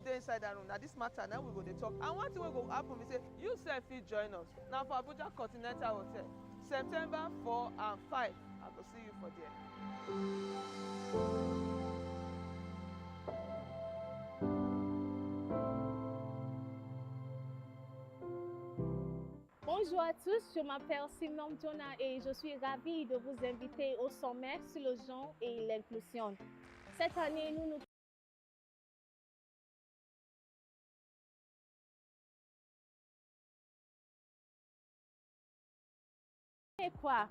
dey inside that room, na this matter now we go dey talk. And one thing wey go happen be say you sef fit join us. Na for Abuja Continental Hotel, September 4 and 5. I go see you for there. Bonjour à tous, je m'appelle Simon Jonah et je suis ravie de vous inviter au sommet sur le genre et l'inclusion. Cette année, nous quoi?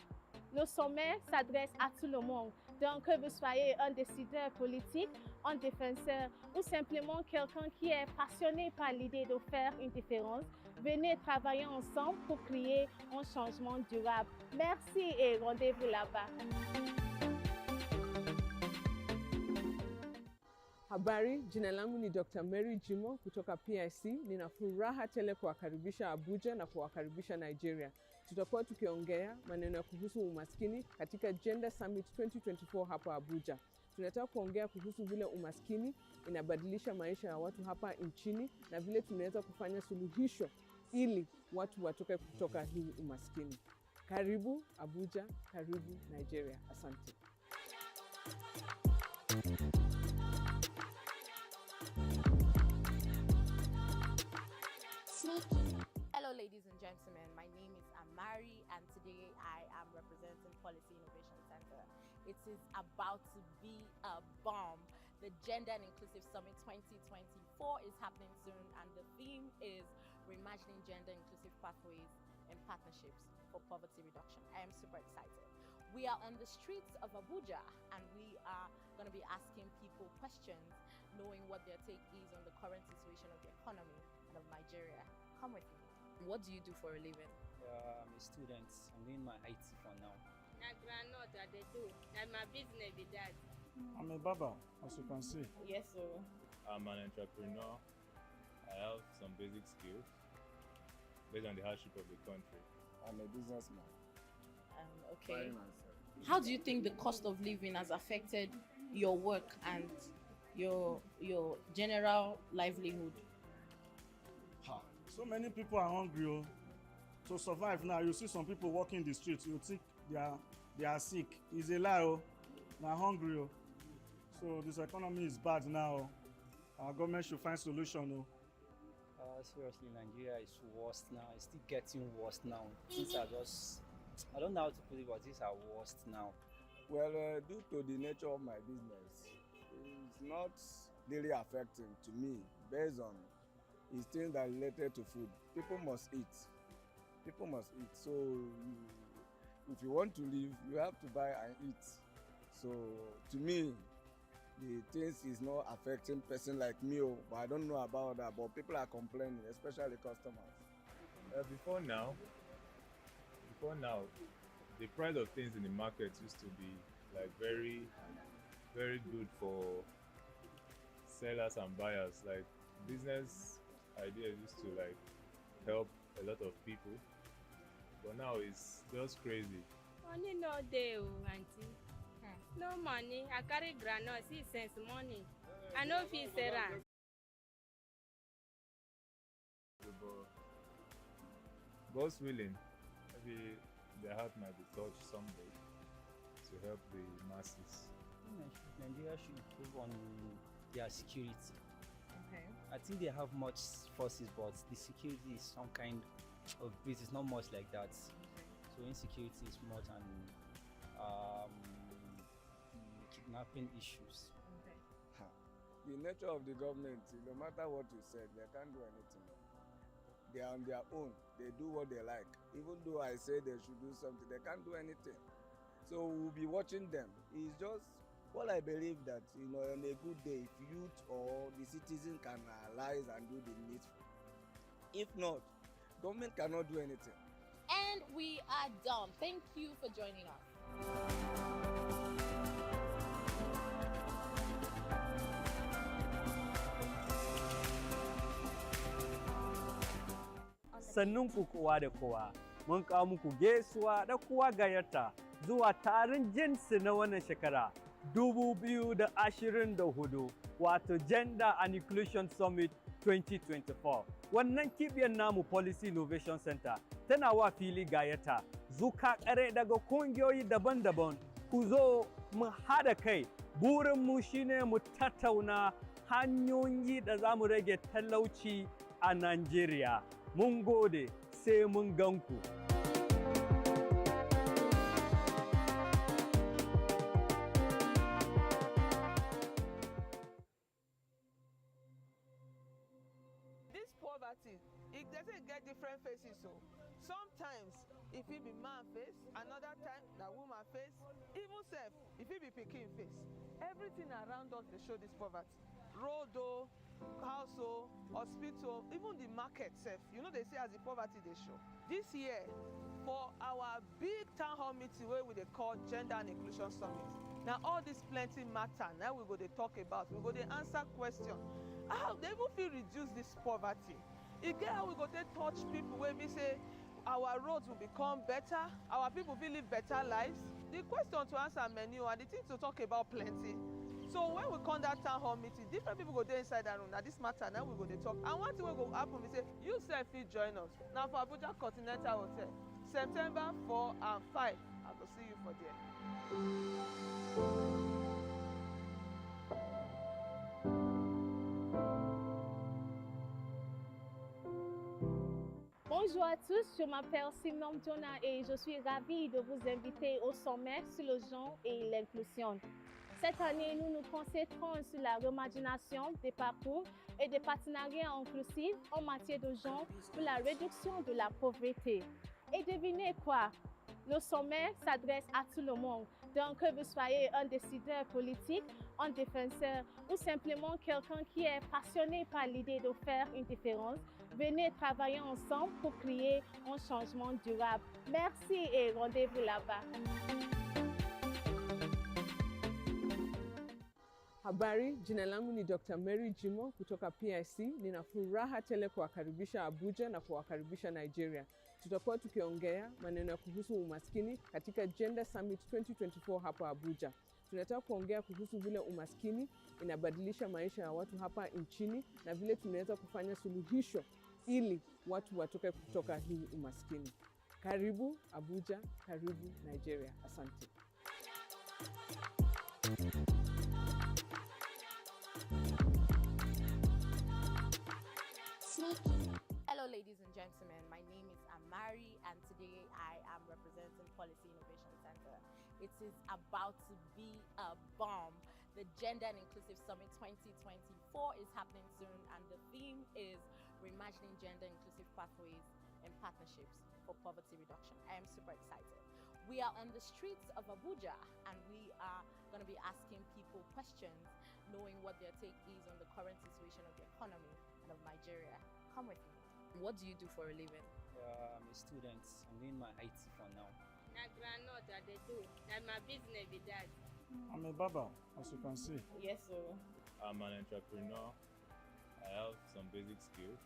Le sommet s'adresse à tout le monde. Donc, que vous soyez un décideur politique, un défenseur ou simplement quelqu'un qui est passionné par l'idée de faire une différence, venez travailler ensemble pour créer un changement durable. Merci et rendez-vous là-bas. Habari, jina langu ni Dr. Mary Jimo kutoka PIC. Nina furaha tele kuwakaribisha Abuja na kuwakaribisha Nigeria. Tutakuwa tukiongea maneno ya kuhusu umaskini katika Gender Summit 2024 hapa Abuja. Tunataka kuongea kuhusu vile umaskini inabadilisha maisha ya watu hapa nchini na vile tunaweza kufanya suluhisho ili watu watoke kutoka hii umaskini. Karibu Abuja, karibu Nigeria. Asante. Hello ladies and gentlemen, my name is Amari and today I am representing Policy Innovation Center. It is about to be a bomb. The Gender and Inclusive Summit 2024 is happening soon and the theme is Reimagining Gender Inclusive Pathways and Partnerships for Poverty Reduction. I am super excited. We are on the streets of Abuja and we are going to be asking people questions, knowing what their take is on the current situation of the economy and of Nigeria. Come with me. What do you do for a living? I'm a student. I'm doing my IT for now. Na groundnut that they do. That's my business with that. I'm a barber, as you can see. Yes, sir. I'm an entrepreneur. I have some basic skills based on the hardship of the country. I'm a businessman. Okay. How do you think the cost of living has affected your work and your general livelihood? So many people are hungry. Oh. To survive now, you see some people walking the streets, you think they are sick. It's a lie. Oh. They're hungry. Oh. So this economy is bad now. Our government should find solution. Oh. Seriously, Nigeria is worse now. It's still getting worse now. Things are just, I don't know how to put it, but things are worse now. Well, due to the nature of my business, it's not really affecting to me based on it's things that are related to food. People must eat. People must eat. So if you want to live, you have to buy and eat. So to me, the things is not affecting person like me, but I don't know about that. But people are complaining, especially customers. Before now, the price of things in the market used to be like very, very good for sellers and buyers. Like business ideas used to like help a lot of people, but now it's just crazy. Money no dey, auntie. No money. I carry groundnut, 6 cents money. I no fit sell am. God's willing, maybe their heart might be touched someday to help the masses. Nigeria should improve on their security. Okay. I think they have much forces, but the security is some kind of bit. It's not much like that. Okay. So insecurity is more than kidnapping issues. Okay. The nature of the government, no matter what you said, they can't do anything. They are on their own. They do what they like. Even though I say they should do something, they can't do anything. So we'll be watching them. It's just what I believe that, on a good day, if youth or the citizen can analyze and do the needful. If not, government cannot do anything. And we are done. Thank you for joining us. Sannunku kowa da kowa, mun kawo muku gaisuwa da kowa gayyata zuwa taron jinsi na wannan shekara 2024 wato Gender and Inclusion Summit 2024. Wannan kibiyar namu Policy Innovation Center tana wa fili gayyata zuka kare daga kungiyoyi daban-daban ku zo mu haɗa kai. Burinmu shine mu tattauna hanyoyi da za mu rage talauci a Najeriya. Mun gode, sai mun ganku. This poverty, it doesn't get different faces. So sometimes if it be man face, another time that woman face, even self, if it be pikin face. Everything around us they show this poverty. Road, house, hospital, even the market self. You know they say as the poverty they show. This year, for our big town hall meeting where we they call Gender and Inclusion Summit. Now all this plenty matter. Now we go to talk about. We go to answer questions. How they even feel reduce this poverty. Again, how we go to touch people where we say our roads will become better, our people will live better lives. The question to answer many and the thing to talk about plenty. So when we come that town hall meeting, different people go there inside that room. Now this matter, now we go to talk. And one thing will go happen, we say, you self will join us. Now for Abuja Continental Hotel, September 4 and 5, I will see you for there. Bonjour à tous, je m'appelle Simon Jonah et je suis ravie de vous inviter au sommet sur le genre et l'inclusion. Cette année, nous nous concentrons sur la reimagination des parcours et des partenariats inclusifs en matière de genre pour la réduction de la pauvreté. Et devinez quoi? Le sommet s'adresse à tout le monde. Donc, que vous soyez un décideur politique, un défenseur ou simplement quelqu'un qui est passionné par l'idée de faire une différence, venez travailler ensemble pour créer un changement durable. Merci et rendez-vous là-bas. Habari, jina langu ni Dr. Mary Jimo kutoka PIC. Nina furaha tele kuwakaribisha Abuja na kuwakaribisha Nigeria. Tutakuwa tukiongea maneno ya kuhusu umaskini katika Gender Summit 2024 hapa Abuja. Tunataka kuongea kuhusu vile umaskini inabadilisha maisha ya watu hapa nchini na vile tunaweza kufanya suluhisho ili watu watoke kutoka hii umaskini. Karibu Abuja, karibu Nigeria. Asante. Hello ladies and gentlemen, my name is Amari and today I am representing Policy Innovation Center. It is about to be a bomb. The Gender and Inclusive Summit 2024 is happening soon and the theme is Reimagining Gender Inclusive Pathways and Partnerships for Poverty Reduction. I am super excited. We are on the streets of Abuja and we are going to be asking people questions, knowing what their take is on the current situation of the economy and of Nigeria. Come with me. What do you do for a living? I'm a student. I'm doing my IT for now. Na granite that they do. That my business with that. I'm a barber, as you can see. Yes, sir. I'm an entrepreneur. I have some basic skills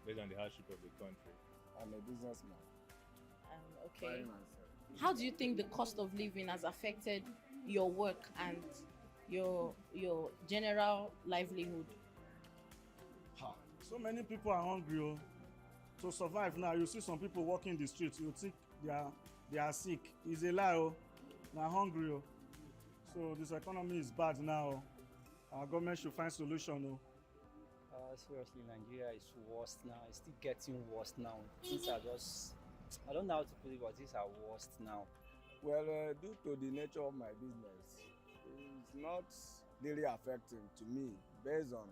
based on the hardship of the country. I'm a businessman. Okay. How do you think the cost of living has affected your work and your general livelihood? So many people are hungry. Oh. To survive now, you see some people walking the streets, you think they are sick. It's a lie. Oh. They're hungry. Oh. So this economy is bad now. Our government should find solution. Oh. Seriously, Nigeria is worse now. It's still getting worse now. Things are just, I don't know how to put it, but things are worse now. Well, due to the nature of my business, it's not really affecting to me based on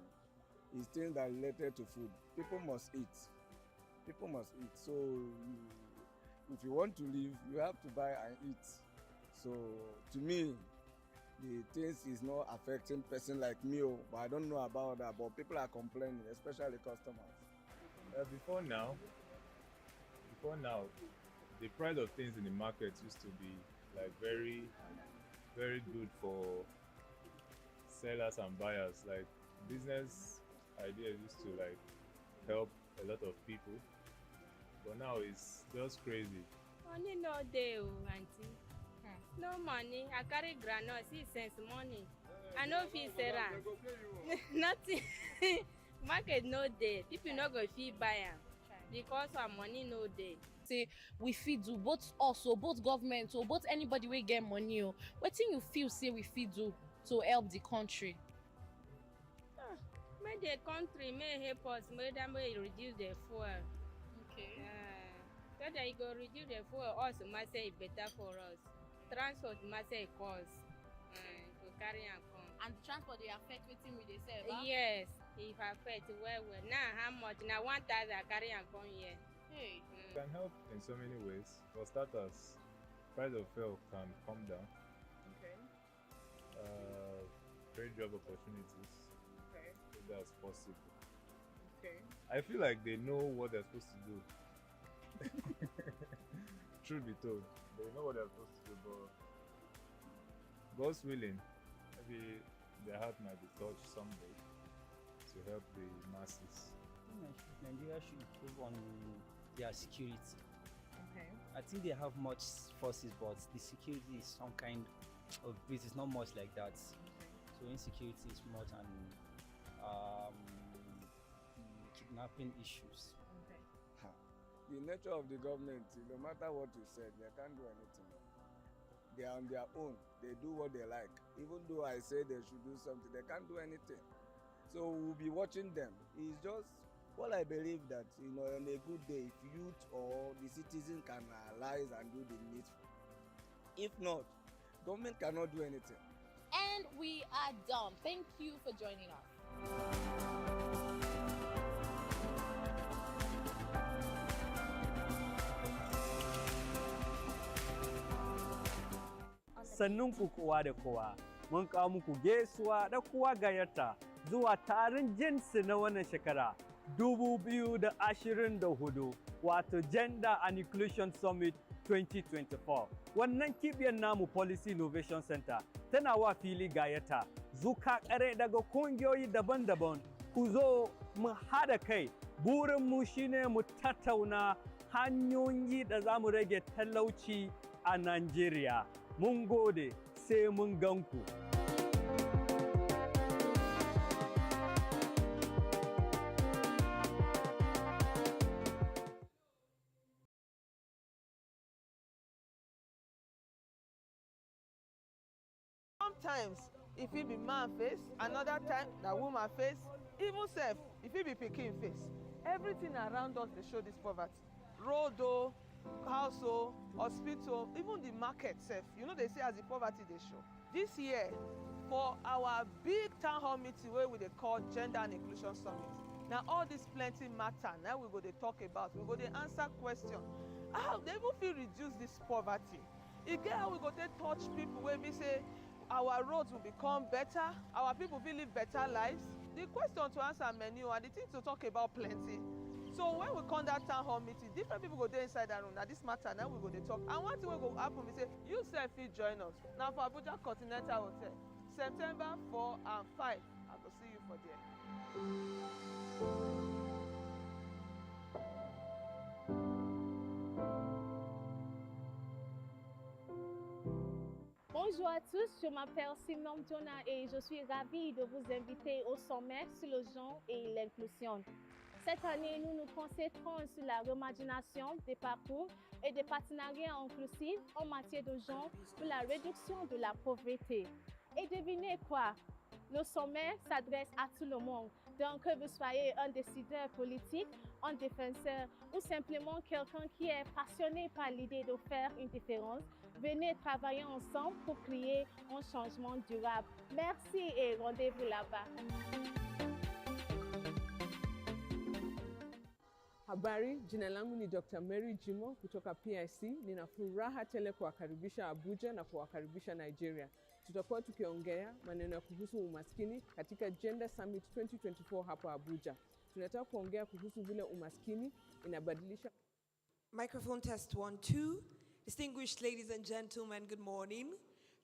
it's things that are related to food. People must eat. People must eat. So if you want to live, you have to buy and eat. So to me, the things is not affecting person like me, but I don't know about that. But people are complaining, especially customers. Before now, the price of things in the market used to be like very, very good for sellers and buyers. Like business ideas used to like help a lot of people, but now it's just crazy. Money no day, auntie. No money. I carry groundnut, 6 cents money. I no fit sell am. Nothing. Market no dey. People no go fit buy am because our money no dey. Say we fit do, both us or both government or both anybody wey get money o. Wetin you feel say we fit do to help the country? Make the country may help us, make them may reduce the fuel. Okay. So that you go reduce the fuel, us must say it better for us. Transport must say it cost. To carry and come. And the transport dey affect wetin we dey sell, Yes, if affect well. Now how much? Now 1,000 carry and come here. Hey. It can help in so many ways. For starters, price of fuel can come down. Okay. Create job opportunities. Okay. If that's possible. Okay. I feel like they know what they're supposed to do. Truth be told, they know what they're supposed to do, but God's willing, maybe their heart might be touched someday to help the masses. Nigeria should improve on their security. Okay. I think they have much forces, but the security is some kind of it is not much like that. Okay. So insecurity is more than kidnapping issues. Okay. The nature of the government, no matter what you said, they can't do anything. They are on their own. They do what they like. Even though I say they should do something, they can't do anything. So we'll be watching them. It's just what I believe that, on a good day, if youth or the citizen can analyze and do the needful. If not, government cannot do anything. And we are done. Thank you for joining us. Sannunku kowa da kowa, mun kawo muku gaisuwa da kowa gayyata zuwa taron jinsi na wannan shekara 2024 wato Gender and Inclusion Summit 2024. Wannan kibiyar namu Policy Innovation Center tana wa fili gayyata zuka kare daga kungiyoyi daban-daban ku zo mu haɗa kai. Burinmu shine mu tattauna hanyoyi da za mu rage talauci a Najeriya. Mun gode, sai mun ganku. Sometimes if it be man face, another time na woman face, even self if it be pikin face. Everything around us dey show this poverty. Road o, house o, hospital, even the market sef, they say as the poverty dey show. This year, for our big town hall meeting wey we dey call Gender and Inclusion Summit, na all this plenty matter na we go dey talk about. We go dey answer question. How they even fit reduce this poverty? E get how we go take touch people wey be say our roads will become better, our people will live better lives. The question to answer many and the thing to talk about plenty. So when we come that town hall meeting, different people go there inside that room. Now this matter, now we go to talk. And one thing will go happen, we say, you self fit join us. Now for Abuja Continental Hotel, September 4 and 5, I will see you for there. Bonjour à tous, je m'appelle Simon Jonah et je suis ravie de vous inviter au sommet sur le genre et l'inclusion. Cette année, nous nous concentrons sur la reimagination des parcours et des partenariats inclusifs en matière de genre pour la réduction de la pauvreté. Et devinez quoi? Le sommet s'adresse à tout le monde. Donc, que vous soyez un décideur politique, un défenseur ou simplement quelqu'un qui est passionné par l'idée de faire une différence, venez travailler ensemble pour créer un changement durable. Merci et rendez-vous là-bas. Habari, jina langu ni Dr. Mary Jimo kutoka PIC. Nina furaha tele kuwakaribisha Abuja na kuwakaribisha Nigeria. Tutakuwa tukiongea maneno ya kuhusu umaskini katika Gender Summit 2024 hapa Abuja. Tunataka kuongea kuhusu vile umaskini inabadilisha. Microphone test 1, 2. Distinguished ladies and gentlemen, good morning.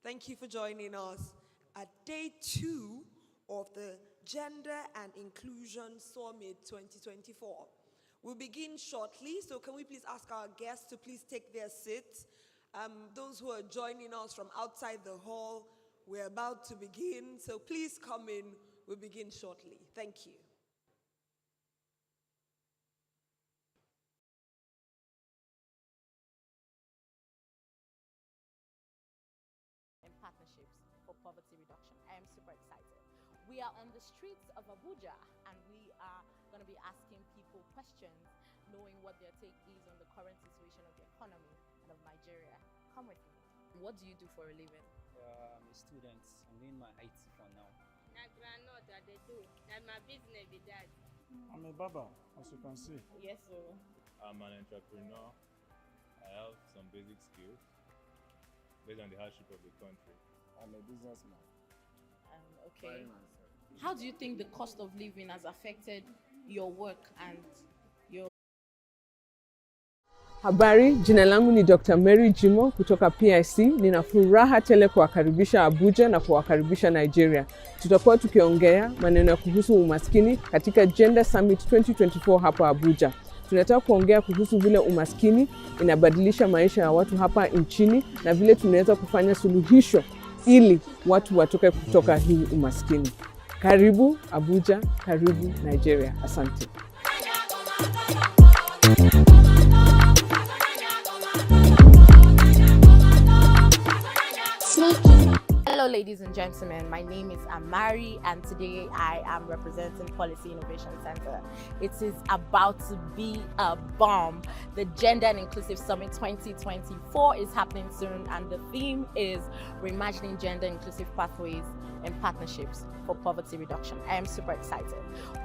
Thank you for joining us at day 2 of the Gender and Inclusion Summit 2024. We'll begin shortly, so can we please ask our guests to please take their seats Those who are joining us from outside the hall, we're about to begin. So please come in. We'll begin shortly. Thank you. Partnerships for poverty reduction. I am super excited. We are on the streets of Abuja and we are going to be asking people questions, knowing what their take is on the current situation of the economy and of Nigeria. Come with me. What do you do for a living? I'm a student. I'm doing my IT for now. Na groundnut that they do. That's my business with that. I'm a barber, as you can see. Yes, sir. I'm an entrepreneur. I have some basic skills based on the hardship of the country. I'm a businessman. Okay. How do you think the cost of living has affected your work and your... Habari, jina langu ni Dr. Mary Jimo kutoka PIC. Nina furaha tele kuwakaribisha Abuja na kuwakaribisha Nigeria. Tutakuwa tukiongea maneno ya kuhusu umaskini katika Gender Summit 2024 hapa Abuja. Tunataka kuongea kuhusu vile umaskini inabadilisha maisha ya watu hapa nchini na vile tunaweza kufanya suluhisho ili watu watoke kutoka hii umaskini. Karibu Abuja, karibu Nigeria. Asante. Hello ladies and gentlemen, my name is Amari and today I am representing Policy Innovation Center. It is about to be a bomb. The Gender and Inclusive Summit 2024 is happening soon and the theme is Reimagining Gender Inclusive Pathways and Partnerships for Poverty Reduction. I am super excited.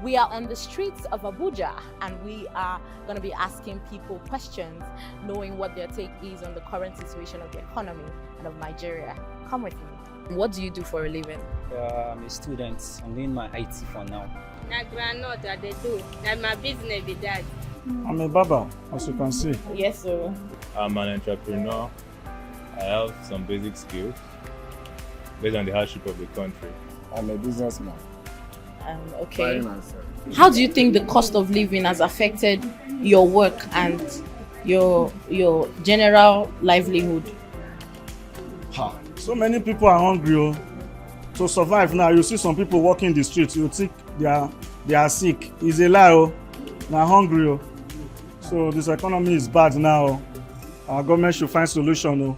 We are on the streets of Abuja and we are going to be asking people questions, knowing what their take is on the current situation of the economy and of Nigeria. Come with me. What do you do for a living? I'm a student. I'm doing my IT for now. Na groundnut that they do. That's my business with that. I'm a barber, as you can see. Yes, sir. I'm an entrepreneur. I have some basic skills based on the hardship of the country. I'm a businessman. Okay. How do you think the cost of living has affected your work and your general livelihood? So many people are hungry. Oh. To survive now, you see some people walking the streets, you think they are sick. It's a lie. Oh. They're hungry. Oh. So this economy is bad now. Our government should find solution.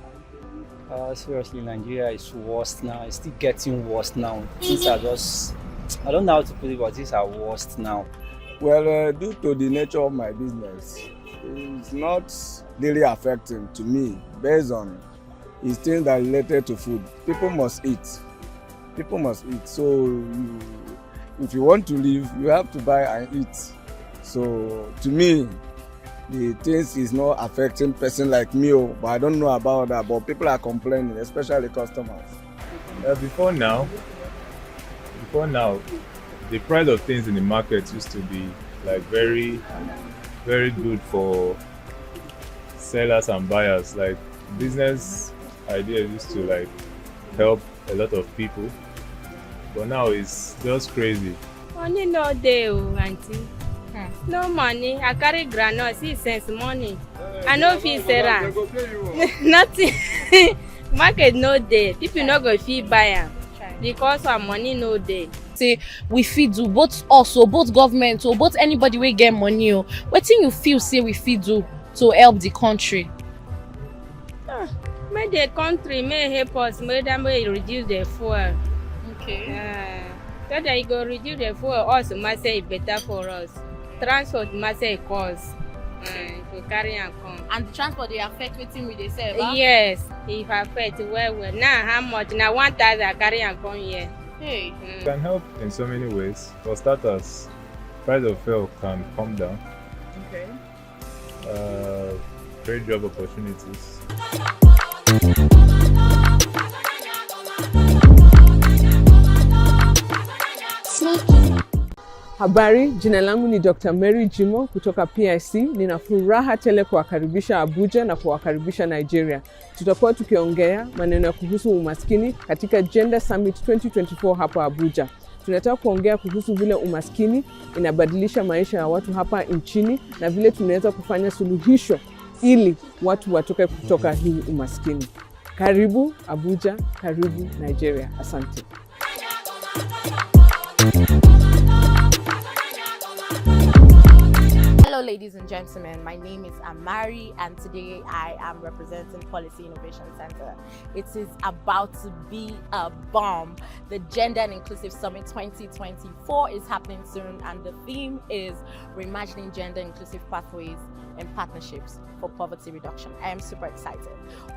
Oh. Seriously, Nigeria is worse now. It's still getting worse now. Things are just, I don't know how to put it, but things are worse now. Well, due to the nature of my business, it's not really affecting to me based on it's things that are related to food. People must eat. People must eat. So if you want to live, you have to buy and eat. So to me, the things is not affecting person like me, but I don't know about that. But people are complaining, especially customers. Before now, the price of things in the market used to be like very, very good for sellers and buyers. Like business ideas used to like help a lot of people, but now it's just crazy. Money no dey, auntie. No money. I carry groundnut, see sense money. I no fit sell am. Nothing. Market no dey. People no go fit buy am because our money no dey. Say we fit do both us or both government or both anybody wey get money. Wetin you feel say we fit do to help the country? Make the country may help us, make them reduce the fuel. Okay. So that you go reduce the fuel, also must say it better for us. Transport must say cost. To carry and come. And the transport they affect wetin we dey sell? Yes, it affect well. Now how much? Now 1,000 carry and come here. Hey. It can help in so many ways. For starters, price of fuel can come down. Okay. Great job opportunities. Habari, jina langu ni Dr. Mary Jimo kutoka PIC. Nina furaha tele kuwakaribisha Abuja na kuwakaribisha Nigeria. Tutakuwa tukiongea maneno ya kuhusu umaskini katika Gender Summit 2024 hapa Abuja. Tunataka kuongea kuhusu vile umaskini inabadilisha maisha ya watu hapa nchini na vile tunaweza kufanya suluhisho ili watu watoke kutoka hii umaskini. Karibu Abuja, karibu Nigeria. Asante. Hello ladies and gentlemen, my name is Amari and today I am representing Policy Innovation Center. It is about to be a bomb. The Gender and Inclusive Summit 2024 is happening soon and the theme is Reimagining Gender Inclusive Pathways and Partnerships for Poverty Reduction. I am super excited.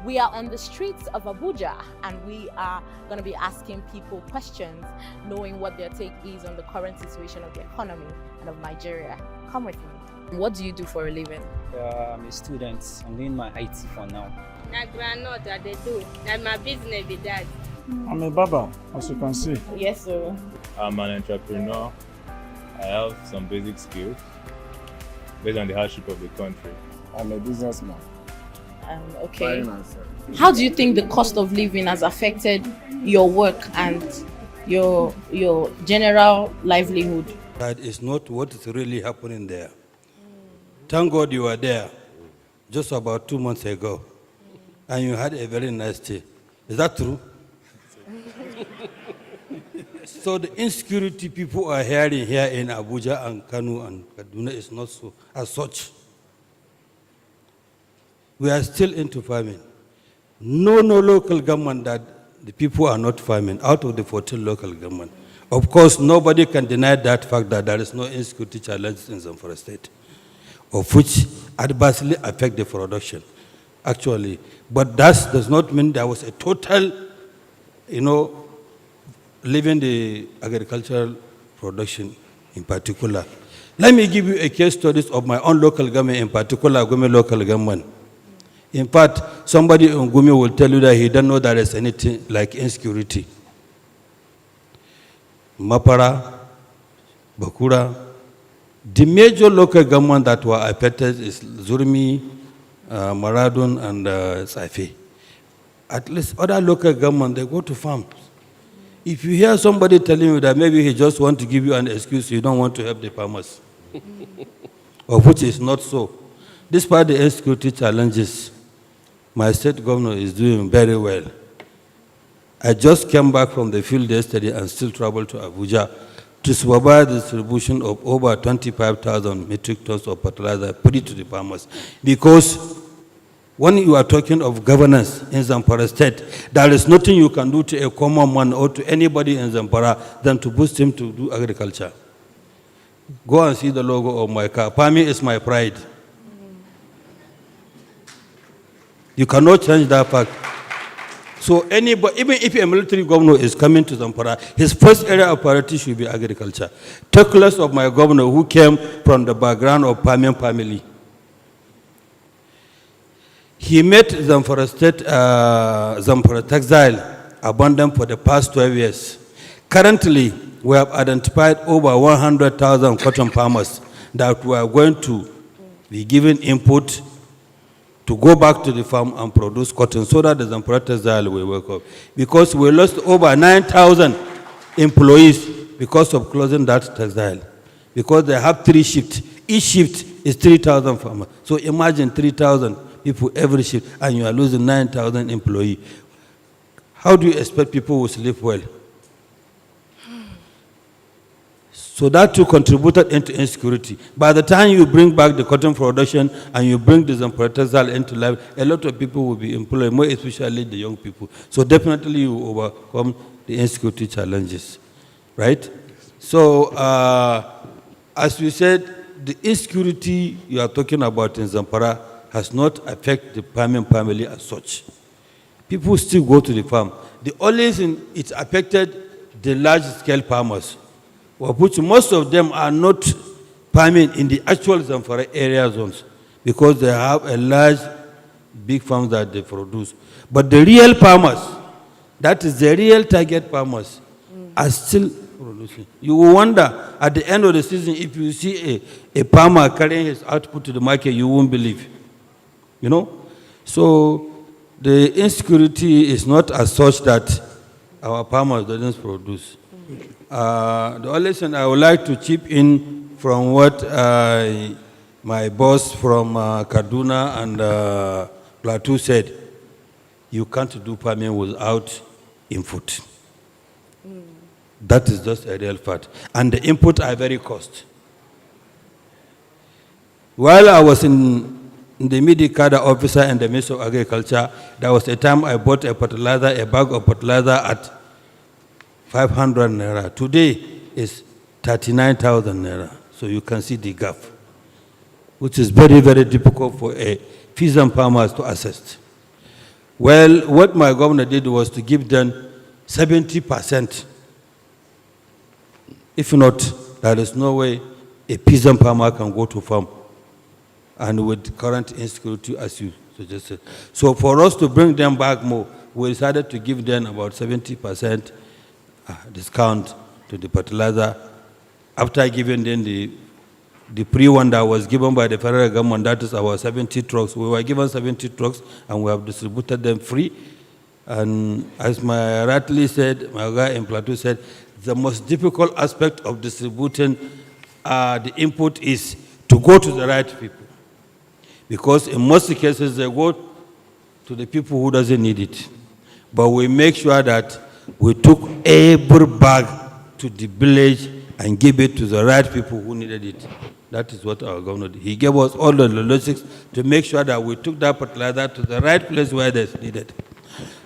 We are on the streets of Abuja and we are going to be asking people questions, knowing what their take is on the current situation of the economy and of Nigeria. Come with me. What do you do for a living? I'm a student. I'm doing my IT for now. Na groundnut that they do. That my business be that. I'm a barber, as you can see. Yes, sir. I'm an entrepreneur. I have some basic skills based on the hardship of the country. I'm a businessman. Okay. How do you think the cost of living has affected your work and your general livelihood? That is not what is really happening there. Thank God you were there just about 2 months ago, and you had a very nice day. Is that true? So the insecurity people are hearing here in Abuja and Kanu and Kaduna is not so as such. We are still into farming. No local government that the people are not farming out of the 14 local government. Of course, nobody can deny that fact that there is no insecurity challenges in Zamfara State, of which adversely affect the production, actually. But that does not mean there was a total, leaving the agricultural production in particular. Let me give you a case studies of my own local government, in particular, Gumi local government. In fact, somebody in Gumi will tell you that he doesn't know there is anything like insecurity. Mapara, Bakura, the major local government that were affected is Zurmi, Maradun, and Saife. At least other local government, they go to farms. If you hear somebody telling you that maybe he just want to give you an excuse, you don't want to help the farmers, of which is not so. Despite the insecurity challenges, my state governor is doing very well. I just came back from the field yesterday and still traveled to Abuja to supervise the distribution of over 25,000 metric tons of fertilizer free to the farmers. Because when you are talking of governance in Zamfara State, there is nothing you can do to a common man or to anybody in Zamfara than to boost him to do agriculture. Go and see the logo of my car. Farming is my pride. You cannot change that fact. So anybody, even if a military governor is coming to Zamfara, his first area of priority should be agriculture. Take less of my governor who came from the background of farming family. He made Zamfara State, Zamfara Textile abundant for the past 12 years. Currently, we have identified over 100,000 cotton farmers that we are going to be given input to go back to the farm and produce cotton so that the Zamfara Textile will work up. Because we lost over 9,000 employees because of closing that textile. Because they have 3 shifts. Each shift is 3,000 farmers. So imagine 3,000 people every shift and you are losing 9,000 employees. How do you expect people will sleep well? So that too contributed into insecurity. By the time you bring back the cotton production and you bring the Zamfara Textile into life, a lot of people will be employed, more especially the young people. So definitely you overcome the insecurity challenges, right? So as we said, the insecurity you are talking about in Zamfara has not affected the farming family as such. People still go to the farm. The only thing it affected the large-scale farmers, of which most of them are not farming in the actual Zamfara area zones because they have a large, big farms that they produce. But the real farmers, that is the real target farmers, are still producing. You will wonder at the end of the season if you see a farmer carrying his output to the market, you won't believe. You know? So the insecurity is not as such that our farmers don't produce. The only thing I would like to chip in from what my boss from Kaduna and Plateau said, you can't do farming without input. That is just a real fact. And the input are very cost. While I was in the Midi-Kada officer and the Minister of Agriculture, there was a time I bought a fertilizer, a bag of fertilizer at 500 naira. Today is 39,000 naira. So you can see the gap, which is very, very difficult for a peasant farmers to assess. Well, what my governor did was to give them 70%. If not, there is no way a peasant farmer can go to farm. And with current insecurity, as you suggested. So for us to bring them back more, we decided to give them about 70% discount to the fertilizer. After giving them the pre-one that was given by the federal government, that is our 70 trucks. We were given 70 trucks and we have distributed them free. And as my rightly said, my guy in Plateau said, the most difficult aspect of distributing the input is to go to the right people. Because in most cases, they go to the people who doesn't need it. But we make sure that we took every bag to the village and give it to the right people who needed it. That is what our governor did. He gave us all the logistics to make sure that we took that fertilizer to the right place where it's needed.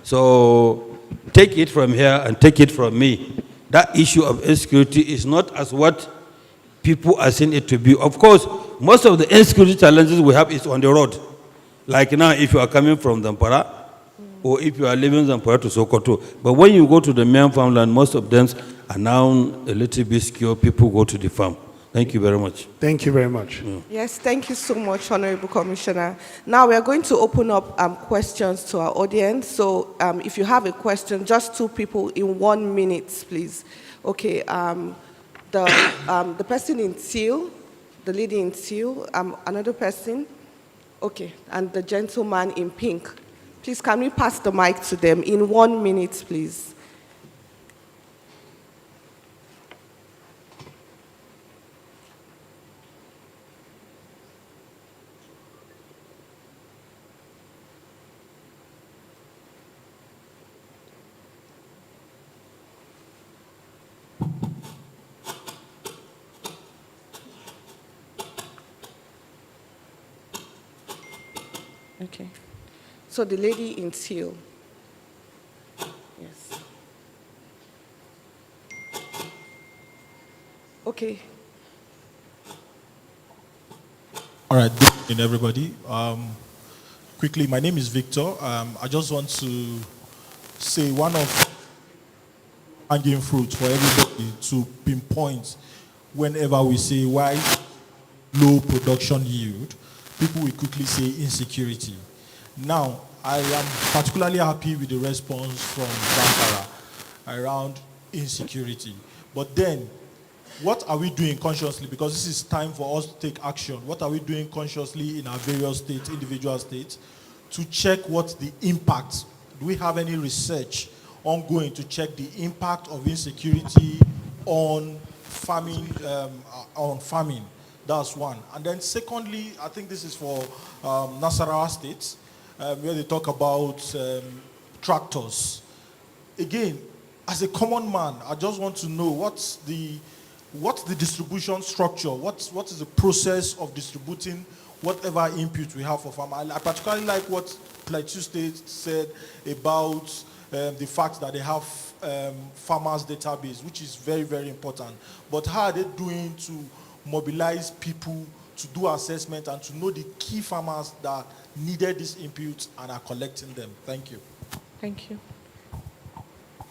So take it from here and take it from me. That issue of insecurity is not as what people are seeing it to be. Of course, most of the insecurity challenges we have is on the road. Like now, if you are coming from Zamfara, or if you are leaving Zamfara to Sokoto. But when you go to the main farmland, most of them are now a little bit secure. People go to the farm. Thank you very much. Thank you very much. Yes, thank you so much, Honorable Commissioner. Now we are going to open up questions to our audience. So if you have a question, just 2 people in 1 minute, please. Okay, the person in teal, the lady in teal, another person, okay, and the gentleman in pink. Please, can we pass the mic to them in 1 minute, please? Okay. So the lady in teal. Yes. Okay. All right, good evening, everybody. Quickly, my name is Victor. I just want to say one of hanging fruit for everybody to pinpoint whenever we say why low production yield, people will quickly say insecurity. Now, I am particularly happy with the response from Zamfara around insecurity. But then, what are we doing consciously? Because this is time for us to take action. What are we doing consciously in our various states, individual states, to check what's the impact? Do we have any research ongoing to check the impact of insecurity on farming? That's one. And then secondly, I think this is for Nasarawa State, where they talk about tractors. Again, as a common man, I just want to know what's the distribution structure? What is the process of distributing whatever input we have for farmers? I particularly like what Plateau State said about the fact that they have farmers database, which is very, very important. But how are they doing to mobilize people to do assessment and to know the key farmers that needed these inputs and are collecting them? Thank you. Thank you.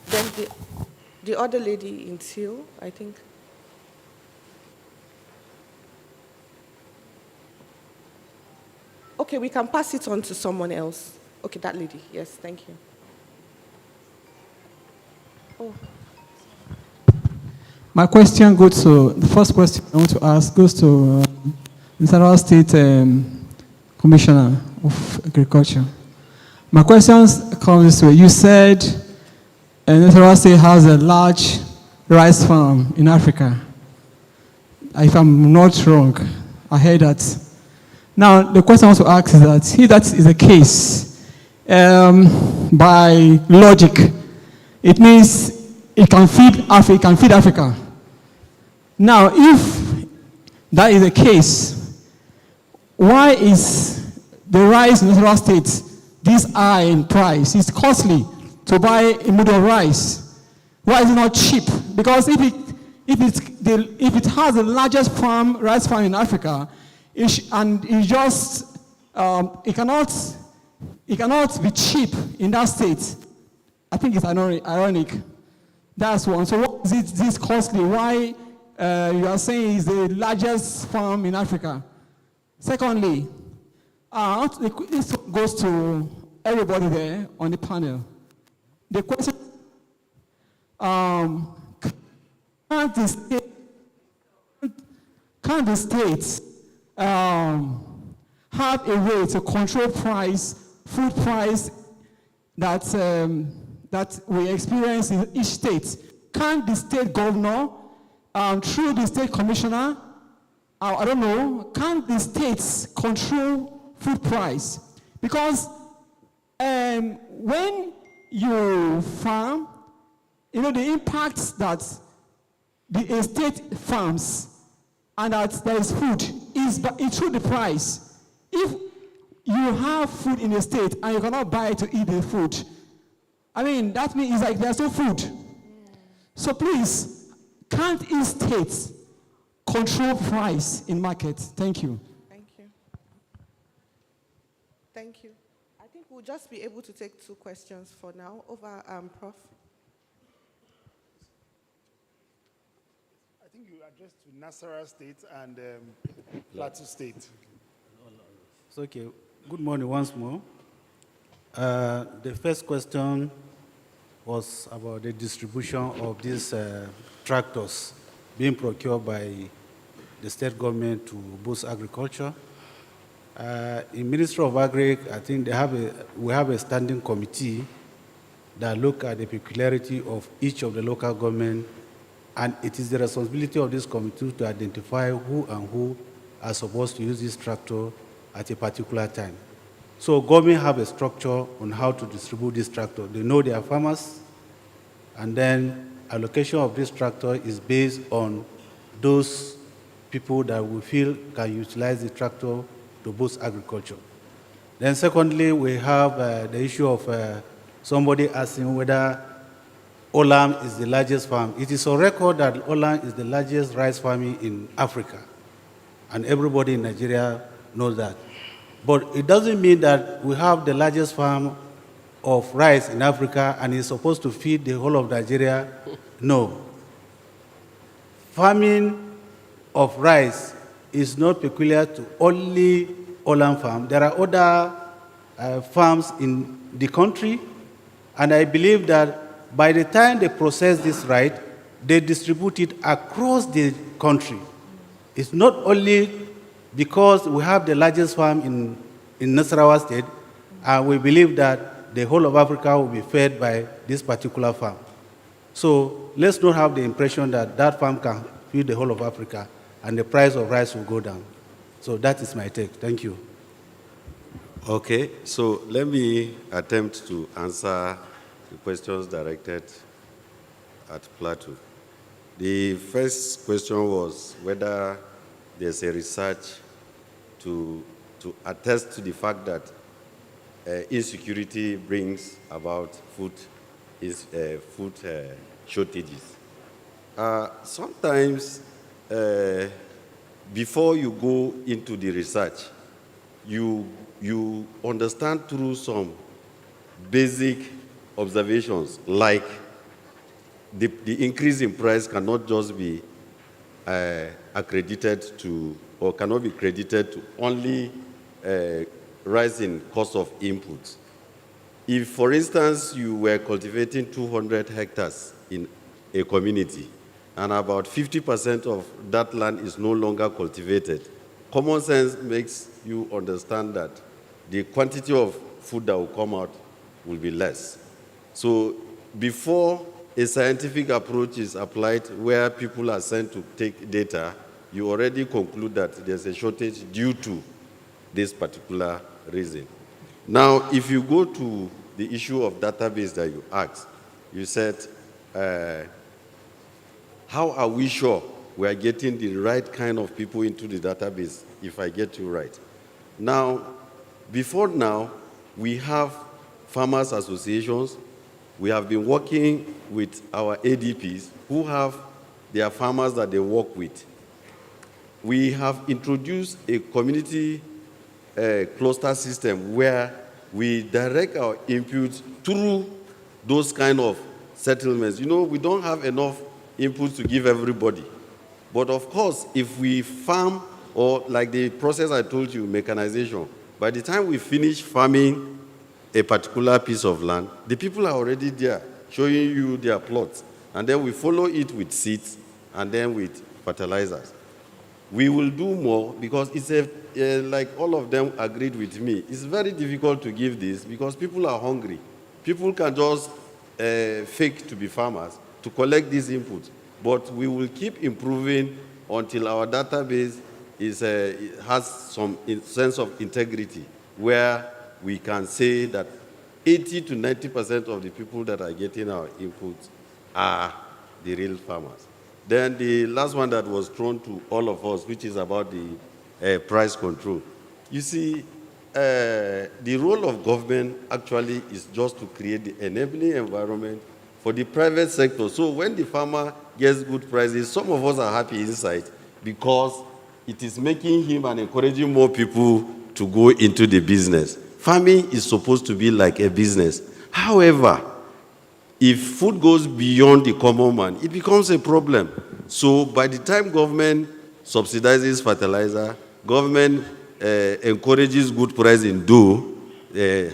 Then the other lady in teal, I think. Okay, we can pass it on to someone else. Okay, that lady. Yes, thank you. Oh. My question goes to, the first question I want to ask goes to Nasarawa State Commissioner of Agriculture. My question comes this way. You said Nasarawa State has a large rice farm in Africa. If I'm not wrong, I heard that Now, the question I want to ask is that if that is the case, by logic, it means it can feed Africa. Now, if that is the case, why is the rice in several states this high in price? It's costly to buy a mudu of rice. Why is it not cheap? Because if it has the largest rice farm in Africa, it cannot be cheap in that state. I think it's ironic. That's one. So what is it this costly? Why you are saying it's the largest farm in Africa? Secondly, this goes to everybody there on the panel. The question, can the states have a way to control food price that we experience in each state? Can the state governor, through the state commissioner, I don't know, can the states control food price? Because when you farm, the impacts that the estate farms and that there is food is through the price. If you have food in the state and you cannot buy it to eat the food, that means it's like there's no food. So please, can't each state control price in market? Thank you. Thank you. Thank you. I think we'll just be able to take 2 questions for now. Over, Prof. I think you addressed to Nasarawa State and Plateau State. It's okay. Good morning once more. The first question was about the distribution of these tractors being procured by the state government to boost agriculture. In Ministry of Agri, I think we have a standing committee that look at the peculiarity of each of the local government, and it is the responsibility of this committee to identify who are supposed to use this tractor at a particular time. So government have a structure on how to distribute this tractor. They know their farmers, and then allocation of this tractor is based on those people that we feel can utilize the tractor to boost agriculture. Then secondly, we have the issue of somebody asking whether Olam is the largest farm. It is on record that Olam is the largest rice farming in Africa, and everybody in Nigeria knows that. But it doesn't mean that we have the largest farm of rice in Africa and it's supposed to feed the whole of Nigeria. No. Farming of rice is not peculiar to only Olam farm. There are other farms in the country, and I believe that by the time they process this right, they distribute it across the country. It's not only because we have the largest farm in Nasarawa State, and we believe that the whole of Africa will be fed by this particular farm. So let's not have the impression that that farm can feed the whole of Africa and the price of rice will go down. So that is my take. Thank you. Okay, so let me attempt to answer the questions directed at Plateau. The first question was whether there's a research to attest to the fact that insecurity brings about food shortages. Sometimes, before you go into the research, you understand through some basic observations, like the increase in price cannot just be accredited to, or cannot be credited to only rise in cost of inputs. If, for instance, you were cultivating 200 hectares in a community, and about 50% of that land is no longer cultivated, common sense makes you understand that the quantity of food that will come out will be less. So before a scientific approach is applied where people are sent to take data, you already conclude that there's a shortage due to this particular reason. Now, if you go to the issue of database that you asked, you said, how are we sure we are getting the right kind of people into the database, if I get you right? Now, before now, we have farmers associations. We have been working with our ADPs who have their farmers that they work with. We have introduced a community cluster system where we direct our inputs through those kind of settlements. You know, we don't have enough inputs to give everybody. But of course, if we farm, or like the process I told you, mechanization, by the time we finish farming a particular piece of land, the people are already there showing you their plots. And then we follow it with seeds and then with fertilizers. We will do more because it's like all of them agreed with me. It's very difficult to give this because people are hungry. People can just fake to be farmers to collect these inputs. But we will keep improving until our database has some sense of integrity where we can say that 80 to 90% of the people that are getting our inputs are the real farmers. Then the last one that was thrown to all of us, which is about the price control. You see, the role of government actually is just to create the enabling environment for the private sector. So when the farmer gets good prices, some of us are happy inside because it is making him and encouraging more people to go into the business. Farming is supposed to be like a business. However, if food goes beyond the common man, it becomes a problem. So by the time government subsidizes fertilizer, government encourages good pricing, though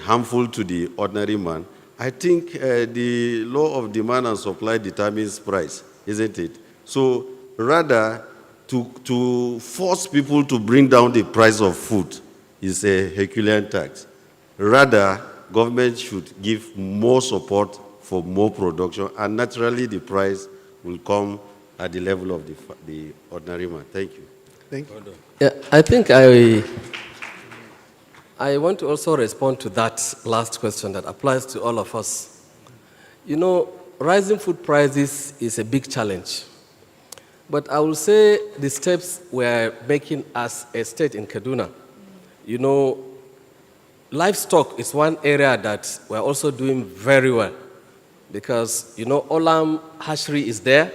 harmful to the ordinary man, I think the law of demand and supply determines price, isn't it? So rather, to force people to bring down the price of food is a Herculean task. Rather, government should give more support for more production, and naturally the price will come at the level of the ordinary man. Thank you. Thank you. Yeah, I think I want to also respond to that last question that applies to all of us. You know, rising food prices is a big challenge. But I will say the steps we're making as a state in Kaduna. You know, livestock is one area that we're also doing very well because, you know, Olam hatchery is there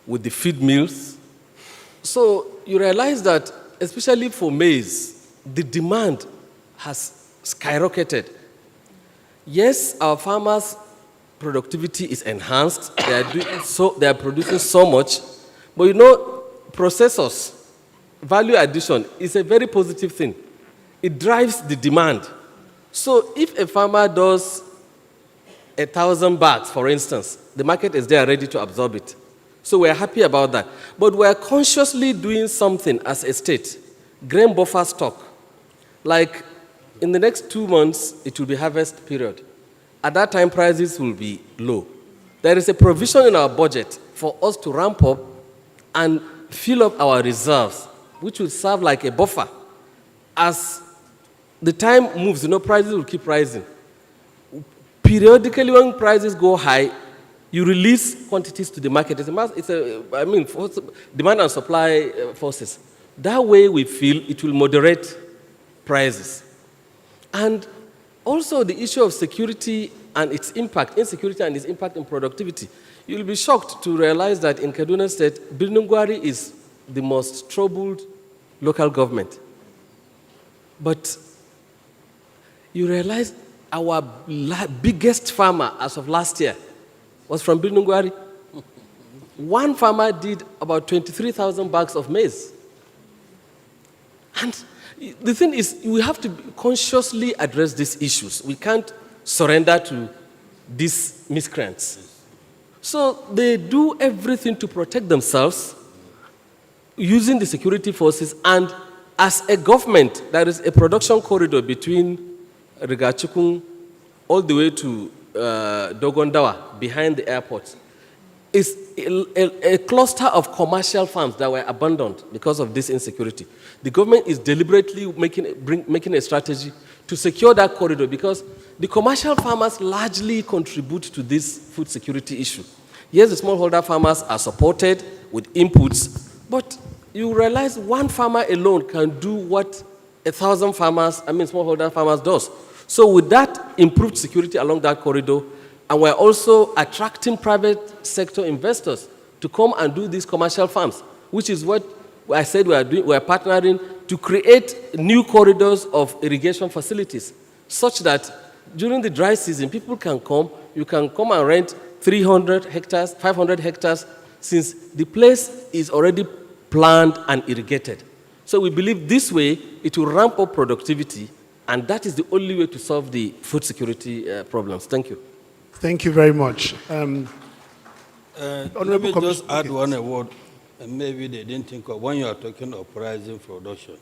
with the feed mills. So you realize that, especially for maize, the demand has skyrocketed. Yes, our farmers' productivity is enhanced. They are producing so much. But you know, processors, value addition is a very positive thing. It drives the demand. So if a farmer does 1,000 bags, for instance, the market is there ready to absorb it. So we're happy about that. But we're consciously doing something as a state, grain buffer stock. Like in the next 2 months, it will be harvest period. At that time, prices will be low. There is a provision in our budget for us to ramp up and fill up our reserves, which will serve like a buffer. As the time moves, you know, prices will keep rising. Periodically, when prices go high, you release quantities to the market. Demand and supply forces. That way, we feel it will moderate prices. And also the issue of security and its impact, insecurity and its impact on productivity. You'll be shocked to realize that in Kaduna State, Birnungwari is the most troubled local government. But you realize our biggest farmer as of last year was from Birnungwari. One farmer did about 23,000 bags of maize. And the thing is, we have to consciously address these issues. We can't surrender to these miscreants. So they do everything to protect themselves using the security forces, and as a government, there is a production corridor between Rigachukun all the way to Dogondawa, behind the airport. is a cluster of commercial farms that were abandoned because of this insecurity. The government is deliberately making a strategy to secure that corridor because the commercial farmers largely contribute to this food security issue. Yes, the smallholder farmers are supported with inputs, but you realize one farmer alone can do what 1,000 smallholder farmers does. So with that improved security along that corridor, and we're also attracting private sector investors to come and do these commercial farms, which is what I said we are doing. We are partnering to create new corridors of irrigation facilities, such that during the dry season, people can come, you can come and rent 300 hectares, 500 hectares, since the place is already planned and irrigated. So we believe this way, it will ramp up productivity, and that is the only way to solve the food security problems. Thank you. Thank you very much. Let me just add one word, and maybe they didn't think of when you are talking of rising production.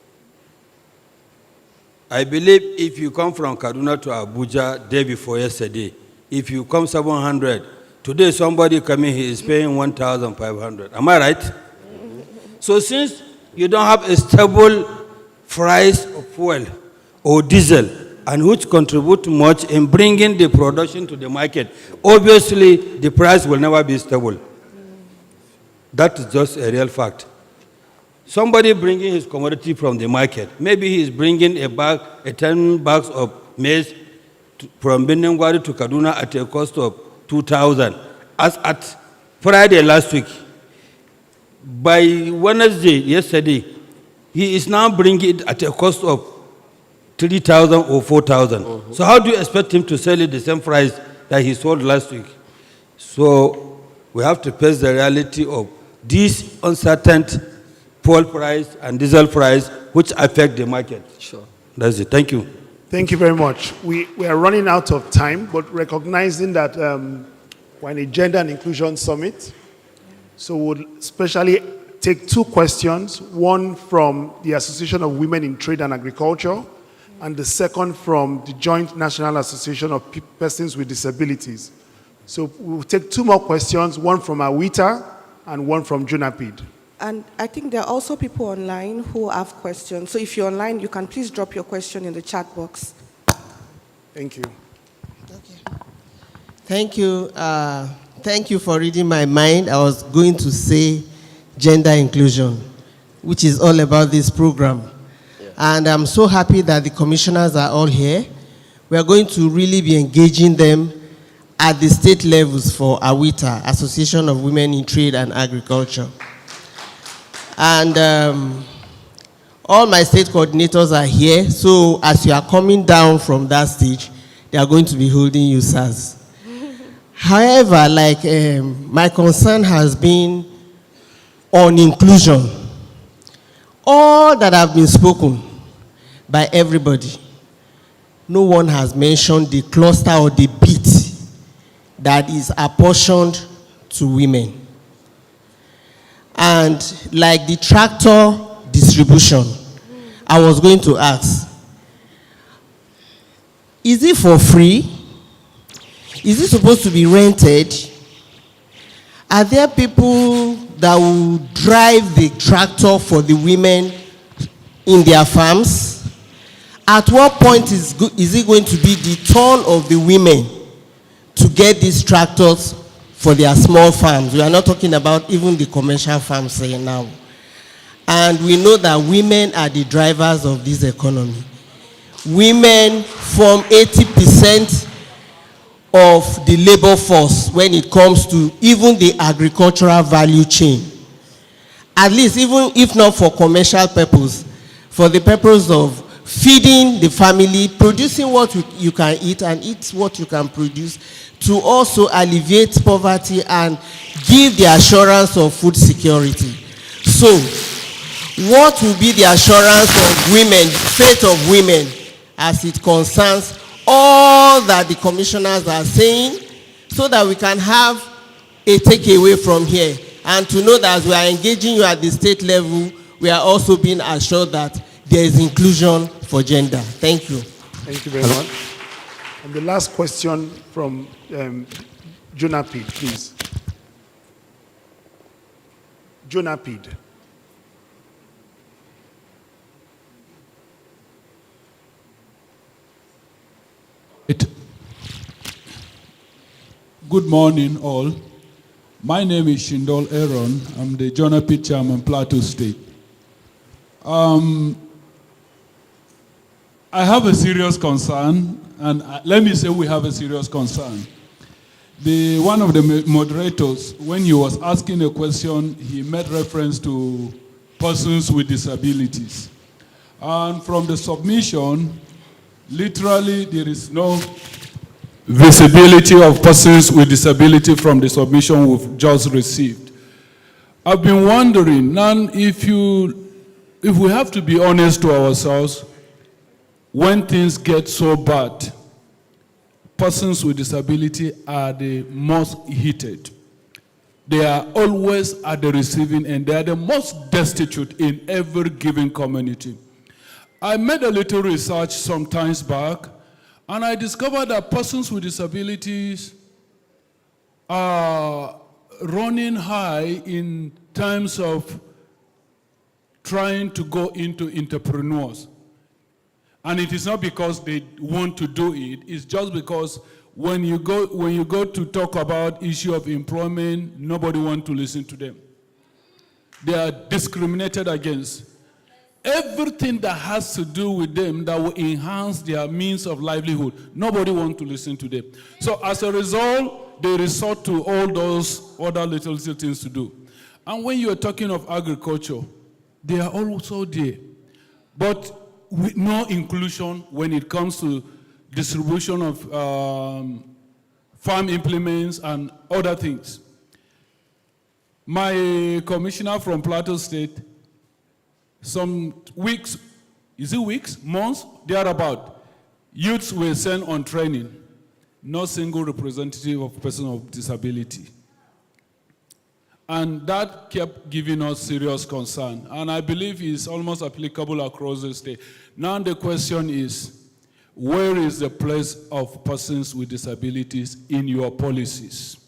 I believe if you come from Kaduna to Abuja day before yesterday, if you come 700, today somebody coming here is paying 1,500. Am I right? So since you don't have a stable price of fuel or diesel, and which contribute much in bringing the production to the market, obviously the price will never be stable. That is just a real fact. Somebody bringing his commodity from the market, maybe he is bringing a 10 bags of maize from Benengwari to Kaduna at a cost of 2,000, as at Friday last week. By Wednesday, yesterday, he is now bringing it at a cost of 3,000 or 4,000. So how do you expect him to sell it the same price that he sold last week? So we have to face the reality of this uncertain fuel price and diesel price, which affect the market. Sure. That's it. Thank you. Thank you very much. We are running out of time, but recognizing that we're in a Gender and Inclusion Summit, so we'll especially take two questions, one from the Association of Women in Trade and Agriculture, and the second from the Joint National Association of Persons with Disabilities. So we'll take two more questions, one from AWITA and one from JUNAPID. And I think there are also people online who have questions. So if you're online, you can please drop your question in the chat box. Thank you. Okay. Thank you. Thank you for reading my mind. I was going to say gender inclusion, which is all about this program. And I'm so happy that the commissioners are all here. We are going to really be engaging them at the state levels for AWITA, Association of Women in Trade and Agriculture. And all my state coordinators are here, so as you are coming down from that stage, they are going to be holding you, sirs. However, my concern has been on inclusion. All that have been spoken by everybody, no one has mentioned the cluster or the bit that is apportioned to women. And like the tractor distribution, I was going to ask, is it for free? Is it supposed to be rented? Are there people that will drive the tractor for the women in their farms? At what point is it going to be the turn of the women to get these tractors for their small farms? We are not talking about even the commercial farms now. And we know that women are the drivers of this economy. Women form 80% of the labor force when it comes to even the agricultural value chain. At least, even if not for commercial purpose, for the purpose of feeding the family, producing what you can eat and eat what you can produce, to also alleviate poverty and give the assurance of food security. So, what will be the assurance of women, faith of women, as it concerns all that the commissioners are saying, so that we can have a takeaway from here, and to know that as we are engaging you at the state level, we are also being assured that there is inclusion for gender. Thank you. Thank you very much. And the last question from JUNAPID, please. Jonapid. Good morning, all. My name is Shindol Aaron. I'm the Jonapid Chairman, Plateau State. I have a serious concern, and let me say we have a serious concern. One of the moderators, when he was asking a question, he made reference to persons with disabilities. And from the submission, literally there is no visibility of persons with disability from the submission we've just received. I've been wondering, now if we have to be honest to ourselves, when things get so bad, persons with disability are the most heated. They are always at the receiving end. They are the most destitute in every given community. I made a little research some times back, and I discovered that persons with disabilities are running high in terms of trying to go into entrepreneurs. And it is not because they want to do it, it's just because when you go to talk about issue of employment, nobody wants to listen to them. They are discriminated against. Everything that has to do with them that will enhance their means of livelihood, nobody wants to listen to them. So as a result, they resort to all those other little things to do. And when you're talking of agriculture, they are also there. But with no inclusion when it comes to distribution of farm implements and other things. My commissioner from Plateau State, some weeks, is it weeks, months, thereabout, youths were sent on training, no single representative of person with disability. And that kept giving us serious concern. And I believe it's almost applicable across the state. Now the question is, where is the place of persons with disabilities in your policies?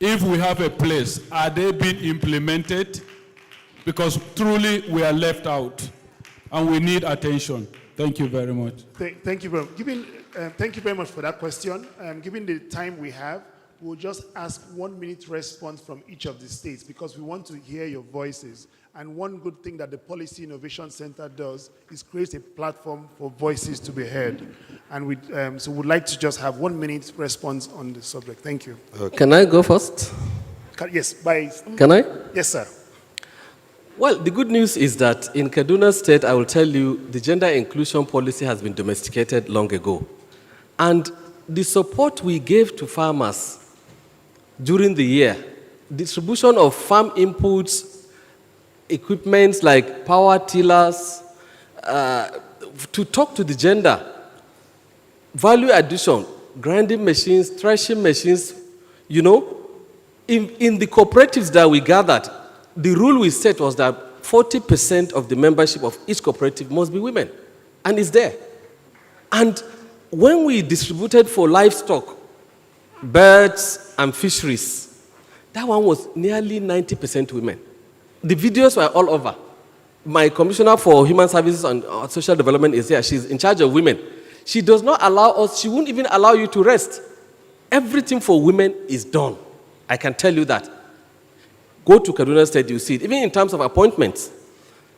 If we have a place, are they being implemented? Because truly we are left out and we need attention. Thank you very much. Thank you very much. Thank you very much for that question. Given the time we have, we'll just ask 1 minute response from each of the states because we want to hear your voices. And one good thing that the Policy Innovation Center does is create a platform for voices to be heard. And so we'd like to just have 1 minute response on the subject. Thank you. Okay. Can I go first? Yes. Can I? Yes, sir. Well, the good news is that in Kaduna State, I will tell you, the gender inclusion policy has been domesticated long ago. And the support we gave to farmers during the year, distribution of farm inputs, equipments like power tillers, to talk to the gender, value addition, grinding machines, threshing machines, you know, in the cooperatives that we gathered, the rule we set was that 40% of the membership of each cooperative must be women, and it's there. And when we distributed for livestock, birds and fisheries, that one was nearly 90% women. The videos were all over. My commissioner for human services and social development is here. She's in charge of women. She does not allow us, she won't even allow you to rest. Everything for women is done. I can tell you that. Go to Kaduna State, you see it. Even in terms of appointments.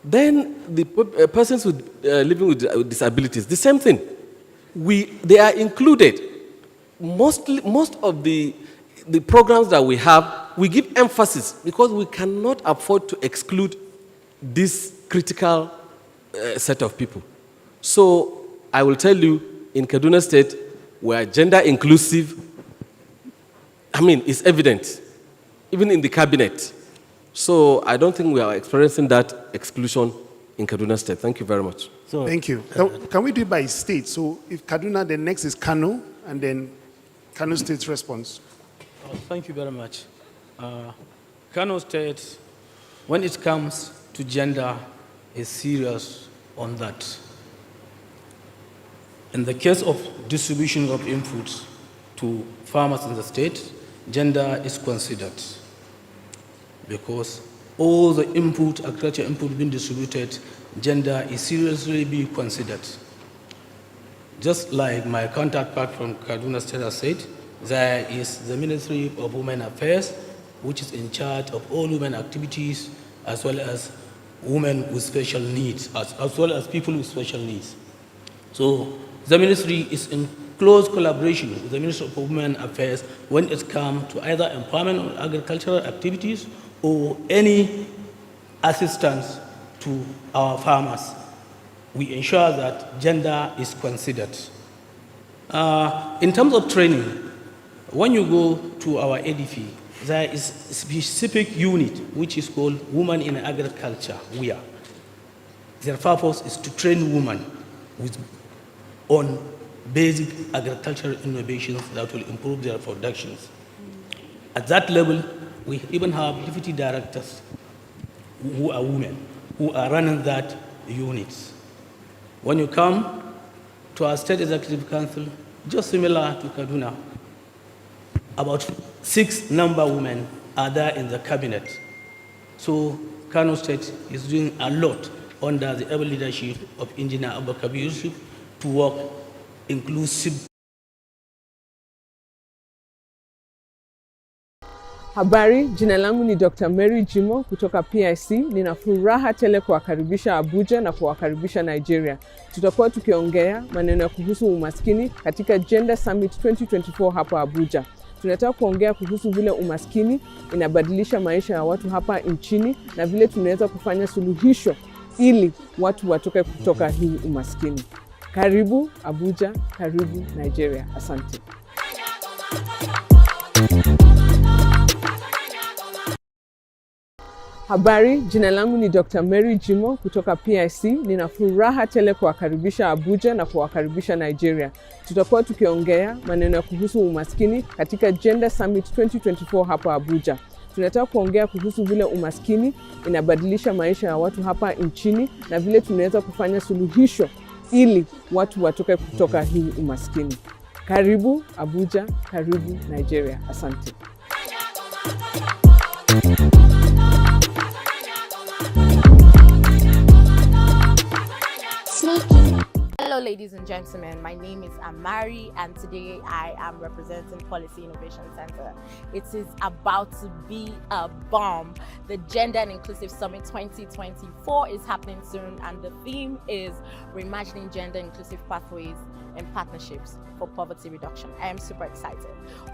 Then the persons with living with disabilities, the same thing. They are included. Most of the programs that we have, we give emphasis because we cannot afford to exclude this critical set of people. So I will tell you, in Kaduna State, we are gender inclusive. I mean, it's evident, even in the cabinet. So I don't think we are experiencing that exclusion in Kaduna State. Thank you very much. So, thank you. Can we do it by state? So if Kaduna, then next is Kano, and then Kano State's response. Thank you very much. Kano State, when it comes to gender, is serious on that. In the case of distribution of inputs to farmers in the state, gender is considered because all the input, agriculture input being distributed, gender is seriously be considered. Just like my counterpart from Kaduna State has said, there is the Ministry of Women Affairs, which is in charge of all women activities, as well as women with special needs, as well as people with special needs. So the ministry is in close collaboration with the Ministry of Women Affairs when it comes to either empowerment or agricultural activities or any assistance to our farmers. We ensure that gender is considered. In terms of training, when you go to our ADP, there is a specific unit which is called Women in Agriculture, WIA. Their purpose is to train women on basic agricultural innovations that will improve their productions. At that level, we even have deputy directors who are women, who are running that unit. When you come to our State Executive Council, just similar to Kaduna, about 6 women are there in the cabinet. So Kano State is doing a lot under the able leadership of Engineer Abubakar Yusuf to work inclusive. Habari, jina langu ni Dr. Mary Jimo kutoka PIC. Nina furaha tele kuwakaribisha Abuja na kuwakaribisha Nigeria. Tutakuwa tukiongea maneno ya kuhusu umaskini katika Gender Summit 2024 hapa Abuja. Tunataka kuongea kuhusu vile umaskini inabadilisha maisha ya watu hapa nchini na vile tunaweza kufanya suluhisho ili watu watoke kutoka hii umaskini. Karibu Abuja, karibu Nigeria. Asante. Habari, jina langu ni Dr. Mary Jimo kutoka PIC. Nina furaha tele kuwakaribisha Abuja na kuwakaribisha Nigeria. Tutakuwa tukiongea maneno ya kuhusu umaskini katika Gender Summit 2024 hapa Abuja. Tunataka kuongea kuhusu vile umaskini inabadilisha maisha ya watu hapa nchini na vile tunaweza kufanya suluhisho ili watu watoke kutoka hii umaskini. Karibu Abuja, karibu Nigeria. Asante. Hello ladies and gentlemen, my name is Amari and today I am representing Policy Innovation Center. It is about to be a bomb. The Gender and Inclusive Summit 2024 is happening soon and the theme is Reimagining Gender Inclusive Pathways and Partnerships for Poverty Reduction. I am super excited.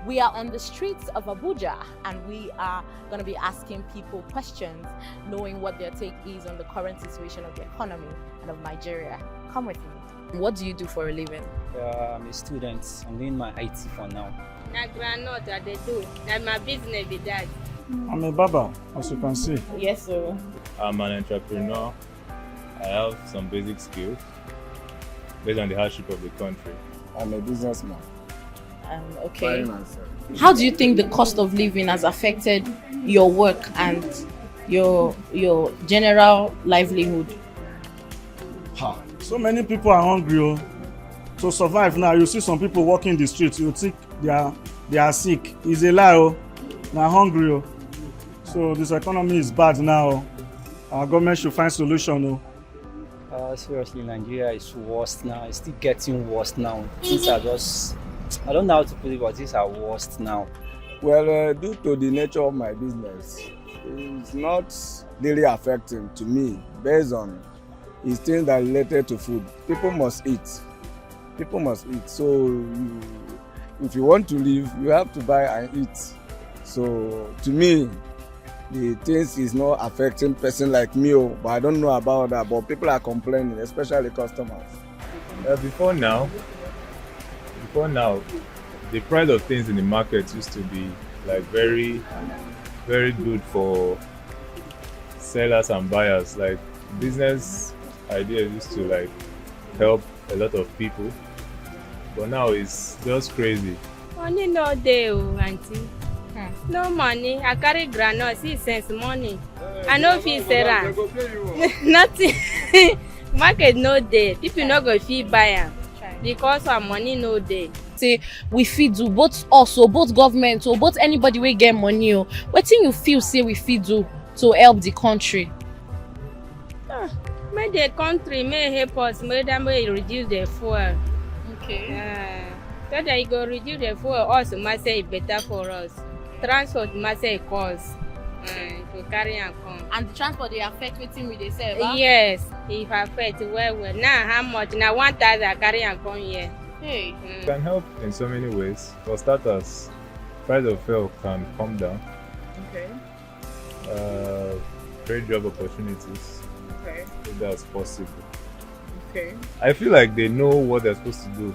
We are on the streets of Abuja and we are going to be asking people questions, knowing what their take is on the current situation of the economy and of Nigeria. Come with me. What do you do for a living? I'm a student. I'm doing my IT for now. Na granite that they do. That's my business with that. I'm a barber, as you can see. Yes, sir. I'm an entrepreneur. I have some basic skills based on the hardship of the country. I'm a businessman. Okay. How do you think the cost of living has affected your work and your general livelihood? So many people are hungry. Oh. To survive now, you see some people walking the streets, you think they are sick. It's a lie. Oh. They're hungry. Oh. So this economy is bad now. Our government should find solution. Oh. Seriously, Nigeria is worse now. It's still getting worse now. Things are just, I don't know how to put it, but things are worse now. Well, due to the nature of my business, it's not really affecting to me based on it's things that are related to food. People must eat. People must eat. So if you want to live, you have to buy and eat. So to me, the things is not affecting person like me, but I don't know about that. But people are complaining, especially customers. Before now, the price of things in the market used to be like very, very good for sellers and buyers. Like business ideas used to like help a lot of people, but now it's just crazy. Money no dey, auntie. No money. I carry groundnut, see sense money. I no fit sell am. Nothing. Market no dey. People no go fit buy am because our money no dey. Say we fit do both us or both government or both anybody wey get money. Wetin you feel say we fit do to help the country? May the country may help us, may reduce the fuel. Okay. So that you go reduce the fuel, also must say better for us. Transport must say cost to carry and come. And the transport they affect wetin we dey sell, Yes, if affect well. Now how much? Now 1,000 carry and come here. Hey. It can help in so many ways. For starters, price of fuel can come down. Okay. Create job opportunities. Okay. If that's possible. Okay. I feel like they know what they're supposed to do.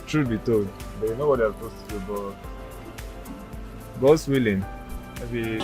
Truth be told, they know what they're supposed to do, but God's willing, maybe.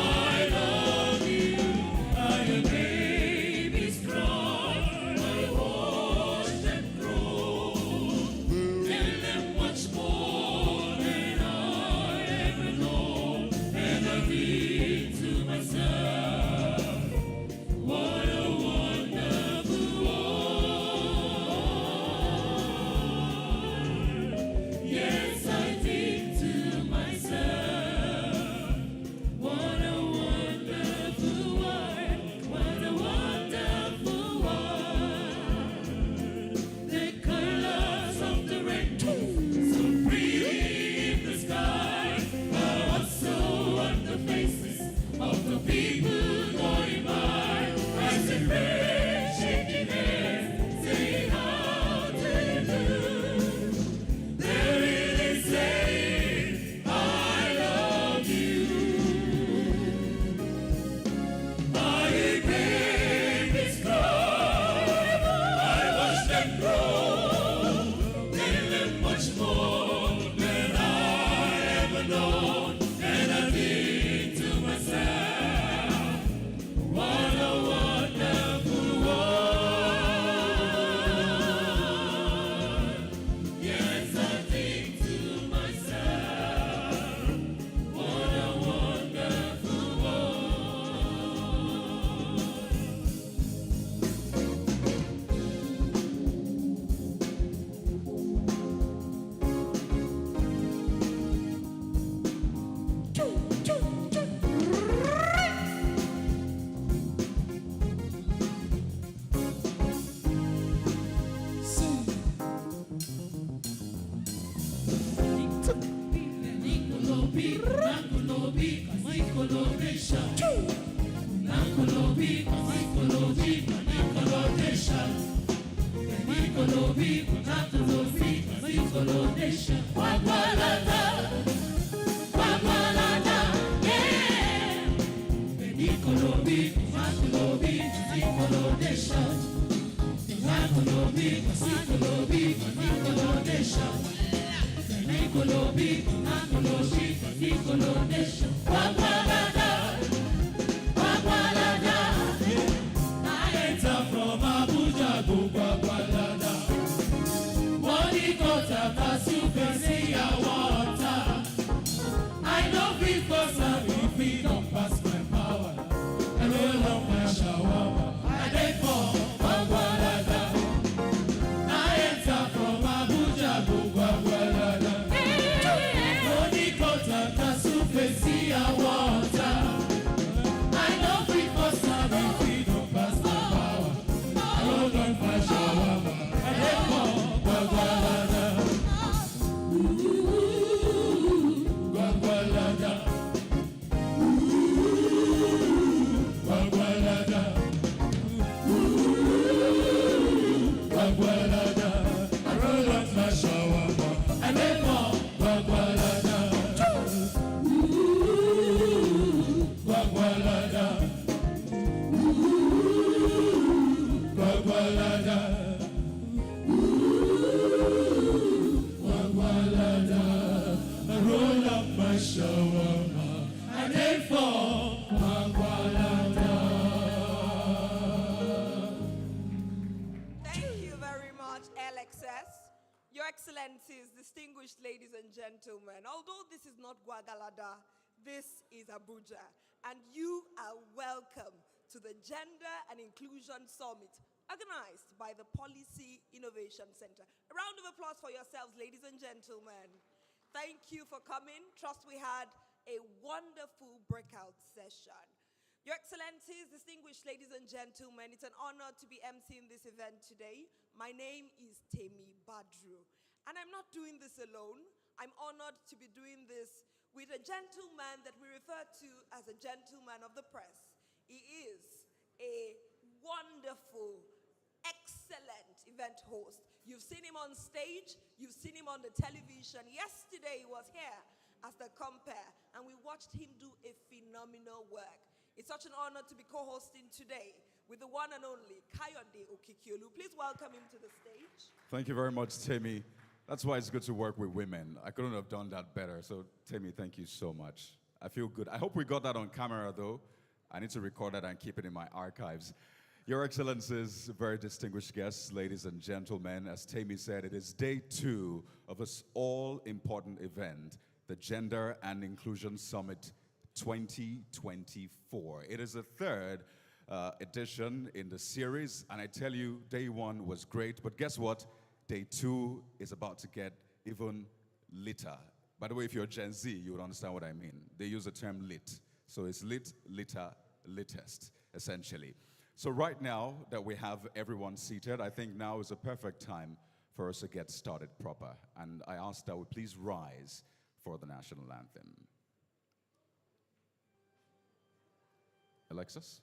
Distinguished ladies and gentlemen, although this is not Guagalada, this is Abuja, and you are welcome to the Gender and Inclusion Summit, organized by the Policy Innovation Center. A round of applause for yourselves, ladies and gentlemen. Thank you for coming. Trust we had a wonderful breakout session. Your Excellencies, distinguished ladies and gentlemen, it's an honor to be emceeing this event today. My name is Temi Badru, and I'm not doing this alone. I'm honored to be doing this with a gentleman that we refer to as a gentleman of the press. He is a wonderful, excellent event host. You've seen him on stage, you've seen him on the television. Yesterday he was here as the compere, and we watched him do a phenomenal work. It's such an honor to be co-hosting today with the one and only Kayode Okikiolu. Please welcome him to the stage. Thank you very much, Temi. That's why it's good to work with women. I couldn't have done that better. So, Temi, thank you so much. I feel good. I hope we got that on camera, though. I need to record that and keep it in my archives. Your Excellencies, very distinguished guests, ladies and gentlemen, as Temi said, it is day 2 of this all-important event, the Gender and Inclusion Summit 2024. It is the 3rd edition in the series, and I tell you, day 1 was great, but guess what? Day 2 is about to get even litter. By the way, if you're Gen Z, you would understand what I mean. They use the term lit. So it's lit, litter, littest, essentially. So right now that we have everyone seated, I think now is a perfect time for us to get started proper. And I ask that we please rise for the national anthem. Alexis?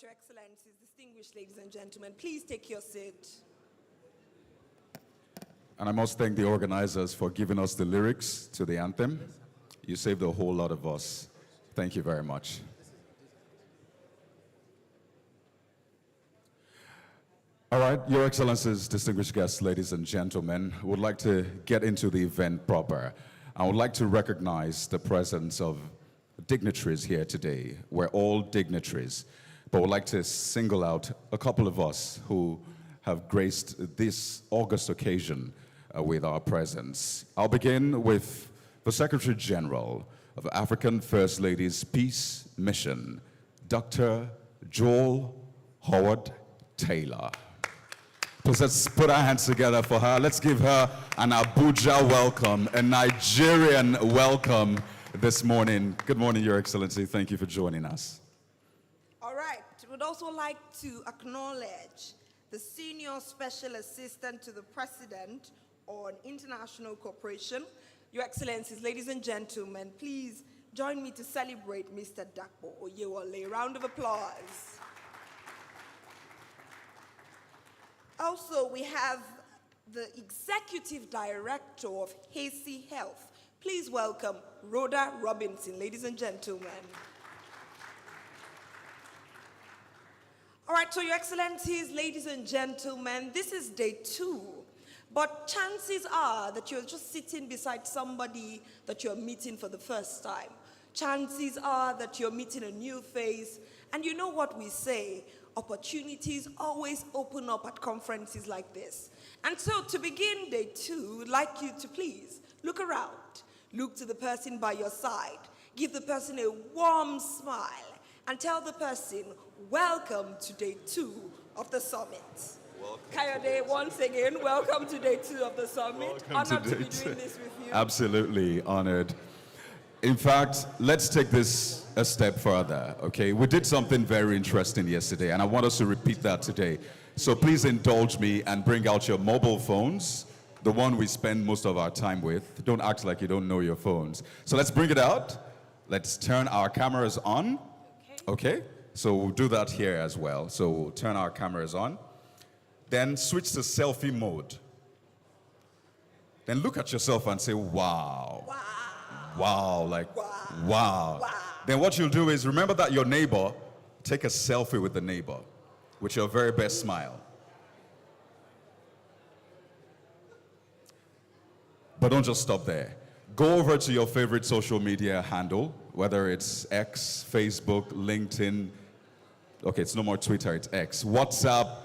Your Excellencies, distinguished ladies and gentlemen, please take your seat. And I must thank the organizers for giving us the lyrics to the anthem. You saved a whole lot of us. Thank you very much. All right, Your Excellencies, distinguished guests, ladies and gentlemen, would like to get into the event proper. I would like to recognize the presence of dignitaries here today. We're all dignitaries. But would like to single out a couple of us who have graced this August occasion with our presence. I'll begin with the Secretary General of African First Ladies Peace Mission, Dr. Joel Howard Taylor. Please let's put our hands together for her. Let's give her an Abuja welcome, a Nigerian welcome this morning. Good morning, Your Excellency. Thank you for joining us. All right, we'd also like to acknowledge the Senior Special Assistant to the President on International Cooperation. Your Excellencies, ladies and gentlemen, please Join me to celebrate Mr. Dakpo Oyewole. Round of applause. Also, we have the Executive Director of Hasey Health. Please welcome Rhoda Robinson, ladies and gentlemen. All right, so Your Excellencies, ladies and gentlemen, this is day 2, but chances are that you're just sitting beside somebody that you're meeting for the first time. Chances are that you're meeting a new face, and you know what we say, opportunities always open up at conferences like this. And so to begin day 2, I'd like you to please look around, look to the person by your side, give the person a warm smile, and tell the person, welcome to day 2 of the summit. Kayode, once again, welcome to day 2 of the summit. Honored to be doing this with you. Absolutely honored. In fact, let's take this a step further, okay? We did something very interesting yesterday, and I want us to repeat that today. So please indulge me and bring out your mobile phones, the one we spend most of our time with. Don't act like you don't know your phones. So let's bring it out. Let's turn our cameras on. Okay, so we'll do that here as well. So we'll turn our cameras on. Then switch to selfie mode. Then look at yourself and say, wow. Wow. Wow, like, wow. Wow. Then what you'll do is remember that your neighbor, take a selfie with the neighbor with your very best smile. But don't just stop there. Go over to your favorite social media handle, whether it's X, Facebook, LinkedIn. Okay, it's no more Twitter, it's X. WhatsApp,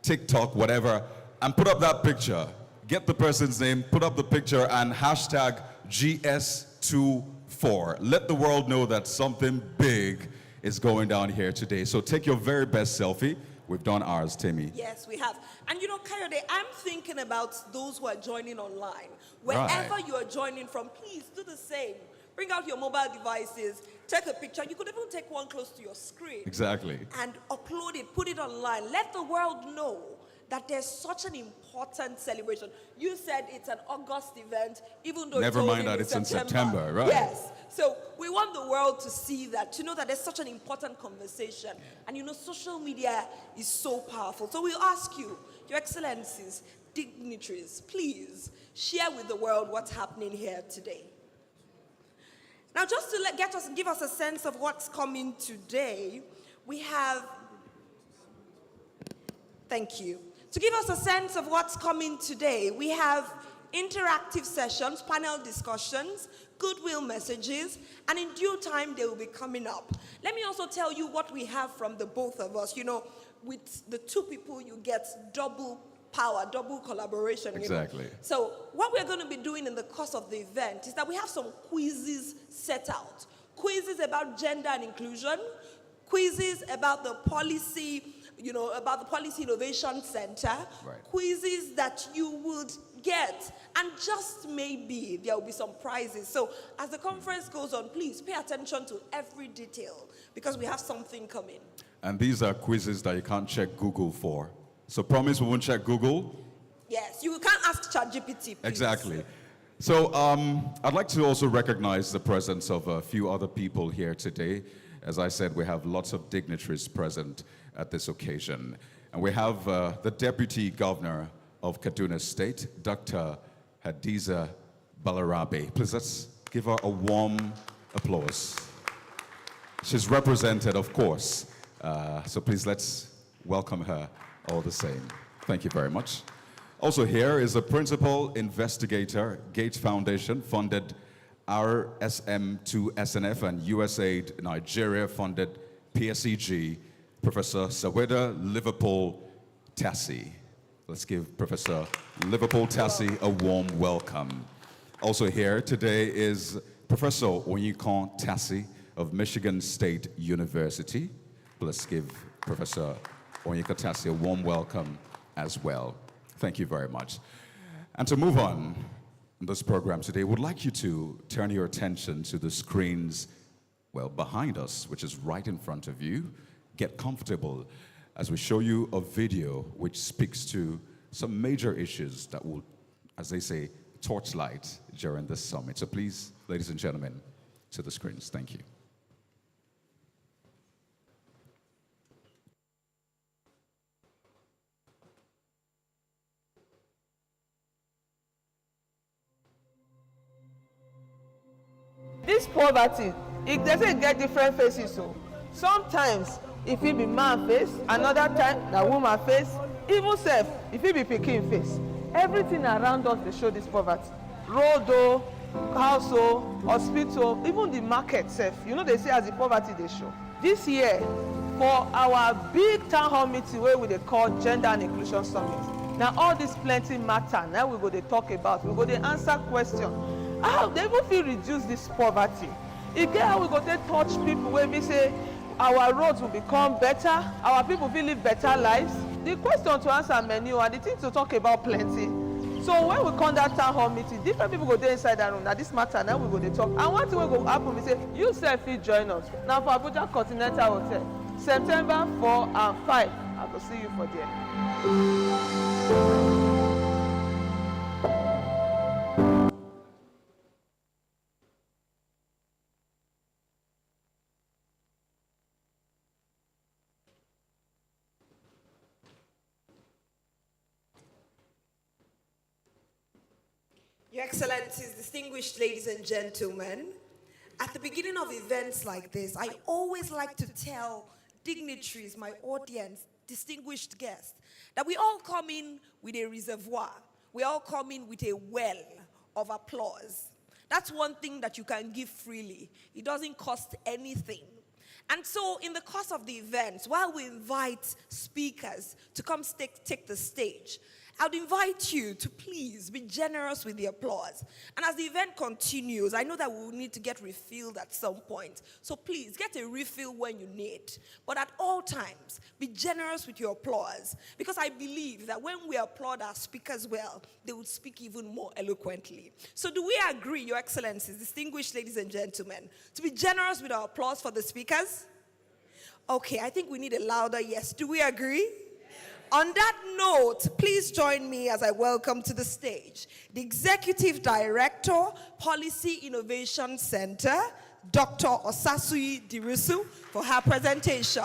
TikTok, whatever. And put up that picture. Get the person's name, put up the picture, and hashtag GS24. Let the world know that something big is going down here today. So take your very best selfie. We've done ours, Timmy. Yes, we have. And you know, Kayode, I'm thinking about those who are joining online. Wherever you are joining from, please do the same. Bring out your mobile devices, take a picture. You could even take one close to your screen. Exactly. And upload it, put it online. Let the world know that there's such an important celebration. You said it's an August event, even though Never mind that it's in September, right? Yes. So we want the world to see that, to know that there's such an important conversation. And you know, social media is so powerful. So we'll ask you, Your Excellencies, dignitaries, please share with the world what's happening here today. Now, just to give us a sense of what's coming today, we have, thank you. To give us a sense of what's coming today, we have interactive sessions, panel discussions, goodwill messages, and in due time they will be coming up. Let me also tell you what we have from the both of us. You know, with the 2 people, you get double power, double collaboration. Exactly. You know? So what we're going to be doing in the course of the event is that we have some quizzes set out. Quizzes about gender and inclusion, quizzes about the policy, you know, about the Policy Innovation Center, right. Quizzes that you would get, and just maybe there will be some prizes. So as the conference goes on, please pay attention to every detail, because we have something coming. And these are quizzes that you can't check Google for. So promise we won't check Google? Yes, you can't ask ChatGPT, please. Exactly. So I'd like to also recognize the presence of a few other people here today. As I said, we have lots of dignitaries present at this occasion. And we have the Deputy Governor of Kaduna State, Dr. Hadiza Balarabe. Please let's give her a warm applause. She's represented, of course. So please let's welcome her all the same. Thank you very much. Also here is the Principal Investigator, Gates Foundation, funded RSM2SNF and USAID Nigeria funded PSEG, Professor Saweda Liverpool Tassi. Let's give Professor Liverpool Tassi a warm welcome. Also here today is Professor Onyekon Tassi of Michigan State University. Let's give Professor Onyekon Tassi a warm welcome as well. Thank you very much. And to move on in this program today, we'd like you to turn your attention to the screens, well, behind us, which is right in front of you. Get comfortable as we show you a video which speaks to some major issues that will, as they say, torchlight during this summit. So please, ladies and gentlemen, to the screens. Thank you. This poverty, they say get different faces. So sometimes if it be man face, another time na woman face, even self if it be pikin face. Everything around us they show this poverty. Road o, house o, hospital, even the market self. You know they say as the poverty they show. This year for our big town hall meeting wey we dey call Gender and Inclusion Summit. Now all this plenty matter now we go dey talk about, we go dey answer question. How they even fit reduce this poverty? E get how we go take touch people wey be say our roads will become better, our people will live better lives. The question to answer many and the thing to talk about plenty. So when we come that town hall meeting, different people go there inside that room. Now this matter, now we go to talk. And one thing will go happen, we say, you self fit join us. Now for Abuja Continental Hotel, September 4 and 5, I will see you for there. Your Excellencies, distinguished ladies and gentlemen, at the beginning of events like this, I always like to tell dignitaries, my audience, distinguished guests, that we all come in with a reservoir. We all come in with a well of applause. That's one thing that you can give freely. It doesn't cost anything. And so in the course of the event, while we invite speakers to come take the stage, I would invite you to please be generous with the applause. And as the event continues, I know that we will need to get refilled at some point. So please, get a refill when you need. But at all times, be generous with your applause. Because I believe that when we applaud our speakers well, they would speak even more eloquently. So do we agree, Your Excellencies, distinguished ladies and gentlemen, to be generous with our applause for the speakers? Okay, I think we need a louder yes. Do we agree? On that note, please join me as I welcome to the stage the Executive Director, Policy Innovation Center, Dr. Osasui Dirisu, for her presentation.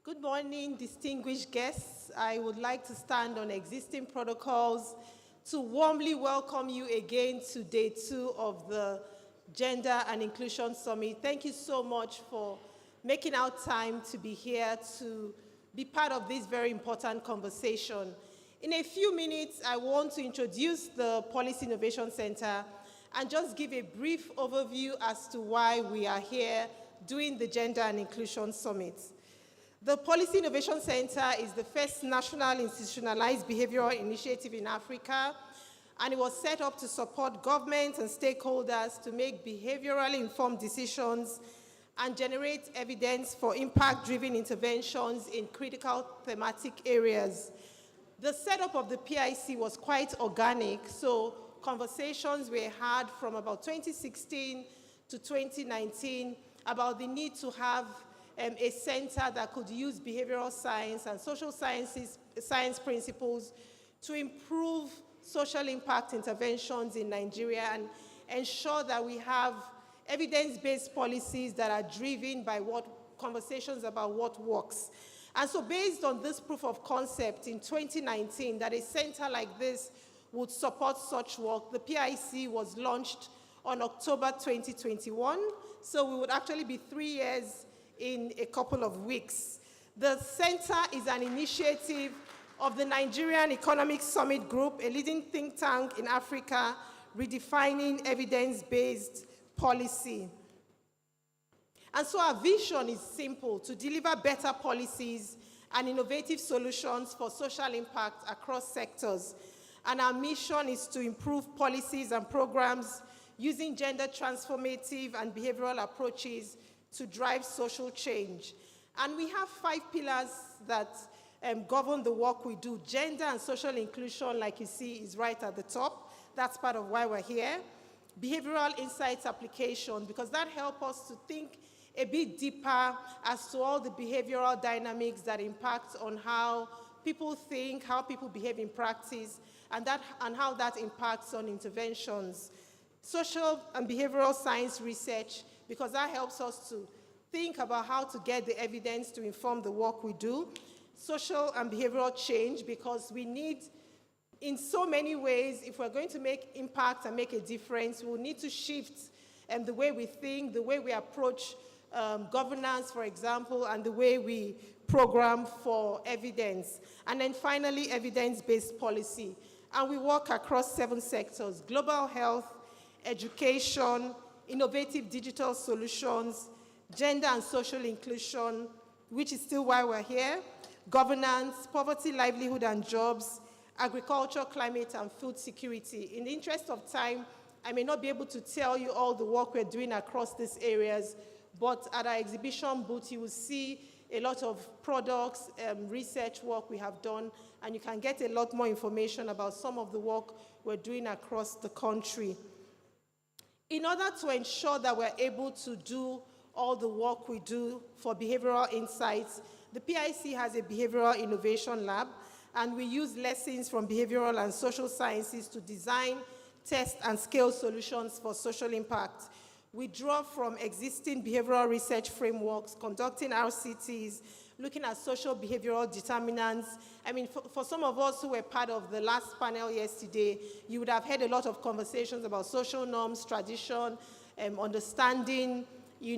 Good morning, distinguished guests. I would like to stand on existing protocols to warmly welcome you again to day 2 of the Gender and Inclusion Summit. Thank you so much for making out time to be here to be part of this very important conversation. In a few minutes, I want to introduce the Policy Innovation Center and just give a brief overview as to why we are here doing the Gender and Inclusion Summit. The Policy Innovation Center is the first national institutionalized behavioral initiative in Africa, and it was set up to support governments and stakeholders to make behaviorally informed decisions and generate evidence for impact-driven interventions in critical thematic areas. The setup of the PIC was quite organic, so conversations were had from about 2016 to 2019 about the need to have a center that could use behavioral science and social science principles to improve social impact interventions in Nigeria and ensure that we have evidence-based policies that are driven by conversations about what works. And so based on this proof of concept in 2019, that a center like this would support such work, the PIC was launched on October 2021. So we would actually be 3 years in a couple of weeks. The center is an initiative of the Nigerian Economic Summit Group, a leading think tank in Africa, redefining evidence-based policy. And so our vision is simple: to deliver better policies and innovative solutions for social impact across sectors. And our mission is to improve policies and programs using gender transformative and behavioral approaches to drive social change. And we have 5 pillars that govern the work we do. Gender and social inclusion, like you see, is right at the top. That's part of why we're here. behavioral insights application, because that helps us to think a bit deeper as to all the behavioral dynamics that impact on how people think, how people behave in practice, and how that impacts on interventions. Social and behavioral science research, because that helps us to think about how to get the evidence to inform the work we do. Social and behavioral change, because we need, in so many ways, if we're going to make impact and make a difference, we'll need to shift the way we think, the way we approach governance, for example, and the way we program for evidence. And then finally, evidence-based policy. And we work across 7 sectors: global health, education, innovative digital solutions, gender and social inclusion, which is still why we're here, governance, poverty, livelihood and jobs, agriculture, climate and food security. In the interest of time, I may not be able to tell you all the work we're doing across these areas, but at our exhibition booth, you will see a lot of products, research work we have done, and you can get a lot more information about some of the work we're doing across the country. In order to ensure that we're able to do all the work we do for behavioral insights, the PIC has a behavioral innovation lab, and we use lessons from behavioral and social sciences to design, test, and scale solutions for social impact. We draw from existing behavioral research frameworks, conducting RCTs, looking at social behavioral determinants. I mean, for some of us who were part of the last panel yesterday, you would have heard a lot of conversations about social norms, tradition, understanding,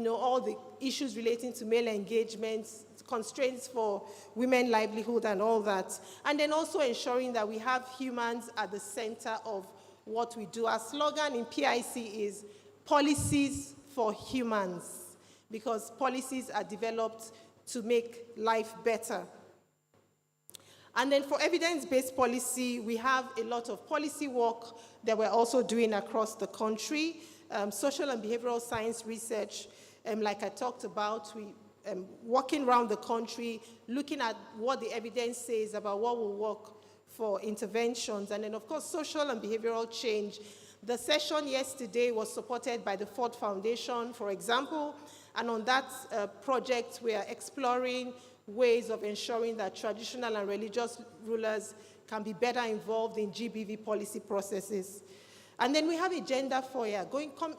all the issues relating to male engagement, constraints for women livelihood and all that. And then also ensuring that we have humans at the center of what we do. Our slogan in PIC is policies for humans, because policies are developed to make life better. And then for evidence-based policy, we have a lot of policy work that we're also doing across the country. Social and behavioral science research, like I talked about, we working around the country, looking at what the evidence says about what will work for interventions. And then, of course, social and behavioral change. The session yesterday was supported by the Ford Foundation, for example, and on that project, we are exploring ways of ensuring that traditional and religious rulers can be better involved in GBV policy processes. And then we have a gender foyer,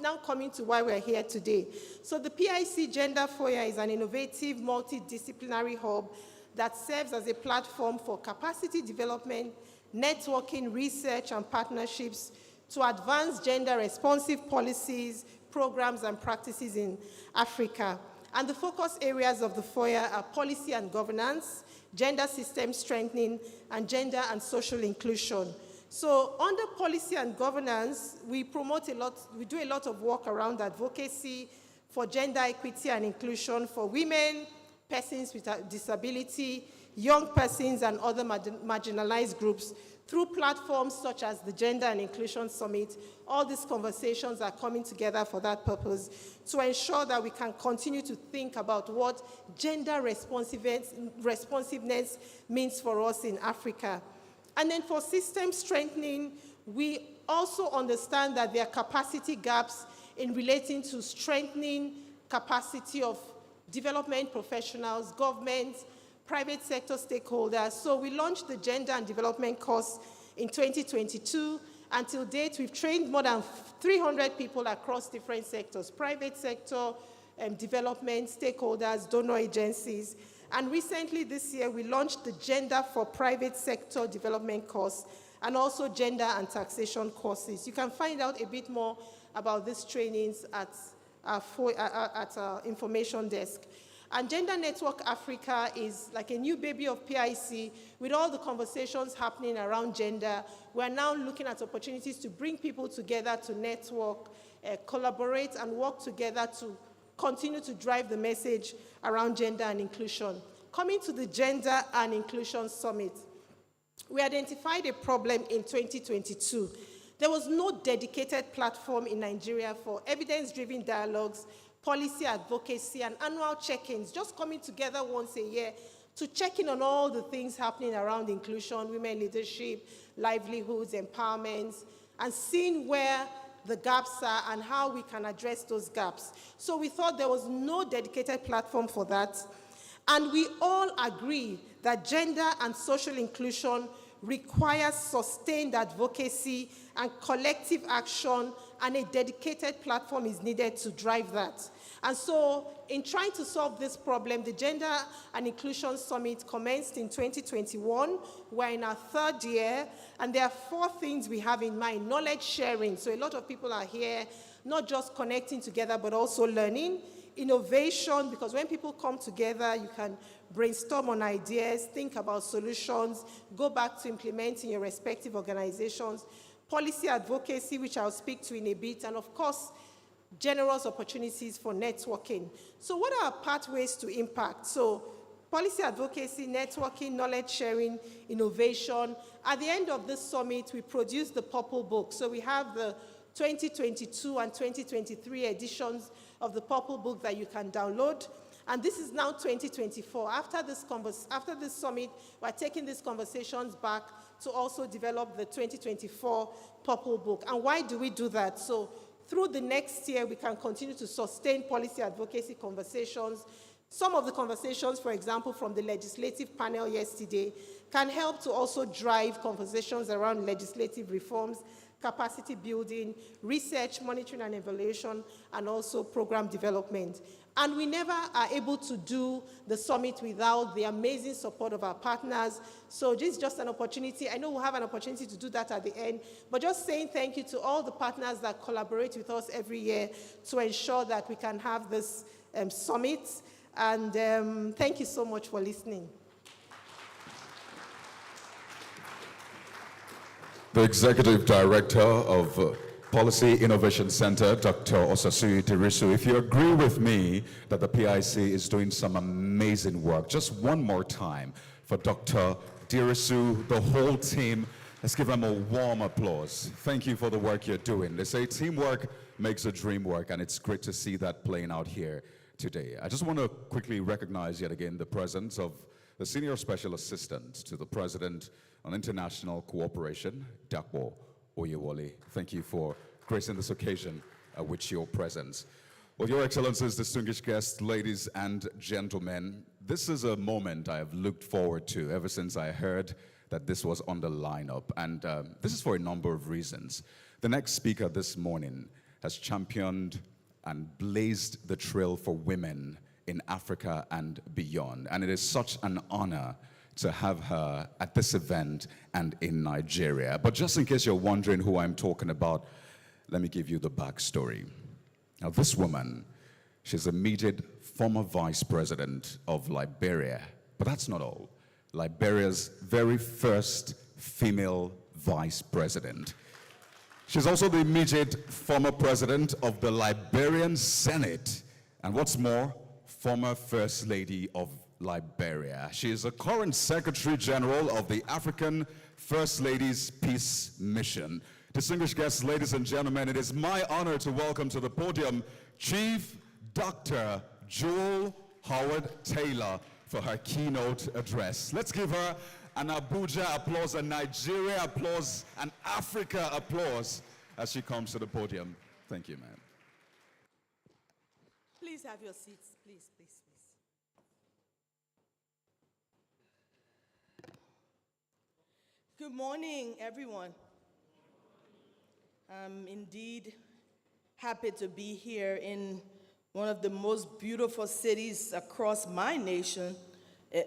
now coming to why we're here today. So the PIC Gender Foyer is an innovative multidisciplinary hub that serves as a platform for capacity development, networking, research, and partnerships to advance gender-responsive policies, programs, and practices in Africa. And the focus areas of the foyer are policy and governance, gender system strengthening, and gender and social inclusion. So under policy and governance, we promote a lot, we do a lot of work around advocacy for gender equity and inclusion for women, persons with a disability, young persons, and other marginalized groups through platforms such as the Gender and Inclusion Summit. All these conversations are coming together for that purpose, to ensure that we can continue to think about what gender responsiveness means for us in Africa. And then for system strengthening, we also understand that there are capacity gaps in relating to strengthening capacity of development professionals, government, private sector stakeholders. So we launched the Gender and Development course in 2022. Until date, we've trained more than 300 people across different sectors: private sector, development, stakeholders, donor agencies. And recently this year, we launched the Gender for Private Sector Development course and also Gender and Taxation courses. You can find out a bit more about these trainings at our information desk. And Gender Network Africa is like a new baby of PIC. With all the conversations happening around gender, we're now looking at opportunities to bring people together to network, collaborate, and work together to continue to drive the message around gender and inclusion. Coming to the Gender and Inclusion Summit, we identified a problem in 2022. There was no dedicated platform in Nigeria for evidence-driven dialogues, policy advocacy, and annual check-ins, just coming together once a year to check in on all the things happening around inclusion, women leadership, livelihoods, empowerment, and seeing where the gaps are and how we can address those gaps. So we thought there was no dedicated platform for that. And we all agree that gender and social inclusion requires sustained advocacy and collective action, and a dedicated platform is needed to drive that. And so, in trying to solve this problem, the Gender and Inclusion Summit commenced in 2021. We're in our third year, and there are 4 things we have in mind. Knowledge sharing, so a lot of people are here, not just connecting together, but also learning. Innovation, because when people come together, you can brainstorm on ideas, think about solutions, go back to implementing your respective organizations. Policy advocacy, which I'll speak to in a bit, and of course, generous opportunities for networking. So what are our pathways to impact? So policy advocacy, networking, knowledge sharing, innovation. At the end of this summit, we produced the Purple Book. So we have the 2022 and 2023 editions of the Purple Book that you can download. And this is now 2024. After this summit, we're taking these conversations back to also develop the 2024 Purple Book. And why do we do that? So through the next year, we can continue to sustain policy advocacy conversations. Some of the conversations, for example, from the legislative panel yesterday, can help to also drive conversations around legislative reforms, capacity building, research, monitoring and evaluation, and also program development. And we never are able to do the summit without the amazing support of our partners. So this is just an opportunity. I know we'll have an opportunity to do that at the end, but just saying thank you to all the partners that collaborate with us every year to ensure that we can have this summit. And thank you so much for listening. The Executive Director of Policy Innovation Center, Dr. Osasui Dirisu, if you agree with me that the PIC is doing some amazing work, just one more time for Dr. Dirisu, the whole team, let's give them a warm applause. Thank you for the work you're doing. They say teamwork makes a dream work, and it's great to see that playing out here today. I just want to quickly recognize yet again the presence of the Senior Special Assistant to the President on International Cooperation, Dakpo Oyewole. Thank you for gracing this occasion with your presence. Well, Your Excellencies, distinguished guests, ladies and gentlemen, this is a moment I have looked forward to ever since I heard that this was on the lineup, and this is for a number of reasons. The next speaker this morning has championed and blazed the trail for women in Africa and beyond, and it is such an honor to have her at this event and in Nigeria. But just in case you're wondering who I'm talking about, let me give you the backstory. Now, this woman, she's immediate former vice president of Liberia, but that's not all. Liberia's very first female vice president. She's also the immediate former president of the Liberian Senate, and what's more, former First Lady of Liberia. She is the current Secretary General of the African First Ladies Peace Mission. Distinguished guests, ladies and gentlemen, it is my honor to welcome to the podium Chief Dr. Jewel Howard Taylor for her keynote address. Let's give her an Abuja applause, a Nigeria applause, an Africa applause as she comes to the podium. Thank you, ma'am. Please have your seats, please, please. Good morning, everyone. I'm indeed happy to be here in one of the most beautiful cities across my nation,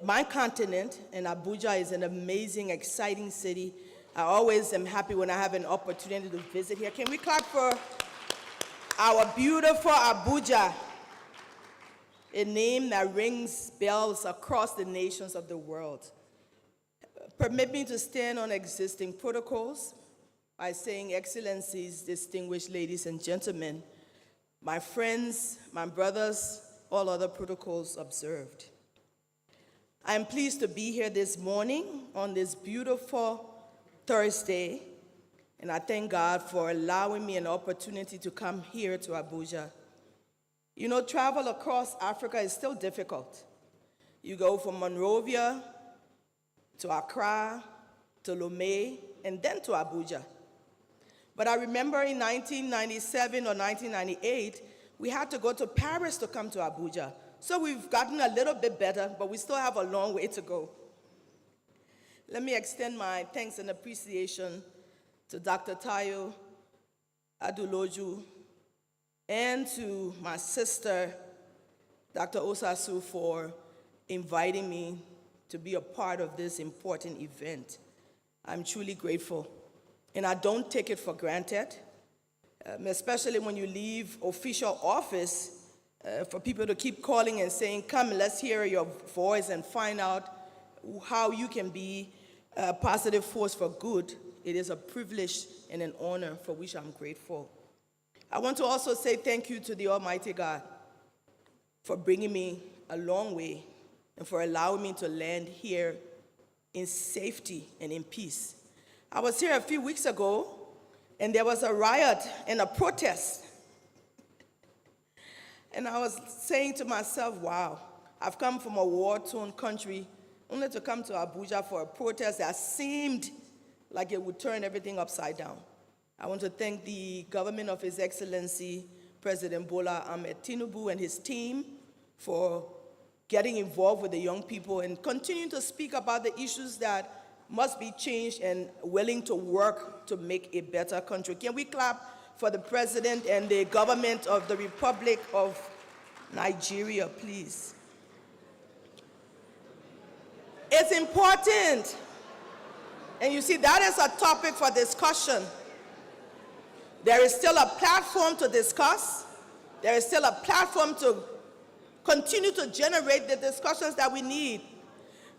my continent, and Abuja is an amazing, exciting city. I always am happy when I have an opportunity to visit here. Can we clap for our beautiful Abuja, a name that rings bells across the nations of the world? Permit me to stand on existing protocols by saying, Excellencies, distinguished ladies and gentlemen, my friends, my brothers, all other protocols observed. I am pleased to be here this morning on this beautiful Thursday, and I thank God for allowing me an opportunity to come here to Abuja. You know, travel across Africa is still difficult. You go from Monrovia to Accra, to Lomé, and then to Abuja. But I remember in 1997 or 1998, we had to go to Paris to come to Abuja. So we've gotten a little bit better, but we still have a long way to go. Let me extend my thanks and appreciation to Dr. Tayo Aduloju and to my sister, Dr. Osasu, for inviting me to be a part of this important event. I'm truly grateful, and I don't take it for granted, especially when you leave official office, for people to keep calling and saying, come, let's hear your voice and find out how you can be a positive force for good. It is a privilege and an honor for which I'm grateful. I want to also say thank you to the Almighty God for bringing me a long way and for allowing me to land here in safety and in peace. I was here a few weeks ago, and there was a riot and a protest. And I was saying to myself, wow, I've come from a war-torn country only to come to Abuja for a protest that seemed like it would turn everything upside down. I want to thank the government of His Excellency, President Bola Ahmed Tinubu, and his team for getting involved with the young people and continuing to speak about the issues that must be changed and willing to work to make a better country. Can we clap for the President and the government of the Republic of Nigeria, please? It's important. And you see, that is a topic for discussion. There is still a platform to discuss. There is still a platform to continue to generate the discussions that we need.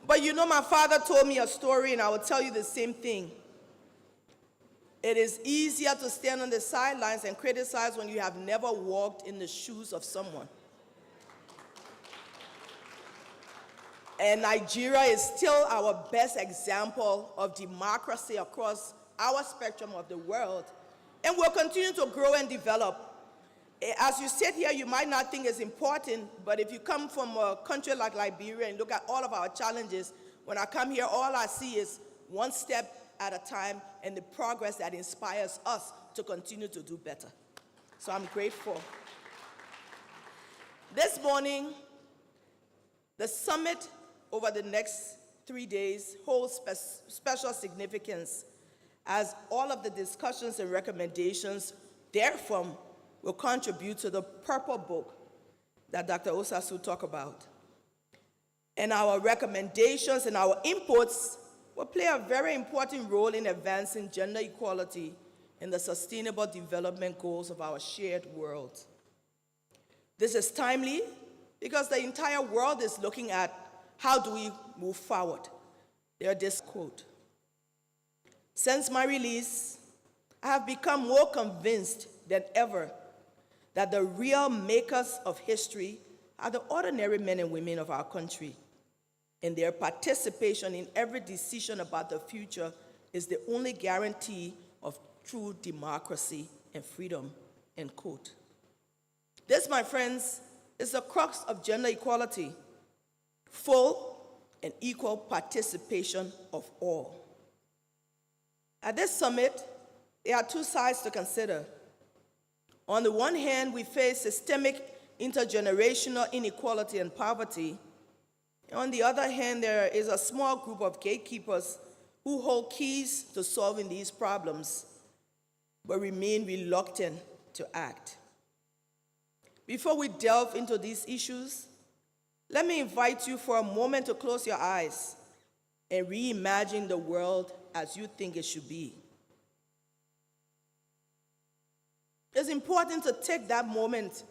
But you know, my father told me a story, and I will tell you the same thing. It is easier to stand on the sidelines and criticize when you have never walked in the shoes of someone. And Nigeria is still our best example of democracy across our spectrum of the world. And we'll continue to grow and develop. As you sit here, you might not think it's important, but if you come from a country like Liberia and look at all of our challenges, when I come here, all I see is one step at a time and the progress that inspires us to continue to do better. So I'm grateful. This morning, the summit over the next 3 days holds special significance, as all of the discussions and recommendations therefrom will contribute to the purple book that Dr. Osasu talked about. And our recommendations and our inputs will play a very important role in advancing gender equality and the sustainable development goals of our shared world. This is timely because the entire world is looking at how do we move forward. There's this quote: "Since my release, I have become more convinced than ever that the real makers of history are the ordinary men and women of our country, and their participation in every decision about the future is the only guarantee of true democracy and freedom," end quote. This, my friends, is the crux of gender equality: full and equal participation of all. At this summit, there are two sides to consider. On the one hand, we face systemic intergenerational inequality and poverty. On the other hand, there is a small group of gatekeepers who hold keys to solving these problems, but remain reluctant to act. Before we delve into these issues, let me invite you for a moment to close your eyes and reimagine the world as you think it should be. It's important to take that moment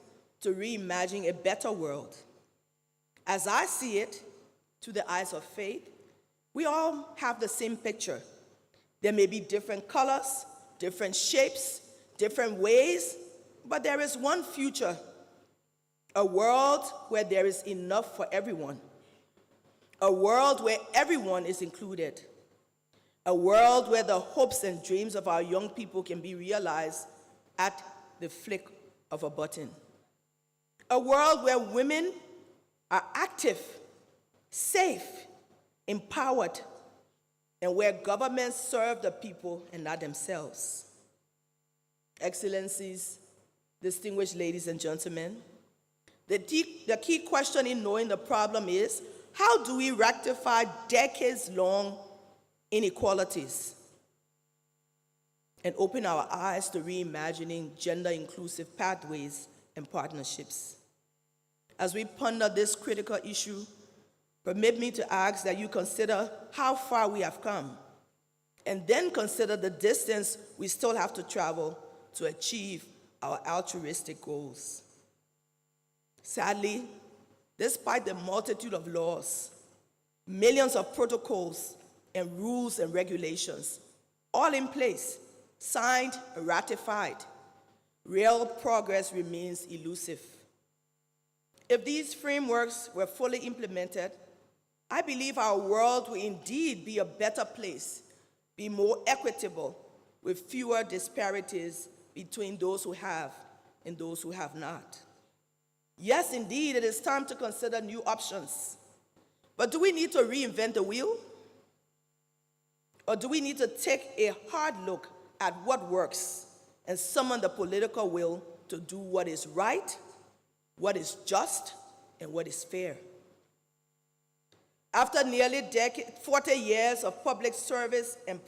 to reimagine a better world. As I see it, through the eyes of faith, we all have the same picture. There may be different colors, different shapes, different ways, but there is one future: a world where there is enough for everyone, a world where everyone is included, a world where the hopes and dreams of our young people can be realized at the flick of a button, a world where women are active, safe, empowered, and where governments serve the people and not themselves. Excellencies, distinguished ladies and gentlemen, the key question in knowing the problem is, how do we rectify decades-long inequalities and open our eyes to reimagining gender-inclusive pathways and partnerships? As we ponder this critical issue, permit me to ask that you consider how far we have come, and then consider the distance we still have to travel to achieve our altruistic goals. Sadly, despite the multitude of laws, millions of protocols and rules and regulations, all in place, signed and ratified, real progress remains elusive. If these frameworks were fully implemented, I believe our world will indeed be a better place, be more equitable, with fewer disparities between those who have and those who have not. Yes, indeed, it is time to consider new options. But do we need to reinvent the wheel? Or do we need to take a hard look at what works and summon the political will to do what is right, what is just, and what is fair? After nearly 40 years of public and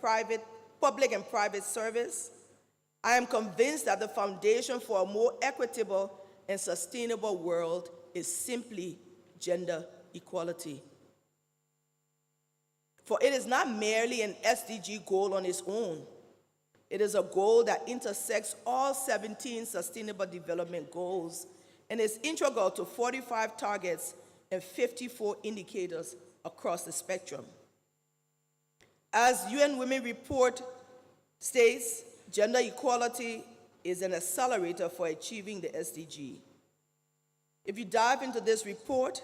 private service, I am convinced that the foundation for a more equitable and sustainable world is simply gender equality. For it is not merely an SDG goal on its own. It is a goal that intersects all 17 Sustainable Development Goals and is integral to 45 targets and 54 indicators across the spectrum. As UN Women Report states, gender equality is an accelerator for achieving the SDG. If you dive into this report,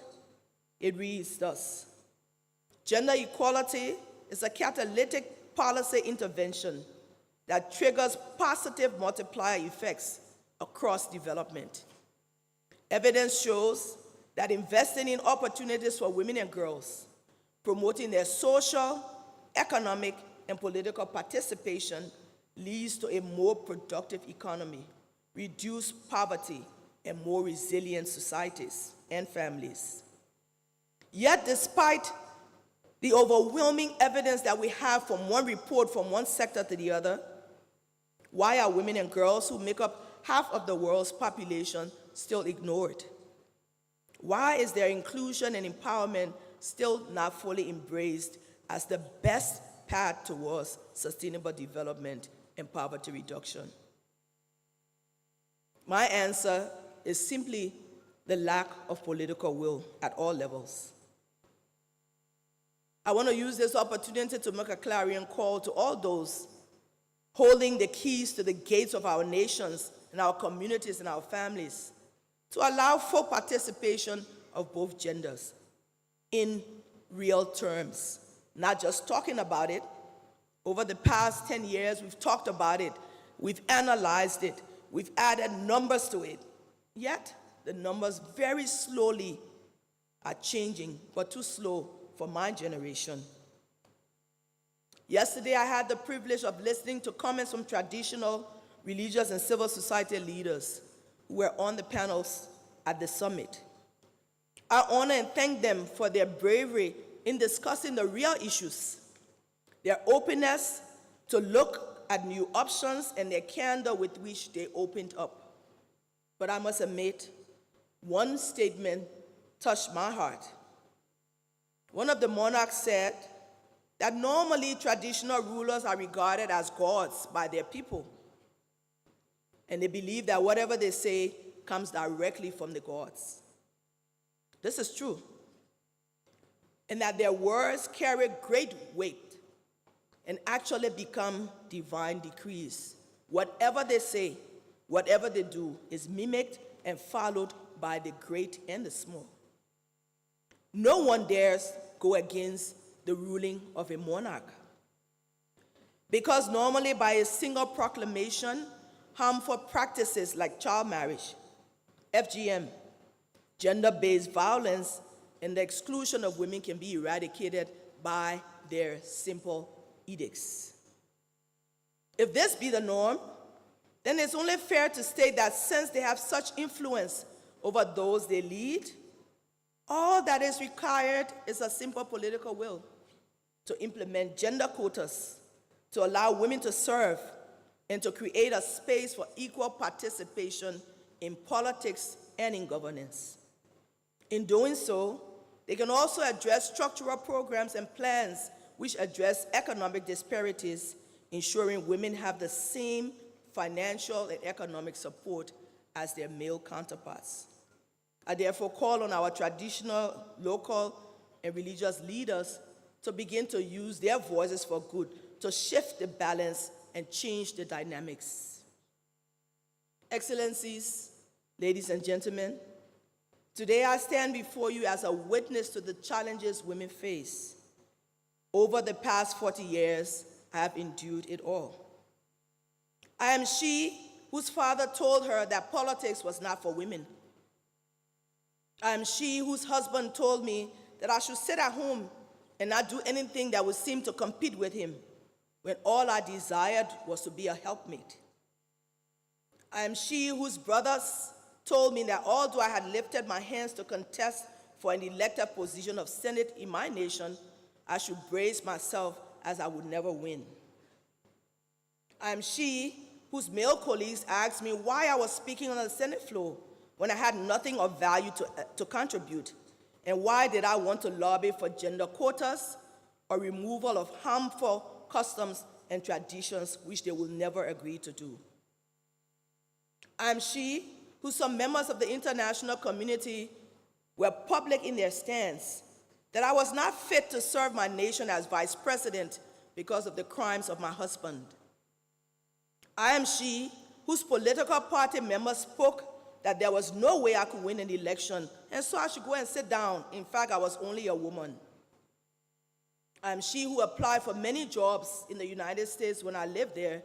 it reads thus: gender equality is a catalytic policy intervention that triggers positive multiplier effects across development. Evidence shows that investing in opportunities for women and girls, promoting their social, economic, and political participation leads to a more productive economy, reduced poverty, and more resilient societies and families. Yet, despite the overwhelming evidence that we have from one report from one sector to the other, why are women and girls who make up half of the world's population still ignored? Why is their inclusion and empowerment still not fully embraced as the best path towards sustainable development and poverty reduction? My answer is simply the lack of political will at all levels. I want to use this opportunity to make a clarion call to all those holding the keys to the gates of our nations and our communities and our families to allow full participation of both genders in real terms, not just talking about it. Over the past 10 years, we've talked about it, we've analyzed it, we've added numbers to it. Yet, the numbers very slowly are changing, but too slow for my generation. Yesterday, I had the privilege of listening to comments from traditional, religious, and civil society leaders who were on the panels at the summit. I honor and thank them for their bravery in discussing the real issues, their openness to look at new options, and their candor with which they opened up. But I must admit, one statement touched my heart. One of the monarchs said that normally traditional rulers are regarded as gods by their people, and they believe that whatever they say comes directly from the gods. This is true, and that their words carry great weight and actually become divine decrees. Whatever they say, whatever they do is mimicked and followed by the great and the small. No one dares go against the ruling of a monarch, because normally by a single proclamation, harmful practices like child marriage, FGM, gender-based violence, and the exclusion of women can be eradicated by their simple edicts. If this be the norm, then it's only fair to state that since they have such influence over those they lead, all that is required is a simple political will to implement gender quotas, to allow women to serve, and to create a space for equal participation in politics and in governance. In doing so, they can also address structural programs and plans which address economic disparities, ensuring women have the same financial and economic support as their male counterparts. I therefore call on our traditional, local, and religious leaders to begin to use their voices for good, to shift the balance and change the dynamics. Excellencies, ladies and gentlemen, today I stand before you as a witness to the challenges women face. Over the past 40 years, I have endured it all. I am she whose father told her that politics was not for women. I am she whose husband told me that I should sit at home and not do anything that would seem to compete with him, when all I desired was to be a helpmate. I am she whose brothers told me that although I had lifted my hands to contest for an elected position of Senate in my nation, I should brace myself as I would never win. I am she whose male colleagues asked me why I was speaking on the Senate floor when I had nothing of value to contribute, and why did I want to lobby for gender quotas or removal of harmful customs and traditions which they will never agree to do. I am she who some members of the international community were public in their stance that I was not fit to serve my nation as vice president because of the crimes of my husband. I am she whose political party members spoke that there was no way I could win an election, and so I should go and sit down. In fact, I was only a woman. I am she who applied for many jobs in the United States when I lived there,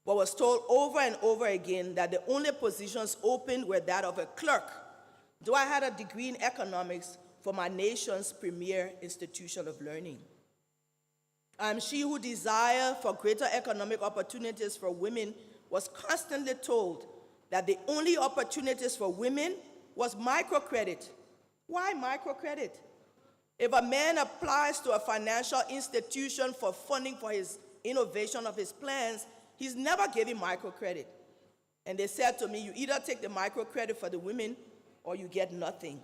but was told over and over again that the only positions open were that of a clerk, though I had a degree in economics for my nation's premier institution of learning. I am she who desire for greater economic opportunities for women was constantly told that the only opportunities for women was microcredit. Why microcredit? If a man applies to a financial institution for funding for his innovation of his plans, he's never given microcredit. And they said to me, you either take the microcredit for the women or you get nothing.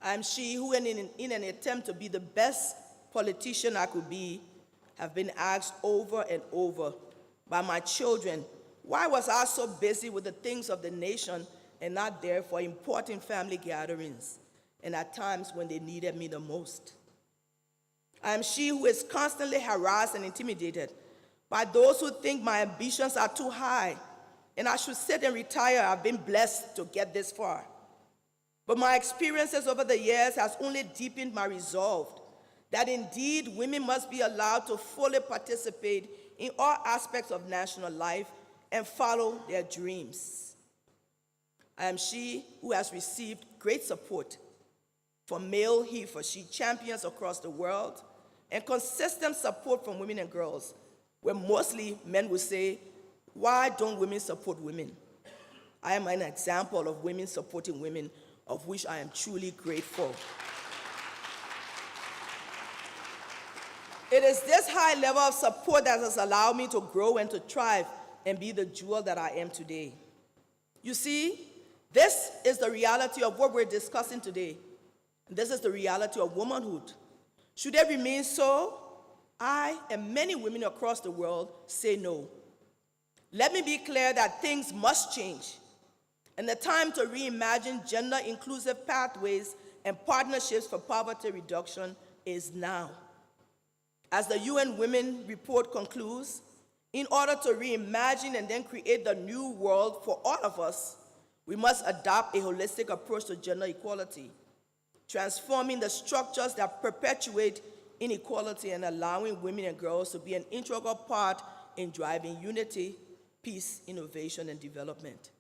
I'm she who, in an attempt to be the best politician I could be, have been asked over and over by my children, why was I so busy with the things of the nation and not there for important family gatherings, and at times when they needed me the most? I am she who is constantly harassed and intimidated by those who think my ambitions are too high and I should sit and retire. I've been blessed to get this far. But my experiences over the years has only deepened my resolve that indeed women must be allowed to fully participate in all aspects of national life and follow their dreams. I am she who has received great support from male he for she champions across the world and consistent support from women and girls, where mostly men will say, why don't women support women? I am an example of women supporting women, of which I am truly grateful. It is this high level of support that has allowed me to grow and to thrive and be the jewel that I am today. You see, this is the reality of what we're discussing today. This is the reality of womanhood. Should it remain so? I and many women across the world say no. Let me be clear that things must change, and the time to reimagine gender inclusive pathways and partnerships for poverty reduction is now. As the UN Women Report concludes, in order to reimagine and then create the new world for all of us, we must adopt a holistic approach to gender equality, transforming the structures that perpetuate inequality and allowing women and girls to be an integral part in driving unity, peace, innovation, and development.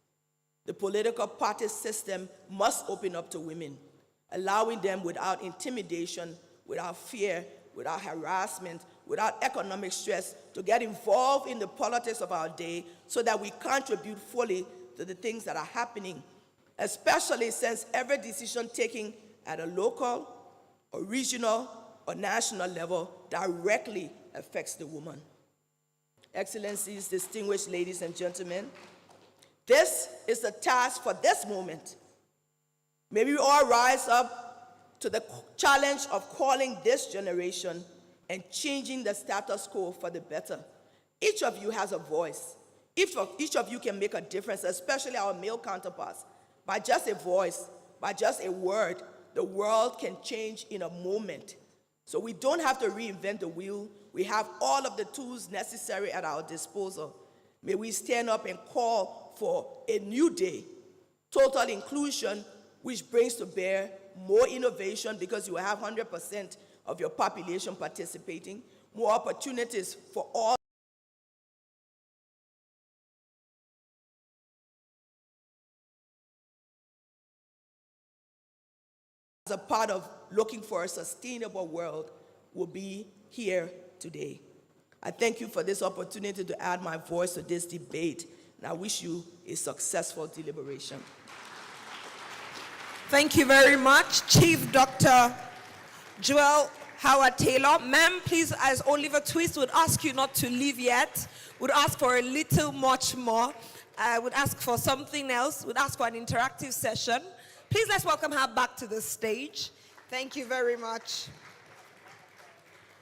The political party system must open up to women, allowing them without intimidation, without fear, without harassment, without economic stress, to get involved in the politics of our day so that we contribute fully to the things that are happening, especially since every decision taken at a local or regional or national level directly affects the woman. Excellencies, distinguished ladies and gentlemen, this is the task for this moment. May we all rise up to the challenge of calling this generation and changing the status quo for the better. Each of you has a voice. Each of you can make a difference, especially our male counterparts. By just a voice, by just a word, the world can change in a moment. So we don't have to reinvent the wheel. We have all of the tools necessary at our disposal. May we stand up and call for a new day, total inclusion, which brings to bear more innovation because you have 100% of your population participating, more opportunities for all as a part of looking for a sustainable world will be here today. I thank you for this opportunity to add my voice to this debate, and I wish you a successful deliberation. Thank you very much, Chief Dr. Joel Howard Taylor. Ma'am, please, as Oliver Twist would ask you not to leave yet, would ask for a little much more, would ask for something else, would ask for an interactive session. Please let's welcome her back to the stage. Thank you very much.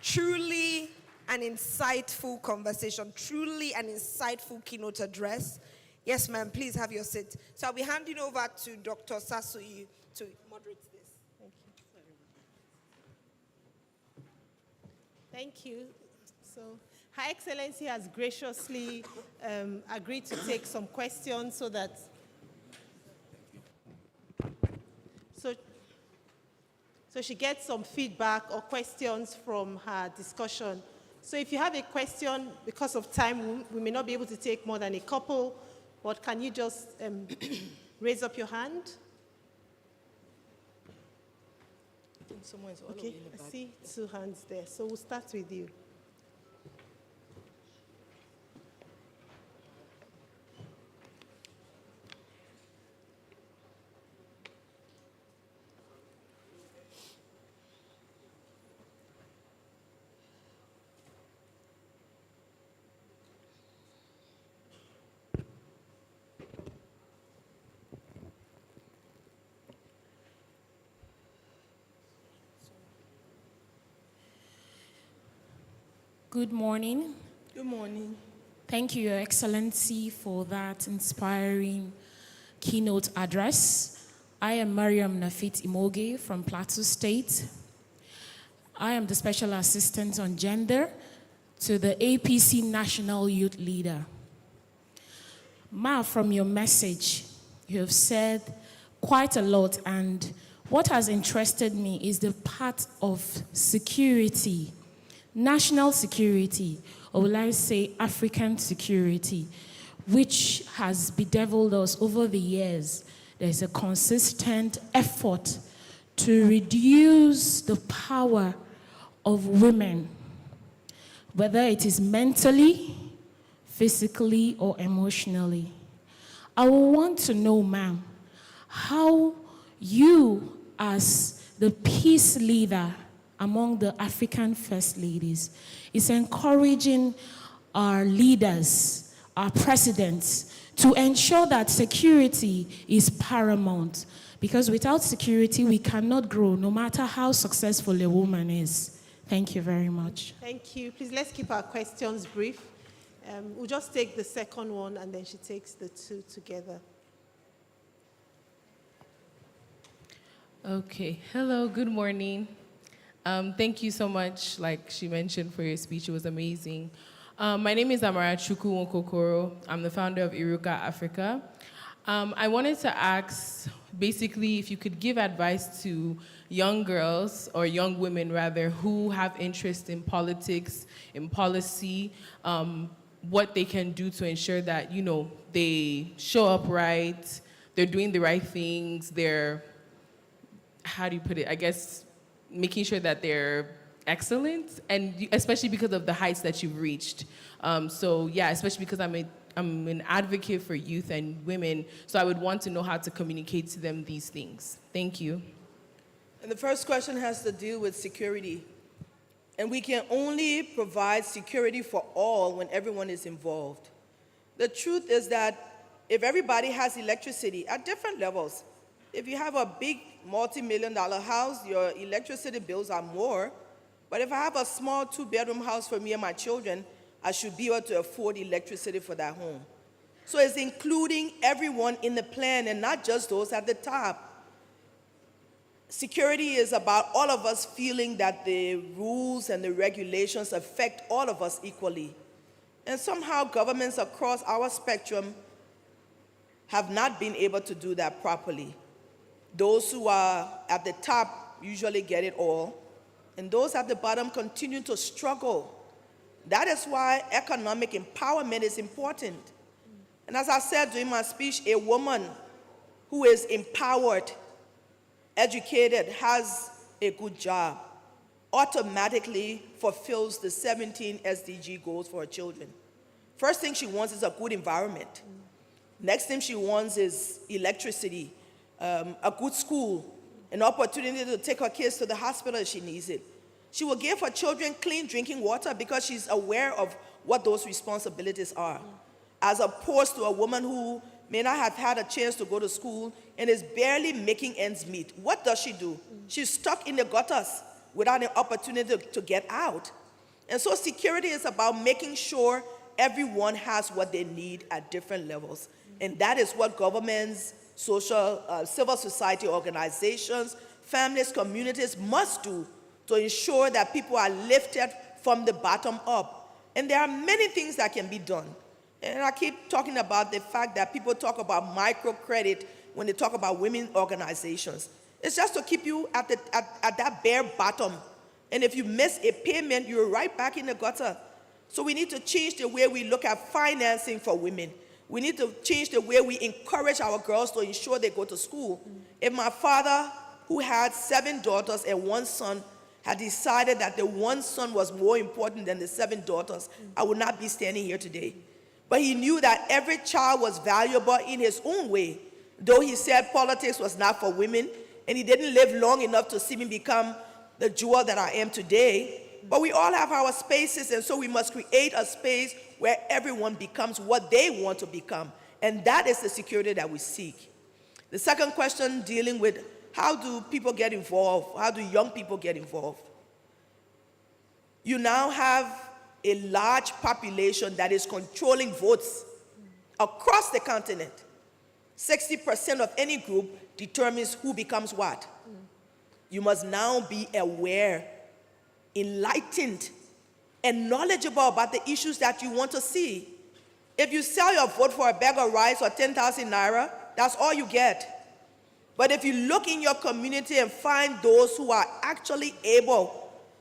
Truly an insightful conversation, truly an insightful keynote address. Yes, ma'am, please have your seat. So I'll be handing over to Dr. Sasui to moderate this. Thank you. So Her Excellency has graciously agreed to take some questions so that so she gets some feedback or questions from her discussion. So if you have a question, because of time, we may not be able to take more than a couple, but can you just raise up your hand? Okay, I see 2 hands there. So we'll start with you. Good morning. Good morning. Thank you, Your Excellency, for that inspiring keynote address. I am Mariam Nafit Imoge from Plateau State. I am the Special Assistant on Gender to the APC National Youth Leader. Ma, from your message, you have said quite a lot, and what has interested me is the part of security. National security, or will I say African security, which has bedeviled us over the years. There's a consistent effort to reduce the power of women, whether it is mentally, physically, or emotionally. I want to know, ma'am, how you, as the peace leader among the African First Ladies, is encouraging our leaders, our presidents, to ensure that security is paramount. Because without security, we cannot grow, no matter how successful a woman is. Thank you very much. Thank you. Please, let's keep our questions brief. We'll just take the second one, and then she takes the two together. Okay. Hello, good morning. Thank you so much, like she mentioned, for your speech. It was amazing. My name is Amara Chukwu Nwokokoro. I'm the founder of Iruka Africa. I wanted to ask, basically, if you could give advice to young girls, or young women rather, who have interest in politics, in policy, what they can do to ensure that, you know, they show up right, they're doing the right things, they're, how do you put it, I guess, making sure that they're excellent, and especially because of the heights that you've reached. So yeah, especially because I'm an advocate for youth and women, so I would want to know how to communicate to them these things. Thank you. And the first question has to deal with security. And we can only provide security for all when everyone is involved. The truth is that if everybody has electricity at different levels, if you have a big multi-million-dollar house, your electricity bills are more. But if I have a small 2-bedroom house for me and my children, I should be able to afford electricity for that home. So it's including everyone in the plan and not just those at the top. Security is about all of us feeling that the rules and the regulations affect all of us equally. And somehow governments across our spectrum have not been able to do that properly. Those who are at the top usually get it all, and those at the bottom continue to struggle. That is why economic empowerment is important. And as I said during my speech, a woman who is empowered, educated, has a good job, automatically fulfills the 17 SDG goals for her children. First thing she wants is a good environment. Next thing she wants is electricity, a good school, an opportunity to take her kids to the hospital if she needs it. She will give her children clean drinking water because she's aware of what those responsibilities are, as opposed to a woman who may not have had a chance to go to school and is barely making ends meet. What does she do? She's stuck in the gutters without an opportunity to get out. And so security is about making sure everyone has what they need at different levels. And that is what governments, civil society organizations, families, communities must do to ensure that people are lifted from the bottom up. And there are many things that can be done. And I keep talking about the fact that people talk about microcredit when they talk about women organizations. It's just to keep you at that bare bottom. And if you miss a payment, you're right back in the gutter. So we need to change the way we look at financing for women. We need to change the way we encourage our girls to ensure they go to school. If my father, who had 7 daughters and 1 son, had decided that the 1 son was more important than the 7 daughters, I would not be standing here today. But he knew that every child was valuable in his own way, though he said politics was not for women, and he didn't live long enough to see me become the jewel that I am today. But we all have our spaces, and so we must create a space where everyone becomes what they want to become. And that is the security that we seek. The second question dealing with how do people get involved? How do young people get involved? You now have a large population that is controlling votes across the continent. 60% of any group determines who becomes what. You must now be aware, enlightened, and knowledgeable about the issues that you want to see. If you sell your vote for a bag of rice or 10,000 naira, that's all you get. But if you look in your community and find those who are actually able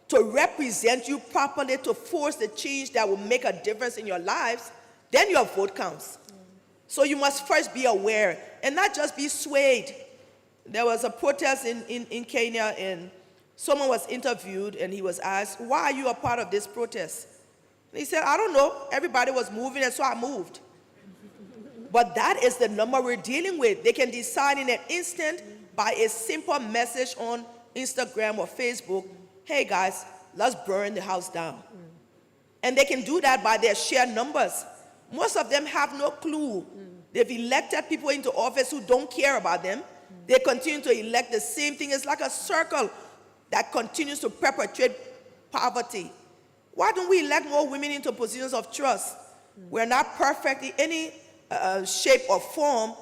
to represent you properly to force the change that will make a difference in your lives, then your vote counts. So you must first be aware and not just be swayed. There was a protest in Kenya, and someone was interviewed and he was asked, "Why are you a part of this protest?" And he said, "I don't know. Everybody was moving and so I moved." But that is the number we're dealing with. They can decide in an instant by a simple message on Instagram or Facebook, "Hey guys, let's burn the house down." And they can do that by their sheer numbers. Most of them have no clue. They've elected people into office who don't care about them. They continue to elect the same thing. It's like a circle that continues to perpetuate poverty. Why don't we elect more women into positions of trust? We're not perfect in any shape or form,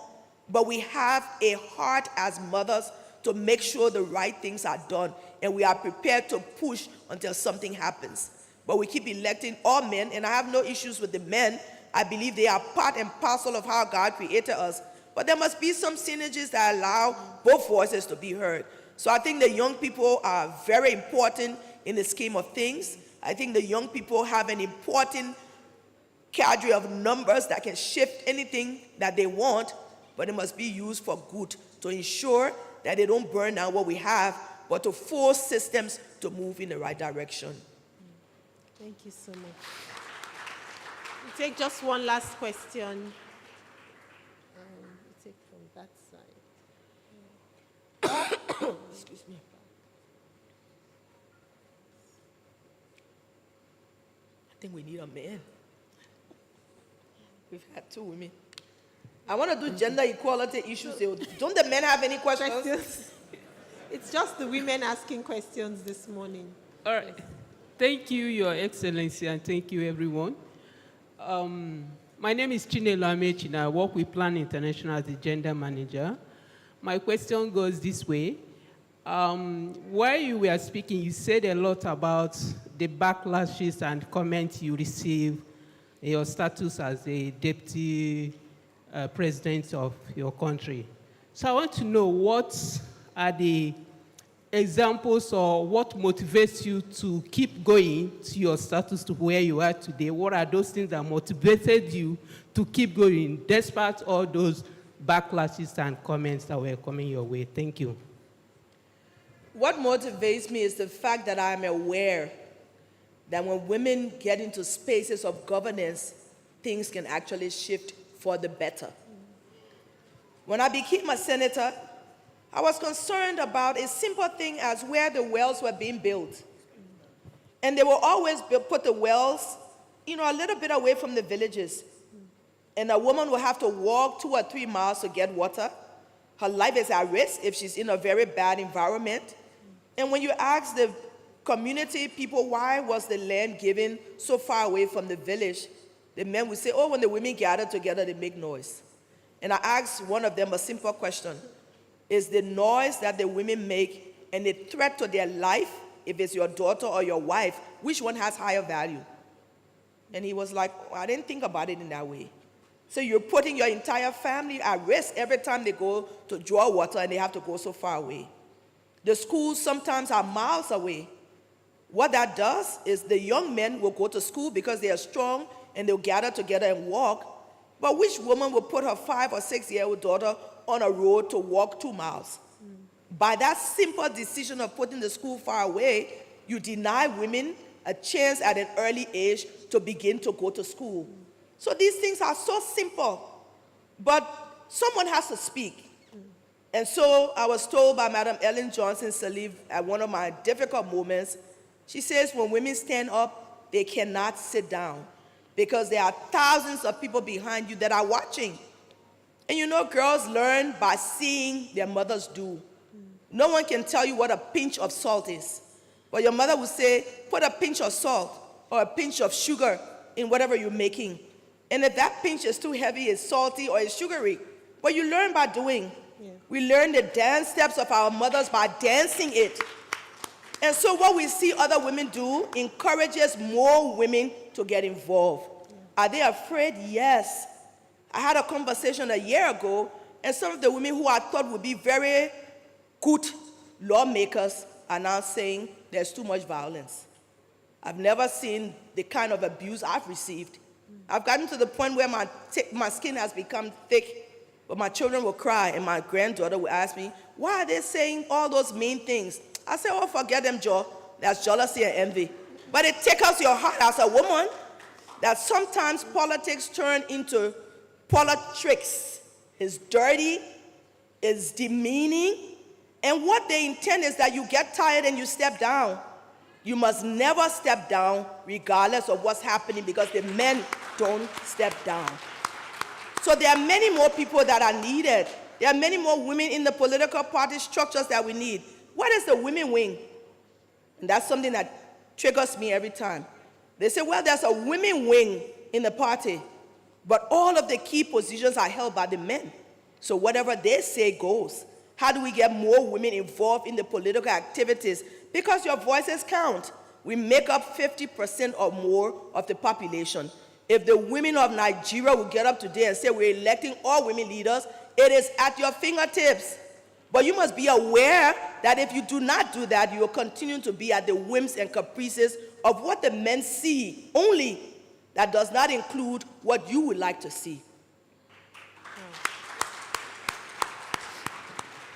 but we have a heart as mothers to make sure the right things are done, and we are prepared to push until something happens. But we keep electing all men, and I have no issues with the men. I believe they are part and parcel of how God created us. But there must be some synergies that allow both voices to be heard. So I think the young people are very important in the scheme of things. I think the young people have an important cadre of numbers that can shift anything that they want, but it must be used for good to ensure that they don't burn down what we have, but to force systems to move in the right direction. Thank you so much. We'll take just one last question. We'll take from that side. Excuse me. I think we need a man. We've had 2 women. I want to do gender equality issues. Don't the men have any questions? It's just the women asking questions this morning. All right. Thank you, Your Excellency, and thank you, everyone. My name is Chinelo Amechi, I work with Plan International as the gender manager. My question goes this way. While you were speaking, you said a lot about the backlashes and comments you receive in your status as a deputy president of your country. So I want to know what are the examples or what motivates you to keep going to your status to where you are today? What are those things that motivated you to keep going despite all those backlashes and comments that were coming your way? Thank you. What motivates me is the fact that I'm aware that when women get into spaces of governance, things can actually shift for the better. When I became a senator, I was concerned about a simple thing as where the wells were being built. And they will always put the wells, a little bit away from the villages. And a woman will have to walk 2 or 3 miles to get water. Her life is at risk if she's in a very bad environment. And when you ask the community people, why was the land given so far away from the village? The men would say, oh, when the women gather together, they make noise. And I asked one of them a simple question. Is the noise that the women make and a threat to their life, if it's your daughter or your wife, which one has higher value? And he was like, I didn't think about it in that way. So you're putting your entire family at risk every time they go to draw water and they have to go so far away. The schools sometimes are miles away. What that does is the young men will go to school because they are strong and they'll gather together and walk. But which woman will put her 5 or 6-year-old daughter on a road to walk 2 miles? By that simple decision of putting the school far away, you deny women a chance at an early age to begin to go to school. So these things are so simple, but someone has to speak. And so I was told by Madam Ellen Johnson Sirleaf at one of my difficult moments, she says when women stand up, they cannot sit down because there are thousands of people behind you that are watching. And girls learn by seeing their mothers do. No one can tell you what a pinch of salt is. But your mother would say, put a pinch of salt or a pinch of sugar in whatever you're making. And if that pinch is too heavy, it's salty or it's sugary. But you learn by doing. Yeah. We learn the dance steps of our mothers by dancing it. And so what we see other women do encourages more women to get involved. Yeah. Are they afraid? Yes. I had a conversation a year ago, and some of the women who I thought would be very good lawmakers are now saying there's too much violence. I've never seen the kind of abuse I've received. I've gotten to the point where my skin has become thick, but my children will cry, and my granddaughter will ask me, why are they saying all those mean things? I say, oh, forget them, Joe. That's jealousy and envy. But it tickles your heart as a woman that sometimes politics turn into politics. It's dirty, it's demeaning, and what they intend is that you get tired and you step down. You must never step down regardless of what's happening because the men don't step down. So there are many more people that are needed. There are many more women in the political party structures that we need. What is the women wing? And that's something that triggers me every time. They say, well, there's a women wing in the party, but all of the key positions are held by the men. So whatever they say goes. How do we get more women involved in the political activities? Because your voices count. We make up 50% or more of the population. If the women of Nigeria will get up today and say we're electing all women leaders, it is at your fingertips. But you must be aware that if you do not do that, you will continue to be at the whims and caprices of what the men see only. That does not include what you would like to see.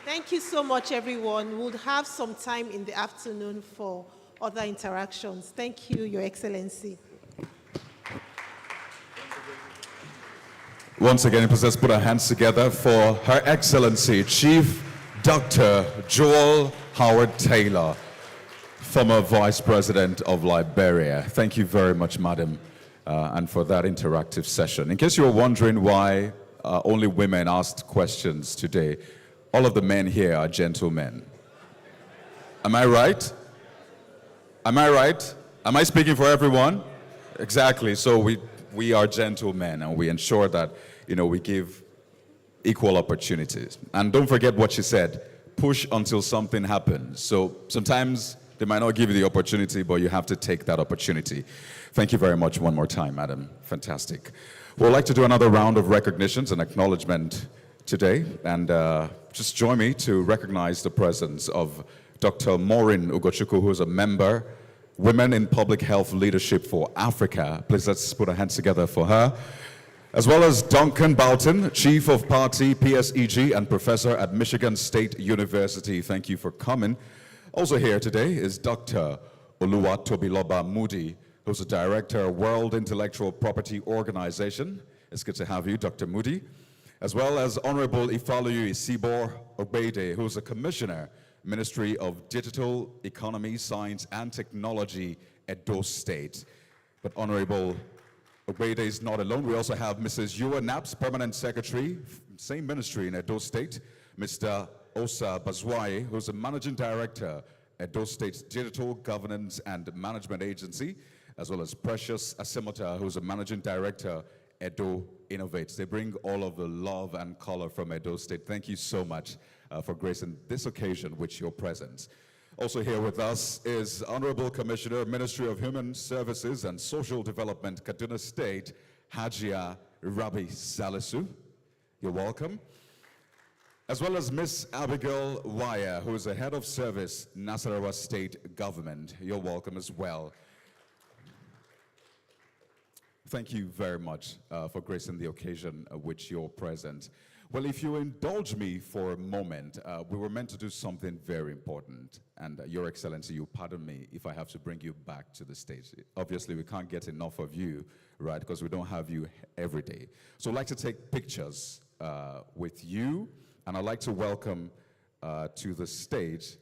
Thank you so much, everyone. We'll have some time in the afternoon for other interactions. Thank you, Your Excellency. Once again, please let's put our hands together for Her Excellency Chief Dr. Joel Howard Taylor, former Vice President of Liberia. Thank you very much, Madam, and for that interactive session. In case you were wondering why only women asked questions today, all of the men here are gentlemen. Am I right? Am I right? Am I speaking for everyone? Exactly. So we are gentlemen, and we ensure that, you know, we give equal opportunities. And don't forget what she said, push until something happens. So sometimes they might not give you the opportunity, but you have to take that opportunity. Thank you very much one more time, Madam. Fantastic. We'd like to do another round of recognitions and acknowledgement today, and just join me to recognize the presence of Dr. Maureen Ugochukwu, who is a member, Women in Public Health Leadership for Africa. Please let's put our hands together for her. As well as Duncan Boughton, Chief of Party, PSEG, and Professor at Michigan State University. Thank you for coming. Also here today is Dr. Oluwatobiloba Moody, who's the Director of World Intellectual Property Organization. It's good to have you, Dr. Moody. As well as Honorable Ifaluyu Isibor Obede, who's a Commissioner, Ministry of Digital Economy, Science, and Technology, Edo State. But Honorable Obede is not alone. We also have Mrs. Yua Naps, Permanent Secretary, same ministry in Edo State. Mr. Osa Bazwai, who's the Managing Director, Edo State's Digital Governance and Management Agency, as well as Precious Asimota, who's the Managing Director, Edo Innovates. They bring all of the love and color from Edo State. Thank you so much for gracing this occasion with your presence. Also here with us is Honorable Commissioner, Ministry of Human Services and Social Development, Kaduna State, Hajia Rabi Salisu. You're welcome. As well as Miss Abigail Waya, who is the Head of Service, Nasarawa State Government. You're welcome as well. Thank you very much for gracing the occasion with your presence. Well, if you indulge me for a moment, we were meant to do something very important. And Your Excellency, you pardon me if I have to bring you back to the stage. Obviously, we can't get enough of you, right? Because we don't have you every day. So I'd like to take pictures with you. And I'd like to welcome to the stage.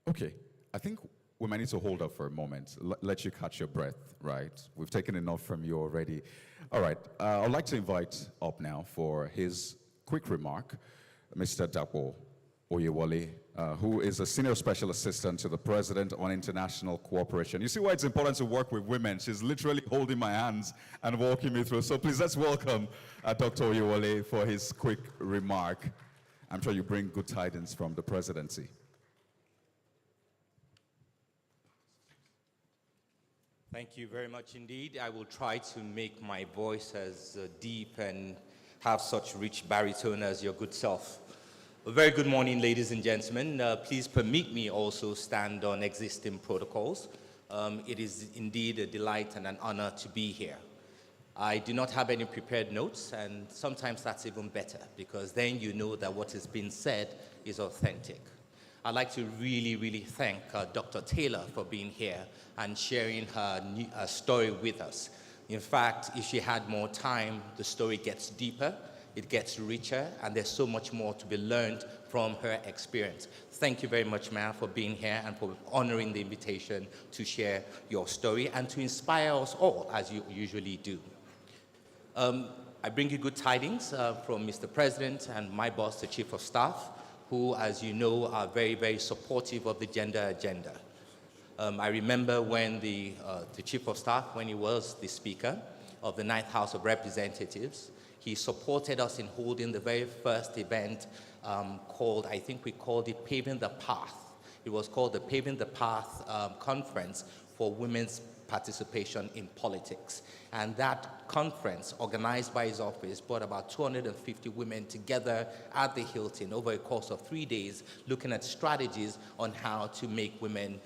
Okay, I think we might need to hold up for a moment, let you catch your breath, right? We've taken enough from you already. All right, I'd like to invite up now for his quick remark, Mr. Dapo Oyewole, who is a Senior Special Assistant to the President on International Cooperation. You see why it's important to work with women. She's literally holding my hands and walking me through. So please let's welcome Dr. Oyewole for his quick remark. I'm sure you bring good tidings from the presidency. Thank you very much indeed. I will try to make my voice as deep and have such rich baritone as your good self. A very good morning, ladies and gentlemen. Please permit me also stand on existing protocols. It is indeed a delight and an honor to be here. I do not have any prepared notes, and sometimes that's even better because then you know that what is being said is authentic. I'd like to really thank Dr. Taylor for being here and sharing her story with us. In fact, if she had more time, the story gets deeper, it gets richer, and there's so much more to be learned from her experience. Thank you very much, ma'am, for being here and for honoring the invitation to share your story and to inspire us all, as you usually do. I bring you good tidings from Mr. President and my boss, the Chief of Staff, who, as you know, are very supportive of the gender agenda. I remember when the Chief of Staff, when he was the Speaker of the 9th House of Representatives, he supported us in holding the very first event called, I think we called it Paving the Path. It was called the Paving the Path Conference for Women's Participation in Politics. And that conference, organized by his office, brought about 250 women together at the Hilton over a course of 3 days, looking at strategies on how to make women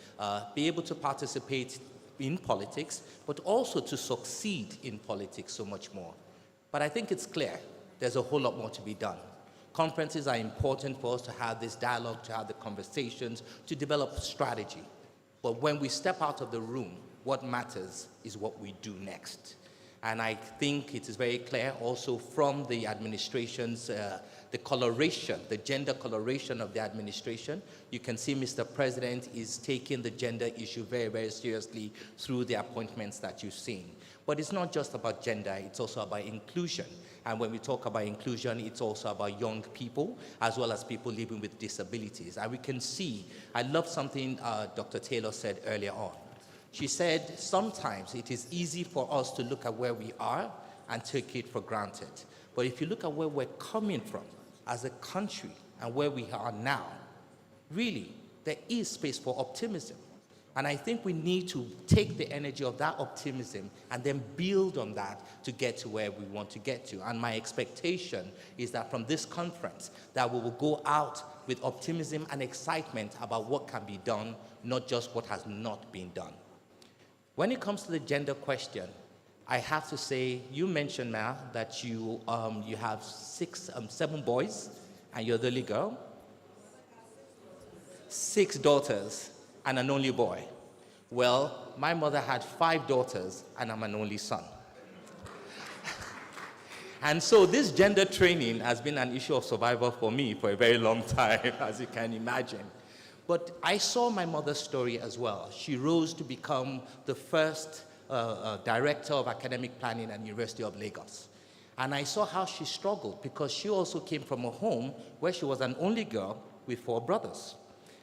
be able to participate in politics, but also to succeed in politics so much more. But I think it's clear there's a whole lot more to be done. Conferences are important for us to have this dialogue, to have the conversations, to develop strategy. But when we step out of the room, what matters is what we do next. And I think it is very clear also from the administration's, the coloration, the gender coloration of the administration. You can see Mr. President is taking the gender issue very, very seriously through the appointments that you've seen. But it's not just about gender, it's also about inclusion. And when we talk about inclusion, it's also about young people, as well as people living with disabilities. And we can see, I love something Dr. Taylor said earlier on. She said, sometimes it is easy for us to look at where we are and take it for granted. But if you look at where we're coming from as a country and where we are now, really, there is space for optimism. And I think we need to take the energy of that optimism and then build on that to get to where we want to get to. And my expectation is that from this conference, that we will go out with optimism and excitement about what can be done, not just what has not been done. When it comes to the gender question, I have to say, you mentioned now that you have 7 boys and you're the only girl. 6 daughters and an only boy. Well, my mother had 5 daughters and I'm an only son. And so this gender training has been an issue of survival for me for a very long time, as you can imagine. But I saw my mother's story as well. She rose to become the first director of academic planning at University of Lagos. And I saw how she struggled because she also came from a home where she was an only girl with 4 brothers.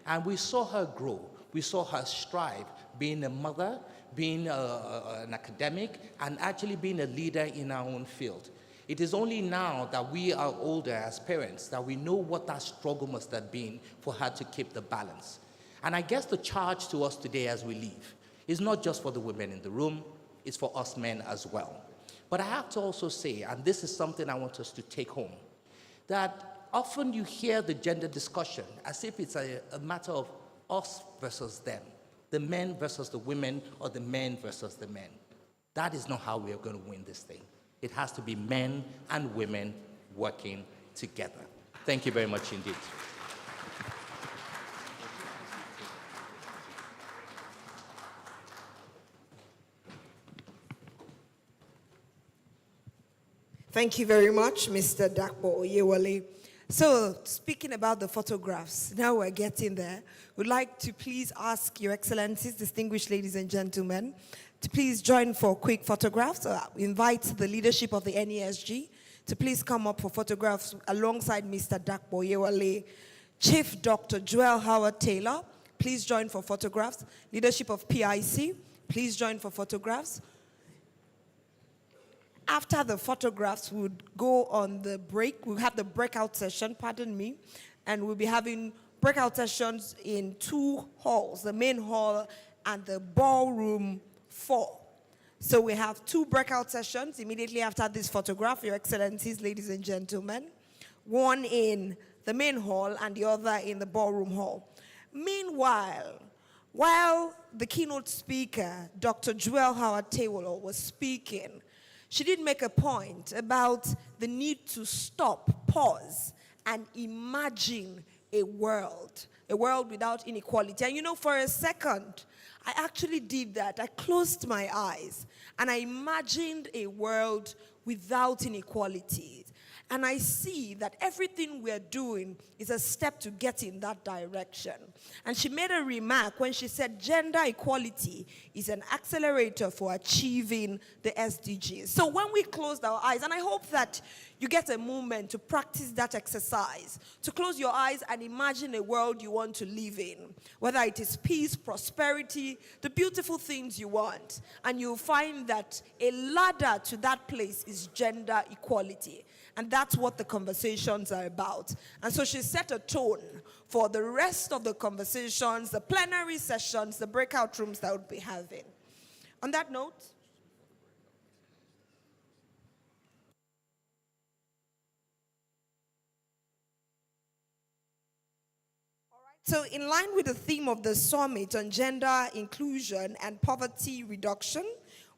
And we saw her grow. We saw her strive, being a mother, being an academic, and actually being a leader in our own field. It is only now that we are older as parents that we know what that struggle must have been for her to keep the balance. And I guess the charge to us today as we leave is not just for the women in the room, it's for us men as well. But I have to also say, and this is something I want us to take home, that often you hear the gender discussion as if it's a matter of us versus them, the men versus the women, or the men versus the men. That is not how we are going to win this thing. It has to be men and women working together. Thank you very much indeed. Thank you very much, Mr. Dakpo Oyewale. So, speaking about the photographs, now we're getting there. We'd like to please ask Your Excellencies, distinguished ladies and gentlemen, to please join for quick photographs. We invite the leadership of the NESG to please come up for photographs alongside Mr. Dakpo Oyewale. Chief Dr. Joel Howard Taylor, please join for photographs. Leadership of PIC, please join for photographs. After the photographs, we'll go on the break. We'll have the breakout session, pardon me, and we'll be having breakout sessions in 2 halls, the main hall and the ballroom 4. So we have 2 breakout sessions immediately after this photograph, Your Excellencies, ladies and gentlemen. One in the main hall and the other in the ballroom hall. Meanwhile, while the keynote speaker, Dr. Joel Howard Taylor, was speaking, she did make a point about the need to stop, pause, and imagine a world without inequality. And you know, for a second, I actually did that. I closed my eyes, and I imagined a world without inequality. And I see that everything we're doing is a step to get in that direction. And she made a remark when she said gender equality is an accelerator for achieving the SDGs. So when we closed our eyes, and I hope that you get a moment to practice that exercise, to close your eyes and imagine a world you want to live in, whether it is peace, prosperity, the beautiful things you want. And you'll find that a ladder to that place is gender equality. And that's what the conversations are about. And so she set a tone for the rest of the conversations, the plenary sessions, the breakout rooms that we'll be having. On that note, so in line with the theme of the summit on gender inclusion and poverty reduction,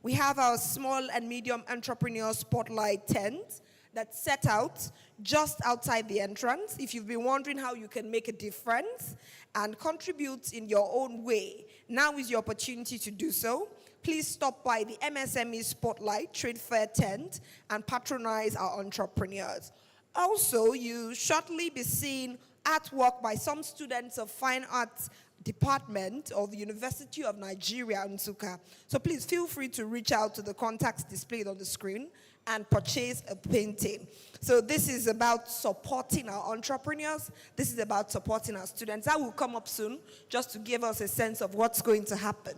we have our small and medium entrepreneur spotlight tent. that's set out just outside the entrance. If you've been wondering how you can make a difference and contribute in your own way, now is your opportunity to do so. Please stop by the MSME Spotlight Trade Fair tent and patronize our entrepreneurs. Also, you shortly be seeing artwork by some students of Fine Arts Department of the University of Nigeria, Nsukka. So please feel free to reach out to the contacts displayed on the screen and purchase a painting. So this is about supporting our entrepreneurs. This is about supporting our students. That will come up soon, just to give us a sense of what's going to happen.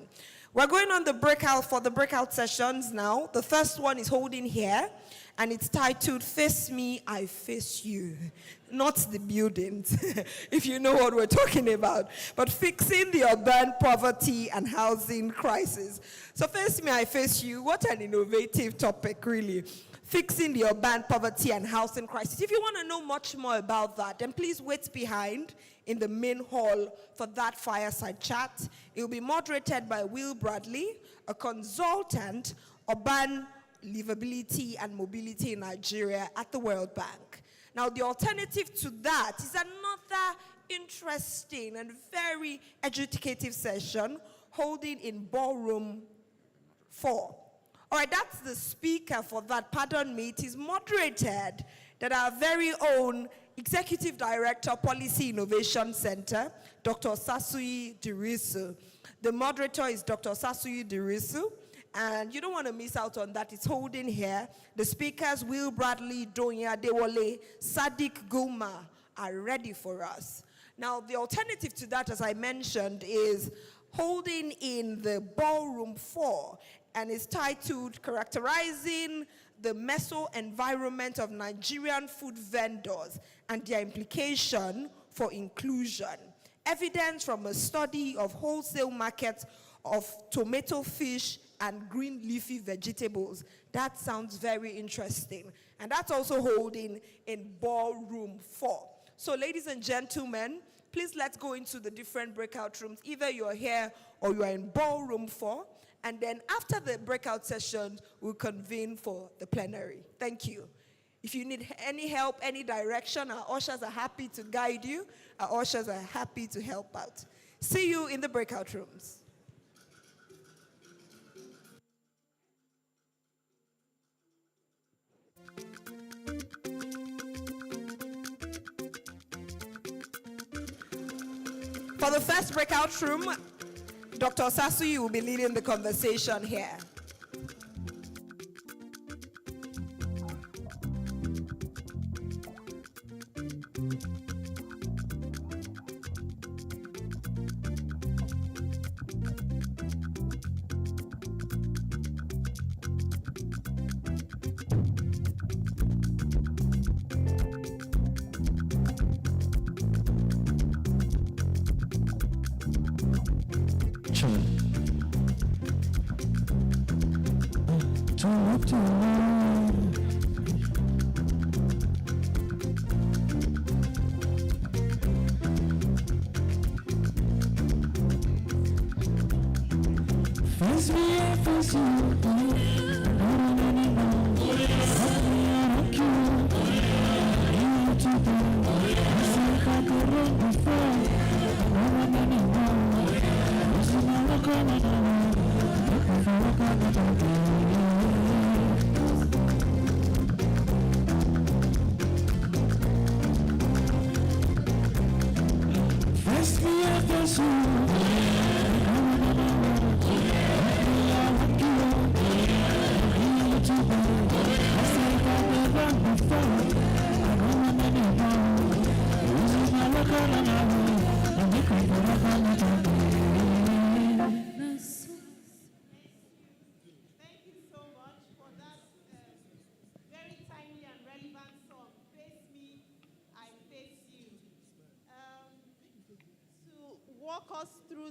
We're going on the breakout sessions now. The first one is holding here, and it's titled, Face Me, I Face You. Not the buildings, if you know what we're talking about, but fixing the urban poverty and housing crisis. So Face Me, I Face You, what an innovative topic, really. Fixing the urban poverty and housing crisis. If you want to know much more about that, then please wait behind in the main hall for that fireside chat. It will be moderated by Will Bradley, a consultant, urban livability and mobility in Nigeria at the World Bank. Now, the alternative to that is another interesting and very educative session holding in Ballroom 4. All right, that's the speaker for that. Pardon me. It is moderated that our very own Executive Director, Policy Innovation Center, Dr. Sasui Dirisu. The moderator is Dr. Sasui Dirisu, and you don't want to miss out on that. It's holding here. The speakers, Will Bradley, Donya Dewole, Sadiq Guma, are ready for us. Now, the alternative to that, as I mentioned, is holding in the Ballroom 4, and it's titled Characterizing the Meso-Environment of Nigerian Food Vendors and Their Implication for Inclusion. Evidence from a study of wholesale markets of tomato, fish, and green leafy vegetables. That sounds very interesting. And that's also holding in Ballroom 4. So ladies and gentlemen, please let's go into the different breakout rooms. Either you're here or you are in Ballroom 4. And then after the breakout session, we'll convene for the plenary. Thank you. If you need any help, any direction, our ushers are happy to guide you. Our ushers are happy to help out. See you in the breakout rooms. For the first breakout room, Dr. Sasui will be leading the conversation here.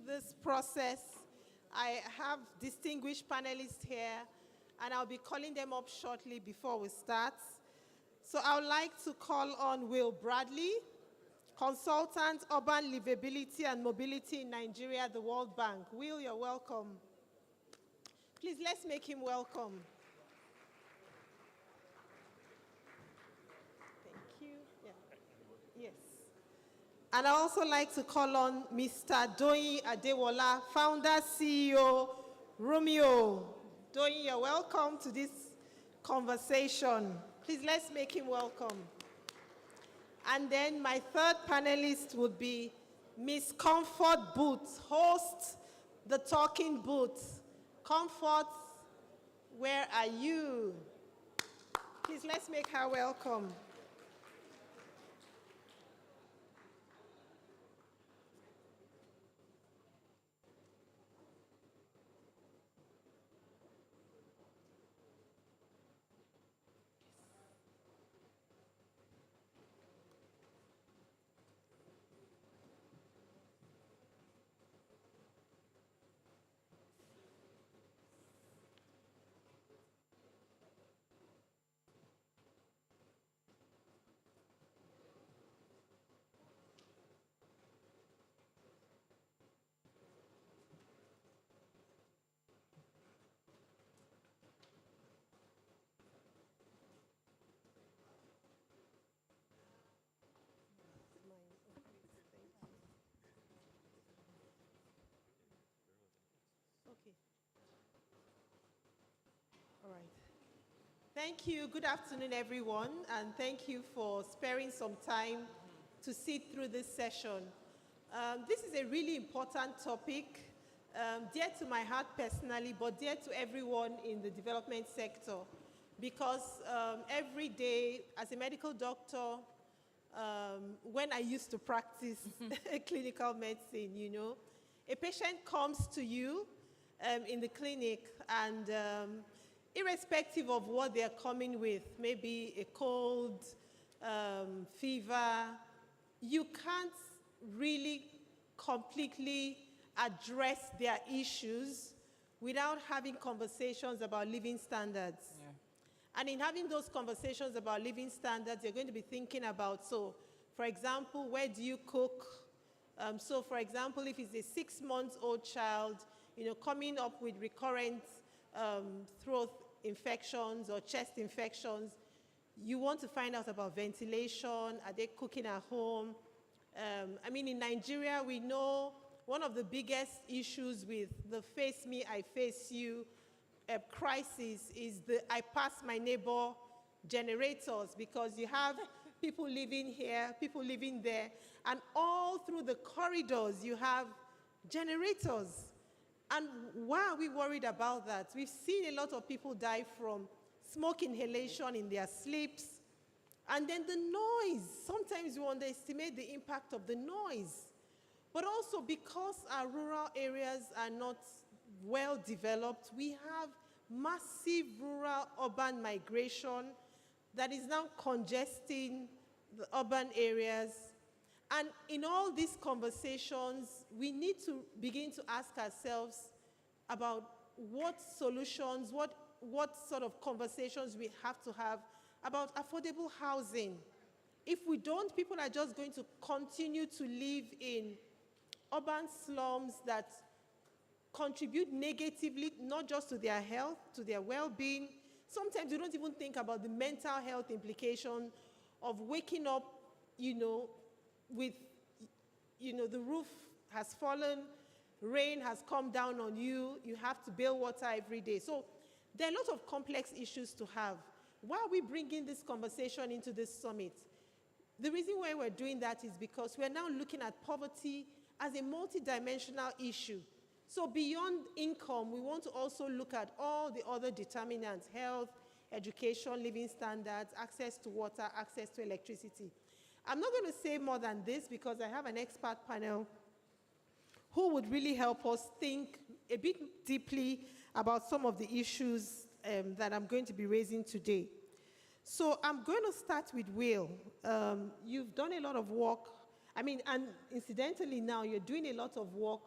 This process, I have distinguished panelists here, and I'll be calling them up shortly before we start. So I would like to call on Will Bradley, Consultant, Urban Livability and Mobility in Nigeria at the World Bank. Will, you're welcome. Please, let's make him welcome. And I also like to call on Mr. Doyin Adewola, founder, CEO, Romeo. Doyin, you're welcome to this conversation. Please, let's make him welcome. And then my third panelist would be Miss Comfort Booth, host the Talking Booth. Comfort, where are you? Please, let's make her welcome. Okay. All right. Thank you. Good afternoon, everyone, and thank you for sparing some time to sit through this session. This is a really important topic, dear to my heart personally, but dear to everyone in the development sector, because every day, as a medical doctor, when I used to practice clinical medicine, you know, a patient comes to you in the clinic, and irrespective of what they're coming with, maybe a cold, fever, you can't really completely address their issues without having conversations about living standards. Yeah. And in having those conversations about living standards, you're going to be thinking about, so, for example, where do you cook? So, for example, if it's a 6-month-old child, you know, coming up with recurrent throat infections or chest infections, you want to find out about ventilation. Are they cooking at home? I mean, in Nigeria, we know one of the biggest issues with the face me, I face you crisis is the I pass my neighbor generators, because you have people living here, people living there, and all through the corridors you have generators. And why are we worried about that? We've seen a lot of people die from smoke inhalation in their sleeps. And then the noise. Sometimes you underestimate the impact of the noise. But also because our rural areas are not well developed, we have massive rural-urban migration that is now congesting the urban areas. And in all these conversations, we need to begin to ask ourselves about what solutions, what sort of conversations we have to have about affordable housing. If we don't, people are just going to continue to live in urban slums that contribute negatively, not just to their health, to their well-being. Sometimes you don't even think about the mental health implication of waking up, you know, with, you know, the roof has fallen, rain has come down on you, you have to bail water every day. So there are a lot of complex issues to have. Why are we bringing this conversation into this summit? The reason why we're doing that is because we're now looking at poverty as a multidimensional issue. So beyond income, we want to also look at all the other determinants: health, education, living standards, access to water, access to electricity. I'm not going to say more than this because I have an expert panel who would really help us think a bit deeply about some of the issues that I'm going to be raising today. So I'm going to start with Will. You've done a lot of work. I mean, and incidentally now, you're doing a lot of work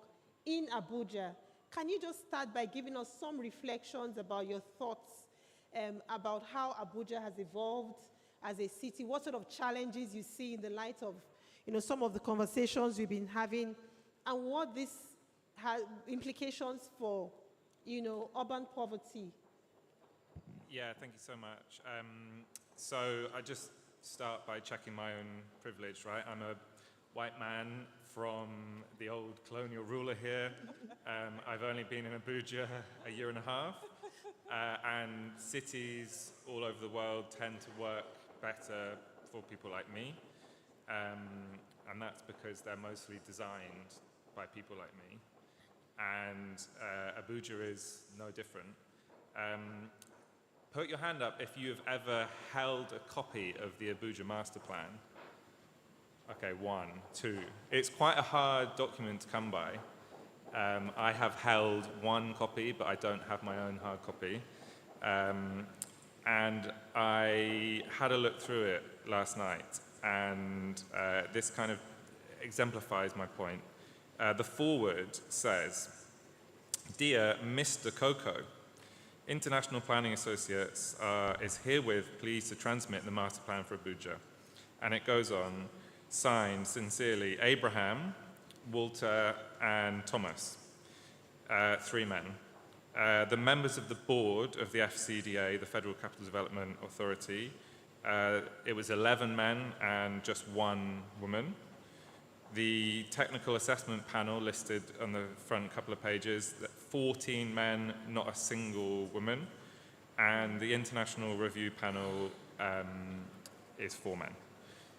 in Abuja. Can you just start by giving us some reflections about your thoughts about how Abuja has evolved as a city, what sort of challenges you see in the light of, you know, some of the conversations we've been having, and what this has implications for, you know, urban poverty? Yeah, thank you so much. So I just start by checking my own privilege, right? I'm a white man from the old colonial ruler here. I've only been in Abuja a year and a half, and cities all over the world tend to work better for people like me, and that's because they're mostly designed by people like me, and Abuja is no different. Put your hand up if you've ever held a copy of the Abuja Master Plan. Okay, 1, 2. It's quite a hard document to come by. I have held 1 copy, but I don't have my own hard copy. And I had a look through it last night, and this kind of exemplifies my point. The foreword says, "Dear Mr. Coco, International Planning Associates is herewith pleased to transmit the master plan for Abuja." And it goes on, signed sincerely, Abraham, Walter, and Thomas, 3 men. The members of the board of the FCDA, the Federal Capital Development Authority, it was 11 men and just 1 woman. The technical assessment panel listed on the front couple of pages, 14 men, not a single woman. And the international review panel is 4 men.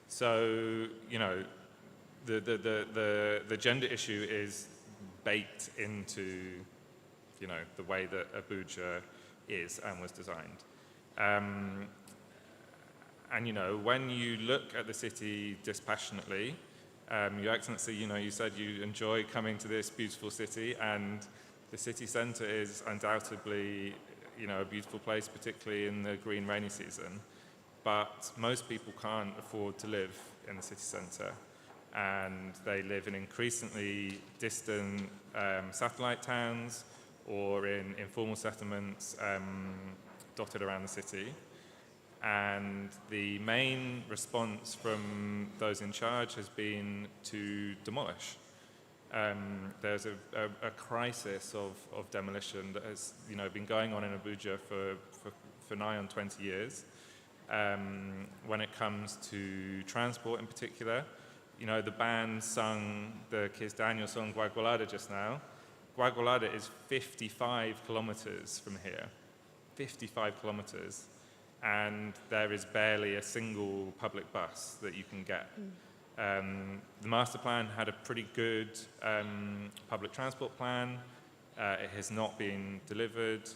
So, you know, the gender issue is baked into, you know, the way that Abuja is and was designed. And, you know, when you look at the city dispassionately, Your Excellency, you know, you said you enjoy coming to this beautiful city, and the city centre is undoubtedly, you know, a beautiful place, particularly in the green rainy season. But most people can't afford to live in the city centre, and they live in increasingly distant satellite towns or in informal settlements dotted around the city. And the main response from those in charge has been to demolish. There's a crisis of demolition that has, you know, been going on in Abuja for nigh on 20 years. When it comes to transport in particular, you know, the band sung the Kiss Daniel song Gwagwalada just now. Gwagwalada is 55 kilometers from here, 55 kilometers. And there is barely a single public bus that you can get. The master plan had a pretty good public transport plan. It has not been delivered.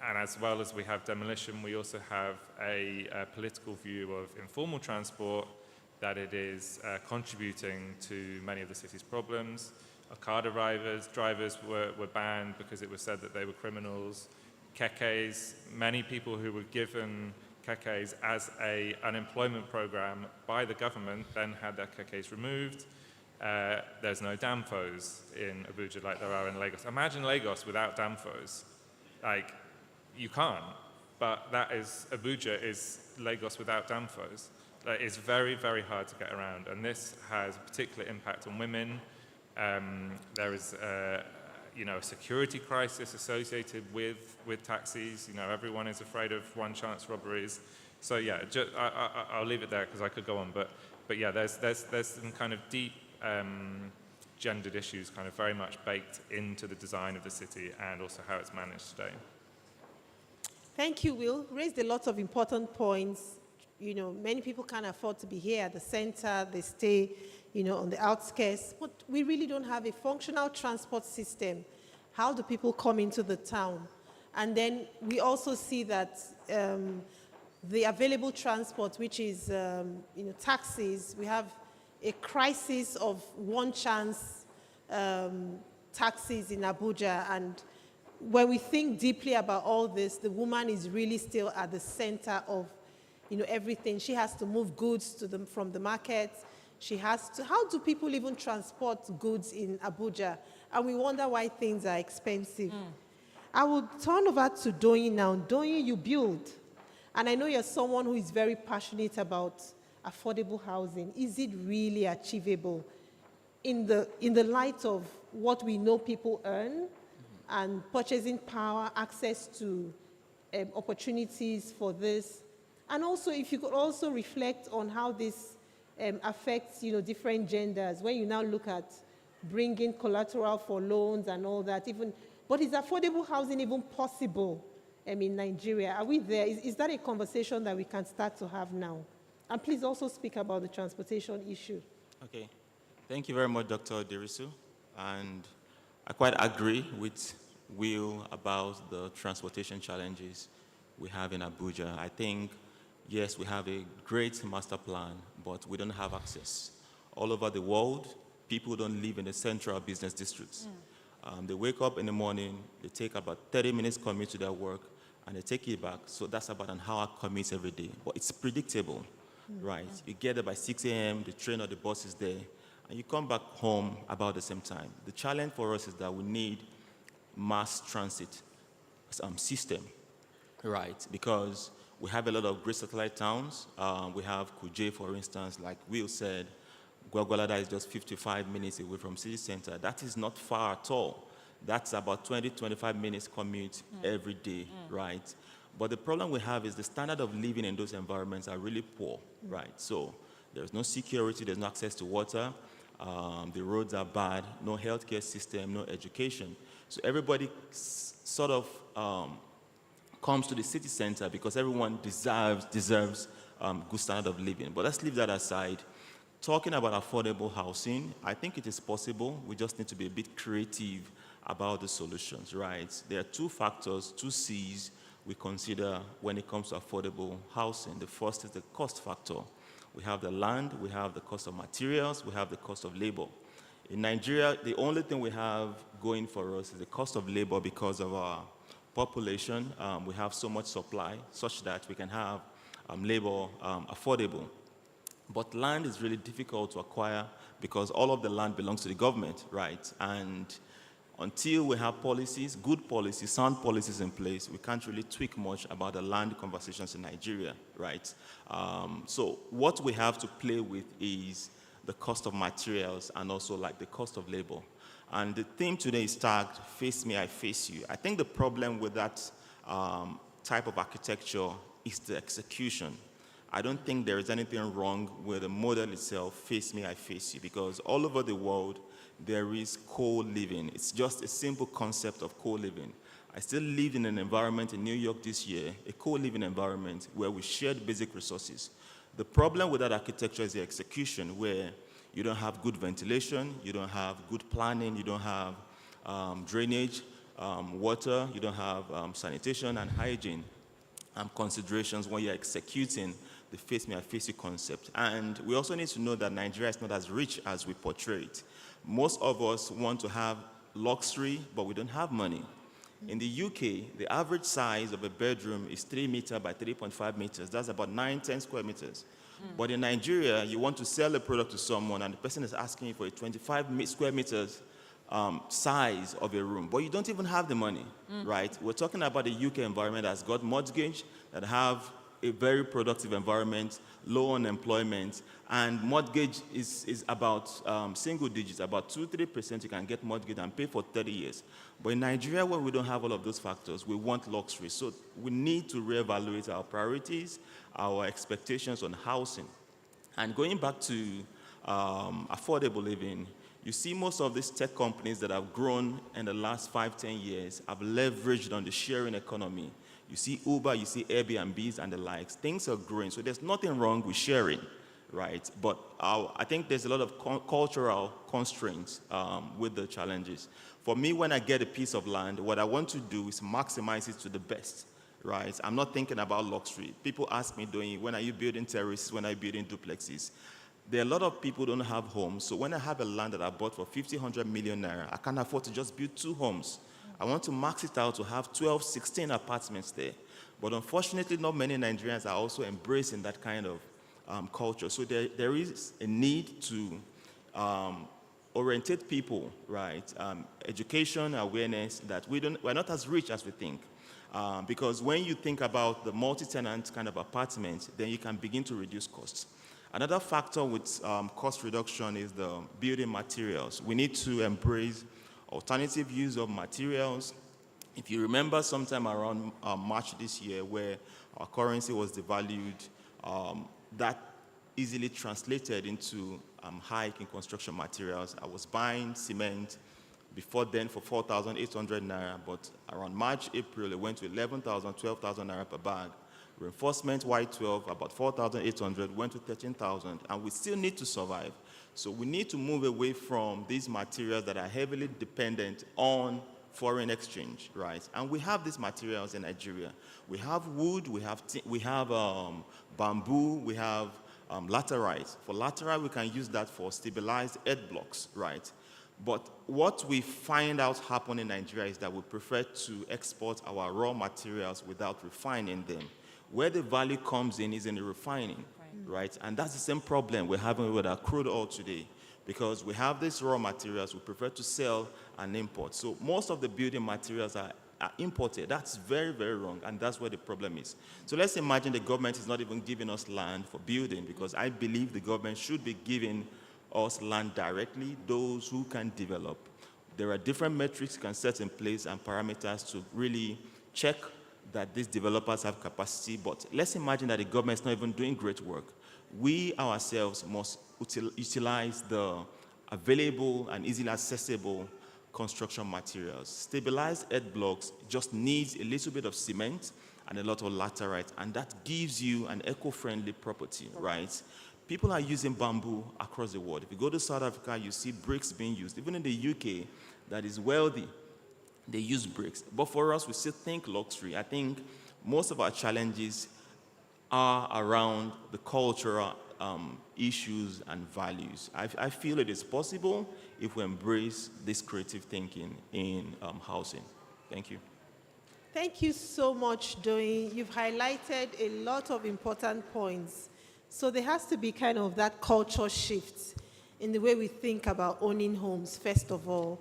And as well as we have demolition, we also have a political view of informal transport, that it is contributing to many of the city's problems. Okada drivers were banned because it was said that they were criminals. Kekes, many people who were given kekes as an unemployment program by the government then had their kekes removed. There's no damfos in Abuja like there are in Lagos. Imagine Lagos without damfos. Like, you can't. But that is, Abuja is Lagos without damfos. Like, it's very, very hard to get around. And this has a particular impact on women. There is you know, a security crisis associated with taxis. You know, everyone is afraid of one-chance robberies. So yeah, I'll leave it there because I could go on. But yeah, there's some kind of deep gendered issues kind of very much baked into the design of the city and also how it's managed today. Thank you, Will. Raised a lot of important points. You know, many people can't afford to be here at the center. They stay, you know, on the outskirts. But we really don't have a functional transport system. How do people come into the town? And then we also see that the available transport, which is, you know, taxis, we have a crisis of one-chance taxis in Abuja. And when we think deeply about all this, the woman is really still at the center of, you know, everything. She has to move goods to them from the market. She has to, how do people even transport goods in Abuja? And we wonder why things are expensive. I will turn over to Doyin now. Doyin, you build. And I know you're someone who is very passionate about affordable housing. Is it really achievable in the light of what we know people earn and purchasing power, access to opportunities for this? And also, if you could also reflect on how this affects, different genders. When you now look at bringing collateral for loans and all that, but is affordable housing even possible in Nigeria? Are we there? Is that a conversation that we can start to have now? And please also speak about the transportation issue. Okay. Thank you very much, Dr. Derisu. And I quite agree with Will about the transportation challenges we have in Abuja. I think, yes, we have a great master plan, but we don't have access. All over the world, people don't live in the central business districts. They wake up in the morning, they take about 30 minutes commute to their work, and they take it back. So that's about an hour commute every day. But it's predictable, right? You get there by 6 a.m., the train or the bus is there, and you come back home about the same time. The challenge for us is that we need mass transit system, right? Because we have a lot of great satellite towns. We have Kuje, for instance, like Will said. Gwagwalada is just 55 minutes away from city center. That is not far at all. That's about 20, 25 minutes commute every day, right? But the problem we have is the standard of living in those environments are really poor, right? So there's no security, there's no access to water, the roads are bad, no healthcare system, no education. So everybody sort of comes to the city center because everyone deserves good standard of living. But let's leave that aside. Talking about affordable housing, I think it is possible. We just need to be a bit creative about the solutions, right? There are two factors, two C's we consider when it comes to affordable housing. The first is the cost factor. We have the land, we have the cost of materials, we have the cost of labor. In Nigeria, the only thing we have going for us is the cost of labor because of our population. We have so much supply such that we can have labor affordable. But land is really difficult to acquire because all of the land belongs to the government, right? And until we have policies, good policies, sound policies in place, we can't really tweak much about the land conversations in Nigeria, right? So what we have to play with is the cost of materials and also like the cost of labor. And the theme today is tagged, Face Me, I Face You. I think the problem with that type of architecture is the execution. I don't think there is anything wrong with the model itself, Face Me, I Face You, because all over the world, there is co-living. It's just a simple concept of co-living. I still live in an environment in New York this year, a co-living environment where we shared basic resources. The problem with that architecture is the execution, where you don't have good ventilation, you don't have good planning, you don't have drainage, water, you don't have sanitation and hygiene considerations when you're executing the Face Me, I Face You concept. And we also need to know that Nigeria is not as rich as we portray it. Most of us want to have luxury, but we don't have money. In the UK, the average size of a bedroom is 3 meters by 3.5 meters. That's about 9, 10 square meters. But in Nigeria, you want to sell a product to someone, and the person is asking you for a 25 square meters size of a room, but you don't even have the money, right? We're talking about a UK environment that's got mortgage, that have a very productive environment, low unemployment, and mortgage is about single digits, about 2-3% you can get mortgage and pay for 30 years. But in Nigeria, where we don't have all of those factors, we want luxury. So we need to reevaluate our priorities, our expectations on housing. And going back to affordable living, you see most of these tech companies that have grown in the last 5-10 years have leveraged on the sharing economy. You see Uber, you see Airbnbs and the likes. Things are growing, so there's nothing wrong with sharing, right? But I think there's a lot of cultural constraints with the challenges. For me, when I get a piece of land, what I want to do is maximize it to the best, right? I'm not thinking about luxury. People ask me, when are you building terraces, when are you building duplexes? There are a lot of people who don't have homes, so when I have a land that I bought for 50, 100 million naira, I can't afford to just build 2 homes. I want to max it out to have 12, 16 apartments there. But unfortunately, not many Nigerians are also embracing that kind of culture. So there is a need to orientate people, right? Education, awareness, that we're not as rich as we think. Because when you think about the multi-tenant kind of apartment, then you can begin to reduce costs. Another factor with cost reduction is the building materials. We need to embrace alternative use of materials. If you remember sometime around March this year where our currency was devalued, that easily translated into hike in construction materials. I was buying cement before then for 4,800 naira, but around March, April, it went to 11,000, 12,000 naira per bag. Reinforcement Y12, about 4,800, went to 13,000, and we still need to survive. So we need to move away from these materials that are heavily dependent on foreign exchange, right? And we have these materials in Nigeria. We have wood, we have bamboo, we have laterite. For laterite, we can use that for stabilized earth blocks, right? But what we find out happen in Nigeria is that we prefer to export our raw materials without refining them. Where the value comes in is in the refining, right? And that's the same problem we're having with our crude oil today. Because we have these raw materials, we prefer to sell and import. So most of the building materials are imported. That's very, very wrong, and that's where the problem is. So let's imagine the government is not even giving us land for building, because I believe the government should be giving us land directly, those who can develop. There are different metrics you can set in place and parameters to really check that these developers have capacity, but let's imagine that the government is not even doing great work. We ourselves must utilize the available and easily accessible construction materials. Stabilized earth blocks just needs a little bit of cement and a lot of laterite, and that gives you an eco-friendly property, right? People are using bamboo across the world. If you go to South Africa, you see bricks being used. Even in the UK, that is wealthy, they use bricks. But for us, we still think luxury. I think most of our challenges are around the cultural issues and values. I feel it is possible if we embrace this creative thinking in housing. Thank you. Thank you so much, Doyin. You've highlighted a lot of important points. So there has to be kind of that culture shift in the way we think about owning homes, first of all.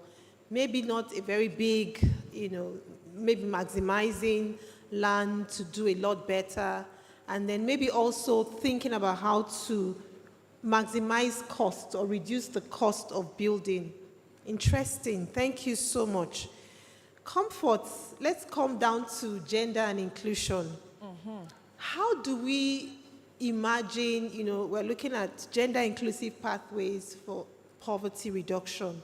Maybe not a very big, maybe maximizing land to do a lot better. And then maybe also thinking about how to maximize cost or reduce the cost of building. Interesting. Thank you so much. Comfort, let's come down to gender and inclusion. How do we imagine, we're looking at gender inclusive pathways for poverty reduction.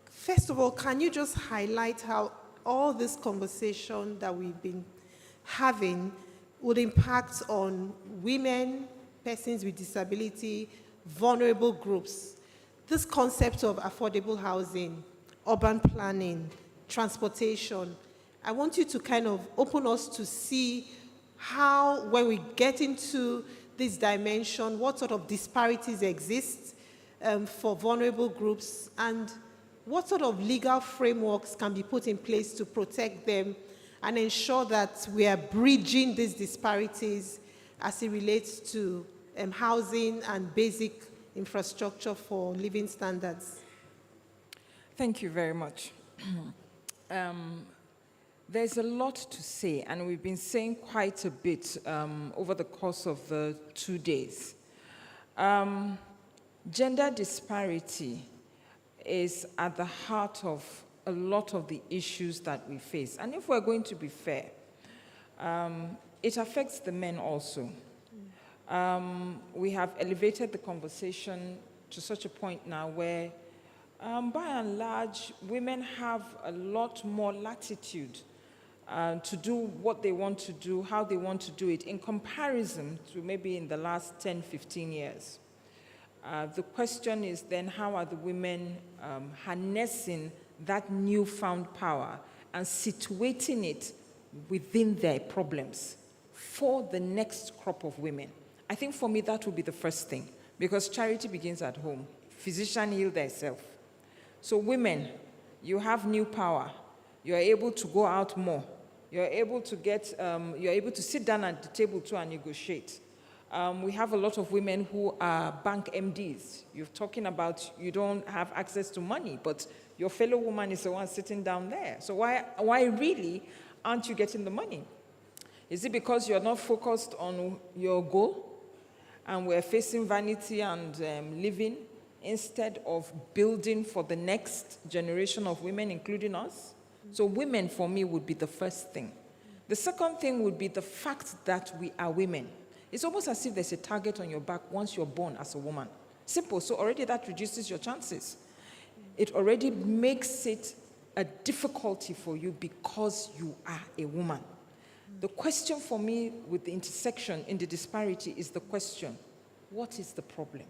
First of all, can you just highlight how all this conversation that we've been having would impact on women, persons with disability, vulnerable groups? This concept of affordable housing, urban planning, transportation, I want you to kind of open us to see how, when we get into this dimension, what sort of disparities exist for vulnerable groups, and what sort of legal frameworks can be put in place to protect them and ensure that we are bridging these disparities as it relates to housing and basic infrastructure for living standards. Thank you very much. There's a lot to say, and we've been saying quite a bit over the course of the 2 days. Gender disparity is at the heart of a lot of the issues that we face. And if we're going to be fair, it affects the men also. We have elevated the conversation to such a point now where, by and large, women have a lot more latitude to do what they want to do, how they want to do it, in comparison to maybe in the last 10, 15 years. The question is then, how are the women harnessing that newfound power and situating it within their problems for the next crop of women? I think for me that would be the first thing, because charity begins at home. Physician heal thyself. So women, you have new power. You are able to go out more. You are able to get, you are able to sit down at the table too and negotiate. We have a lot of women who are bank MDs. You're talking about you don't have access to money, but your fellow woman is the one sitting down there. So why really aren't you getting the money? Is it because you're not focused on your goal and we're facing vanity and living instead of building for the next generation of women, including us? So women, for me, would be the first thing. The second thing would be the fact that we are women. It's almost as if there's a target on your back once you're born as a woman. Simple. So already that reduces your chances. It already makes it a difficulty for you because you are a woman. The question for me with the intersection in the disparity is the question, what is the problem?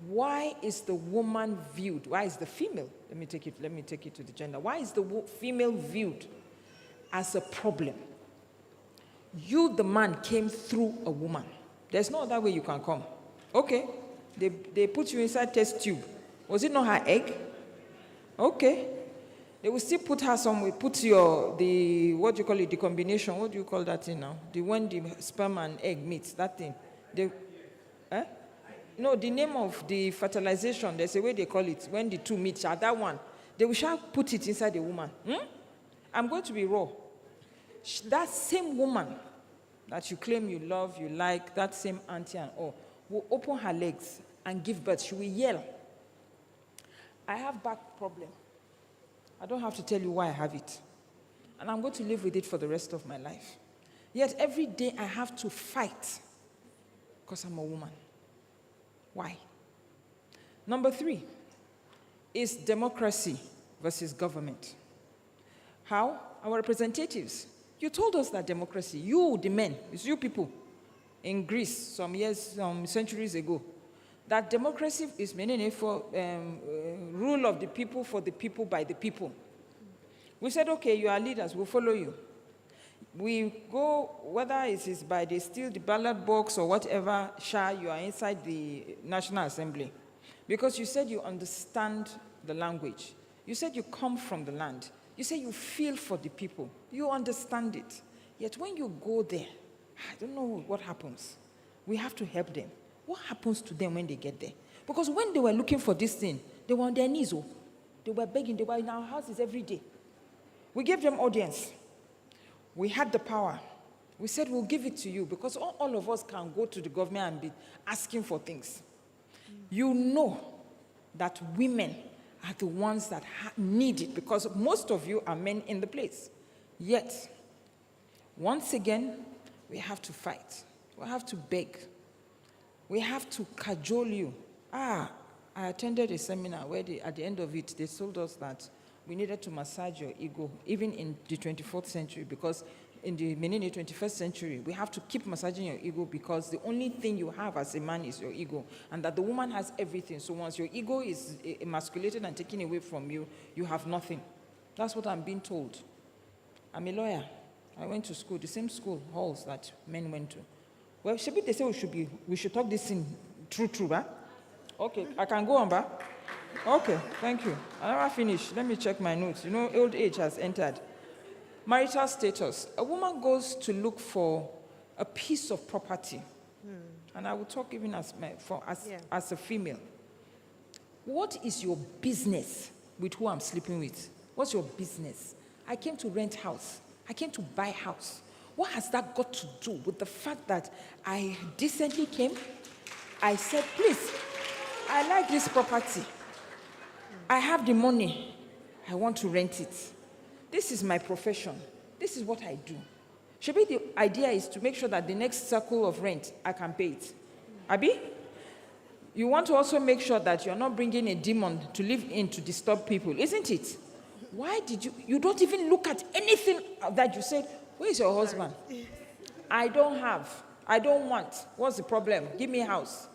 Why is the woman viewed? Why is the female? Let me take it to the gender. Why is the female viewed as a problem? You, the man, came through a woman. There's no other way you can come. Okay, they put you inside test tube. Was it not her egg? Okay. They will still put her somewhere, what do you call it, the combination, what do you call that thing now? When the sperm and egg meet, that thing. No, the name of the fertilization, there's a way they call it, when the two meet, that one. They will shall put it inside the woman. I'm going to be raw. That same woman that you claim you love, you like, that same auntie and all, will open her legs and give birth. She will yell, I have back problem. I don't have to tell you why I have it. And I'm going to live with it for the rest of my life. Yet every day I have to fight because I'm a woman. Why? Number 3 is democracy versus government. How? Our representatives. You told us that democracy, you, the men, it's you people in Greece some centuries ago, that democracy is meaning for rule of the people, for the people, by the people. We said, okay, you are leaders, we'll follow you. We go, whether it is by the ballot box or whatever, you are inside the National Assembly. Because you said you understand the language. You said you come from the land. You say you feel for the people. You understand it. Yet when you go there, I don't know what happens. We have to help them. What happens to them when they get there? Because when they were looking for this thing, they were on their knees. They were begging. They were in our houses every day. We gave them audience. We had the power. We said, we'll give it to you because all of us can go to the government and be asking for things. You know that women are the ones that need it because most of you are men in the place. Yet, once again, we have to fight. We have to beg. We have to cajole you. I attended a seminar where at the end of it, they told us that we needed to massage your ego, even in the 24th century, because in the 21st century, we have to keep massaging your ego because the only thing you have as a man is your ego, and that the woman has everything. So once your ego is emasculated and taken away from you, you have nothing. That's what I'm being told. I'm a lawyer. I went to school, the same school halls that men went to. Well, they say we should talk this in true, huh? Okay, I can go on, bah? Okay, thank you. I never finished. Let me check my notes. You know, old age has entered. Marital status. A woman goes to look for a piece of property. And I will talk even as a female. What is your business with who I'm sleeping with? What's your business? I came to rent house. I came to buy house. What has that got to do with the fact that I decently came? I said, please, I like this property. I have the money. I want to rent it. This is my profession. This is what I do. Maybe the idea is to make sure that the next circle of rent, I can pay it. Abi? You want to also make sure that you're not bringing a demon to live in to disturb people, isn't it? Why did you don't even look at anything that you said, where's your husband? I don't have. I don't want. What's the problem? Give me a house.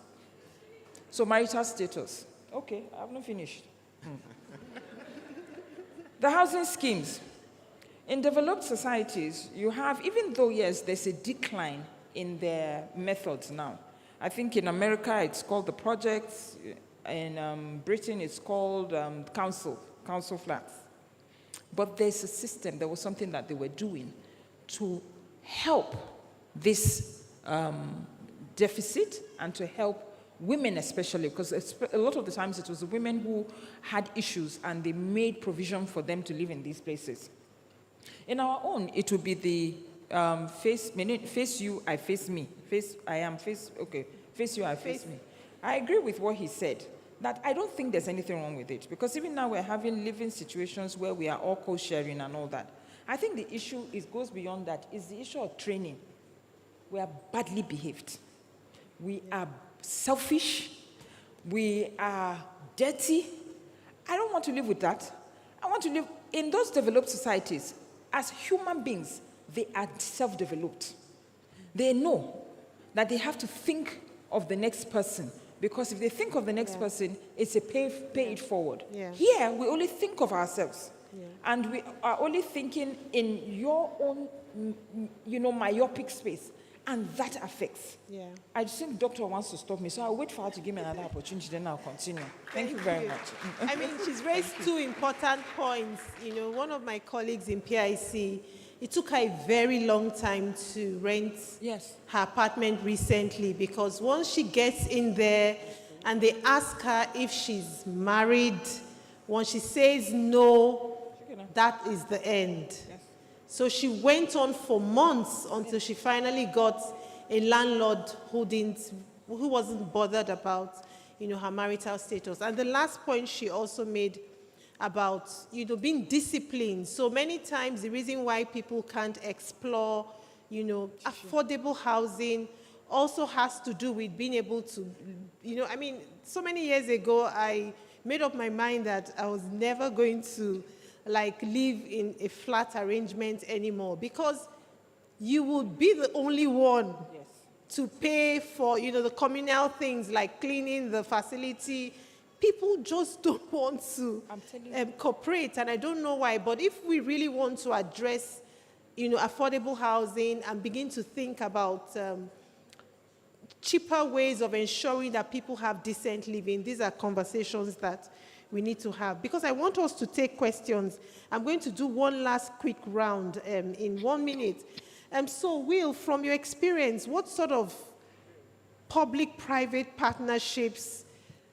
So marital status. Okay, I have not finished. The housing schemes. In developed societies, you have, even though, yes, there's a decline in their methods now. I think in America, it's called the projects. In Britain, it's called council flats. But there's a system, there was something that they were doing to help this deficit and to help women especially, because a lot of the times it was the women who had issues and they made provision for them to live in these places. In our own, it would be the face you, I face me. Face you, I face me. I agree with what he said, that I don't think there's anything wrong with it, because even now we're having living situations where we are all co-sharing and all that. I think the issue goes beyond that. It's the issue of training. we are badly behaved. We are selfish. We are dirty. I don't want to live with that. I want to live in those developed societies. As human beings, they are self-developed. They know that they have to think of the next person, because if they think of the next person, it's a pay it forward. Here, we only think of ourselves. And we are only thinking in your own, myopic space. And that affects. I think doctor wants to stop me, so I'll wait for her to give me another opportunity, then I'll continue. Thank you very much. I mean, she's raised two important points. One of my colleagues in PIC, it took her a very long time to rent her apartment recently, because once she gets in there and they ask her if she's married, once she says no, that is the end. So she went on for months until she finally got a landlord who wasn't bothered about, her marital status. And the last point she also made about, being disciplined. So many times the reason why people can't explore, affordable housing also has to do with being able to, so many years ago, I made up my mind that I was never going to live in a flat arrangement anymore, because you would be the only one to pay for, the communal things like cleaning the facility. People just don't want to cooperate, and I don't know why. But if we really want to address, affordable housing and begin to think about cheaper ways of ensuring that people have decent living, these are conversations that we need to have. Because I want us to take questions. I'm going to do one last quick round in 1 minute. So, Will, from your experience, what sort of public-private partnerships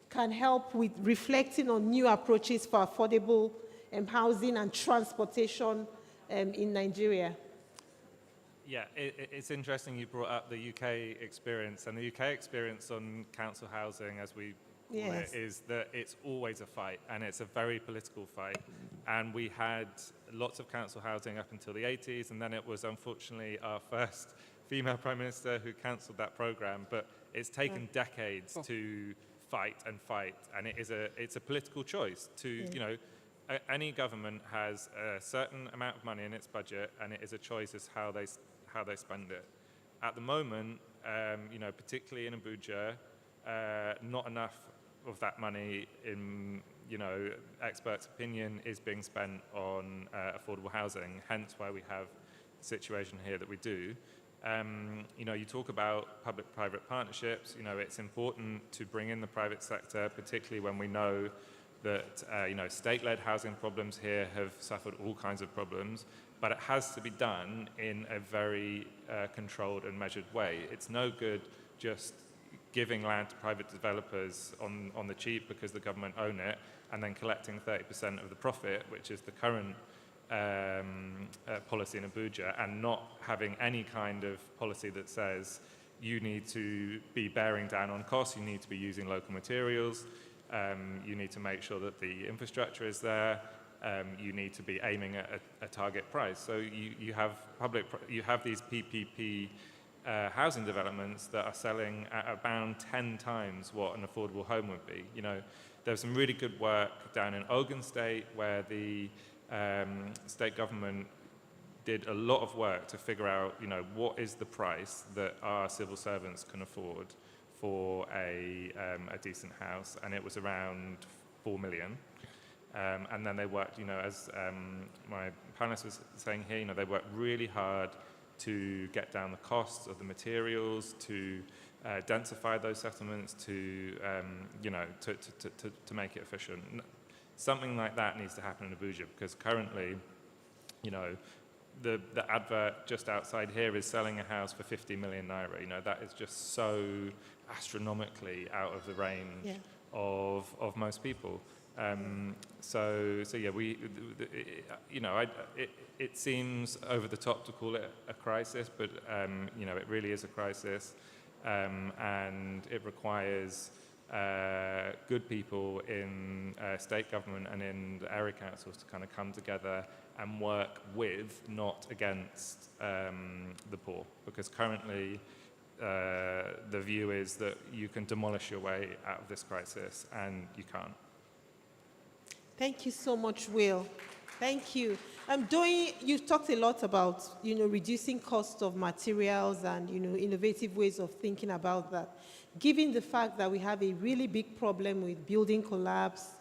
can help with reflecting on new approaches for affordable housing and transportation in Nigeria? Yeah, it's interesting you brought up the UK experience. And the UK experience on council housing, as we call it, is that it's always a fight, and it's a very political fight. And we had lots of council housing up until the 80s, and then it was unfortunately our first female Prime Minister who cancelled that programme. But it's taken decades to fight, and it's a political choice to, any government has a certain amount of money in its budget, and it is a choice as how they spend it. At the moment, particularly in Abuja, not enough of that money, in experts' opinion, is being spent on affordable housing. Hence why we have the situation here that we do. You talk about public-private partnerships. It's important to bring in the private sector, particularly when we know that state-led housing problems here have suffered all kinds of problems. But it has to be done in a very controlled and measured way. It's no good just giving land to private developers on the cheap because the government own it, and then collecting 30% of the profit, which is the current policy in Abuja, and not having any kind of policy that says you need to be bearing down on costs, you need to be using local materials, you need to make sure that the infrastructure is there, you need to be aiming at a target price. So you have these PPP housing developments that are selling at around 10 times what an affordable home would be. There's some really good work down in Ogun State where the state government did a lot of work to figure out, what is the price that our civil servants can afford for a decent house, and it was around 4 million. And then they worked, as my panelist was saying here, they worked really hard to get down the costs of the materials, to densify those settlements, to make it efficient. Something like that needs to happen in Abuja, because currently, the advert just outside here is selling a house for 50 million naira. That is just so astronomically out of the range of most people. It seems over the top to call it a crisis, but it really is a crisis, and it requires good people in state government and in the area councils to kind of come together and work with, not against, the poor. Because currently, the view is that you can demolish your way out of this crisis, and you can't. Thank you so much, Will. Thank you. You've talked a lot about, reducing cost of materials and, innovative ways of thinking about that. Given the fact that we have a really big problem with building collapse,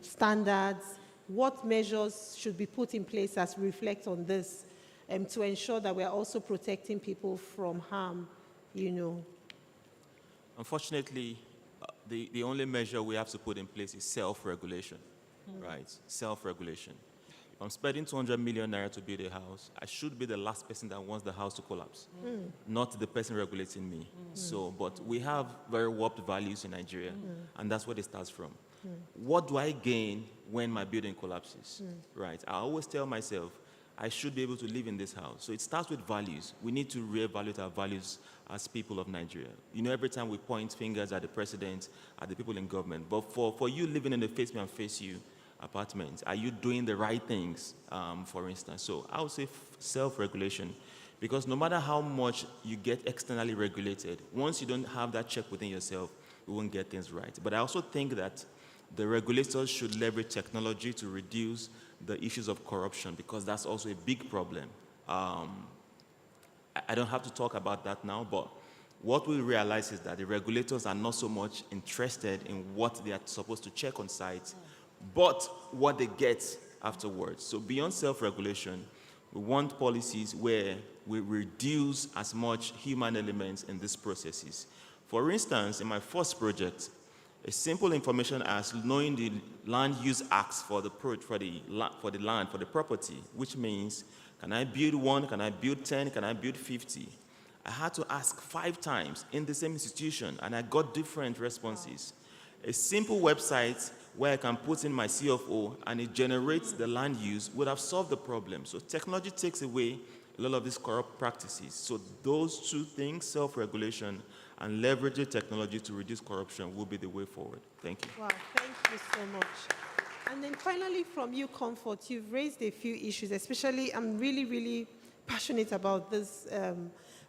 standards, what measures should be put in place as we reflect on this to ensure that we are also protecting people from harm, Unfortunately, the only measure we have to put in place is self-regulation, right? Self-regulation. If I'm spending 200 million naira to build a house, I should be the last person that wants the house to collapse, not the person regulating me. So, but we have very warped values in Nigeria, and that's where it starts from. What do I gain when my building collapses, right? I always tell myself, I should be able to live in this house. So it starts with values. We need to reevaluate our values as people of Nigeria. Every time we point fingers at the president, at the people in government, but for you living in the face me and face you apartment, are you doing the right things, for instance? So I would say self-regulation, because no matter how much you get externally regulated, once you don't have that check within yourself, we won't get things right. But I also think that the regulators should leverage technology to reduce the issues of corruption, because that's also a big problem. I don't have to talk about that now, but what we realize is that the regulators are not so much interested in what they are supposed to check on site, but what they get afterwards. So beyond self-regulation, we want policies where we reduce as much human elements in these processes. For instance, in my first project, a simple information as knowing the land use acts for the land, for the property, which means, can I build 1, can I build 10, can I build 50? I had to ask 5 times in the same institution, and I got different responses. A simple website where I can put in my CFO and it generates the land use would have solved the problem. So technology takes away a lot of these corrupt practices. So those 2 things, self-regulation and leveraging technology to reduce corruption, will be the way forward. Thank you. Wow, thank you so much. And then finally from you, Comfort, you've raised a few issues, especially I'm really, really passionate about this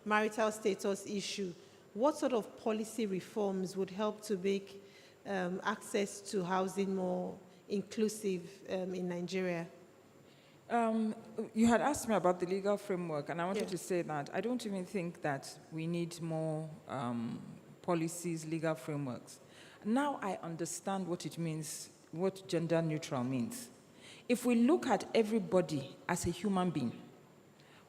marital status issue. What sort of policy reforms would help to make access to housing more inclusive in Nigeria? You had asked me about the legal framework, and I wanted to say that I don't even think that we need more policies, legal frameworks. Now I understand what it means, what gender neutral means. If we look at everybody as a human being,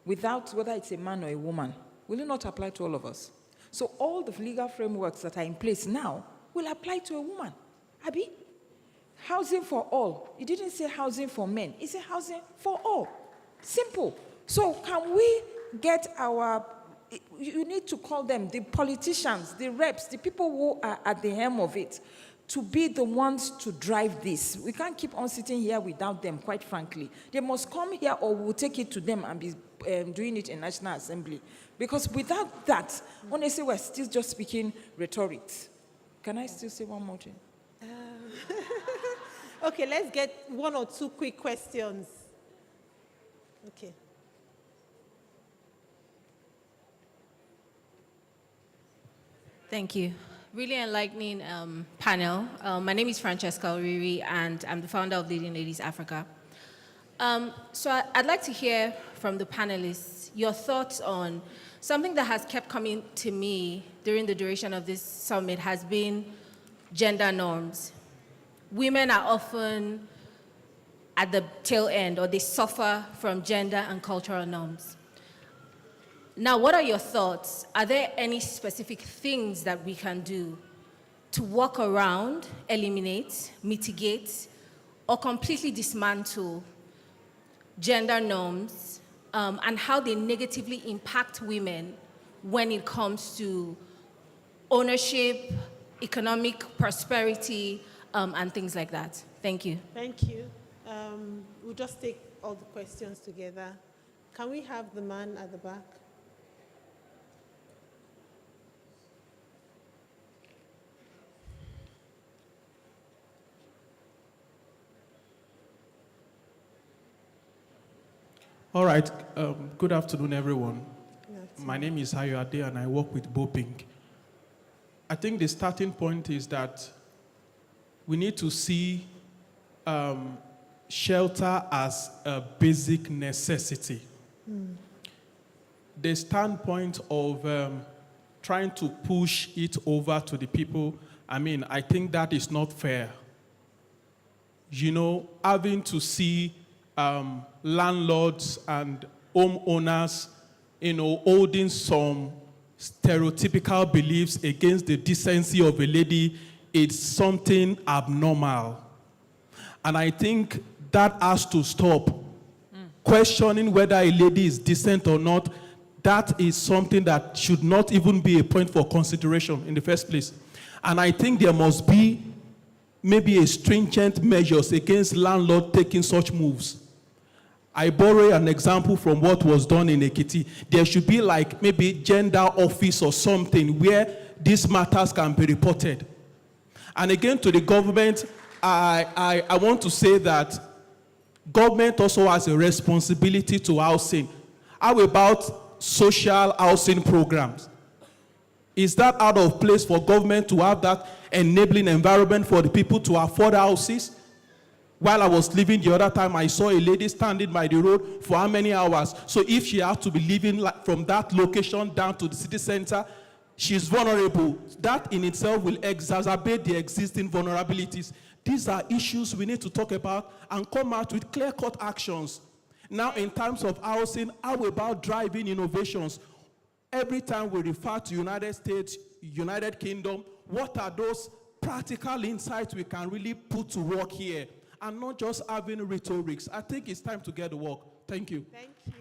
without whether it's a man or a woman, will it not apply to all of us? So all the legal frameworks that are in place now will apply to a woman. Abi? Housing for all. It didn't say housing for men. It said housing for all. Simple. So can we get you need to call them the politicians, the reps, the people who are at the helm of it, to be the ones to drive this. We can't keep on sitting here without them, quite frankly. They must come here, or we'll take it to them and be doing it in National Assembly. Because without that, honestly, we're still just speaking rhetorics. Can I still say one more thing? Okay, let's get 1 or 2 quick questions. Okay. Thank you. Really enlightening panel. My name is Francesca Oriri, and I'm the founder of Leading Ladies Africa. So I'd like to hear from the panelists your thoughts on something that has kept coming to me during the duration of this summit has been gender norms. Women are often at the tail end, or they suffer from gender and cultural norms. Now, what are your thoughts? Are there any specific things that we can do to work around, eliminate, mitigate, or completely dismantle gender norms and how they negatively impact women when it comes to ownership, economic prosperity, and things like that? Thank you. Thank you. We'll just take all the questions together. Can we have the man at the back? All right. Good afternoon, everyone. My name is Hayo Ade, and I work with Boping. I think the starting point is that we need to see shelter as a basic necessity. The standpoint of trying to push it over to the people, I think that is not fair. Having to see landlords and homeowners, holding some stereotypical beliefs against the decency of a lady is something abnormal. And I think that has to stop. Questioning whether a lady is decent or not, that is something that should not even be a point for consideration in the first place. And I think there must be maybe a stringent measures against landlords taking such moves. I borrow an example from what was done in Ekiti. There should be like maybe gender office or something where these matters can be reported. And again, to the government, I want to say that government also has a responsibility to housing. How about social housing programs? Is that out of place for government to have that enabling environment for the people to afford houses? While I was leaving the other time, I saw a lady standing by the road for how many hours? So if she had to be living from that location down to the city center, she's vulnerable. That in itself will exacerbate the existing vulnerabilities. These are issues we need to talk about and come out with clear-cut actions. Now, in terms of housing, how about driving innovations? Every time we refer to United States, United Kingdom, what are those practical insights we can really put to work here? And not just having rhetorics. I think it's time to get to work. Thank you. Thank you.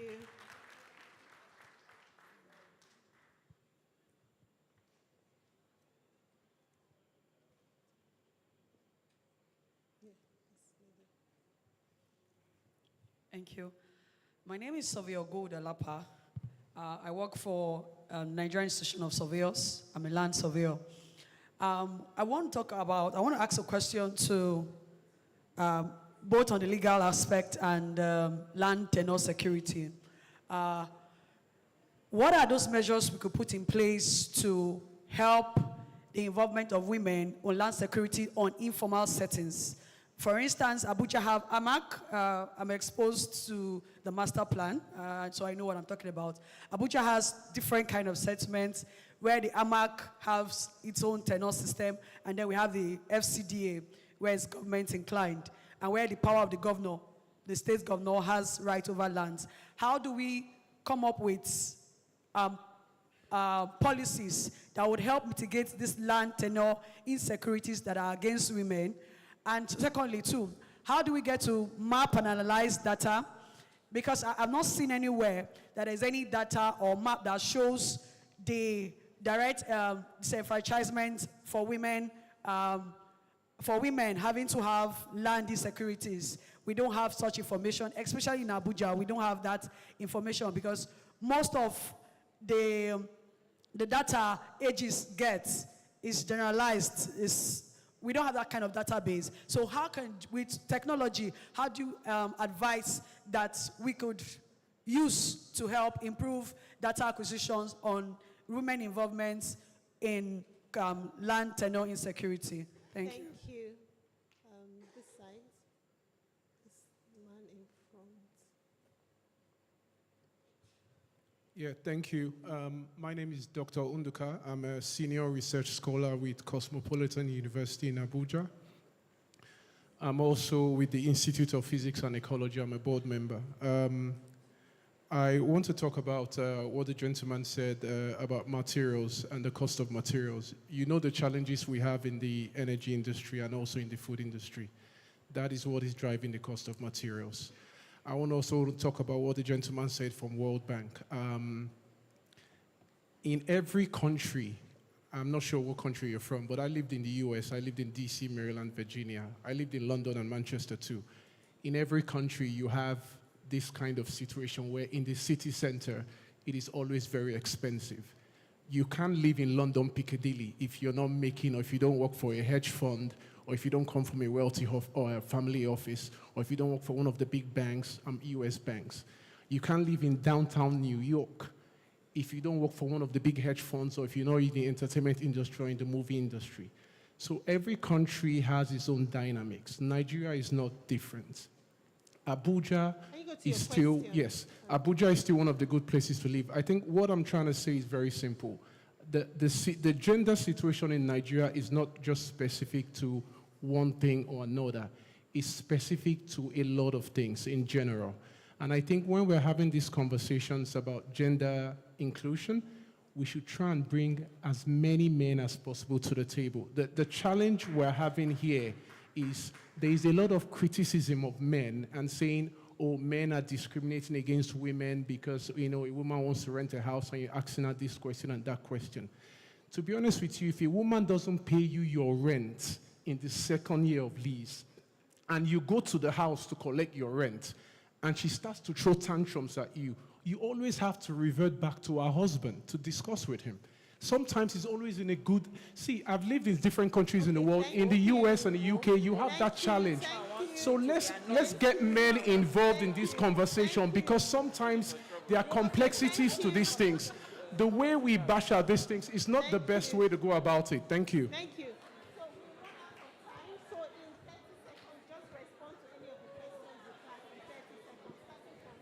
Thank you. My name is Savio Goudalapa. I work for Nigerian Institution of Surveyors. I'm a land surveyor. I want to ask a question to both on the legal aspect and land tenure security. What are those measures we could put in place to help the involvement of women on land security on informal settings? For instance, Abuja have AMAC. I'm exposed to the master plan, so I know what I'm talking about. Abuja has different kind of settlements where the AMAC has its own tenure system, and then we have the FCDA, where it's government inclined, and where the power of the governor, the state governor, has right over lands. How do we come up with policies that would help mitigate this land tenure insecurities that are against women? And secondly, too, how do we get to map and analyze data? Because I've not seen anywhere that there's any data or map that shows the direct disenfranchisement for women having to have land insecurities. We don't have such information, especially in Abuja. We don't have that information because most of the data Aegis gets is generalized. We don't have that kind of database. So how can, with technology, how do you advise that we could use to help improve data acquisitions on women involvement in land tenure insecurity? Thank you. Thank you. This side, this man in front. Yeah, thank you. My name is Dr. Unduka. I'm a senior research scholar with Cosmopolitan University in Abuja. I'm also with the Institute of Physics and Ecology. I'm a board member. I want to talk about what the gentleman said about materials and the cost of materials. You know the challenges we have in the energy industry and also in the food industry. That is what is driving the cost of materials. I want to also talk about what the gentleman said from World Bank. In every country, I'm not sure what country you're from, but I lived in the US, I lived in DC, Maryland, Virginia. I lived in London and Manchester too. In every country, you have this kind of situation where in the city center, it is always very expensive. You can't live in London Piccadilly if you're not making, or if you don't work for a hedge fund, or if you don't come from a wealthy or a family office, or if you don't work for one of the big banks, US banks. You can't live in downtown New York if you don't work for one of the big hedge funds or if you're not in the entertainment industry or in the movie industry. So every country has its own dynamics. Nigeria is not different. Abuja is still, yes, Abuja is still one of the good places to live. I think what I'm trying to say is very simple. The gender situation in Nigeria is not just specific to one thing or another. It's specific to a lot of things in general. And I think when we're having these conversations about gender inclusion, we should try and bring as many men as possible to the table. The challenge we're having here is there is a lot of criticism of men and saying, oh, men are discriminating against women because, you know, a woman wants to rent a house and you're asking her this question and that question. To be honest with you, if a woman doesn't pay you your rent in the second year of lease and you go to the house to collect your rent and she starts to throw tantrums at you, you always have to revert back to her husband to discuss with him. Sometimes it's always in a good... See, I've lived in different countries in the world. In the US and the UK, you have that challenge. So let's get men involved in this conversation because sometimes there are complexities to these things. The way we bash out these things is not the best way to go about it. Thank you. Thank you. So we run out of time. So in 30 seconds, just respond to any of the questions you have in 30 seconds, starting from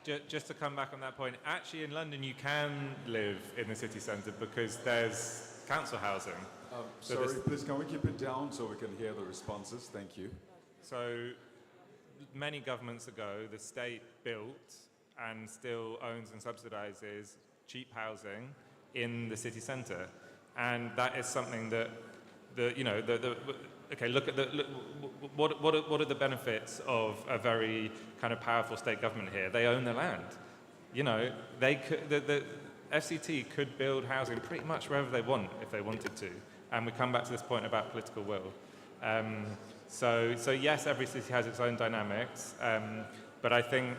here. Just to come back on that point, actually in London you can live in the city centre because there's council housing. Sorry, please can we keep it down so we can hear the responses? Thank you. So many governments ago, the state built and still owns and subsidises cheap housing in the city centre, and that is something that okay, look at what are the benefits of a very kind of powerful state government here? They own the land. You know, they could, the FCT could build housing pretty much wherever they want if they wanted to, and we come back to this point about political will. So yes, every city has its own dynamics, but I think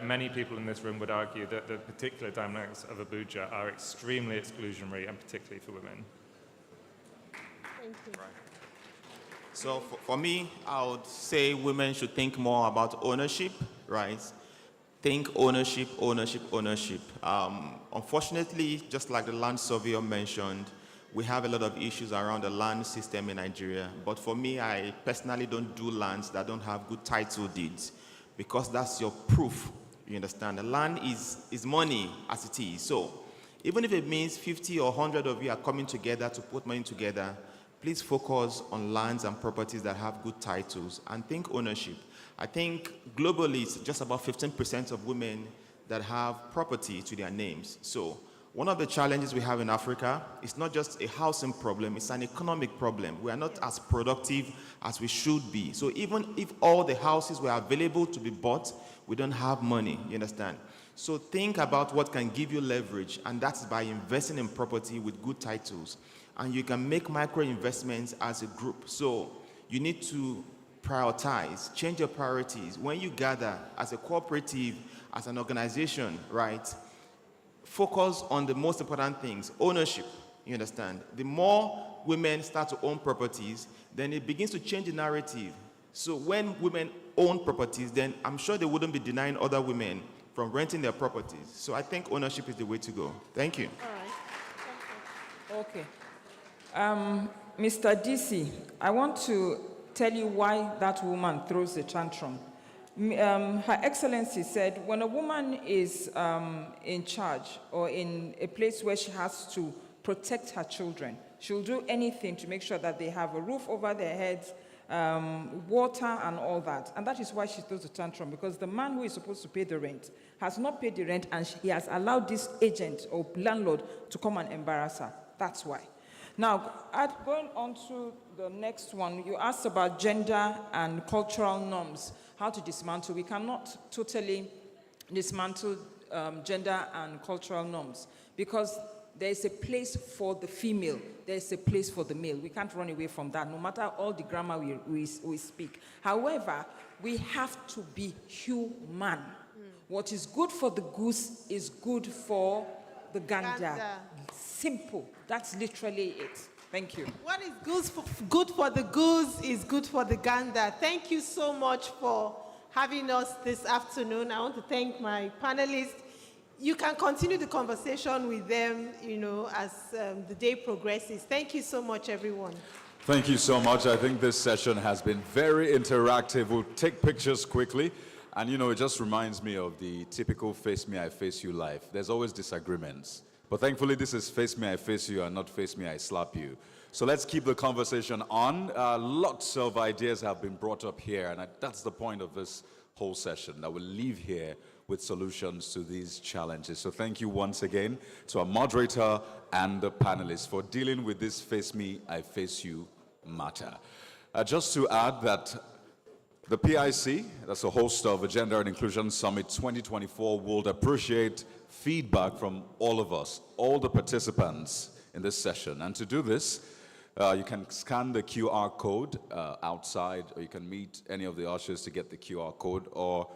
many people in this room would argue that the particular dynamics of Abuja are extremely exclusionary, and particularly for women. Thank you. Right. So for me, I would say women should think more about ownership, right? Think ownership, ownership, ownership. Unfortunately, just like the land surveyor mentioned, we have a lot of issues around the land system in Nigeria. But for me, I personally don't do lands that don't have good title deeds because that's your proof, you understand? The land is money as it is. So even if it means 50 or 100 of you are coming together to put money together, please focus on lands and properties that have good titles and think ownership. I think globally it's just about 15% of women that have property to their names. So one of the challenges we have in Africa is not just a housing problem, it's an economic problem. We are not as productive as we should be. So even if all the houses were available to be bought, we don't have money, you understand? So think about what can give you leverage, and that's by investing in property with good titles. And you can make micro investments as a group. So you need to prioritize, change your priorities. When you gather as a cooperative, as an organization, right? Focus on the most important things, ownership, you understand? The more women start to own properties, then it begins to change the narrative. So when women own properties, then I'm sure they wouldn't be denying other women from renting their properties. So I think ownership is the way to go. Thank you. All right. Okay. Mr. DC, I want to tell you why that woman throws a tantrum. Her Excellency said when a woman is in charge or in a place where she has to protect her children, she'll do anything to make sure that they have a roof over their heads, water and all that. And that is why she throws a tantrum, because the man who is supposed to pay the rent has not paid the rent and he has allowed this agent or landlord to come and embarrass her. That's why. Now, going on to the next one, you asked about gender and cultural norms, how to dismantle. We cannot totally dismantle gender and cultural norms because there is a place for the female, there is a place for the male. We can't run away from that, no matter all the grammar we speak. However, we have to be human. What is good for the goose is good for the gander. Simple. That's literally it. Thank you. What is good for the goose is good for the gander. Thank you so much for having us this afternoon. I want to thank my panelists. You can continue the conversation with them, as the day progresses. Thank you so much, everyone. Thank you so much. I think this session has been very interactive. We'll take pictures quickly. And it just reminds me of the typical face me, I face you life. There's always disagreements. But thankfully, this is face me, I face you, and not face me, I slap you. So let's keep the conversation on. Lots of ideas have been brought up here, and that's the point of this whole session, that we'll leave here with solutions to these challenges. So thank you once again to our moderator and the panelists for dealing with this face me, I face you matter. Just to add that the PIC, that's the host of the Gender and Inclusion Summit 2024, would appreciate feedback from all of us, all the participants in this session. And to do this, you can scan the QR code outside, or you can meet any of the ushers to get the QR code, or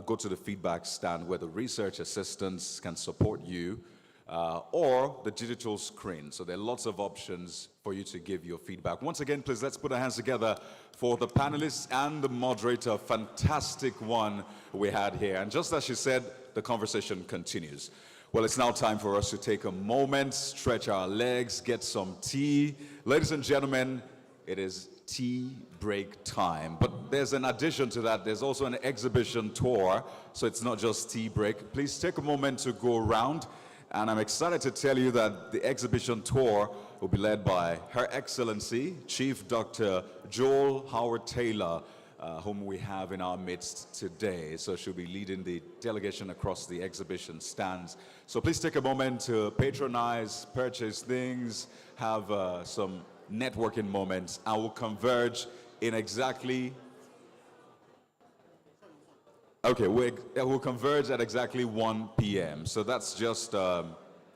go to the feedback stand where the research assistants can support you, or the digital screen. So there are lots of options for you to give your feedback. Once again, please, let's put our hands together for the panelists and the moderator. Fantastic one we had here. And just as she said, the conversation continues. Well, it's now time for us to take a moment, stretch our legs, get some tea. Ladies and gentlemen, it is tea break time. But there's an addition to that. There's also an exhibition tour, so it's not just tea break. Please take a moment to go around. And I'm excited to tell you that the exhibition tour will be led by Her Excellency, Chief Dr. Joel Howard Taylor, whom we have in our midst today. So she'll be leading the delegation across the exhibition stands. So please take a moment to patronize, purchase things, have some networking moments, and we'll converge in exactly... Okay, we'll converge at exactly 1 p.m. So that's just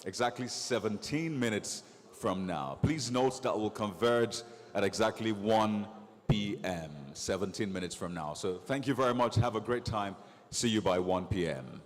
exactly 17 minutes from now. Please note that we'll converge at exactly 1 p.m., 17 minutes from now. So thank you very much. Have a great time. See you by 1 p.m.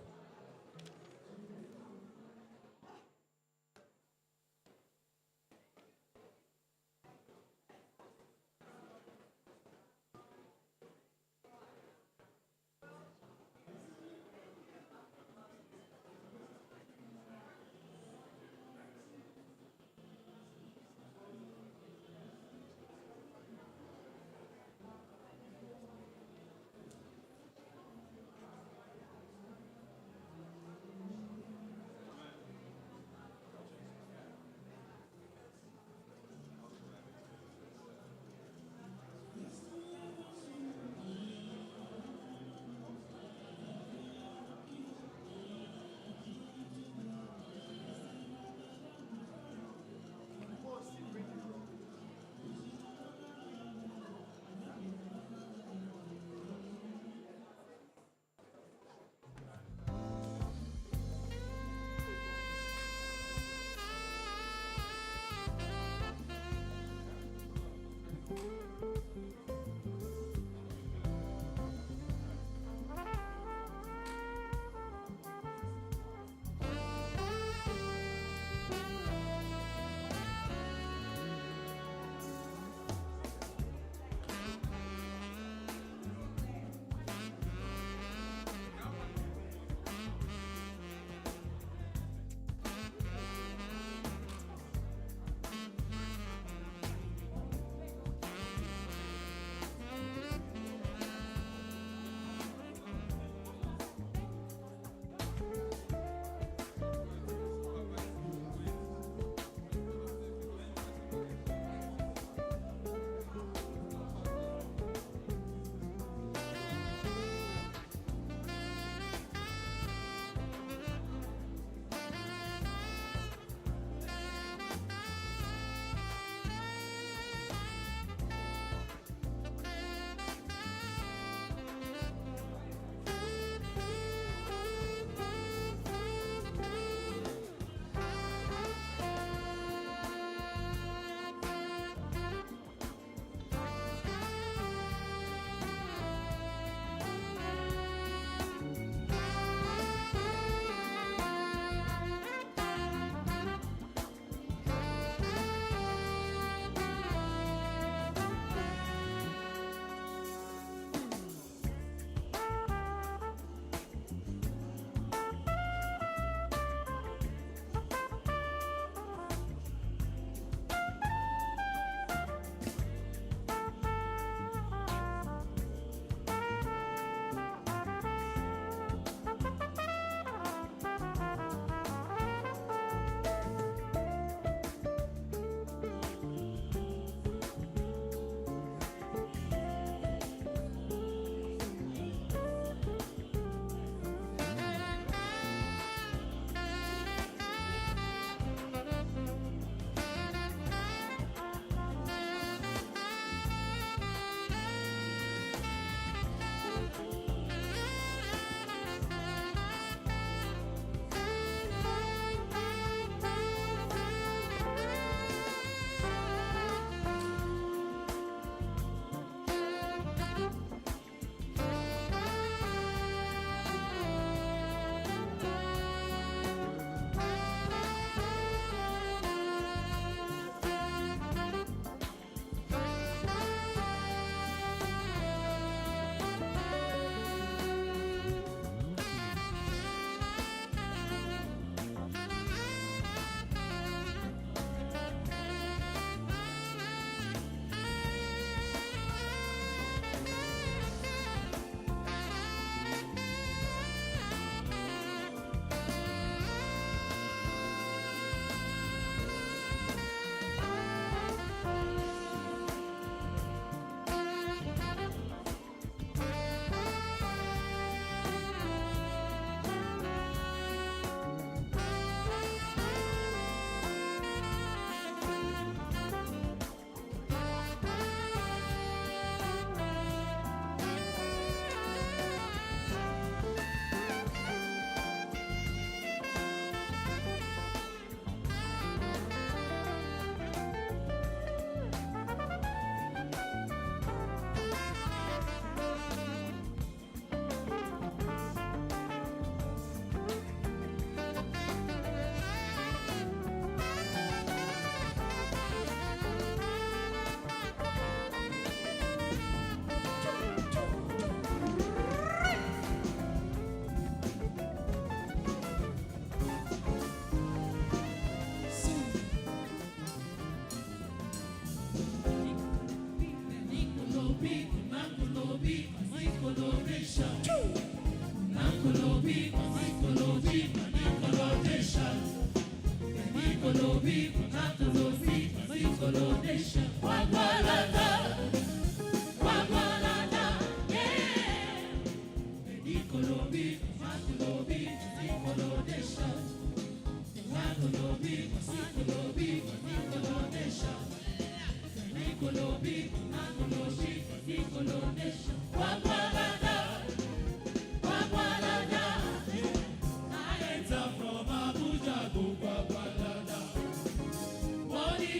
Money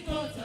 got a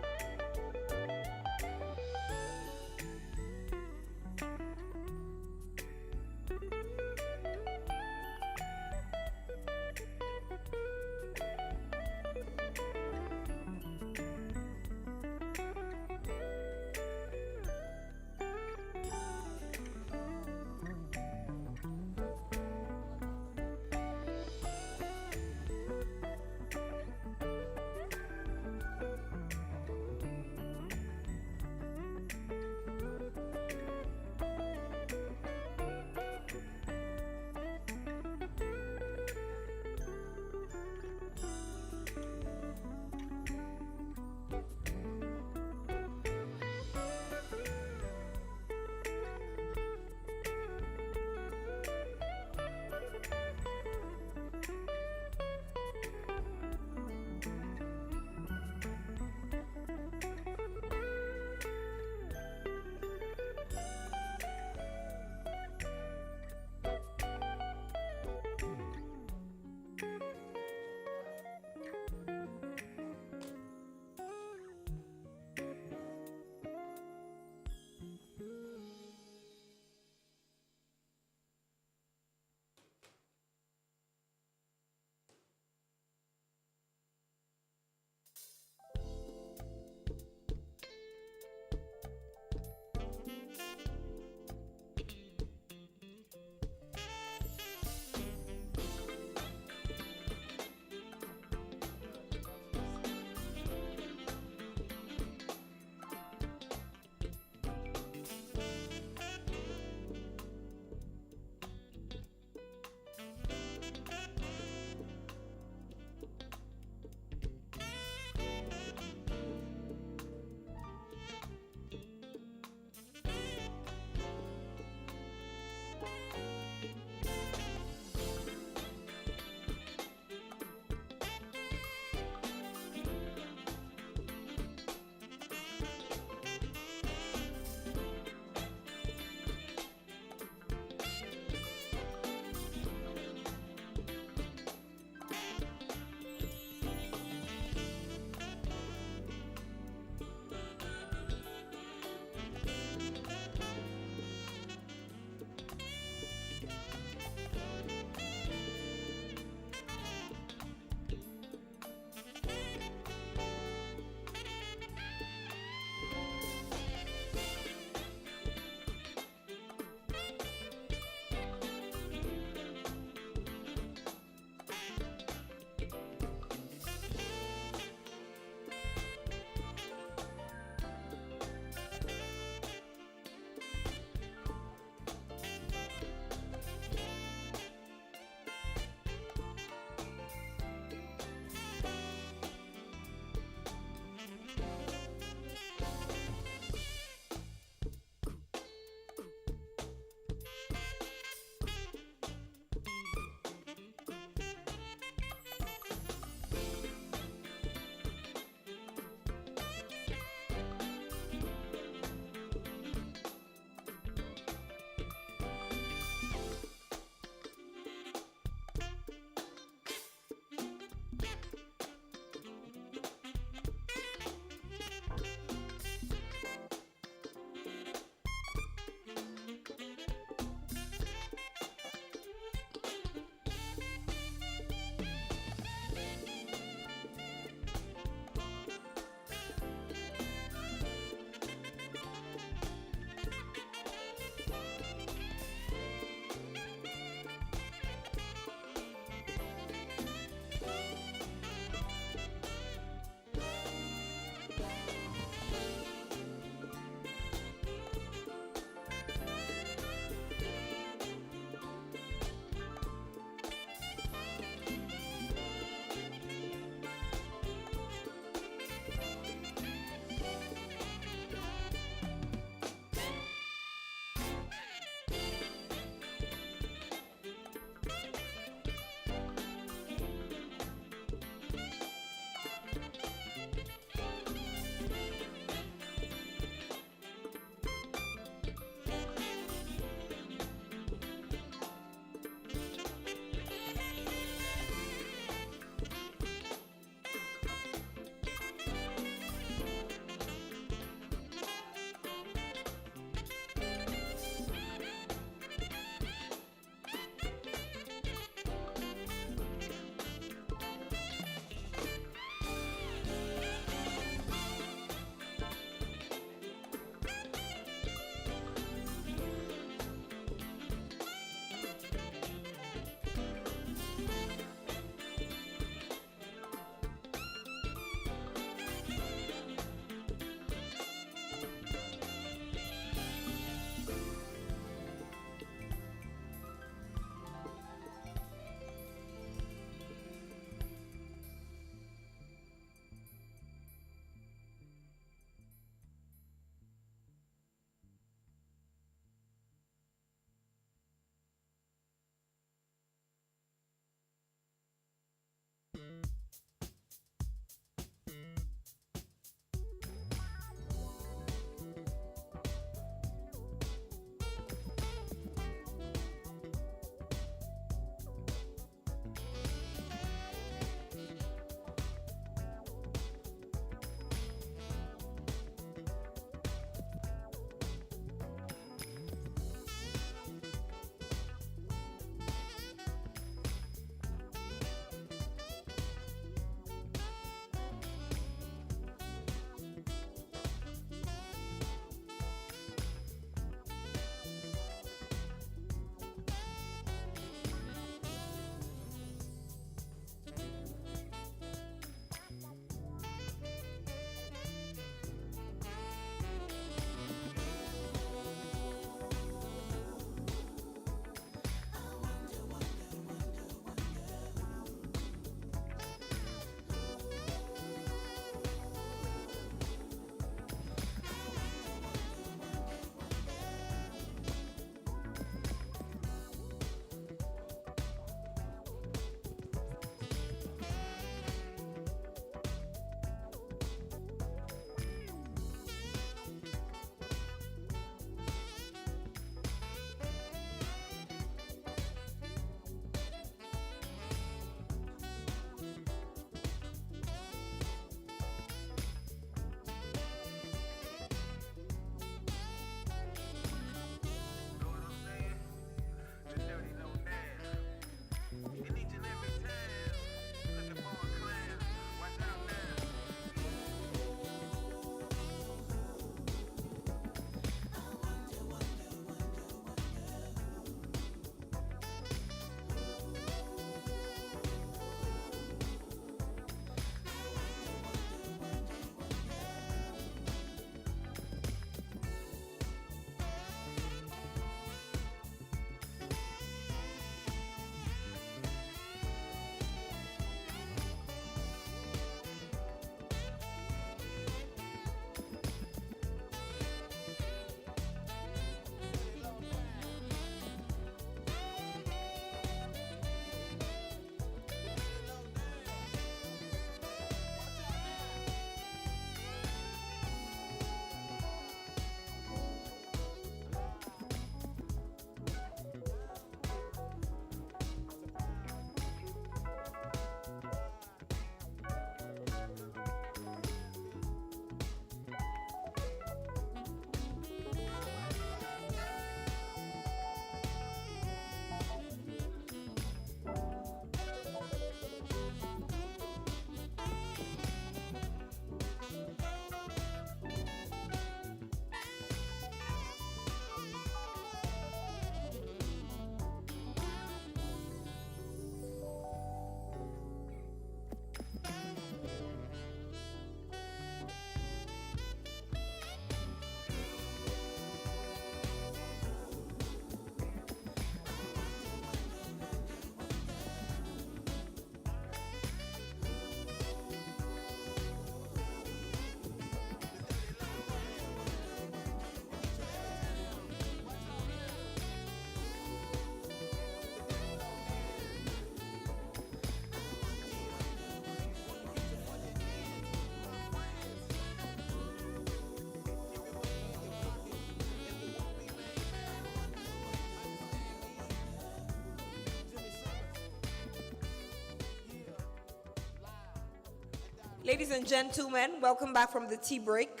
Ladies and gentlemen, welcome back from the tea break.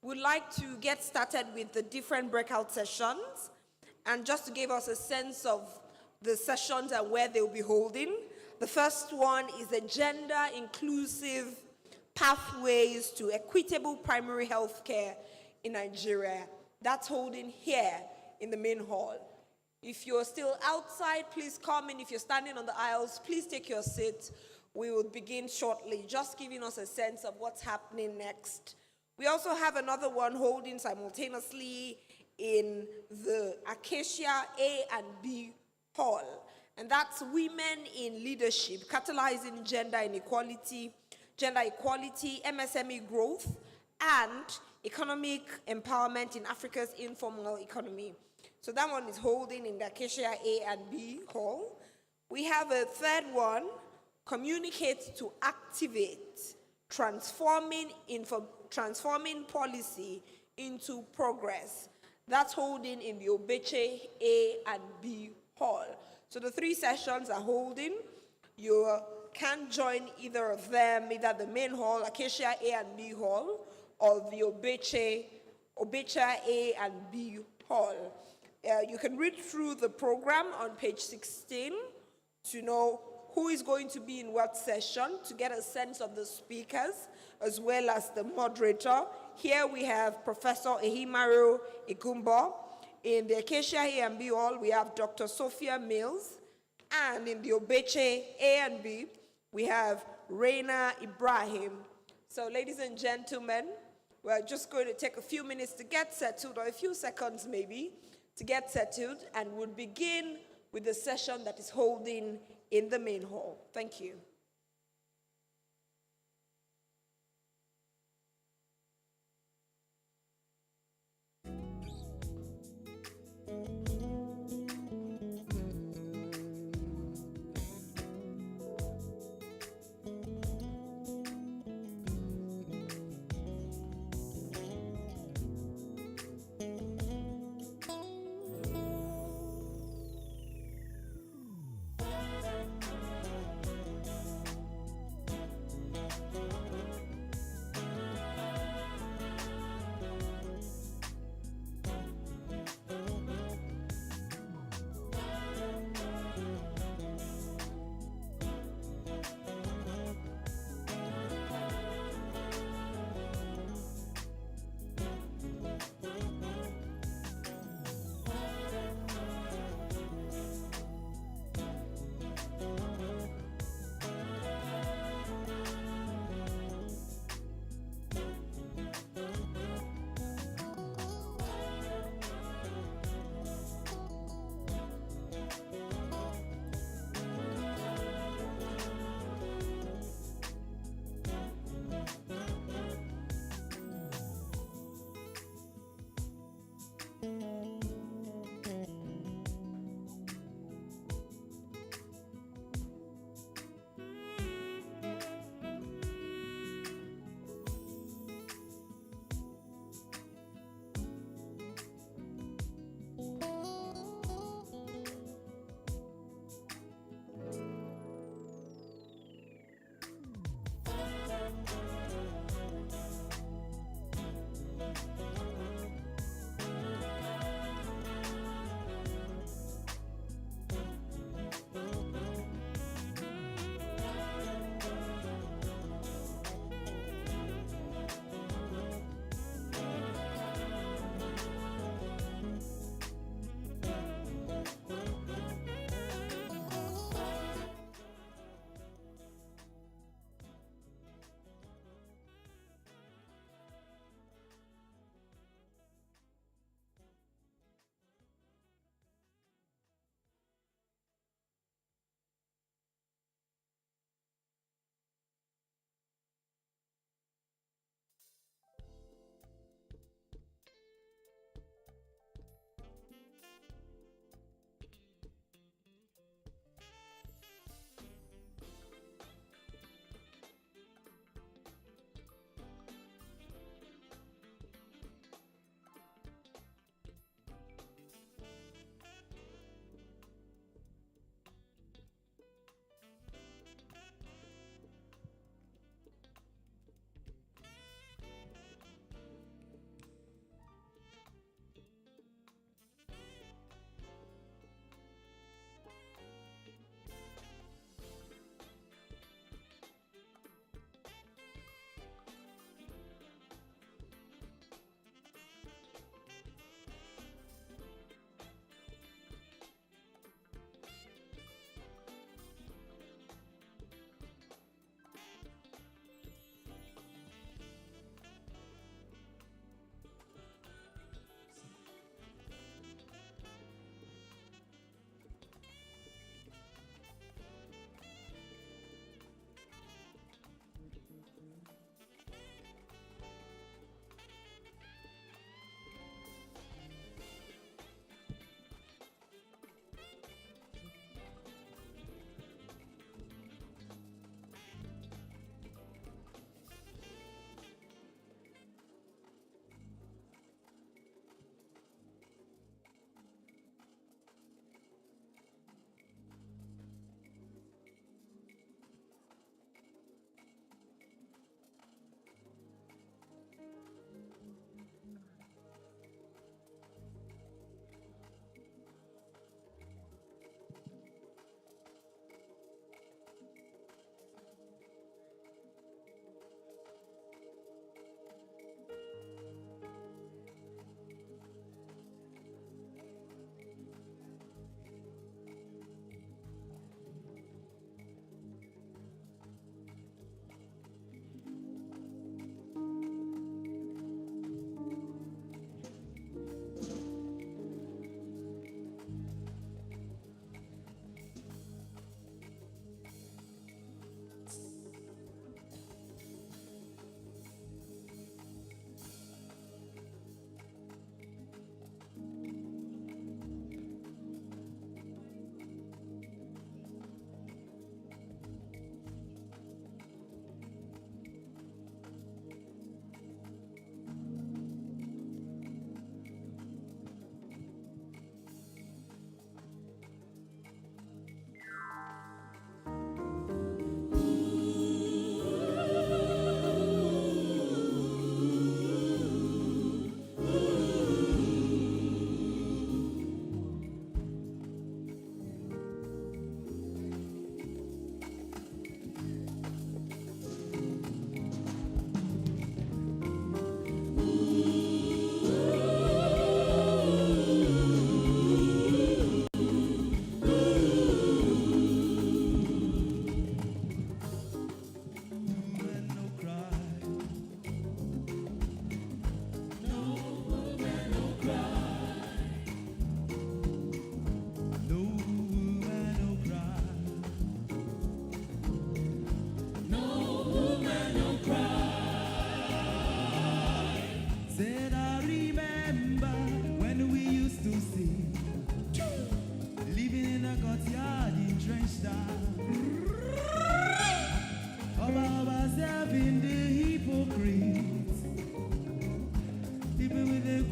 We'd like to get started with the different breakout sessions. And just to give us a sense of the sessions and where they'll be holding, the first one is the Gender Inclusive Pathways to Equitable Primary Health Care in Nigeria. That's holding here in the main hall. If you're still outside, please come in. If you're standing on the aisles, please take your seat. We will begin shortly, just giving us a sense of what's happening next. We also have another one holding simultaneously in the Acacia A and B hall, and that's Women in Leadership, Catalyzing Gender Inequality, MSME Growth, and Economic Empowerment in Africa's Informal Economy. So that one is holding in the Acacia A and B hall. We have a third one, Communicate to Activate, transforming policy into progress. That's holding in the Obeche A and B hall. So the three sessions are holding. You can join either of them, either the main hall, Acacia A and B hall, or the Obeche A and B hall. You can read through the program on page 16 to know who is going to be in what session, to get a sense of the speakers, as well as the moderator. Here we have Professor Ehimaru Igumbo. In the Acacia A and B hall, we have Dr. Sophia Mills. And in the Obeche A and B, we have Reina Ibrahim. So ladies and gentlemen, we're just going to take a few minutes to get settled, or a few seconds maybe, to get settled, and we'll begin with the session that is holding in the main hall. Thank you.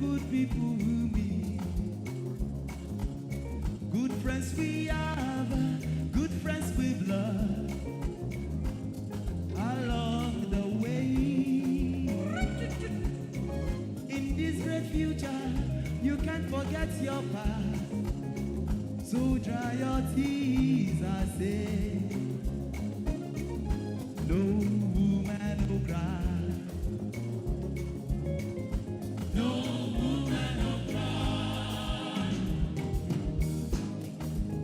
good people who meet. Good friends we have, good friends we've loved along the way. In this great future, you can't forget your past. So dry your tears, I say. No woman, no cry. No woman, no cry.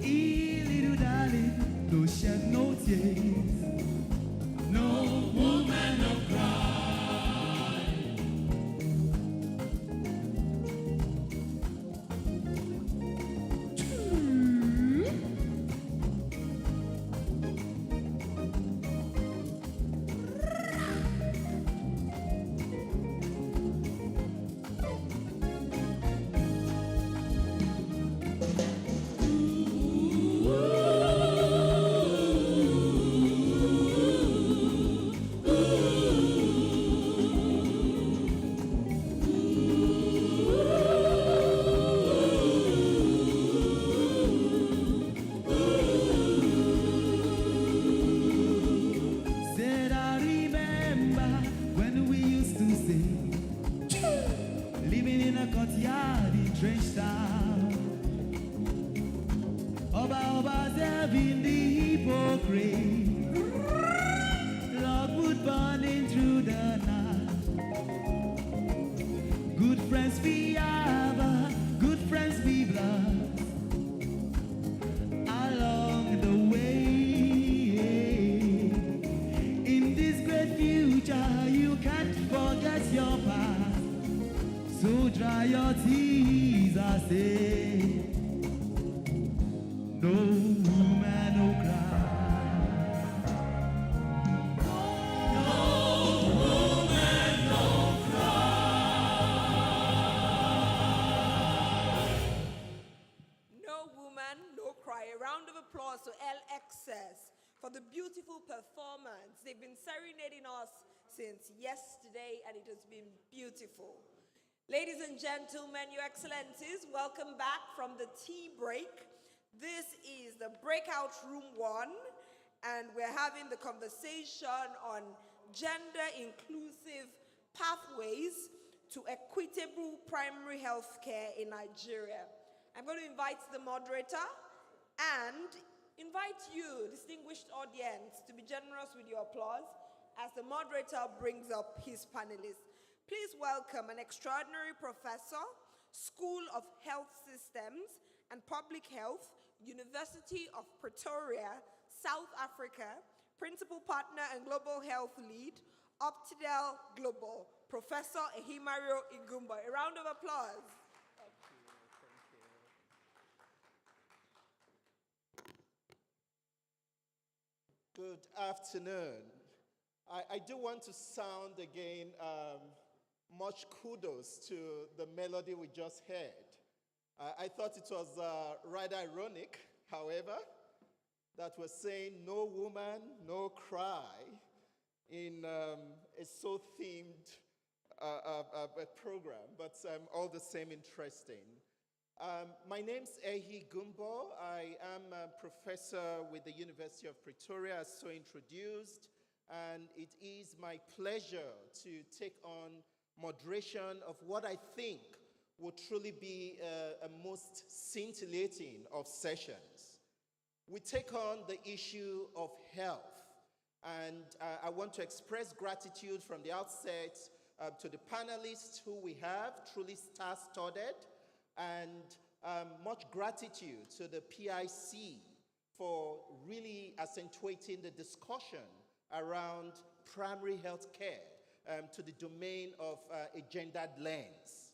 Little darling, no shed no tears. No woman, no cry. Said I remember when we used to sing, living in a courtyard in Trench Town. Oba serving the hypocrite, love would burning through the night. Good friends we have, good friends we love along the way. In this great future, you can't forget your past. So dry your tears, I say. No woman, no cry. No woman, no cry. No woman, no cry. A round of applause to LXS for the beautiful performance. They've been serenading us since yesterday, and it has been beautiful. Ladies and gentlemen, Your Excellencies, welcome back from the tea break. This is the Breakout Room 1, and we're having the conversation on gender inclusive pathways to equitable primary health care in Nigeria. I'm going to invite the moderator and invite you, distinguished audience, to be generous with your applause as the moderator brings up his panelists. Please welcome an extraordinary professor, School of Health Systems and Public Health, University of Pretoria, South Africa, Principal Partner and Global Health Lead, Optidel Global, Professor Ehimario Igumba. A round of applause. Good afternoon. I do want to sound again much kudos to the melody we just heard. I thought it was rather ironic, however, that we're saying no woman, no cry in a so-themed program, but all the same interesting. My name's Ehi Gumbo. I am a professor with the University of Pretoria, as so introduced, and it is my pleasure to take on moderation of what I think will truly be a most scintillating of sessions. We take on the issue of health, and I want to express gratitude from the outset to the panelists who we have, truly star-studded, and much gratitude to the PIC for really accentuating the discussion around primary health care to the domain of a gendered lens.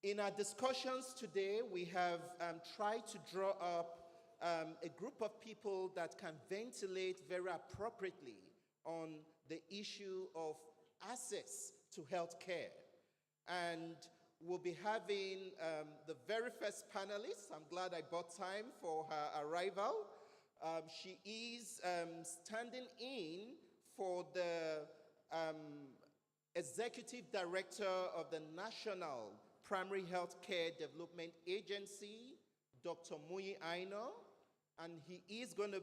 In our discussions today, we have tried to draw up a group of people that can ventilate very appropriately on the issue of access to health care. And we'll be having the very first panelist. I'm glad I bought time for her arrival. She is standing in for the Executive Director of the National Primary Health Care Development Agency, Dr. Muyi Aino, and he is going to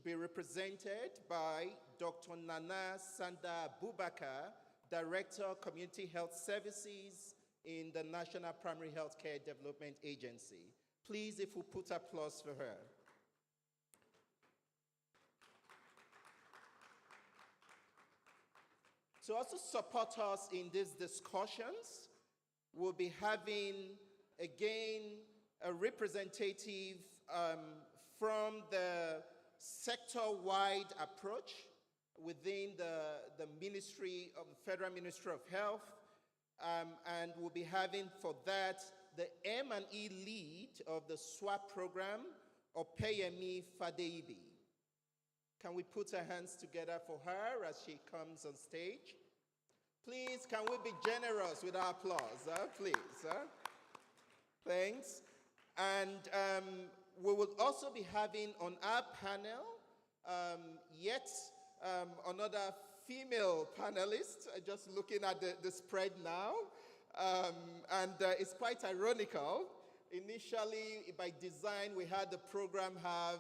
be represented by Dr. Nana Sanda Bubakar, Director, Community Health Services in the National Primary Health Care Development Agency. Please, if we put applause for her. To also support us in these discussions, we'll be having, again, a representative from the sector-wide approach within the Ministry of the Federal Ministry of Health, and we'll be having for that the M&E lead of the SWAP program, Opeyemi Fadeibi. Can we put our hands together for her as she comes on stage? Please, can we be generous with our applause, please? Thanks. And we will also be having on our panel yet another female panelist, just looking at the spread now. And it's quite ironical. Initially, by design, we had the program have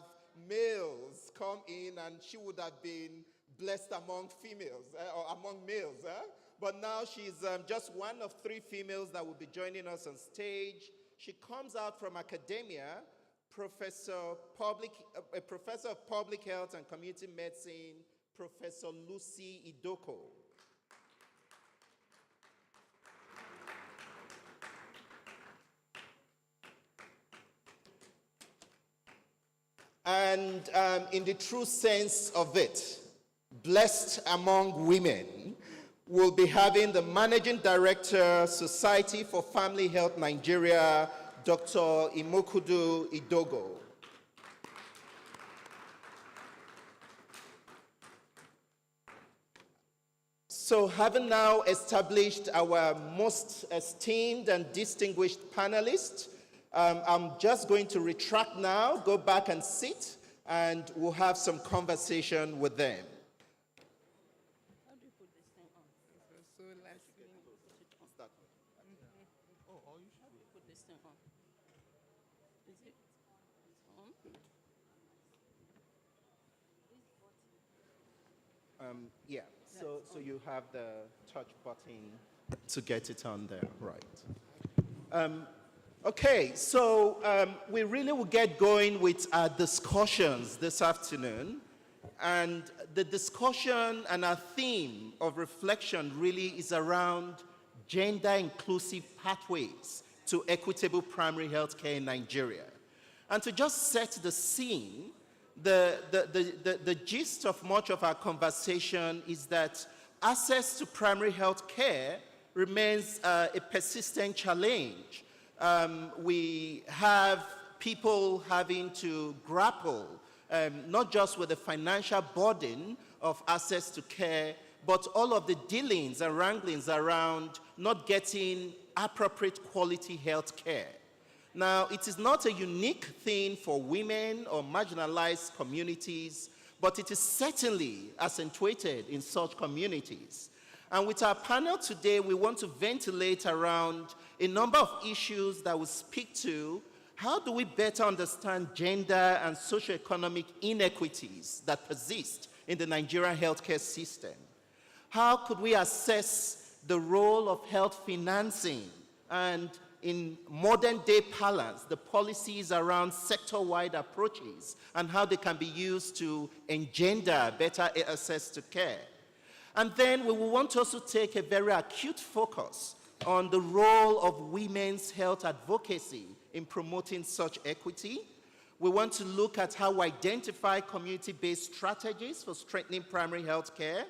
males come in, and she would have been blessed among females, or among males. But now she's just one of 3 females that will be joining us on stage. She comes out from academia, a professor of public health and community medicine, Professor Lucy Idoko. And in the true sense of it, blessed among women, we'll be having the Managing Director, Society for Family Health Nigeria, Dr. Imokudu Idogo. So having now established our most esteemed and distinguished panelists, I'm just going to retract now, go back and sit, and we'll have some conversation with them. How do you put this thing on? So last Start. Oh, you should put this thing on. Is it on? Yeah, so you have the touch button to get it on there, right. Okay, so we really will get going with our discussions this afternoon. And the discussion and our theme of reflection really is around gender inclusive pathways to equitable primary health care in Nigeria. And to just set the scene, the gist of much of our conversation is that access to primary health care remains a persistent challenge. We have people having to grapple not just with the financial burden of access to care, but all of the dealings and wranglings around not getting appropriate quality health care. Now, it is not a unique thing for women or marginalized communities, but it is certainly accentuated in such communities. And with our panel today, we want to ventilate around a number of issues that will speak to how do we better understand gender and socioeconomic inequities that persist in the Nigerian healthcare system? How could we assess the role of health financing and, in modern day parlance, the policies around sector-wide approaches and how they can be used to engender better access to care? And then we will want to also take a very acute focus on the role of women's health advocacy in promoting such equity. We want to look at how we identify community-based strategies for strengthening primary health care.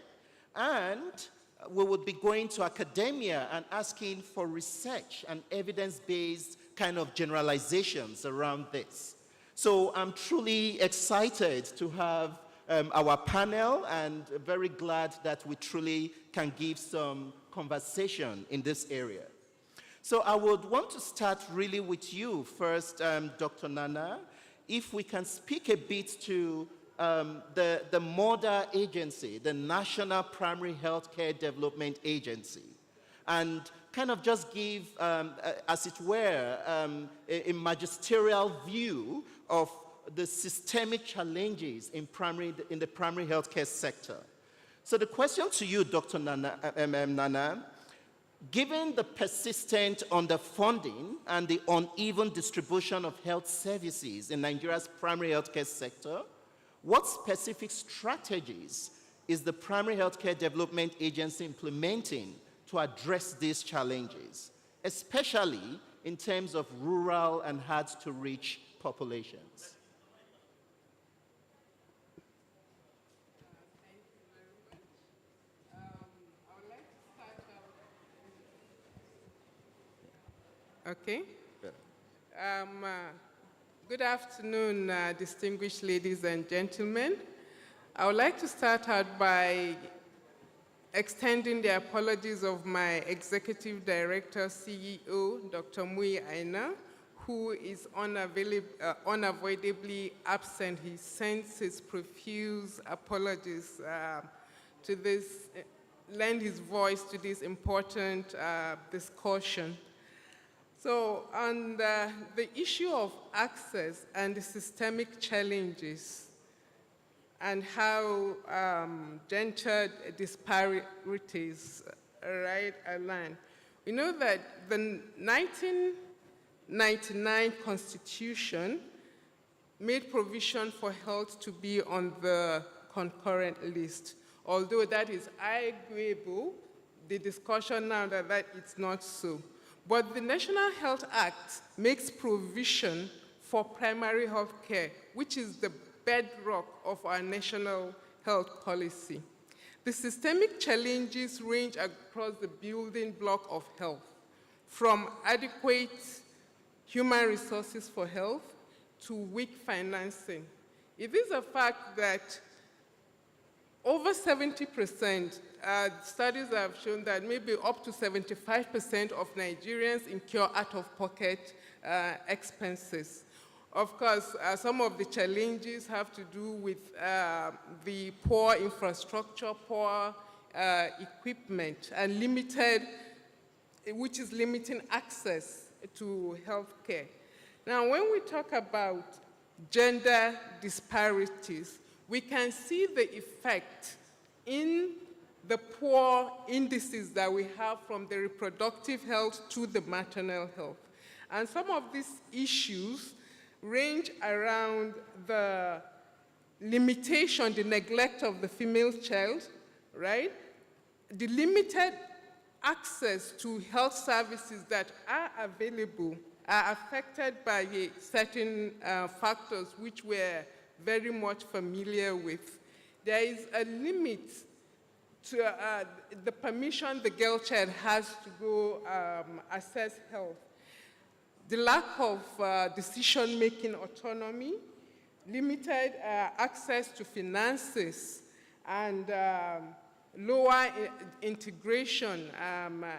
And we would be going to academia and asking for research and evidence-based kind of generalizations around this. So I'm truly excited to have our panel, and very glad that we truly can give some conversation in this area. So I would want to start really with you first, Dr. Nana. If we can speak a bit to the MODA agency, the National Primary Healthcare Development Agency, and kind of just give, as it were, a magisterial view of the systemic challenges in the primary healthcare sector. So the question to you, Dr. Nana, given the persistent underfunding and the uneven distribution of health services in Nigeria's primary healthcare sector, what specific strategies is the Primary Healthcare Development Agency implementing to address these challenges, especially in terms of rural and hard-to-reach populations? Okay. Good afternoon, distinguished ladies and gentlemen. I would like to start out by extending the apologies of my Executive Director, CEO, Dr. Mui Aina, who is unavoidably absent. He sends his profuse apologies to lend his voice to this important discussion. So on the issue of access and the systemic challenges and how gender disparities align, we know that the 1999 Constitution made provision for health to be on the concurrent list. Although that is arguable, the discussion now that it's not so. But the National Health Act makes provision for primary health care, which is the bedrock of our national health policy. The systemic challenges range across the building block of health, from adequate human resources for health to weak financing. It is a fact that over 70%, studies have shown that maybe up to 75% of Nigerians incur out-of-pocket expenses. Of course, some of the challenges have to do with the poor infrastructure, poor equipment, and which is limiting access to healthcare. Now, when we talk about gender disparities, we can see the effect in the poor indices that we have from the reproductive health to the maternal health. And some of these issues range around the limitation, the neglect of the female child, right? The limited access to health services that are available are affected by certain factors which we're very much familiar with. There is a limit to the permission the girl child has to go assess health. The lack of decision-making autonomy, limited access to finances, and lower integration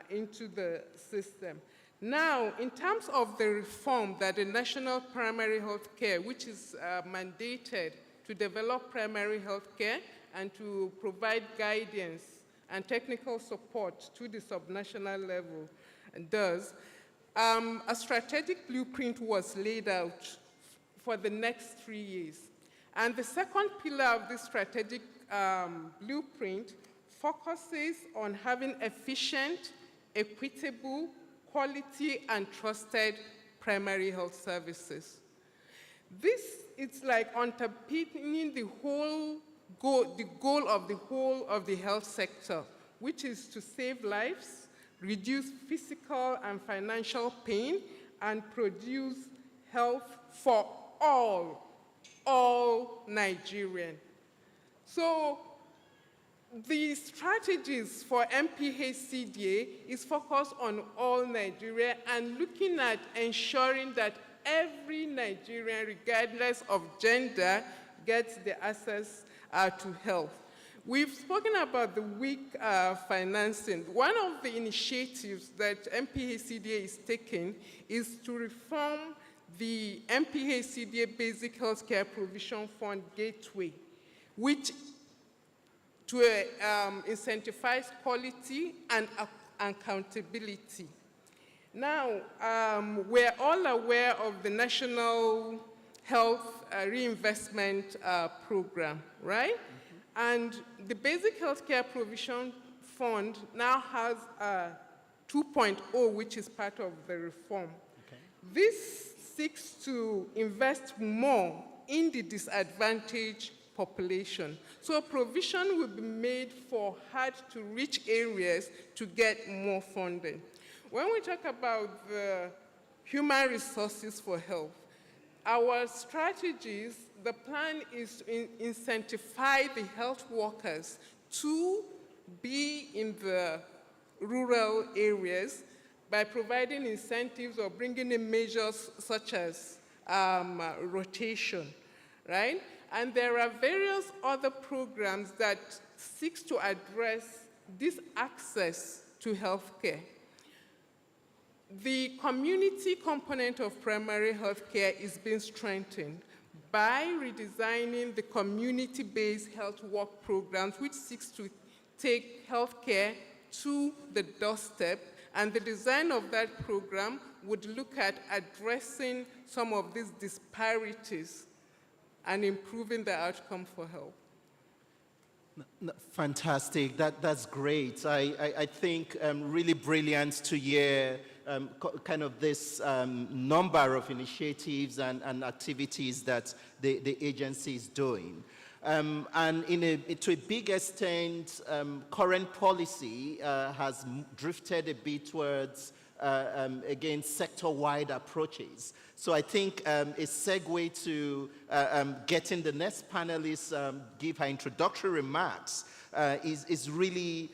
into the system. Now, in terms of the reform that the National Primary Health Care, which is mandated to develop primary health care and to provide guidance and technical support to the subnational level does, a strategic blueprint was laid out for the next 3 years. And the second pillar of this strategic blueprint focuses on having efficient, equitable, quality, and trusted primary health services. This is like underpinning the goal of the whole of the health sector, which is to save lives, reduce physical and financial pain, and produce health for all Nigerians. So the strategies for MPHCDA is focused on all Nigeria and looking at ensuring that every Nigerian, regardless of gender, gets the access to health. We've spoken about the weak financing. One of the initiatives that MPHCDA is taking is to reform the MPHCDA Basic Healthcare Provision Fund Gateway, which to incentivize quality and accountability. Now, we're all aware of the National Health Reinvestment Program, right? And the Basic Healthcare Provision Fund now has 2.0, which is part of the reform. This seeks to invest more in the disadvantaged population. So provision will be made for hard-to-reach areas to get more funding. When we talk about the human resources for health, our strategies, the plan is to incentivize the health workers to be in the rural areas by providing incentives or bringing in measures such as rotation, right? And there are various other programs that seek to address this access to healthcare. The community component of primary healthcare is being strengthened by redesigning the community-based health work programs, which seeks to take healthcare to the doorstep. And the design of that program would look at addressing some of these disparities and improving the outcome for health. Fantastic, that's great. I think really brilliant to hear kind of this number of initiatives and activities that the agency is doing. And to a big extent, current policy has drifted a bit towards, again, sector-wide approaches. So I think a segue to getting the next panelist give her introductory remarks is really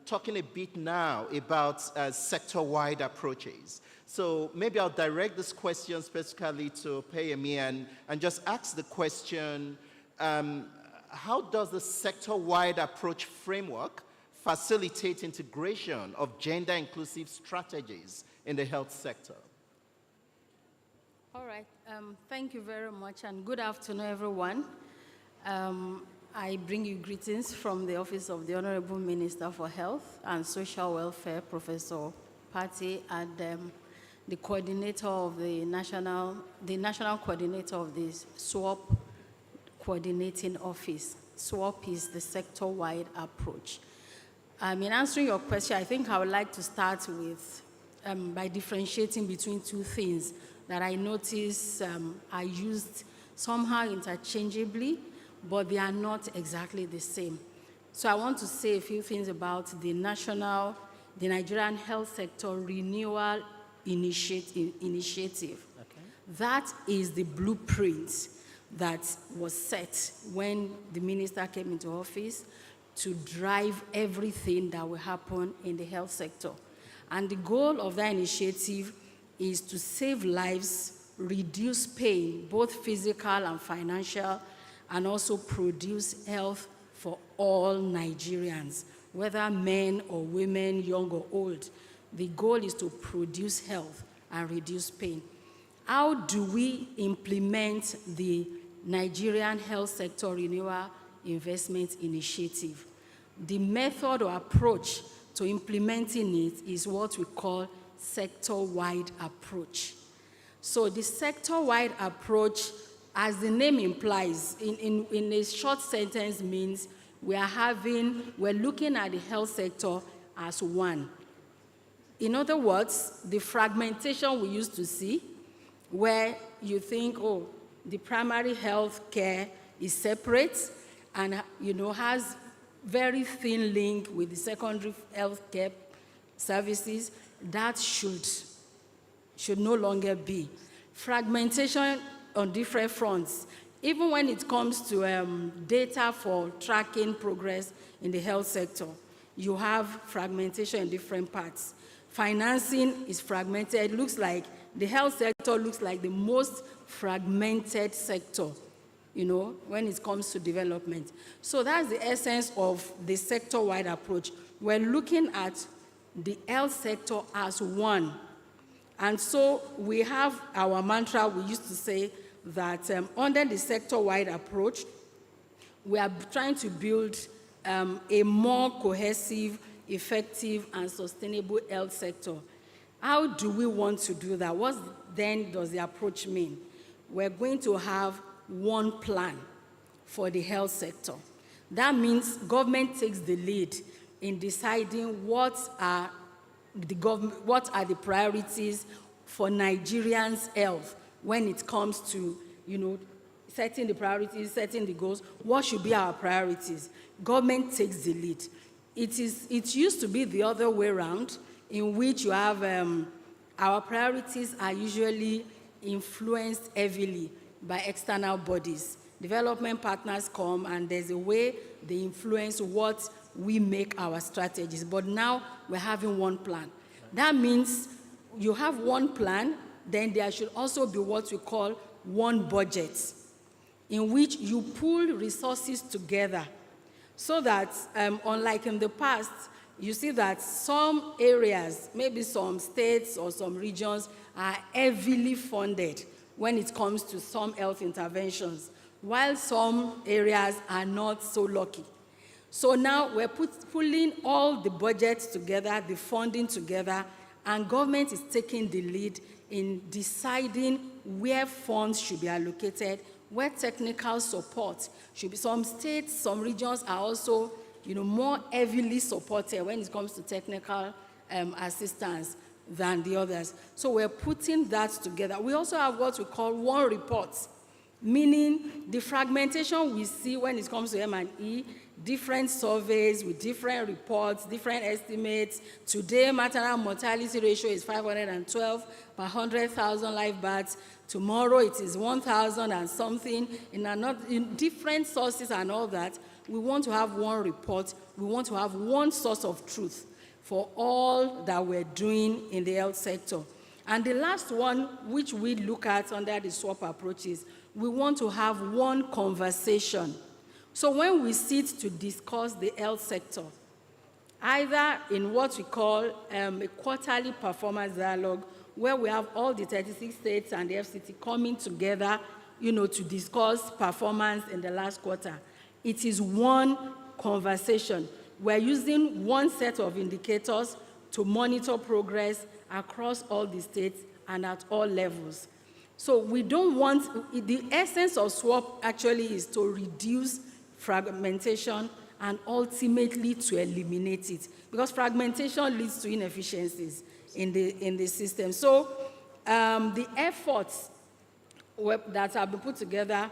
talking a bit now about sector-wide approaches. So maybe I'll direct this question specifically to Payemi and just ask the question, how does the sector-wide approach framework facilitate integration of gender-inclusive strategies in the health sector? All right, thank you very much, and good afternoon, everyone. I bring you greetings from the Office of the Honorable Minister for Health and Social Welfare, Professor Patti, and the coordinator of the national coordinator of the SWOP Coordinating Office. SWOP is the sector-wide approach. In answering your question, I think I would like to start with by differentiating between two things that I notice are used somehow interchangeably, but they are not exactly the same. So I want to say a few things about the Nigerian Health Sector Renewal Initiative. Okay. That is the blueprint that was set when the minister came into office to drive everything that will happen in the health sector. And the goal of that initiative is to save lives, reduce pain, both physical and financial, and also produce health for all Nigerians, whether men or women, young or old. The goal is to produce health and reduce pain. How do we implement the Nigerian Health Sector Renewal Investment Initiative? The method or approach to implementing it is what we call sector-wide approach. So the sector-wide approach, as the name implies, in a short sentence means we're looking at the health sector as one. In other words, the fragmentation we used to see, where you think, oh, the primary health care is separate and has very thin link with the secondary health care services, that should no longer be. Fragmentation on different fronts. Even when it comes to data for tracking progress in the health sector, you have fragmentation in different parts. Financing is fragmented. It looks like the health sector looks like the most fragmented sector, when it comes to development. So that's the essence of the sector-wide approach. We're looking at the health sector as one. And so we have our mantra. We used to say that under the sector-wide approach, we are trying to build a more cohesive, effective, and sustainable health sector. How do we want to do that? What then does the approach mean? We're going to have one plan for the health sector. That means government takes the lead in deciding what are the priorities for Nigerians' health when it comes to, setting the priorities, setting the goals. What should be our priorities? Government takes the lead. It used to be the other way around, in which you have our priorities are usually influenced heavily by external bodies. Development partners come and there's a way they influence what we make our strategies. But now we're having one plan. That means you have one plan, then there should also be what we call one budget, in which you pool resources together so that, unlike in the past, you see that some areas, maybe some states or some regions, are heavily funded when it comes to some health interventions, while some areas are not so lucky. So now we're pulling all the budgets together, the funding together, and government is taking the lead in deciding where funds should be allocated, where technical support should be. Some states, some regions are also more heavily supported when it comes to technical assistance than the others. So we're putting that together. We also have what we call one report, meaning the fragmentation we see when it comes to M&E, different surveys with different reports, different estimates. Today, maternal mortality ratio is 512 per 100,000 live births. Tomorrow, it is 1,000 and something. In different sources and all that, we want to have one report. We want to have one source of truth for all that we're doing in the health sector. And the last one, which we look at under the SWOP approaches, we want to have one conversation. So when we sit to discuss the health sector, either in what we call a quarterly performance dialogue, where we have all the 36 states and the FCT coming together, to discuss performance in the last quarter, it is one conversation. We're using one set of indicators to monitor progress across all the states and at all levels. So we don't want, the essence of SWOP actually is to reduce fragmentation and ultimately to eliminate it, because fragmentation leads to inefficiencies in the system. So the efforts that have been put together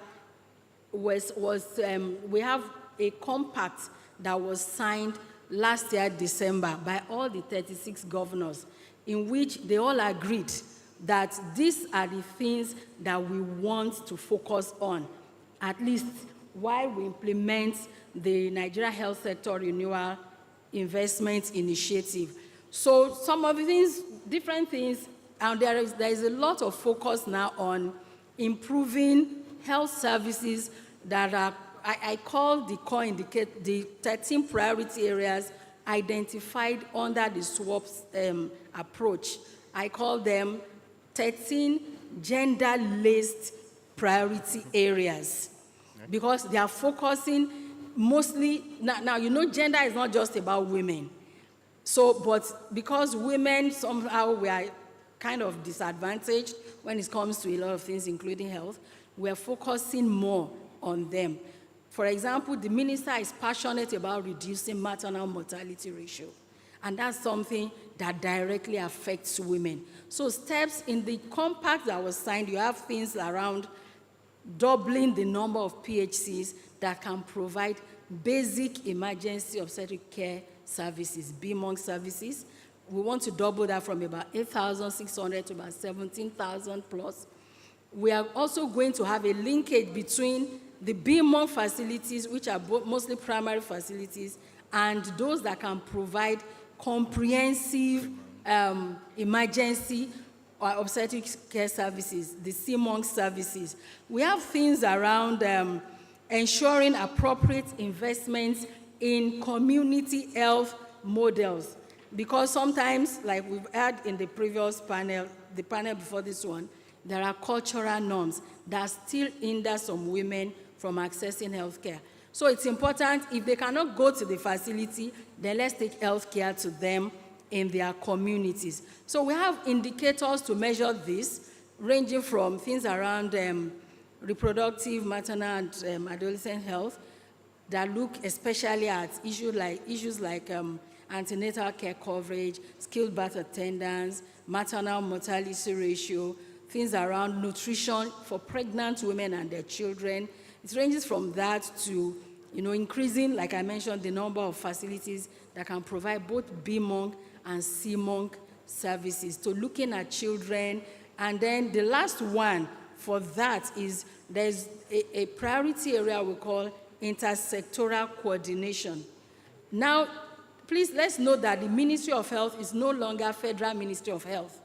we have a compact that was signed last year, December, by all the 36 governors, in which they all agreed that these are the things that we want to focus on, at least while we implement the Nigeria Health Sector Renewal Investment Initiative. So some of the things, different things, and there is a lot of focus now on improving health services that are, I call the 13 priority areas identified under the SWOP approach. I call them 13 gender-laced priority areas, because they are focusing mostly, now gender is not just about women. So, but because women somehow we are kind of disadvantaged when it comes to a lot of things, including health, we're focusing more on them. For example, the minister is passionate about reducing maternal mortality ratio, and that's something that directly affects women. So steps in the compact that was signed, you have things around doubling the number of PHCs that can provide basic emergency obstetric care services, BMONG services. We want to double that from about 8,600 to about 17,000 plus. We are also going to have a linkage between the BMONG facilities, which are mostly primary facilities, and those that can provide comprehensive emergency or obstetric care services, the CMONG services. We have things around ensuring appropriate investments in community health models, because sometimes, like we've heard in the previous panel, the panel before this one, there are cultural norms that still hinder some women from accessing healthcare. So it's important, if they cannot go to the facility, then let's take health care to them in their communities. So we have indicators to measure this, ranging from things around reproductive, maternal, and adolescent health that look especially at issues like antenatal care coverage, skilled birth attendance, maternal mortality ratio, things around nutrition for pregnant women and their children. It ranges from that to, increasing, like I mentioned, the number of facilities that can provide both BMONC and CMONC services, to looking at children. And then the last one for that is there's a priority area we call intersectoral coordination. Now, please, let's note that the Ministry of Health is no longer Federal Ministry of Health.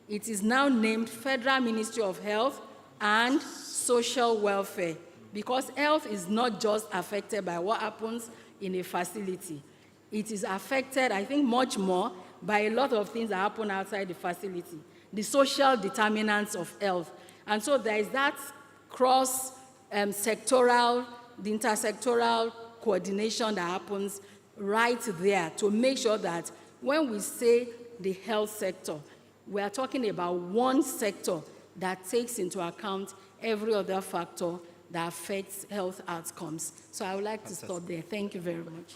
It is now named Federal Ministry of Health and Social Welfare, because health is not just affected by what happens in a facility. It is affected, I think, much more by a lot of things that happen outside the facility, the social determinants of health. And so there is that cross-sectoral, the intersectoral coordination that happens right there to make sure that when we say the health sector, we are talking about one sector that takes into account every other factor that affects health outcomes. So I would like to stop there. Thank you very much.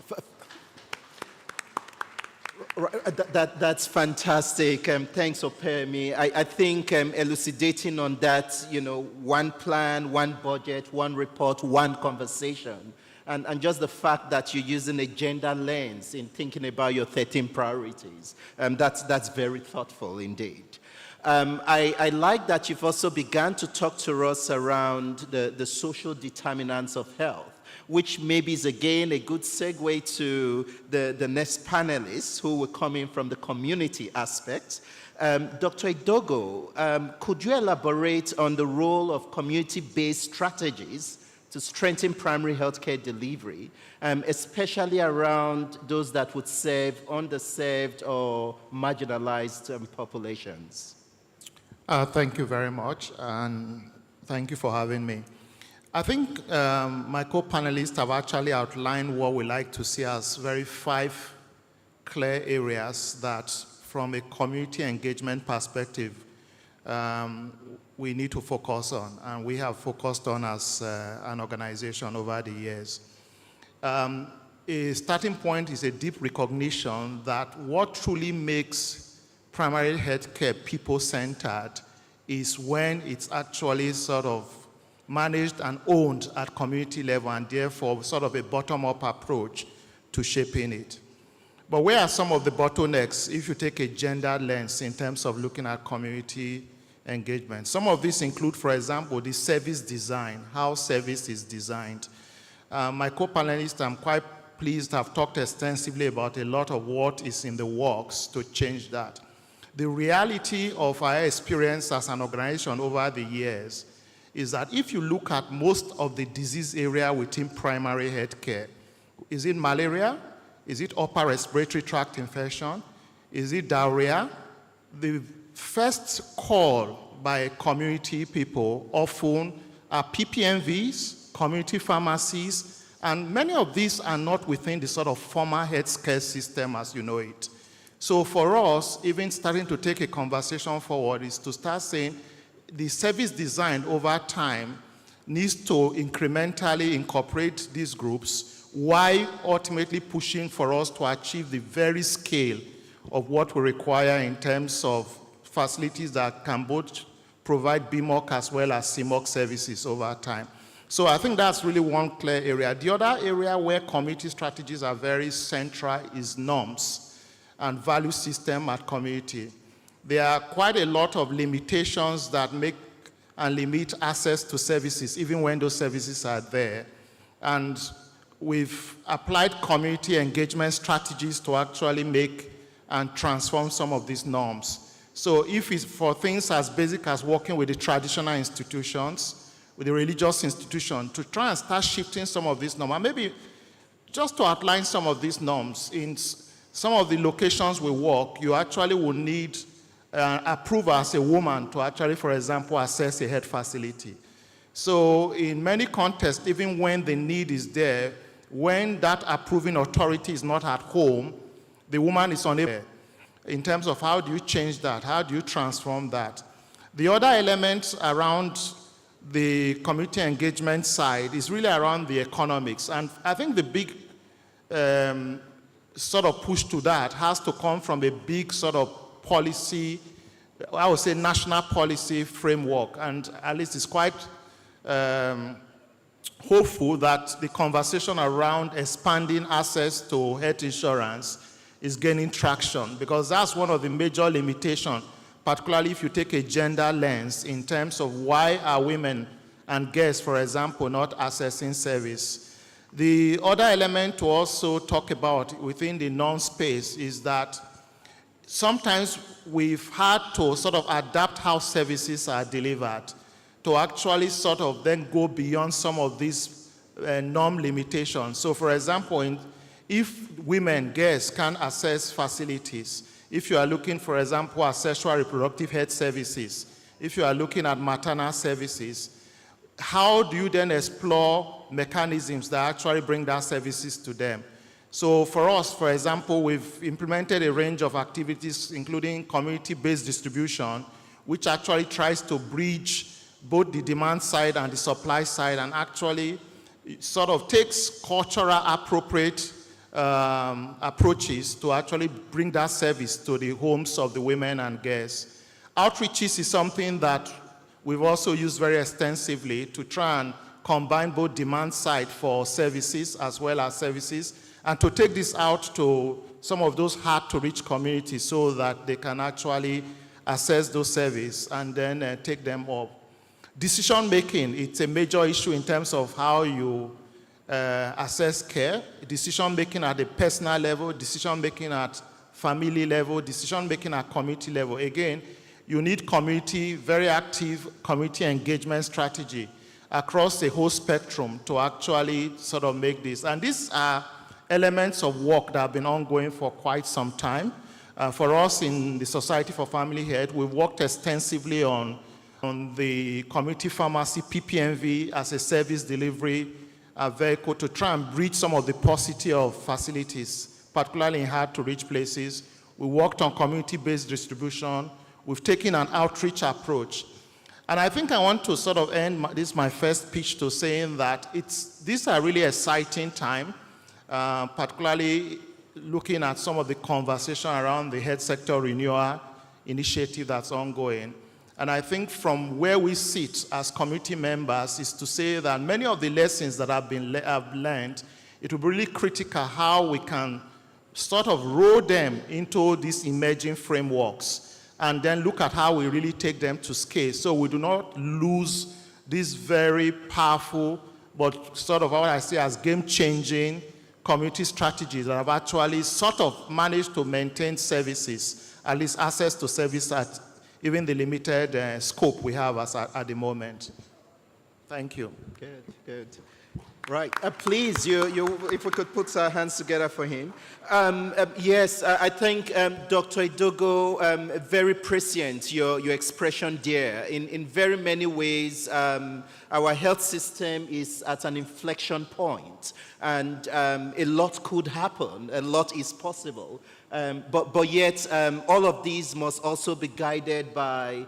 That's fantastic. Thanks, Opemi. I think elucidating on that, one plan, one budget, one report, one conversation, and just the fact that you're using a gender lens in thinking about your 13 priorities, that's very thoughtful indeed. I like that you've also begun to talk to us around the social determinants of health, which maybe is again a good segue to the next panelists who will come in from the community aspect. Dr. Idogo, could you elaborate on the role of community-based strategies to strengthen primary healthcare delivery, especially around those that would serve underserved or marginalized populations? Thank you very much, and thank you for having me. I think my co-panelists have actually outlined what we like to see as 5 clear areas that, from a community engagement perspective, we need to focus on, and we have focused on as an organization over the years. A starting point is a deep recognition that what truly makes primary healthcare people-centered is when it's actually sort of managed and owned at community level, and therefore sort of a bottom-up approach to shaping it. But where are some of the bottlenecks if you take a gender lens in terms of looking at community engagement? Some of these include, for example, the service design, how service is designed. My co-panelists, I'm quite pleased, have talked extensively about a lot of what is in the works to change that. The reality of our experience as an organization over the years is that if you look at most of the disease area within primary healthcare, is it malaria? Is it upper respiratory tract infection? Is it diarrhea? The first call by community people often are PPMVs, community pharmacies, and many of these are not within the sort of formal healthcare system as you know it. So for us, even starting to take a conversation forward is to start saying the service design over time needs to incrementally incorporate these groups while ultimately pushing for us to achieve the very scale of what we require in terms of facilities that can both provide BMOC as well as CMOC services over time. So I think that's really one clear area. The other area where community strategies are very central is norms and value system at community. There are quite a lot of limitations that make and limit access to services, even when those services are there. And we've applied community engagement strategies to actually make and transform some of these norms. So if it's for things as basic as working with the traditional institutions, with the religious institution, to try and start shifting some of these norms, and maybe just to outline some of these norms, in some of the locations we work, you actually will need approval as a woman to actually, for example, access a health facility. So in many contexts, even when the need is there, when that approving authority is not at home, the woman is unable. In terms of how do you change that? How do you transform that? The other element around the community engagement side is really around the economics. And I think the big sort of push to that has to come from a big sort of policy, I would say national policy framework. And at least it's quite hopeful that the conversation around expanding access to health insurance is gaining traction, because that's one of the major limitations, particularly if you take a gender lens in terms of why are women and girls, for example, not accessing service. The other element to also talk about within the non-space is that sometimes we've had to sort of adapt how services are delivered to actually sort of then go beyond some of these norm limitations. So for example, if women, girls can access facilities, if you are looking, for example, at sexual reproductive health services, if you are looking at maternal services, how do you then explore mechanisms that actually bring that services to them? So for us, for example, we've implemented a range of activities, including community-based distribution, which actually tries to bridge both the demand side and the supply side, and actually sort of takes cultural appropriate approaches to actually bring that service to the homes of the women and girls. Outreaches is something that we've also used very extensively to try and combine both demand side for services as well as services, and to take this out to some of those hard-to-reach communities so that they can actually access those services and then take them up. Decision-making, it's a major issue in terms of how you assess care, decision-making at the personal level, decision-making at family level, decision-making at community level. Again, you need community, very active community engagement strategy across the whole spectrum to actually sort of make this. And these are elements of work that have been ongoing for quite some time. For us in the Society for Family Health, we've worked extensively on the community pharmacy, PPMV, as a service delivery vehicle to try and bridge some of the paucity of facilities, particularly in hard-to-reach places. We worked on community-based distribution. We've taken an outreach approach. And I think I want to sort of end this my first pitch to saying that these are really exciting time, particularly looking at some of the conversation around the health sector renewal initiative that's ongoing. And I think from where we sit as community members is to say that many of the lessons that have learned, it will be really critical how we can sort of roll them into these emerging frameworks and then look at how we really take them to scale so we do not lose these very powerful but sort of what I see as game-changing community strategies that have actually sort of managed to maintain services, at least access to service at even the limited scope we have at the moment. Thank you. Good, good. Right, please, if we could put our hands together for him. Yes, I think Dr. Idogo, very prescient, your expression there. In very many ways, our health system is at an inflection point, and a lot could happen, a lot is possible. But yet, all of these must also be guided by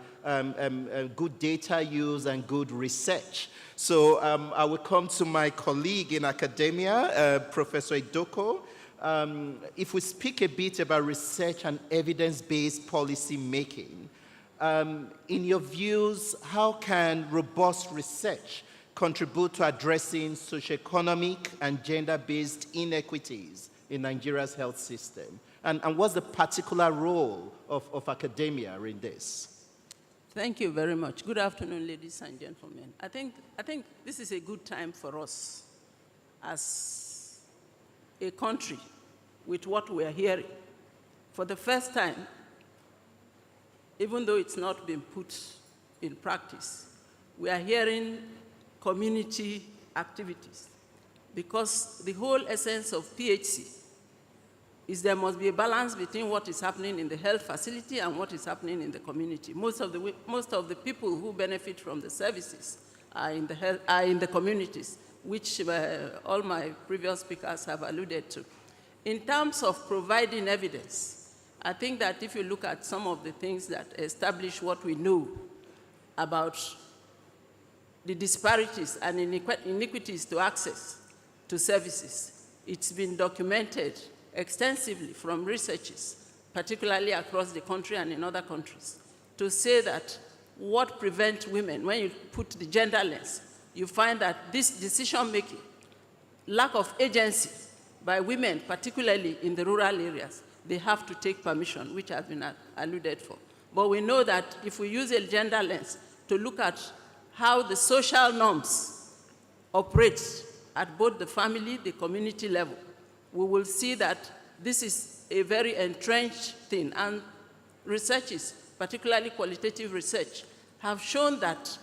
good data use and good research. So I will come to my colleague in academia, Professor Idoko. If we speak a bit about research and evidence-based policy making, in your views, how can robust research contribute to addressing socioeconomic and gender-based inequities in Nigeria's health system? And what's the particular role of academia in this? Thank you very much. Good afternoon, ladies and gentlemen. I think this is a good time for us as a country with what we are hearing. For the first time, even though it's not been put in practice, we are hearing community activities, because the whole essence of PHC is there must be a balance between what is happening in the health facility and what is happening in the community. Most of the people who benefit from the services are in the communities, which all my previous speakers have alluded to. In terms of providing evidence, I think that if you look at some of the things that establish what we know about the disparities and inequities to access to services, it's been documented extensively from researchers, particularly across the country and in other countries, to say that what prevents women, when you put the gender lens, you find that this decision-making, lack of agency by women, particularly in the rural areas, they have to take permission, which has been alluded for. But we know that if we use a gender lens to look at how the social norms operate at both the family, the community level, we will see that this is a very entrenched thing. And researchers, particularly qualitative research, have shown that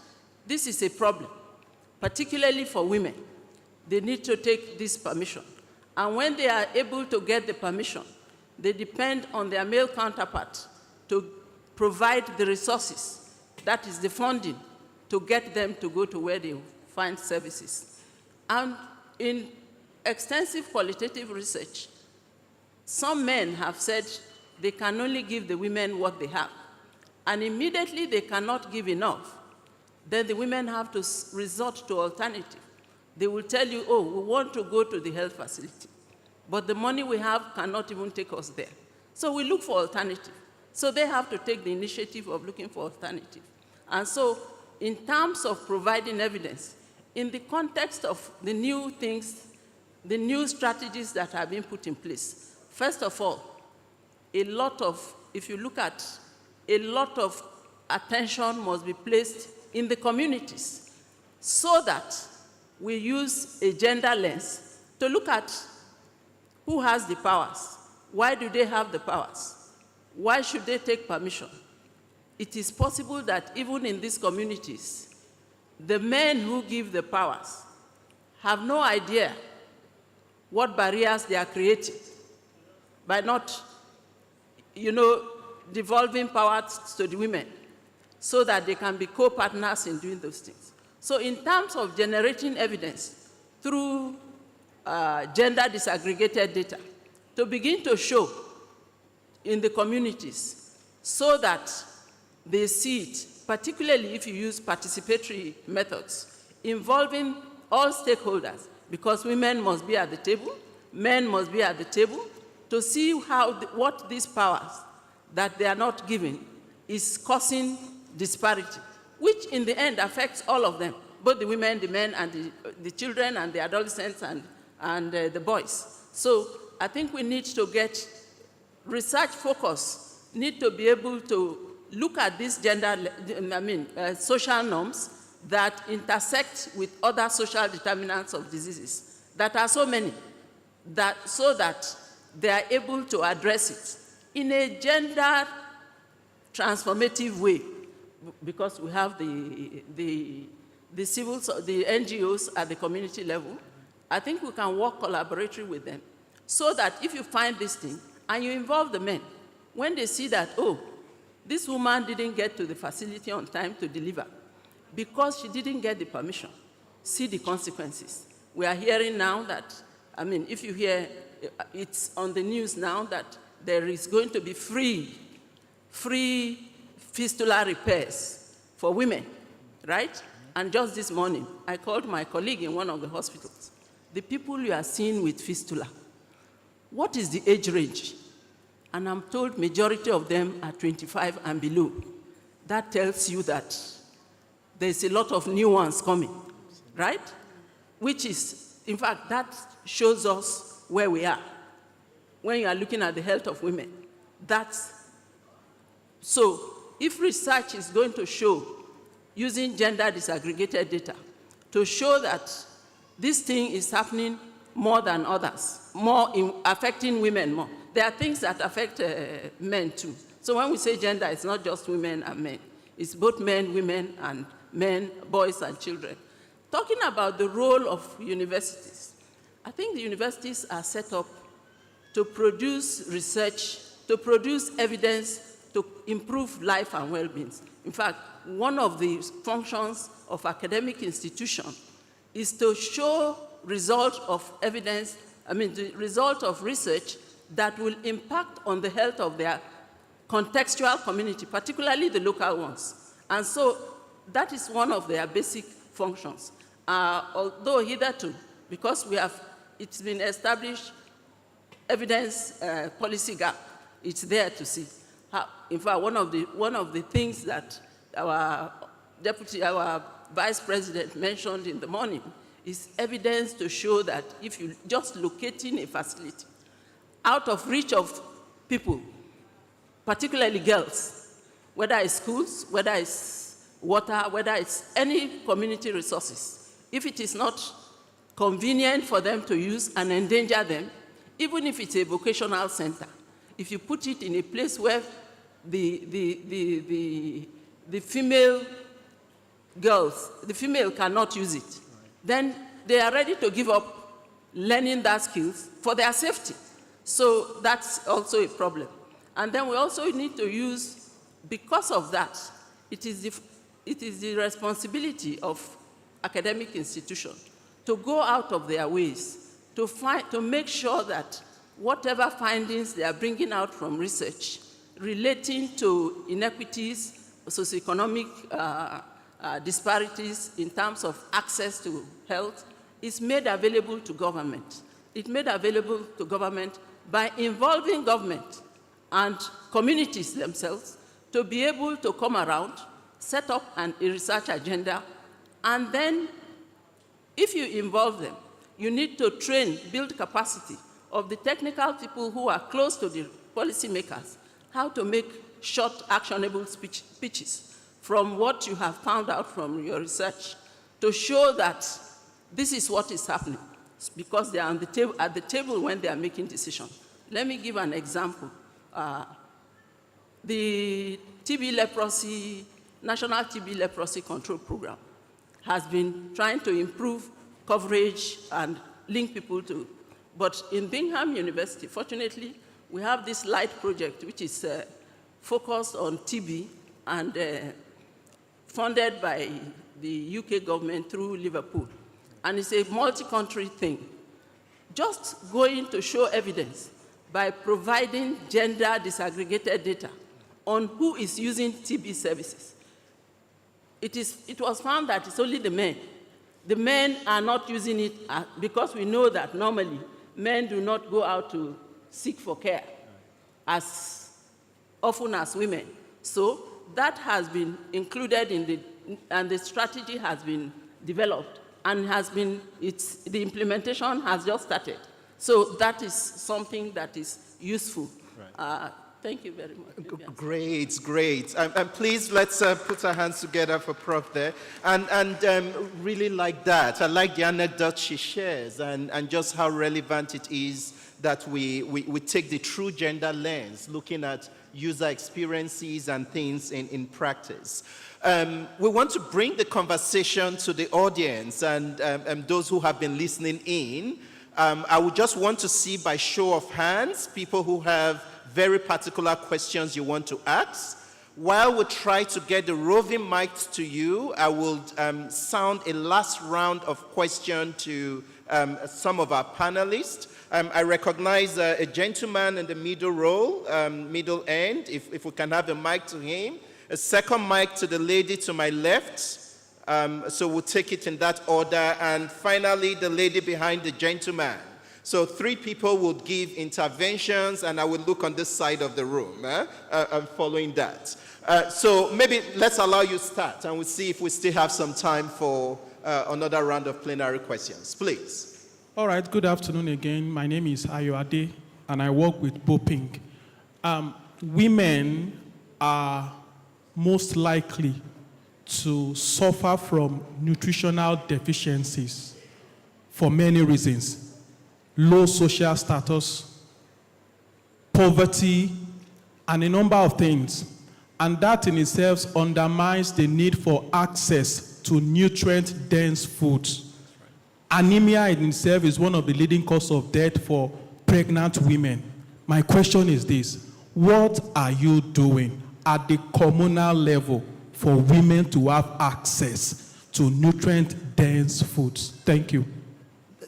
this is a problem, particularly for women. They need to take this permission. And when they are able to get the permission, they depend on their male counterpart to provide the resources, that is the funding, to get them to go to where they find services. And in extensive qualitative research, some men have said they can only give the women what they have. And immediately they cannot give enough. Then the women have to resort to alternative. They will tell you, oh, we want to go to the health facility, but the money we have cannot even take us there. So we look for alternative. So they have to take the initiative of looking for alternative. And so in terms of providing evidence, in the context of the new things, the new strategies that have been put in place, first of all, if you look at, a lot of attention must be placed in the communities so that we use a gender lens to look at who has the powers. Why do they have the powers? Why should they take permission? It is possible that even in these communities, the men who give the powers have no idea what barriers they are creating by not, devolving power to the women so that they can be co-partners in doing those things. So in terms of generating evidence through gender disaggregated data, to begin to show in the communities so that they see it, particularly if you use participatory methods, involving all stakeholders, because women must be at the table, men must be at the table, to see what these powers that they are not giving is causing disparity, which in the end affects all of them, both the women, the men, and the children, and the adolescents, and the boys. So I think we need to get research focus, need to be able to look at these social norms that intersect with other social determinants of diseases that are so many, so that they are able to address it in a gender transformative way, because we have the NGOs at the community level. I think we can work collaboratively with them so that if you find this thing and you involve the men, when they see that, oh, this woman didn't get to the facility on time to deliver because she didn't get the permission, see the consequences. We are hearing now that, if you hear, it's on the news now that there is going to be free fistula repairs for women, right? And just this morning, I called my colleague in one of the hospitals. The people you are seeing with fistula, what is the age range? And I'm told majority of them are 25 and below. That tells you that there's a lot of new ones coming, right? Which is, in fact, that shows us where we are when you are looking at the health of women. So if research is going to show, using gender disaggregated data, to show that this thing is happening more than others, affecting women more. There are things that affect men too. So when we say gender, it's not just women and men. It's both men, women, and men, boys, and children. Talking about the role of universities, I think the universities are set up to produce research, to produce evidence, to improve life and well-being. In fact, one of the functions of academic institutions is to show result of evidence, the result of research that will impact on the health of their contextual community, particularly the local ones. And so that is one of their basic functions. Although hitherto, because it's been established evidence policy gap, it's there to see. In fact, one of the things that our vice president mentioned in the morning is evidence to show that if you just locating a facility out of reach of people, particularly girls, whether it's schools, whether it's water, whether it's any community resources, if it is not convenient for them to use and endanger them, even if it's a vocational center, if you put it in a place where the female girls, the female cannot use it, then they are ready to give up learning that skills for their safety. So that's also a problem. And then we also need to use, because of that, it is the responsibility of academic institutions to go out of their ways to make sure that whatever findings they are bringing out from research relating to inequities, socioeconomic disparities in terms of access to health is made available to government. It's made available to government by involving government and communities themselves to be able to come around, set up a research agenda, and then if you involve them, you need to train, build capacity of the technical people who are close to the policymakers, how to make short, actionable pitches from what you have found out from your research to show that this is what is happening, because they are on the table, at the table when they are making decisions. Let me give an example. The National TB Leprosy Control Program has been trying to improve coverage and link people to, but in Bingham University, fortunately, we have this LIGHT project, which is focused on TB and funded by the UK government through Liverpool. And it's a multi-country thing. Just going to show evidence by providing gender disaggregated data on who is using TB services. It was found that it's only the men. The men are not using it because we know that normally men do not go out to seek for care as often as women. So that has been included and the strategy has been developed and the implementation has just started. So that is something that is useful. Right. Thank you very much. Great, great. And please, let's put our hands together for Prof there. And really like that. I like the anecdote she shares and just how relevant it is that we take the true gender lens, looking at user experiences and things in practice. We want to bring the conversation to the audience and those who have been listening in. I would just want to see by show of hands, people who have very particular questions you want to ask. While we try to get the roving mics to you, I will sound a last round of questions to some of our panelists. I recognize a gentleman in the middle row, middle end, if we can have a mic to him. A second mic to the lady to my left. So we'll take it in that order. And finally, the lady behind the gentleman. So 3 people will give interventions, and I will look on this side of the room following that. So maybe let's allow you start, and we'll see if we still have some time for another round of plenary questions. Please. All right, good afternoon again. My name is Ayo Ade, and I work with Boping. Women are most likely to suffer from nutritional deficiencies for many reasons. Low social status, poverty, and a number of things. And that in itself undermines the need for access to nutrient-dense foods. Anemia in itself is one of the leading causes of death for pregnant women. My question is this: what are you doing at the communal level for women to have access to nutrient-dense foods? Thank you.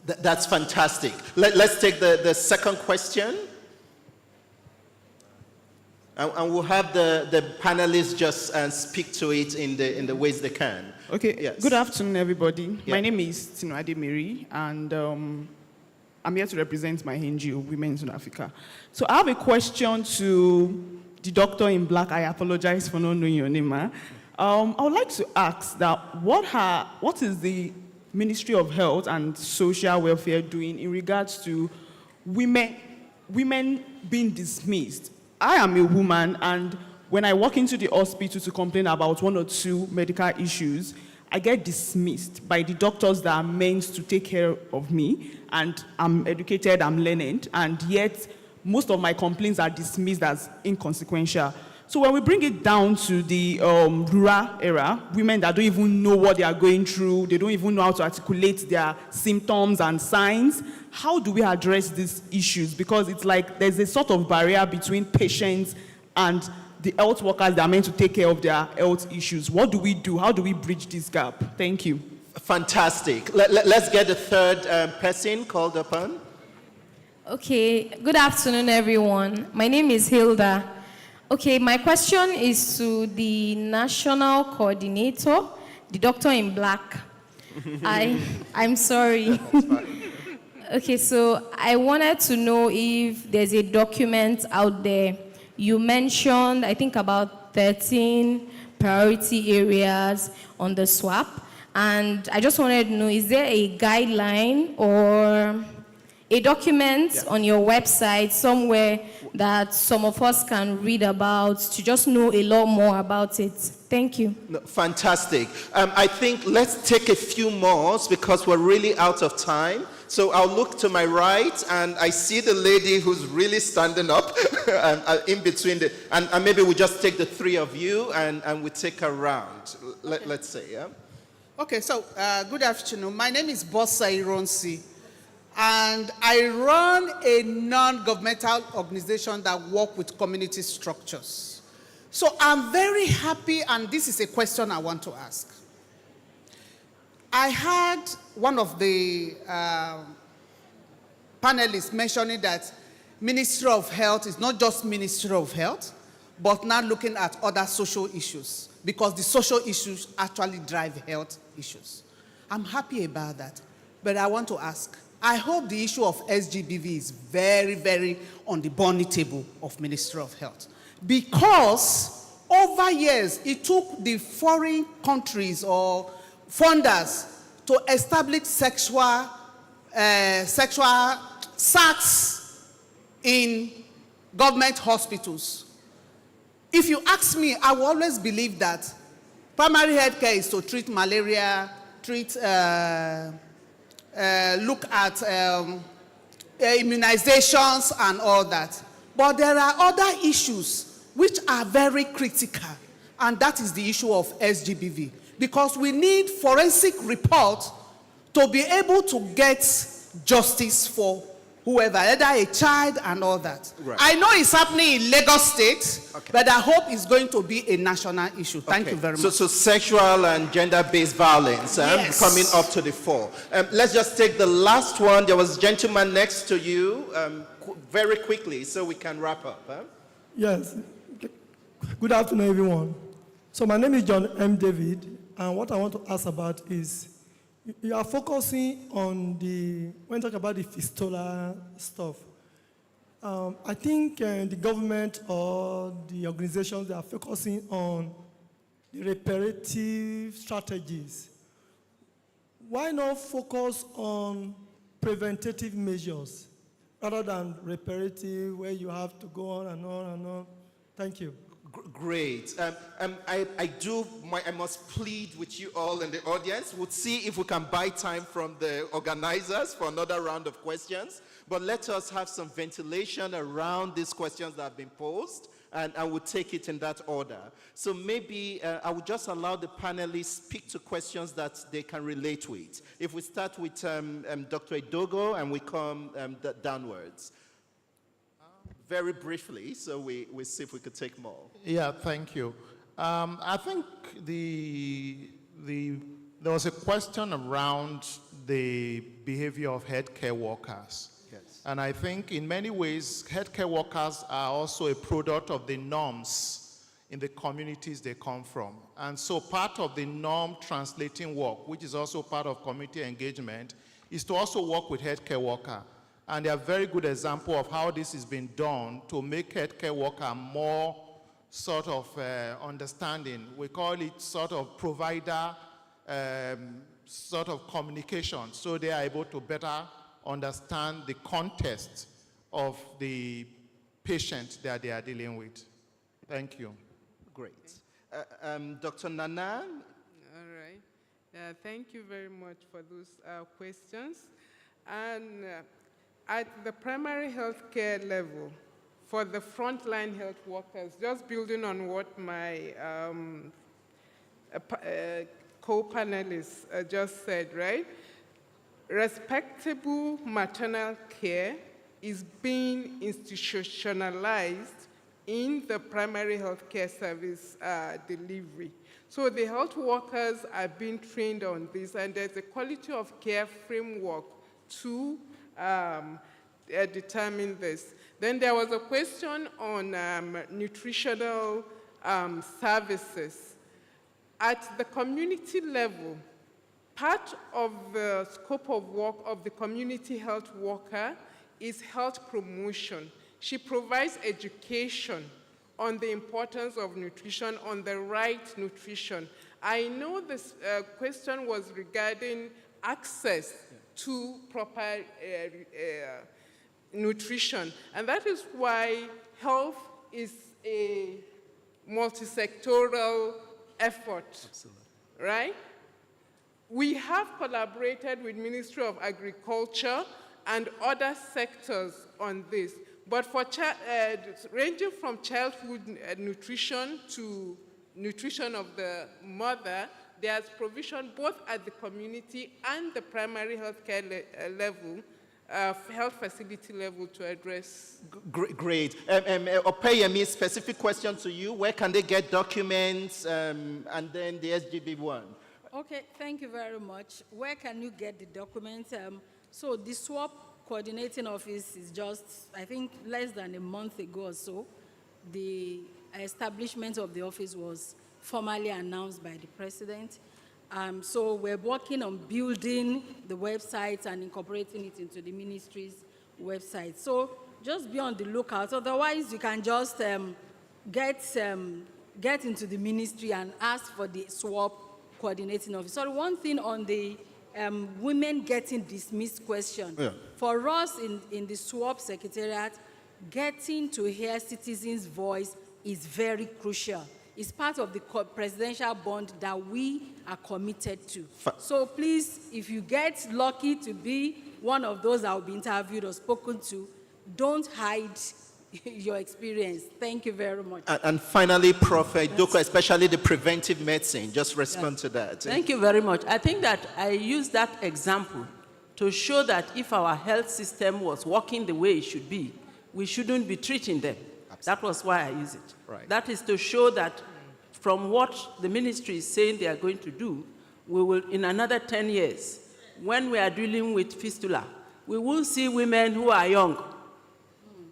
That's fantastic. Let's take the second question. And we'll have the panelists just speak to it in the ways they can. Okay, yes. Good afternoon, everybody. Yeah. My name is Tinuade Mary, and I'm here to represent my NGO, Women in Africa. So I have a question to the doctor in black. I apologize for not knowing your name. I would like to ask that what is the Ministry of Health and Social Welfare doing in regards to women being dismissed? I am a woman, and when I walk into the hospital to complain about one or two medical issues, I get dismissed by the doctors that are meant to take care of me, and I'm educated, I'm learned, and yet most of my complaints are dismissed as inconsequential. So when we bring it down to the rural era, women that don't even know what they are going through, they don't even know how to articulate their symptoms and signs, how do we address these issues? Because it's like there's a sort of barrier between patients and the health workers that are meant to take care of their health issues. What do we do? How do we bridge this gap? Thank you. Fantastic. Let's get the third person called upon. Okay, good afternoon, everyone. My name is Hilda. Okay, my question is to the national coordinator, the doctor in black. I'm sorry. Okay, so I wanted to know if there's a document out there. You mentioned, I think, about 13 priority areas on the swap. And I just wanted to know, is there a guideline or a document on your website somewhere that some of us can read about to just know a lot more about it? Thank you. No, fantastic. I think let's take a few more because we're really out of time. So I'll look to my right and I see the lady who's really standing up in between and maybe we just take the three of you and we take a round. Let's say, yeah? Okay, so good afternoon. My name is Bossa Ironsi. And I run a non-governmental organization that works with community structures. So I'm very happy, and this is a question I want to ask. I had one of the panelists mentioning that Ministry of Health is not just Ministry of Health, but now looking at other social issues, because the social issues actually drive health issues. I'm happy about that, but I want to ask, I hope the issue of SGBV is very, very on the bonny table of Ministry of Health. Because over years, it took the foreign countries or funders to establish sexual SACs in government hospitals. If you ask me, I will always believe that primary health care is to treat malaria, look at immunizations and all that. But there are other issues which are very critical, and that is the issue of SGBV. Because we need forensic report to be able to get justice for whoever, either a child and all that. Right. I know it's happening in Lagos State, but I hope it's going to be a national issue. Thank you very much. So sexual and gender-based violence coming up to the fore. Let's just take the last one. There was a gentleman next to you, very quickly, so we can wrap up. Yes. Good afternoon, everyone. So my name is John M. David, and what I want to ask about is, you are focusing on when you talk about the fistula stuff. I think the government or the organizations, they are focusing on the reparative strategies. Why not focus on preventative measures rather than reparative, where you have to go on and on and on? Thank you. Great. I must plead with you all in the audience. We'll see if we can buy time from the organizers for another round of questions. But let us have some ventilation around these questions that have been posed, and I will take it in that order. So maybe I will just allow the panelists speak to questions that they can relate with. If we start with Dr. Idogo and we come downwards. very briefly, so we see if we could take more. Yeah, thank you. I think there was a question around the behavior of healthcare workers. Yes. And I think in many ways, healthcare workers are also a product of the norms in the communities they come from. And so part of the norm translating work, which is also part of community engagement, is to also work with healthcare workers. And they are a very good example of how this is being done to make healthcare worker more sort of understanding. We call it sort of provider sort of communication, so they are able to better understand the context of the patient that they are dealing with. Thank you. Great. Dr. Nana? All right. Thank you very much for those questions. And at the primary health care level, for the frontline health workers, just building on what my co-panelists just said, right? Respectable maternal care is being institutionalized in the primary health care service delivery. So the health workers are being trained on this, and there's a quality of care framework to determine this. Then there was a question on nutritional services. At the community level, part of the scope of work of the community health worker is health promotion. She provides education on the importance of nutrition, on the right nutrition. I know this question was regarding access to proper nutrition, and that is why health is a multi-sectoral effort. Absolutely. Right? We have collaborated with Ministry of Agriculture and other sectors on this, but for ranging from childhood nutrition to nutrition of the mother, there's provision both at the community and the primary health care level, health facility level to address. Great. Opeyemi, specific question to you. Where can they get documents and then the SGB one? Okay, thank you very much. Where can you get the documents? So the swap coordinating office is just, I think, less than a month ago or so. The establishment of the office was formally announced by the president. So we're working on building the website and incorporating it into the ministry's website. So just be on the lookout. Otherwise, you can just get into the ministry and ask for the swap coordinating office. So one thing on the women getting dismissed question. Yeah. For us in the swap secretariat, getting to hear citizens' voice is very crucial. It's part of the presidential bond that we are committed to. So please, if you get lucky to be one of those that will be interviewed or spoken to, don't hide your experience. Thank you very much. And finally, Prof. Doko, especially the preventive medicine, just respond to that. Thank you very much. I think that I use that example to show that if our health system was working the way it should be, we shouldn't be treating them. Absolutely. That was why I use it. Right. That is to show that from what the ministry is saying they are going to do, we will, in another 10 years, when we are dealing with fistula, we will see women who are young,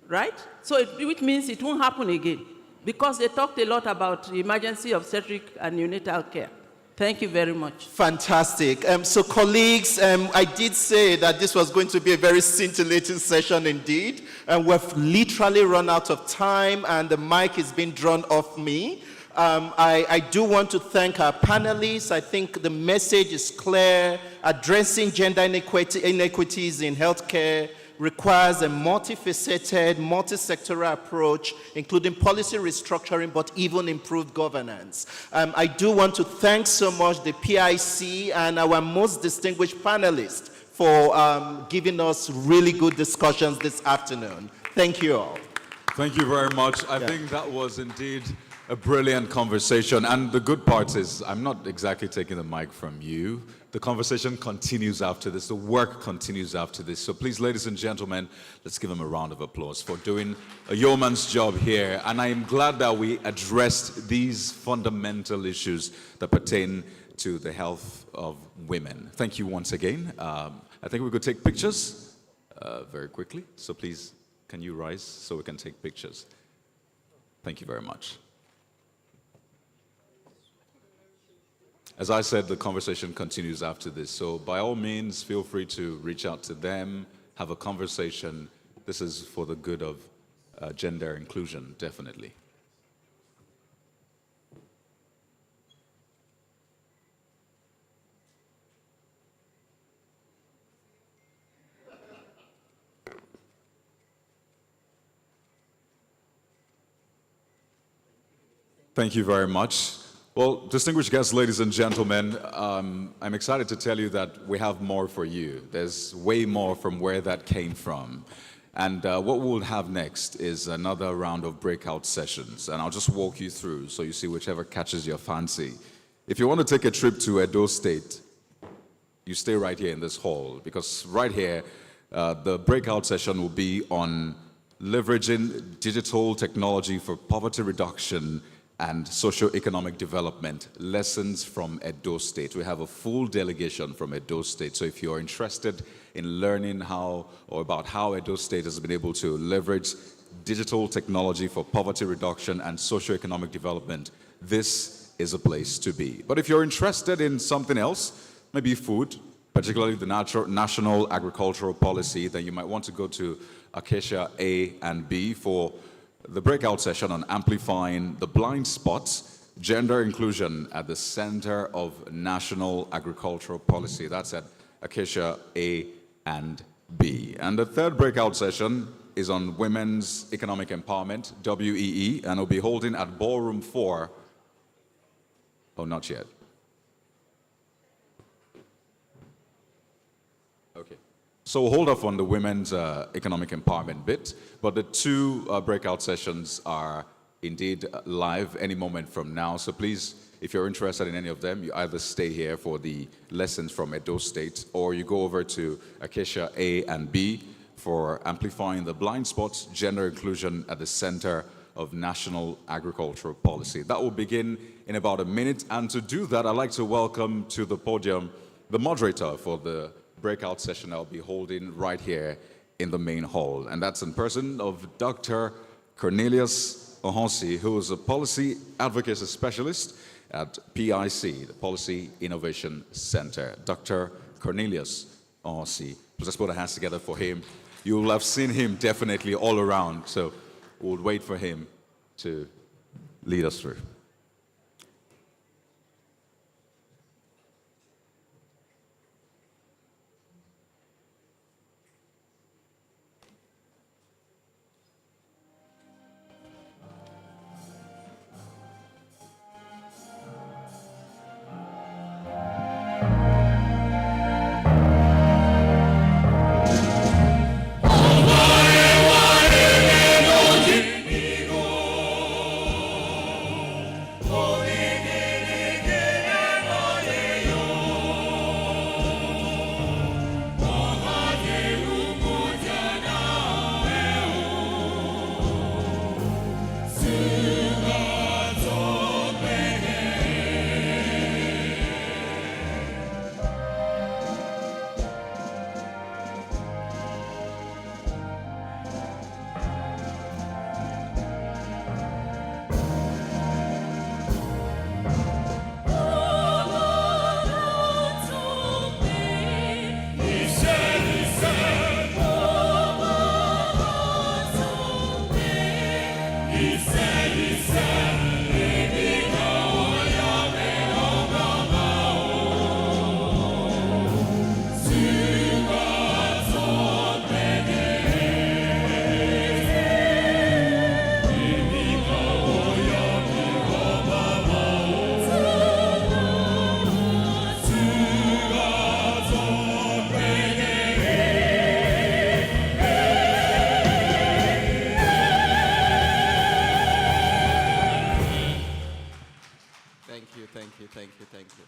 right? So which means it won't happen again, because they talked a lot about the emergency obstetric and neonatal care. Thank you very much. Fantastic. So colleagues, I did say that this was going to be a very scintillating session indeed, and we've literally run out of time, and the mic is being drawn off me. I do want to thank our panelists. I think the message is clear. Addressing gender inequities in healthcare requires a multifaceted, multi-sectoral approach, including policy restructuring, but even improved governance. I do want to thank so much the PIC and our most distinguished panelists for giving us really good discussions this afternoon. Thank you all. Thank you very much. I think that was indeed A brilliant conversation. And the good part is, I'm not exactly taking the mic from you. The conversation continues after this. The work continues after this. So please, ladies and gentlemen, let's give them a round of applause for doing a yeoman's job here. And I am glad that we addressed these fundamental issues that pertain to the health of women. Thank you once again. I think we could take pictures very quickly. So please, can you rise so we can take pictures? Thank you very much. As I said, the conversation continues after this. So by all means, feel free to reach out to them, have a conversation. This is for the good of gender inclusion, definitely. Thank you very much. Well, distinguished guests, ladies and gentlemen, I'm excited to tell you that we have more for you. There's way more from where that came from. And what we'll have next is another round of breakout sessions. And I'll just walk you through so you see whichever catches your fancy. If you want to take a trip to Edo State, you stay right here in this hall, because right here, the breakout session will be on leveraging digital technology for poverty reduction and socio-economic development, lessons from Edo State. We have a full delegation from Edo State. So if you're interested in learning how or about how Edo State has been able to leverage digital technology for poverty reduction and socio-economic development, this is a place to be. But if you're interested in something else, maybe food, particularly the national agricultural policy, then you might want to go to Acacia A and B for the breakout session on amplifying the blind spots, gender inclusion at the center of national agricultural policy. That's at Acacia A and B. And the third breakout session is on women's economic empowerment, WEE, and will be holding at Ballroom 4. Oh, not yet. Okay. So we'll hold off on the women's economic empowerment bit, but the two breakout sessions are indeed live any moment from now. So please, if you're interested in any of them, you either stay here for the lessons from Edo State, or you go over to Acacia A and B for amplifying the blind spots, gender inclusion at the center of national agricultural policy. That will begin in about a minute. And to do that, I'd like to welcome to the podium the moderator for the breakout session I'll be holding right here in the main hall. And that's in person of Dr. Cornelius Ohonsi, who is a policy advocacy specialist at PIC, the Policy Innovation Center. Dr. Cornelius Ohonsi. Let's put our hands together for him. You will have seen him definitely all around, so we'll wait for him to lead us through. Thank you, thank you, thank you, thank you.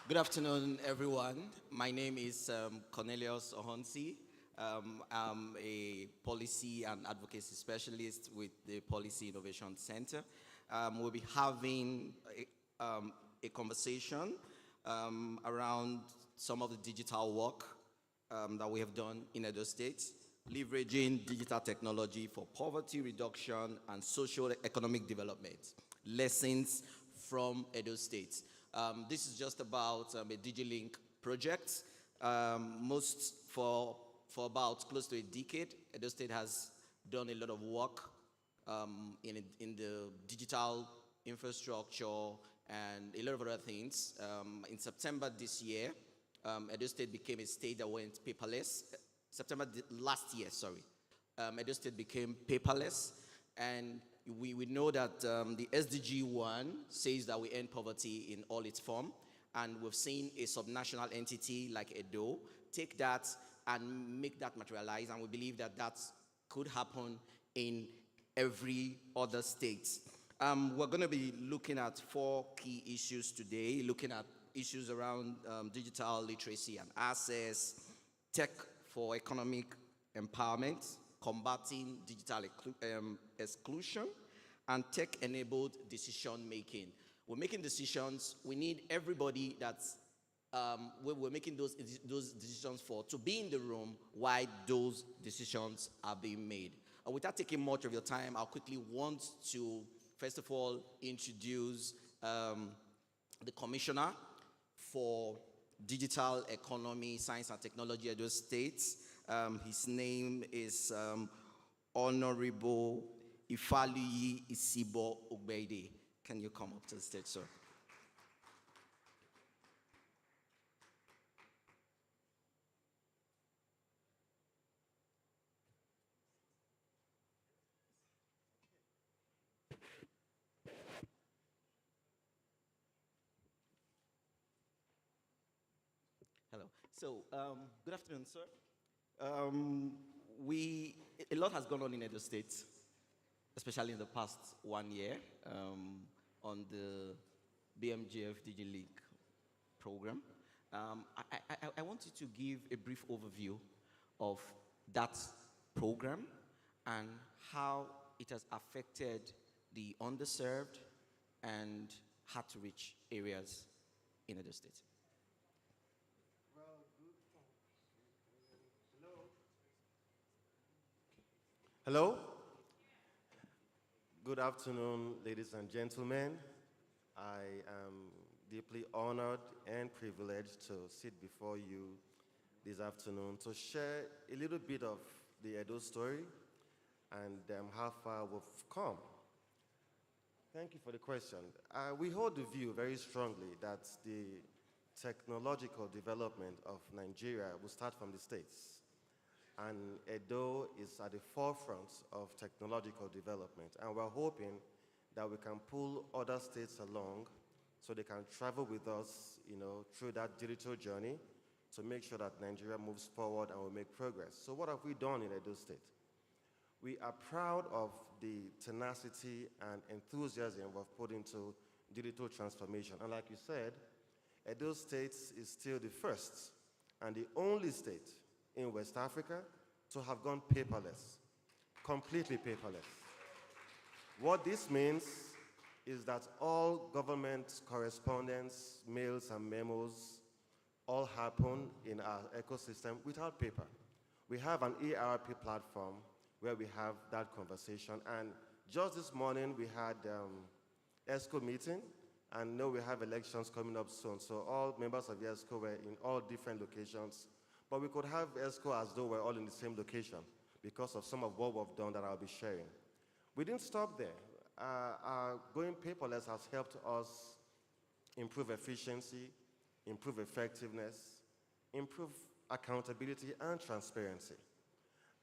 Good afternoon, everyone. My name is Cornelius Ohonsi. I'm a policy and advocacy specialist with the Policy Innovation Center. We'll be having a conversation around some of the digital work that we have done in Edo State, leveraging digital technology for poverty reduction and social economic development. Lessons from Edo State. This is just about a DigiLink project. For about close to a decade, Edo State has done a lot of work in the digital infrastructure and a lot of other things. In September this year, Edo State became a state that went paperless. Last year, Edo State became paperless, and we know that the SDG 1 says that we end poverty in all its form, and we've seen a subnational entity like Edo take that and make that materialize, and we believe that that could happen in every other state. We're going to be looking at 4 key issues today, looking at issues around digital literacy and access, tech for economic empowerment, combating digital exclusion, and tech-enabled decision-making. We're making decisions. We need everybody that's we're making those decisions for to be in the room while those decisions are being made. Without taking much of your time, I'll quickly want to, first of all, introduce the Commissioner for Digital Economy, Science and Technology, Edo State. His name is Honorable Ifaluyi Isibo Ogbeide. Can you come up to the stage, sir? Hello. So, good afternoon, sir. A lot has gone on in Edo State, especially in the past 1 year, on the BMGF DigiLink program. I want you to give a brief overview of that program and how it has affected the underserved and hard-to-reach areas in Edo State. Hello. Good afternoon, ladies and gentlemen. I am deeply honored and privileged to sit before you this afternoon to share a little bit of the Edo story and how far we've come. Thank you for the question. We hold the view very strongly that the technological development of Nigeria will start from the states. And Edo is at the forefront of technological development. And we're hoping that we can pull other states along so they can travel with us, through that digital journey to make sure that Nigeria moves forward and will make progress. So what have we done in Edo State? We are proud of the tenacity and enthusiasm we've put into digital transformation. And like you said, Edo State is still the first and the only state in West Africa to have gone paperless, completely paperless. What this means is that all government correspondence, mails and memos all happen in our ecosystem without paper. We have an ERP platform where we have that conversation, and just this morning we had ESCO meeting, and now we have elections coming up soon, so all members of ESCO were in all different locations. But we could have ESCO as though we're all in the same location because of some of what we've done that I'll be sharing. We didn't stop there. Our going paperless has helped us improve efficiency, improve effectiveness, improve accountability and transparency.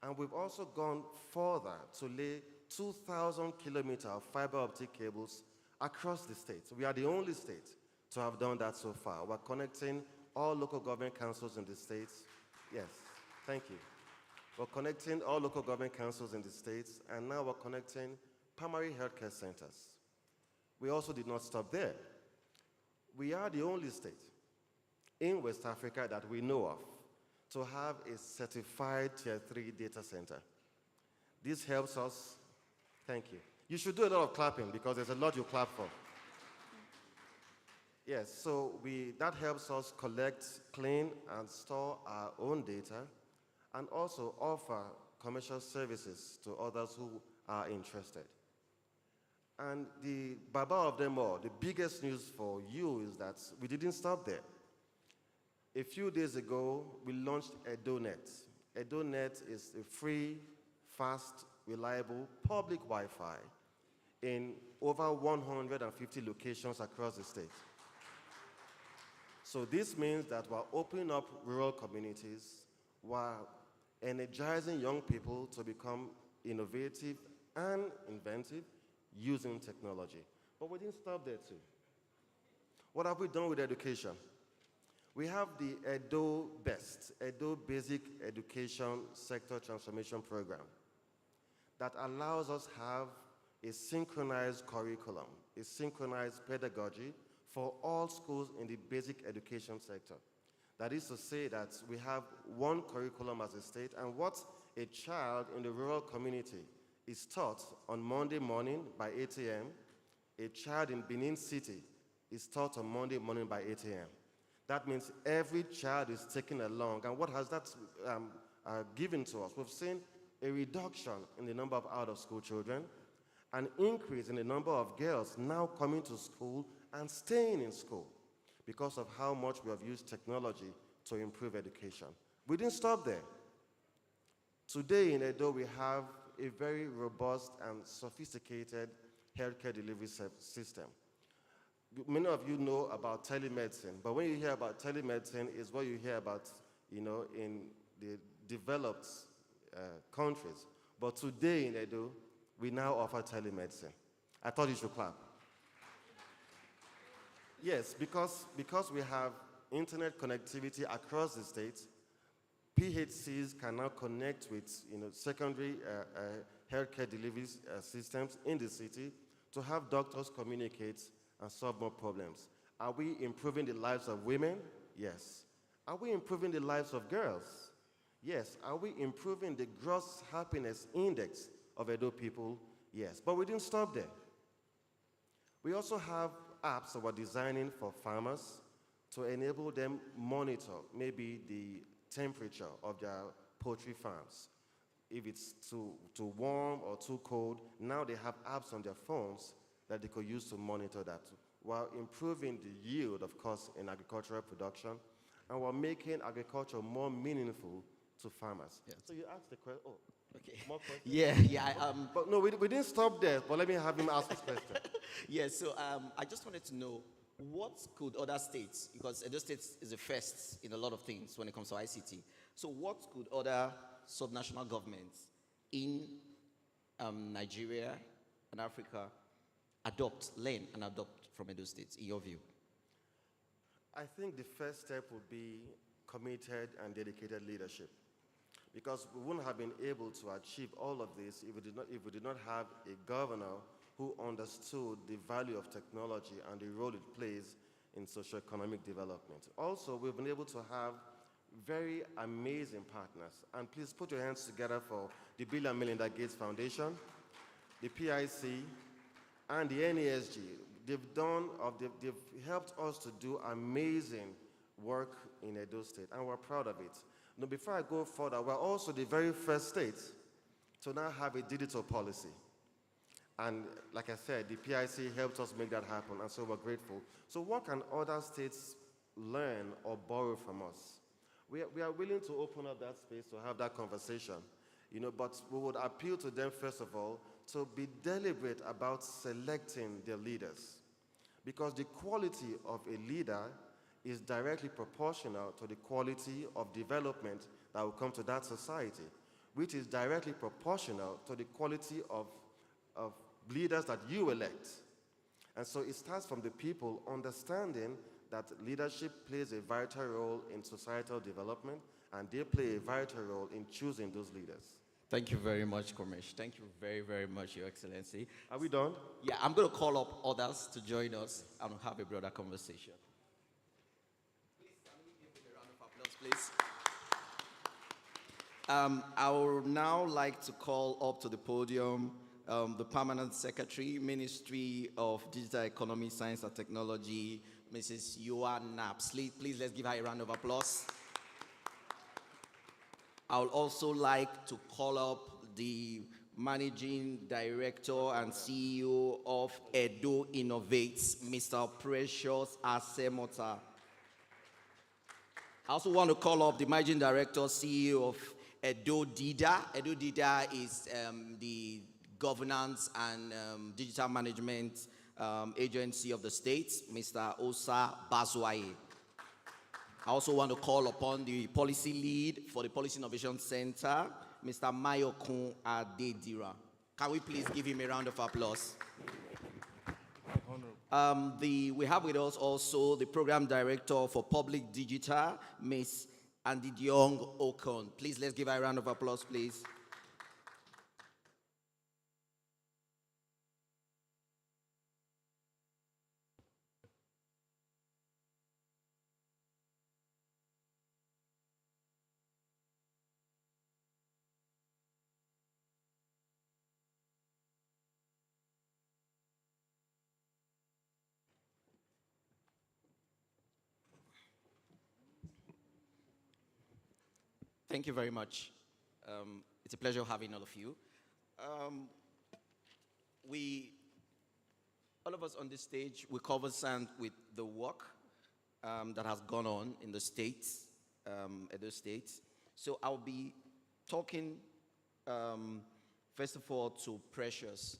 And we've also gone further to lay 2,000 kilometers of fiber optic cables across the state. We are the only state to have done that so far. We're connecting all local government councils in the states. Yes, thank you. We're connecting all local government councils in the states, and now we're connecting primary healthcare centers. We also did not stop there. We are the only state in West Africa that we know of to have a certified Tier 3 data center. This helps us, thank you. You should do a lot of clapping because there's a lot you clap for. Yes, so that helps us collect, clean, and store our own data, and also offer commercial services to others who are interested. And the baba of them all, the biggest news for you is that we didn't stop there. A few days ago, we launched EdoNet. EdoNet is a free, fast, reliable public Wi-Fi in over 150 locations across the state. So this means that we're opening up rural communities while energizing young people to become innovative and inventive using technology. But we didn't stop there too. What have we done with education? We have the Edo BEST, Edo Basic Education Sector Transformation Program, that allows us to have a synchronized curriculum, a synchronized pedagogy for all schools in the basic education sector. That is to say that we have one curriculum as a state, and what a child in the rural community is taught on Monday morning by 8 a.m., a child in Benin City is taught on Monday morning by 8 a.m. That means every child is taken along. And what has that given to us? We've seen a reduction in the number of out-of-school children, an increase in the number of girls now coming to school and staying in school because of how much we have used technology to improve education. We didn't stop there. Today in Edo, we have a very robust and sophisticated healthcare delivery system. Many of you know about telemedicine, but when you hear about telemedicine, it's what you hear about, in the developed countries. But today in Edo, we now offer telemedicine. I thought you should clap. Yes, because we have internet connectivity across the state, PHCs can now connect with secondary healthcare delivery systems in the city to have doctors communicate and solve more problems. Are we improving the lives of women? Yes. Are we improving the lives of girls? Yes. Are we improving the gross happiness index of Edo people? Yes. But we didn't stop there. We also have apps that we're designing for farmers to enable them monitor maybe the temperature of their poultry farms. If it's too warm or too cold, now they have apps on their phones that they could use to monitor that, while improving the yield, of course, in agricultural production, and while making agriculture more meaningful to farmers. Yeah. So you asked the question. Oh, okay. More questions? Yeah. But no, we didn't stop there. But let me have him ask his question. Yeah. So I just wanted to know, what could other states, because Edo State is the first in a lot of things when it comes to ICT. So what could other subnational governments in Nigeria and Africa learn and adopt from Edo State, in your view? I think the first step would be committed and dedicated leadership, because we wouldn't have been able to achieve all of this if we did not have a governor who understood the value of technology and the role it plays in socioeconomic development. Also, we've been able to have very amazing partners, and please put your hands together for the Bill and Melinda Gates Foundation, the PIC, and the NASG. They've helped us to do amazing work in Edo State, and we're proud of it. Now, before I go further, we're also the very first state to now have a digital policy. And like I said, the PIC helped us make that happen, and so we're grateful. So what can other states learn or borrow from us? We are willing to open up that space to have that conversation, but we would appeal to them, first of all, to be deliberate about selecting their leaders, because the quality of a leader is directly proportional to the quality of development that will come to that society, which is directly proportional to the quality of leaders that you elect. And so it starts from the people understanding that leadership plays a vital role in societal development, and they play a vital role in choosing those leaders. Thank you very much, Komesh. Thank you very, very much, Your Excellency. Are we done? Yeah, I'm going to call up others to join us and have a broader conversation. Please, can we give him a round of applause, please? I would now like to call up to the podium the Permanent Secretary, Ministry of Digital Economy, Science and Technology, Mrs. Yoan Napsley. Please, let's give her a round of applause. I would also like to call up the Managing Director and CEO of Edo Innovates, Mr. Precious Asemota. I also want to call up the Managing Director, CEO of Edo Dida. Edo Dida is the governance and digital management agency of the state, Mr. Osa Bazwaye. I also want to call upon the policy lead for the Policy Innovation Center, Mr. Mayokun Adedira. Can we please give him a round of applause? We have with us also the Program Director for Public Digital, Ms. Andidiong Okon. Please, let's give her a round of applause, please. Thank you very much. It's a pleasure having all of you. All of us on this stage, we're conversant with the work that has gone on in the states, Edo State. So I'll be talking, first of all, to Precious,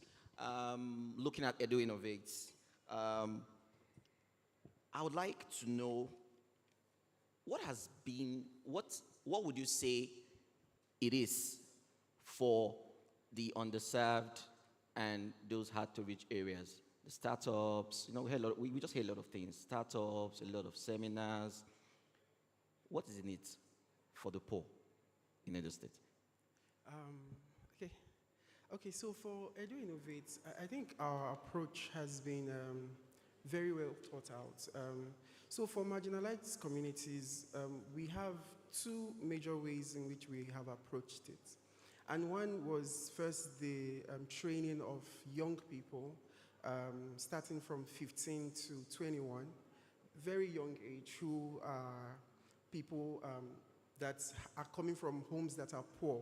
looking at Edo Innovates. I would like to know what would you say it is for the underserved and those hard-to-reach areas? The startups, we just hear a lot of things. Startups, a lot of seminars. What is in it for the poor in Edo State? Okay, so for Edo Innovates, I think our approach has been very well thought out. So for marginalized communities, we have two major ways in which we have approached it. And one was first the training of young people, starting from 15 to 21, very young age, who are people that are coming from homes that are poor.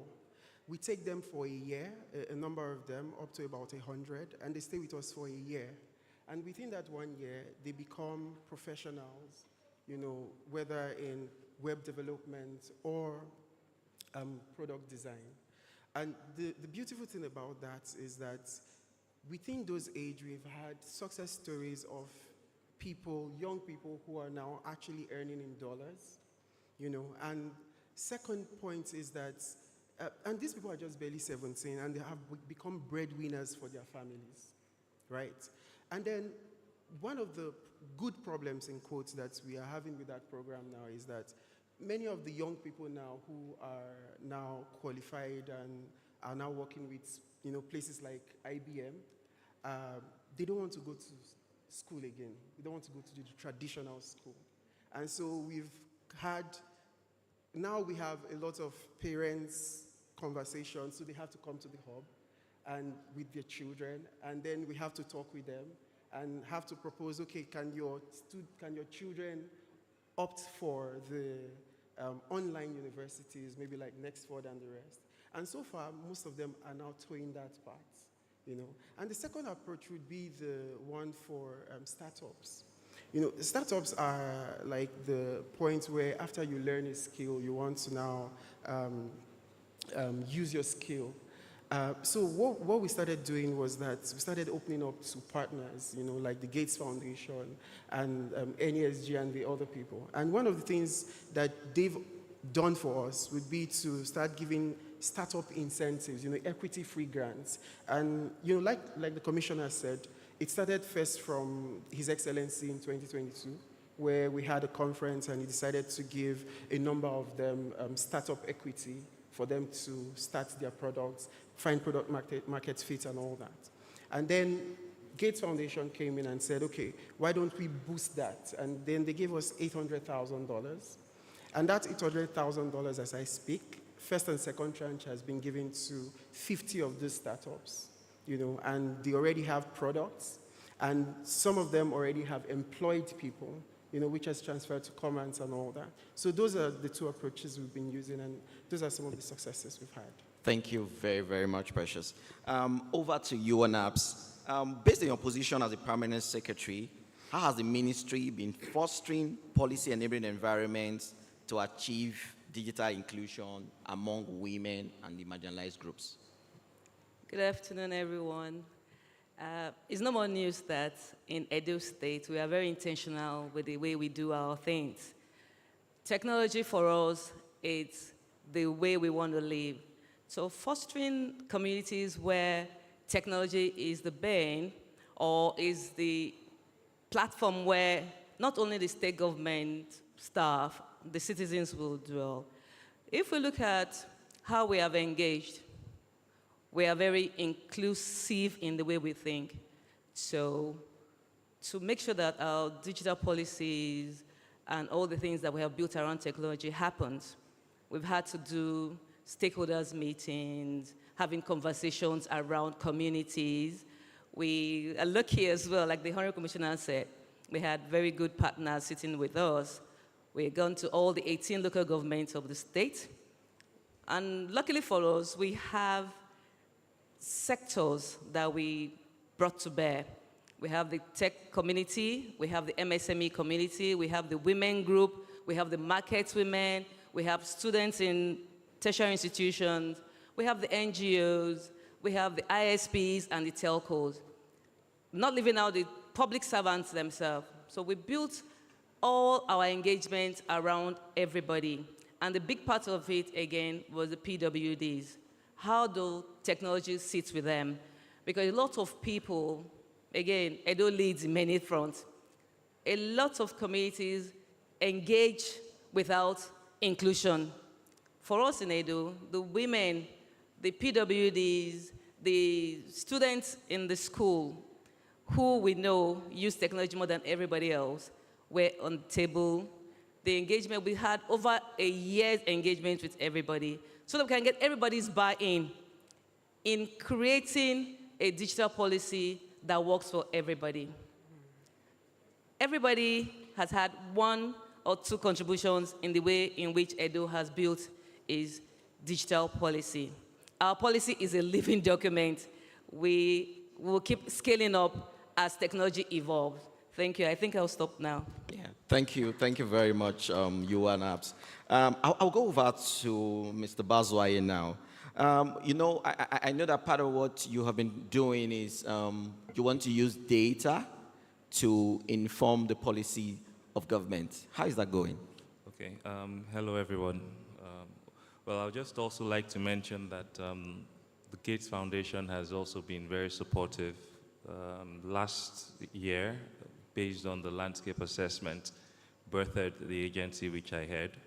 We take them for a year, a number of them, up to about 100, and they stay with us for a year. And within that 1 year, they become professionals, whether in web development or product design. And the beautiful thing about that is that within those age, we've had success stories of people, young people who are now actually earning in dollars, And second point is that, and these people are just barely 17, and they have become breadwinners for their families, right? And then one of the good problems, in quotes, that we are having with that program now is that many of the young people now who are now qualified and are now working with places like IBM, they don't want to go to school again. They don't want to go to the traditional school. And so now we have a lot of parents' conversations, so they have to come to the hub and with their children, and then we have to talk with them and have to propose, okay, can your children opt for the online universities, maybe like Nextford and the rest? And so far, most of them are now towing that path, And the second approach would be the one for startups. Startups are like the point where after you learn a skill, you want to now use your skill. So what we started doing was that we started opening up to partners, like the Gates Foundation and NESG and the other people. And one of the things that they've done for us would be to start giving startup incentives, equity-free grants. And, like the commissioner said, it started first from His Excellency in 2022, where we had a conference and he decided to give a number of them startup equity for them to start their products, find product market fit and all that. And then Gates Foundation came in and said, okay, why don't we boost that? And then they gave us $800,000. And that $800,000, as I speak, first and second tranche has been given to 50 of these startups, and they already have products, and some of them already have employed people, which has transferred to comments and all that. So those are the two approaches we've been using, and those are some of the successes we've had. Thank you very, very much, Precious. Over to you, Anaps. Based on your position as a permanent secretary, how has the ministry been fostering policy-enabling environments to achieve digital inclusion among women and the marginalized groups? Good afternoon, everyone. It's no more news that in Edo State, we are very intentional with the way we do our things. Technology for us, it's the way we want to live. So fostering communities where technology is the bane or is the platform where not only the state government staff, the citizens will dwell. If we look at how we have engaged, we are very inclusive in the way we think. So to make sure that our digital policies and all the things that we have built around technology happens, we've had to do stakeholders meetings, having conversations around communities. We are lucky as well, like the Honorable Commissioner said, we had very good partners sitting with us. We've gone to all the 18 local governments of the state. And luckily for us, we have sectors that we brought to bear. We have the tech community, we have the MSME community, we have the women group, we have the market women, we have students in tertiary institutions, we have the NGOs, we have the ISPs and the telcos, not leaving out the public servants themselves. So we built all our engagements around everybody. And the big part of it, again, was the PWDs. How do technology sit with them? Because a lot of people, again, Edo leads in many fronts. A lot of communities engage without inclusion. For us in Edo, the women, the PWDs, the students in the school who we know use technology more than everybody else were on the table. The engagement, we had over a year's engagement with everybody so that we can get everybody's buy-in in creating a digital policy that works for everybody. Everybody has had one or two contributions in the way in which Edo has built its digital policy. Our policy is a living document. We will keep scaling up as technology evolves. Thank you. I think I'll stop now. Yeah, thank you. Thank you very much, Yuan Apps. I'll go over to Mr. Bazwaye now. I know that part of what you have been doing is you want to use data to inform the policy of government. How is that going? Okay. Hello, everyone. Well, I would just also like to mention that the Gates Foundation has also been very supportive. Last year, based on the landscape assessment, birthed the agency which I head.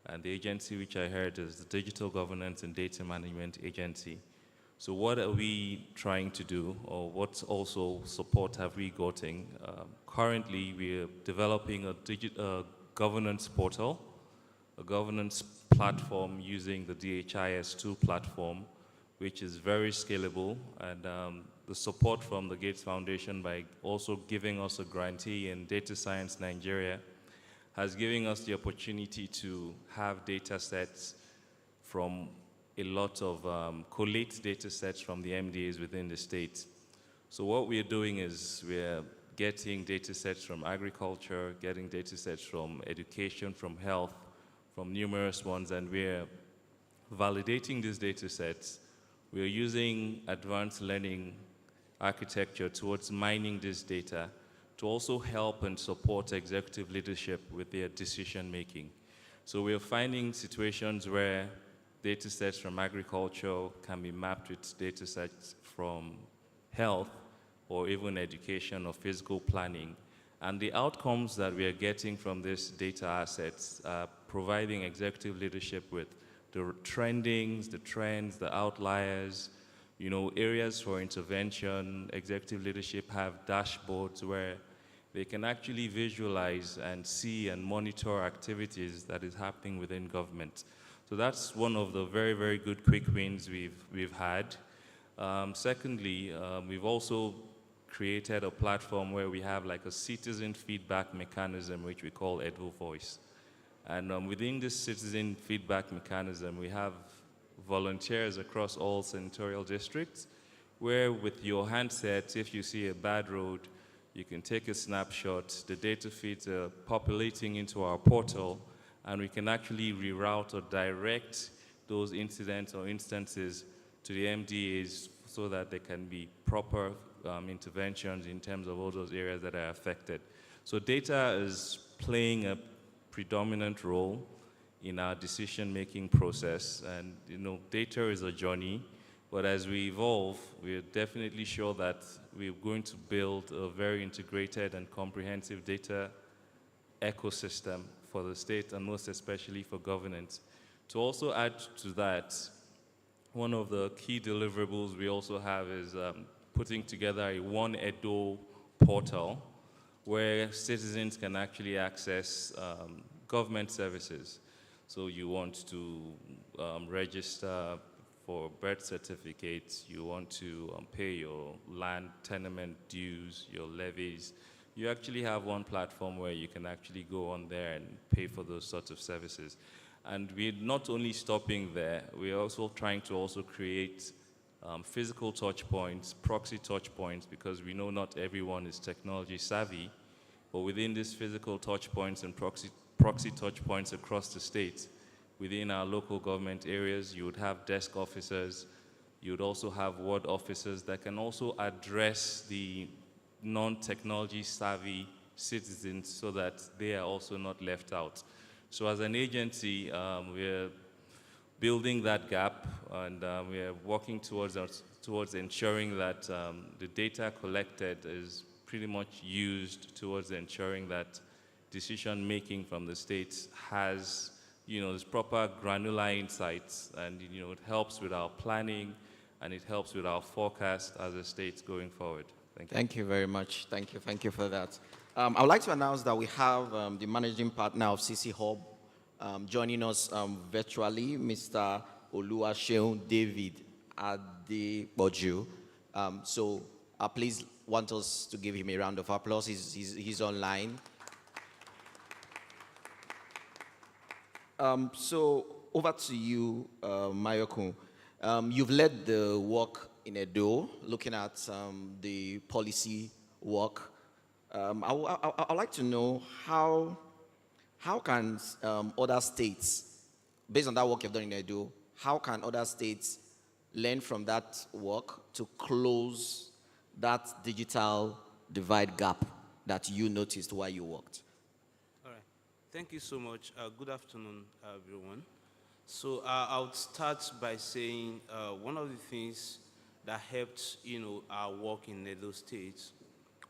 And the agency which I head is the Digital Governance and Data Management Agency. So what are we trying to do, or what also support have we gotten? Currently, we are developing a governance portal, a governance platform using the DHIS2 platform, which is very scalable, and the support from the Gates Foundation by also giving us a grantee in Data Science Nigeria has given us the opportunity to have data sets from a lot of collate data sets from the MDAs within the state. So what we're doing is we're getting data sets from agriculture, getting data sets from education, from health, from numerous ones, and we're validating these data sets. We're using advanced learning architecture towards mining this data to also help and support executive leadership with their decision making. So we're finding situations where data sets from agriculture can be mapped with data sets from health or even education or physical planning. And the outcomes that we are getting from these data assets are providing executive leadership with the trendings, the trends, the outliers, areas for intervention. Executive leadership have dashboards where they can actually visualize and see and monitor activities that is happening within government. So that's one of the very, very good quick wins we've had. Secondly, we've also created a platform where we have like a citizen feedback mechanism, which we call Edu Voice. And within this citizen feedback mechanism, we have volunteers across all senatorial districts, where with your handset, if you see a bad road, you can take a snapshot, the data feeds are populating into our portal, and we can actually reroute or direct those incidents or instances to the MDAs so that there can be proper interventions in terms of all those areas that are affected. So data is playing a predominant role in our decision-making process, and data is a journey, but as we evolve, we're definitely sure that we're going to build a very integrated and comprehensive data ecosystem for the state, and most especially for governance. To also add to that, one of the key deliverables we also have is putting together a One Edo portal where citizens can actually access government services. So you want to register for birth certificates, you want to pay your land tenement dues, your levies. You actually have one platform where you can actually go on there and pay for those sorts of services. And we're not only stopping there, we're also trying to also create physical touch points, proxy touch points, because we know not everyone is technology savvy, but within these physical touch points and proxy touch points across the state, within our local government areas, you would have desk officers, you would also have ward officers that can also address the non-technology savvy citizens so that they are also not left out. So as an agency, we're building that gap, and we are working towards ensuring that the data collected is pretty much used towards ensuring that decision-making from the states has this proper granular insights, and it helps with our planning, and it helps with our forecast as a state going forward. Thank you. Thank you very much. Thank you for that. I would like to announce that we have the managing partner of CC Hub joining us virtually, Mr. Oluwaseun David Adeboju. So please want us to give him a round of applause. He's online. So over to you, Mayokun. You've led the work in Edo, looking at the policy work. I'd like to know how can other states, based on that work you've done in Edo, how can other states learn from that work to close that digital divide gap that you noticed while you worked? Thank you so much. Good afternoon, everyone. So I would start by saying one of the things that helped, our work in Edo State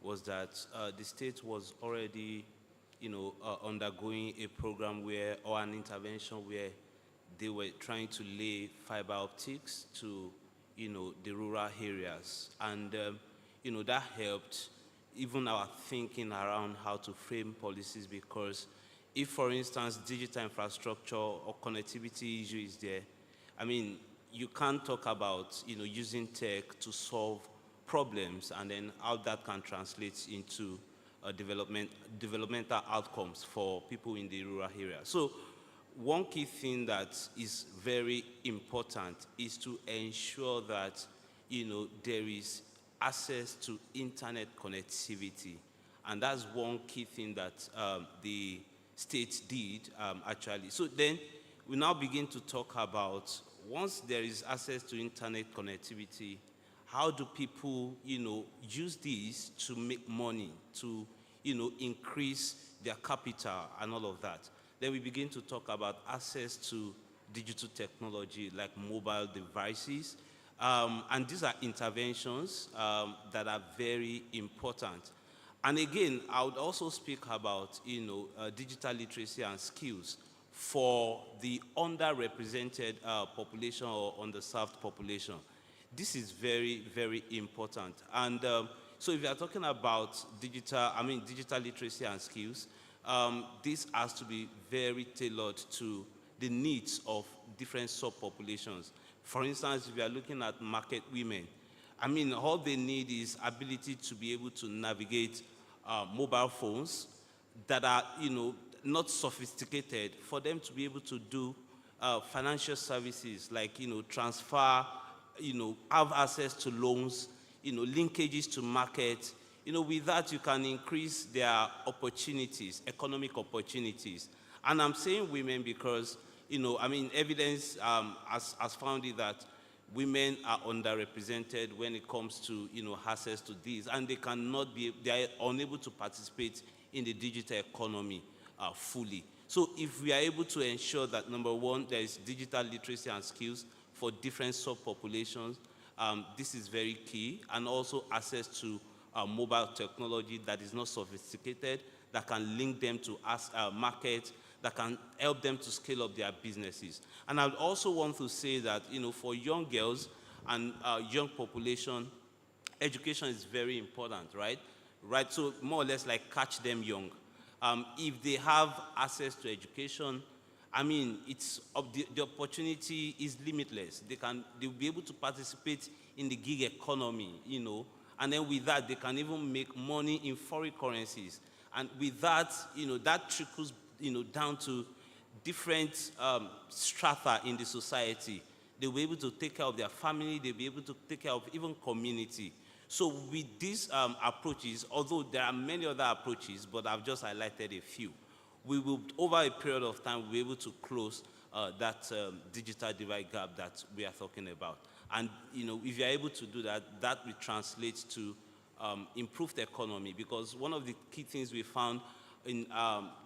was that the state was already, undergoing a program or an intervention where they were trying to lay fiber optics to, the rural areas, and that helped even our thinking around how to frame policies, because if, for instance, digital infrastructure or connectivity issue is there, I mean, you can't talk about, using tech to solve problems and then how that can translate into developmental outcomes for people in the rural area. So one key thing that is very important is to ensure that, there is access to internet connectivity. And that's one key thing that the state did, actually. So then we now begin to talk about, once there is access to internet connectivity, how do people, use this to make money, to, increase their capital and all of that. Then we begin to talk about access to digital technology like mobile devices. And these are interventions that are very important. And again, I would also speak about, digital literacy and skills. for the underrepresented population or underserved population. This is very, very important. And so if you are talking about digital literacy and skills, this has to be very tailored to the needs of different subpopulations. For instance, if you are looking at market women, all they need is ability to be able to navigate mobile phones that are, not sophisticated, for them to be able to do financial services like, transfer, have access to loans, linkages to market. With that, you can increase their opportunities, economic opportunities. And I'm saying women because, evidence has found it that women are underrepresented when it comes to, access to these, and they are unable to participate in the digital economy fully. So if we are able to ensure that, number one, there is digital literacy and skills for different subpopulations, this is very key, and also access to mobile technology that is not sophisticated, that can link them to market, that can help them to scale up their businesses. And I would also want to say that, for young girls and young population, education is very important, right? So more or less like catch them young. If they have access to education, the opportunity is limitless. They'll be able to participate in the gig economy, and then with that, they can even make money in foreign currencies. And with that, that trickles, down to different strata in the society. They'll be able to take care of their family, they'll be able to take care of even community. So with these approaches, although there are many other approaches, but I've just highlighted a few, we will, over a period of time, be able to close that digital divide gap that we are talking about. And if you're able to do that, that will translate to improved economy, because one of the key things we found in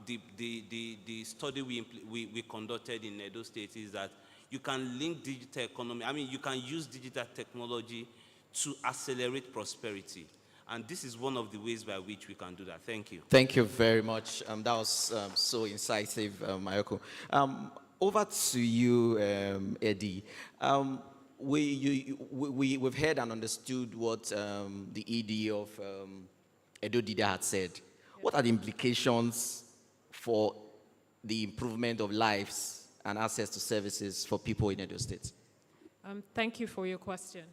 the study we conducted in Edo State is that you can link digital economy, you can use digital technology to accelerate prosperity. And this is one of the ways by which we can do that. Thank you. Thank you very much. That was so incisive, Mayoko. Over to you, Eddie. We've heard and understood what the ED of Edo Dida had said. What are the implications for the improvement of lives and access to services for people in Edo State? Thank you for your question.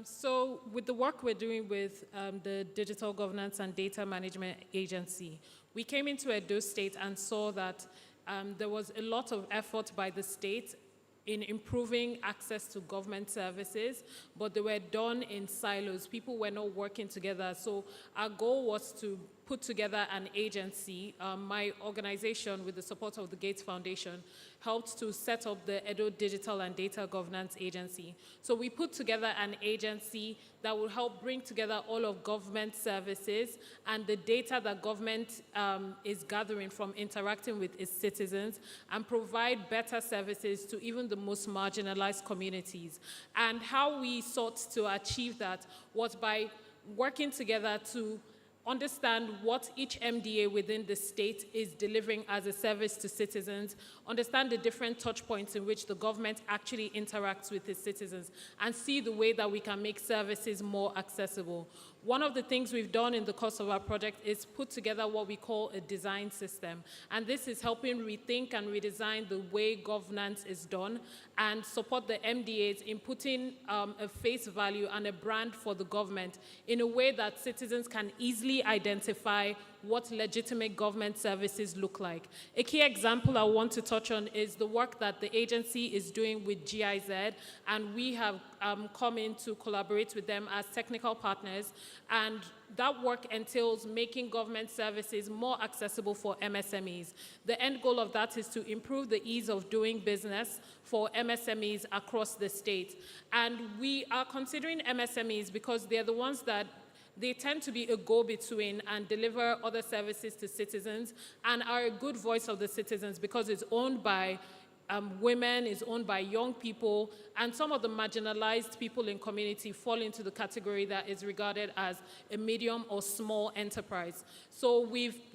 So with the work we're doing with the Digital Governance and Data Management Agency, we came into Edo State and saw that there was a lot of effort by the state in improving access to government services, but they were done in silos. People were not working together. So our goal was to put together an agency. My organization, with the support of the Gates Foundation, helped to set up the Edo Digital and Data Governance Agency. So we put together an agency that will help bring together all of government services and the data that government is gathering from interacting with its citizens, and provide better services to even the most marginalized communities. And how we sought to achieve that was by working together to understand what each MDA within the state is delivering as a service to citizens, understand the different touch points in which the government actually interacts with its citizens, and see the way that we can make services more accessible. One of the things we've done in the course of our project is put together what we call a design system. And this is helping rethink and redesign the way governance is done and support the MDAs in putting a face value and a brand for the government in a way that citizens can easily identify what legitimate government services look like. A key example I want to touch on is the work that the agency is doing with GIZ, and we have come in to collaborate with them as technical partners, and that work entails making government services more accessible for MSMEs. The end goal of that is to improve the ease of doing business for MSMEs across the state. And we are considering MSMEs because they're the ones that they tend to be a go-between and deliver other services to citizens, and are a good voice of the citizens because it's owned by women, is owned by young people, and some of the marginalized people in community fall into the category that is regarded as a medium or small enterprise. So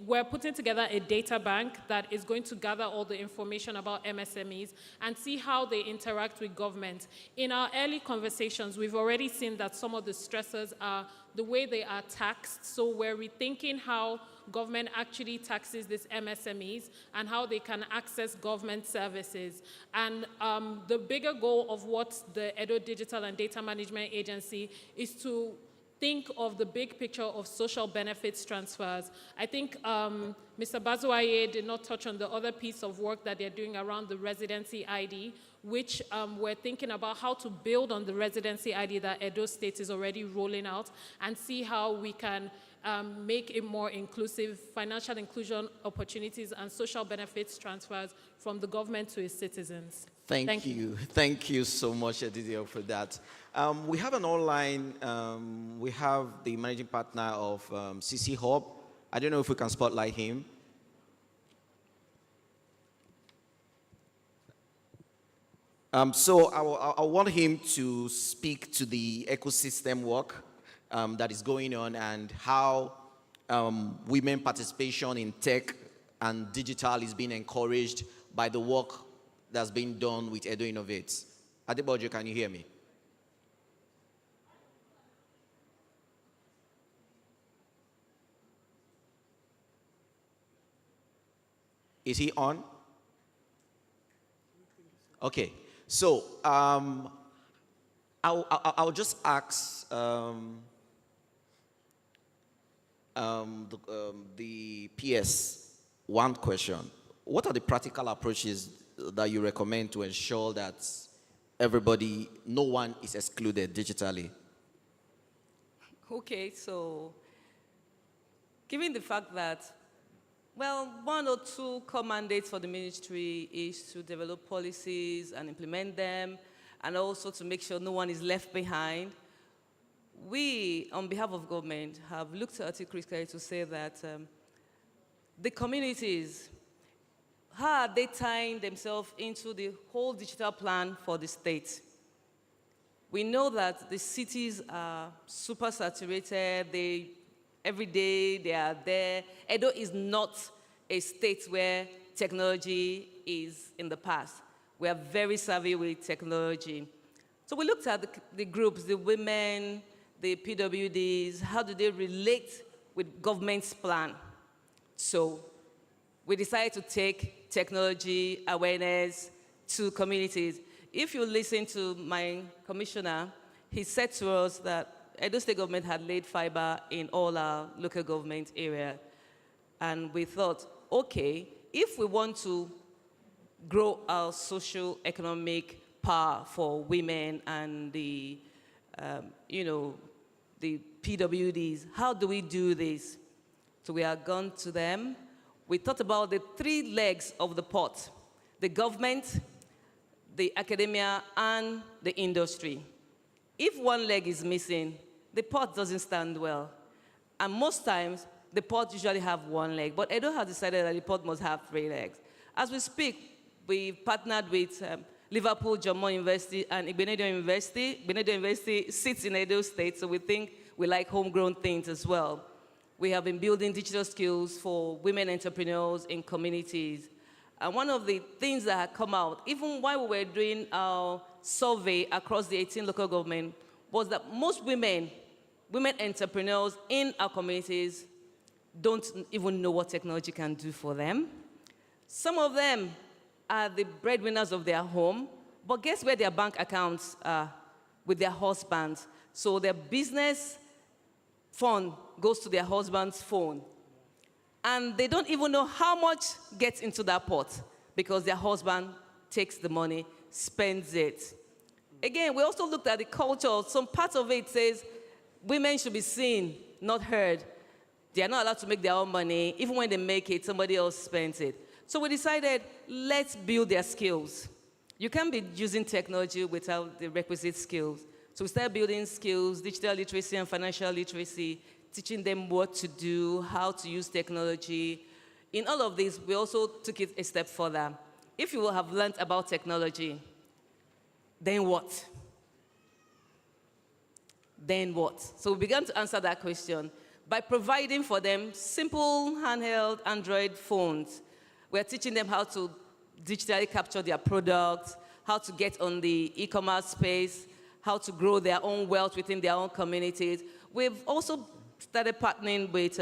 we're putting together a data bank that is going to gather all the information about MSMEs and see how they interact with government. In our early conversations, we've already seen that some of the stressors are the way they are taxed. So we're rethinking how government actually taxes these MSMEs and how they can access government services. And the bigger goal of what the Edo Digital and Data Management Agency is to think of the big picture of social benefits transfers. I think Mr. Bazuaye did not touch on the other piece of work that they're doing around the residency ID, which we're thinking about how to build on the residency ID that Edo State is already rolling out and see how we can make it more inclusive, financial inclusion opportunities and social benefits transfers from the government to its citizens. Thank you. Thank you so much, Edidio, for that. We have an online, we have the managing partner of CC Hub. I don't know if we can spotlight him. So I want him to speak to the ecosystem work that is going on and how women participation in tech and digital is being encouraged by the work that's being done with Edo Innovates. Adebojo, can you hear me? Is he on? Okay. So I'll just ask the PS one question. What are the practical approaches that you recommend to ensure that everybody, no one is excluded digitally? Okay, so given the fact that, well, one or two core mandates for the ministry is to develop policies and implement them, and also to make sure no one is left behind. We, on behalf of government, have looked at it critically to say that the communities, how are they tying themselves into the whole digital plan for the state? We know that the cities are super saturated. Every day they are there. Edo is not a state where technology is in the past. We are very savvy with technology. So we looked at the groups, the women, the PWDs, how do they relate with government's plan? So we decided to take technology awareness to communities. If you listen to my commissioner, he said to us that Edo State government had laid fiber in all our local government area. And we thought, okay, if we want to grow our social economic power for women and the, the PWDs, how do we do this? So we have gone to them. We thought about the three legs of the pot: the government, the academia, and the industry. If one leg is missing, the pot doesn't stand well. And most times, the pot usually have one leg, but Edo has decided that the pot must have three legs. As we speak, we've partnered with Liverpool, Jomo University, and Igbenedion University. Igbenedion University sits in Edo State, so we think we like homegrown things as well. We have been building digital skills for women entrepreneurs in communities. And one of the things that had come out, even while we were doing our survey across the 18 local government, was that most women entrepreneurs in our communities don't even know what technology can do for them. Some of them are the breadwinners of their home, but guess where their bank accounts are? With their husbands. So their business fund goes to their husband's phone. And they don't even know how much gets into that pot because their husband takes the money, spends it. Again, we also looked at the culture. Some part of it says women should be seen, not heard. They are not allowed to make their own money. Even when they make it, somebody else spends it. So we decided, let's build their skills. You can't be using technology without the requisite skills. So we started building skills, digital literacy and financial literacy, teaching them what to do, how to use technology. In all of this, we also took it a step further. if you will have learned about technology, then what? Then what? So we began to answer that question by providing for them simple handheld Android phones. We're teaching them how to digitally capture their products, how to get on the e-commerce space, how to grow their own wealth within their own communities. We've also started partnering with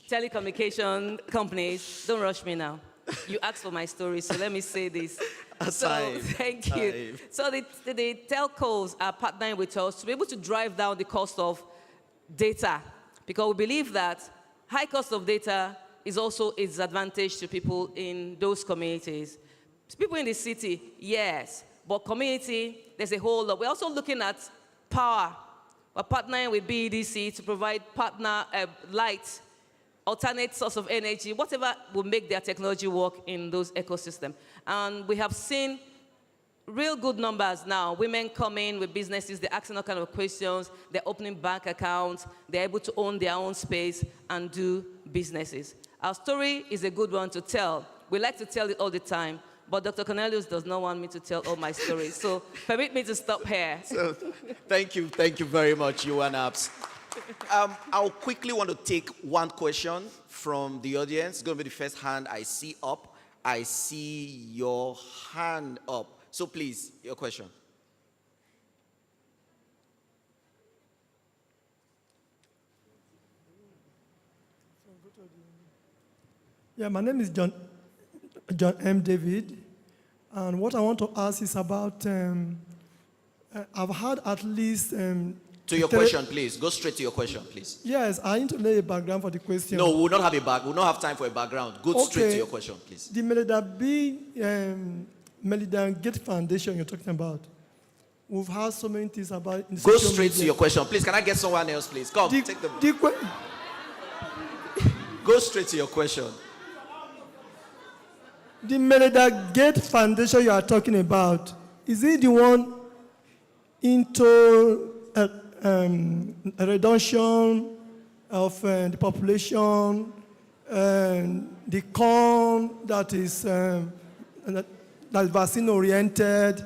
telecommunication companies. Don't rush me now. You asked for my story, so let me say this. Thank you. So the telcos are partnering with us to be able to drive down the cost of data, because we believe that high cost of data is also a disadvantage to people in those communities. People in the city, yes, but community, there's a whole lot. We're also looking at power. We're partnering with BEDC to provide light, alternate source of energy, whatever will make their technology work in those ecosystems. And we have seen real good numbers now. Women come in with businesses, they're asking all kinds of questions, they're opening bank accounts, they're able to own their own space and do businesses. Our story is a good one to tell. We like to tell it all the time, but Dr. Cornelius does not want me to tell all my stories. So permit me to stop here. So, thank you very much, Yuan Abs. I'll quickly want to take one question from the audience. It's going to be the first hand I see up. I see your hand up. So please, your question. Yeah, my name is John M. David, and what I want to ask is about, I've had at least... to your question, please. Go straight to your question, please. Yes, I need to lay a background for the question. No, we will not have time for a background. Go straight to your question, please. The Melinda Gates Foundation you're talking about, we've heard so many things about... Go straight to your question, please. Can I get someone else, please? Come, take the... Go straight to your question. The Melinda Gates Foundation you are talking about, is it the one into a reduction of the population, the corn that is vaccine-oriented,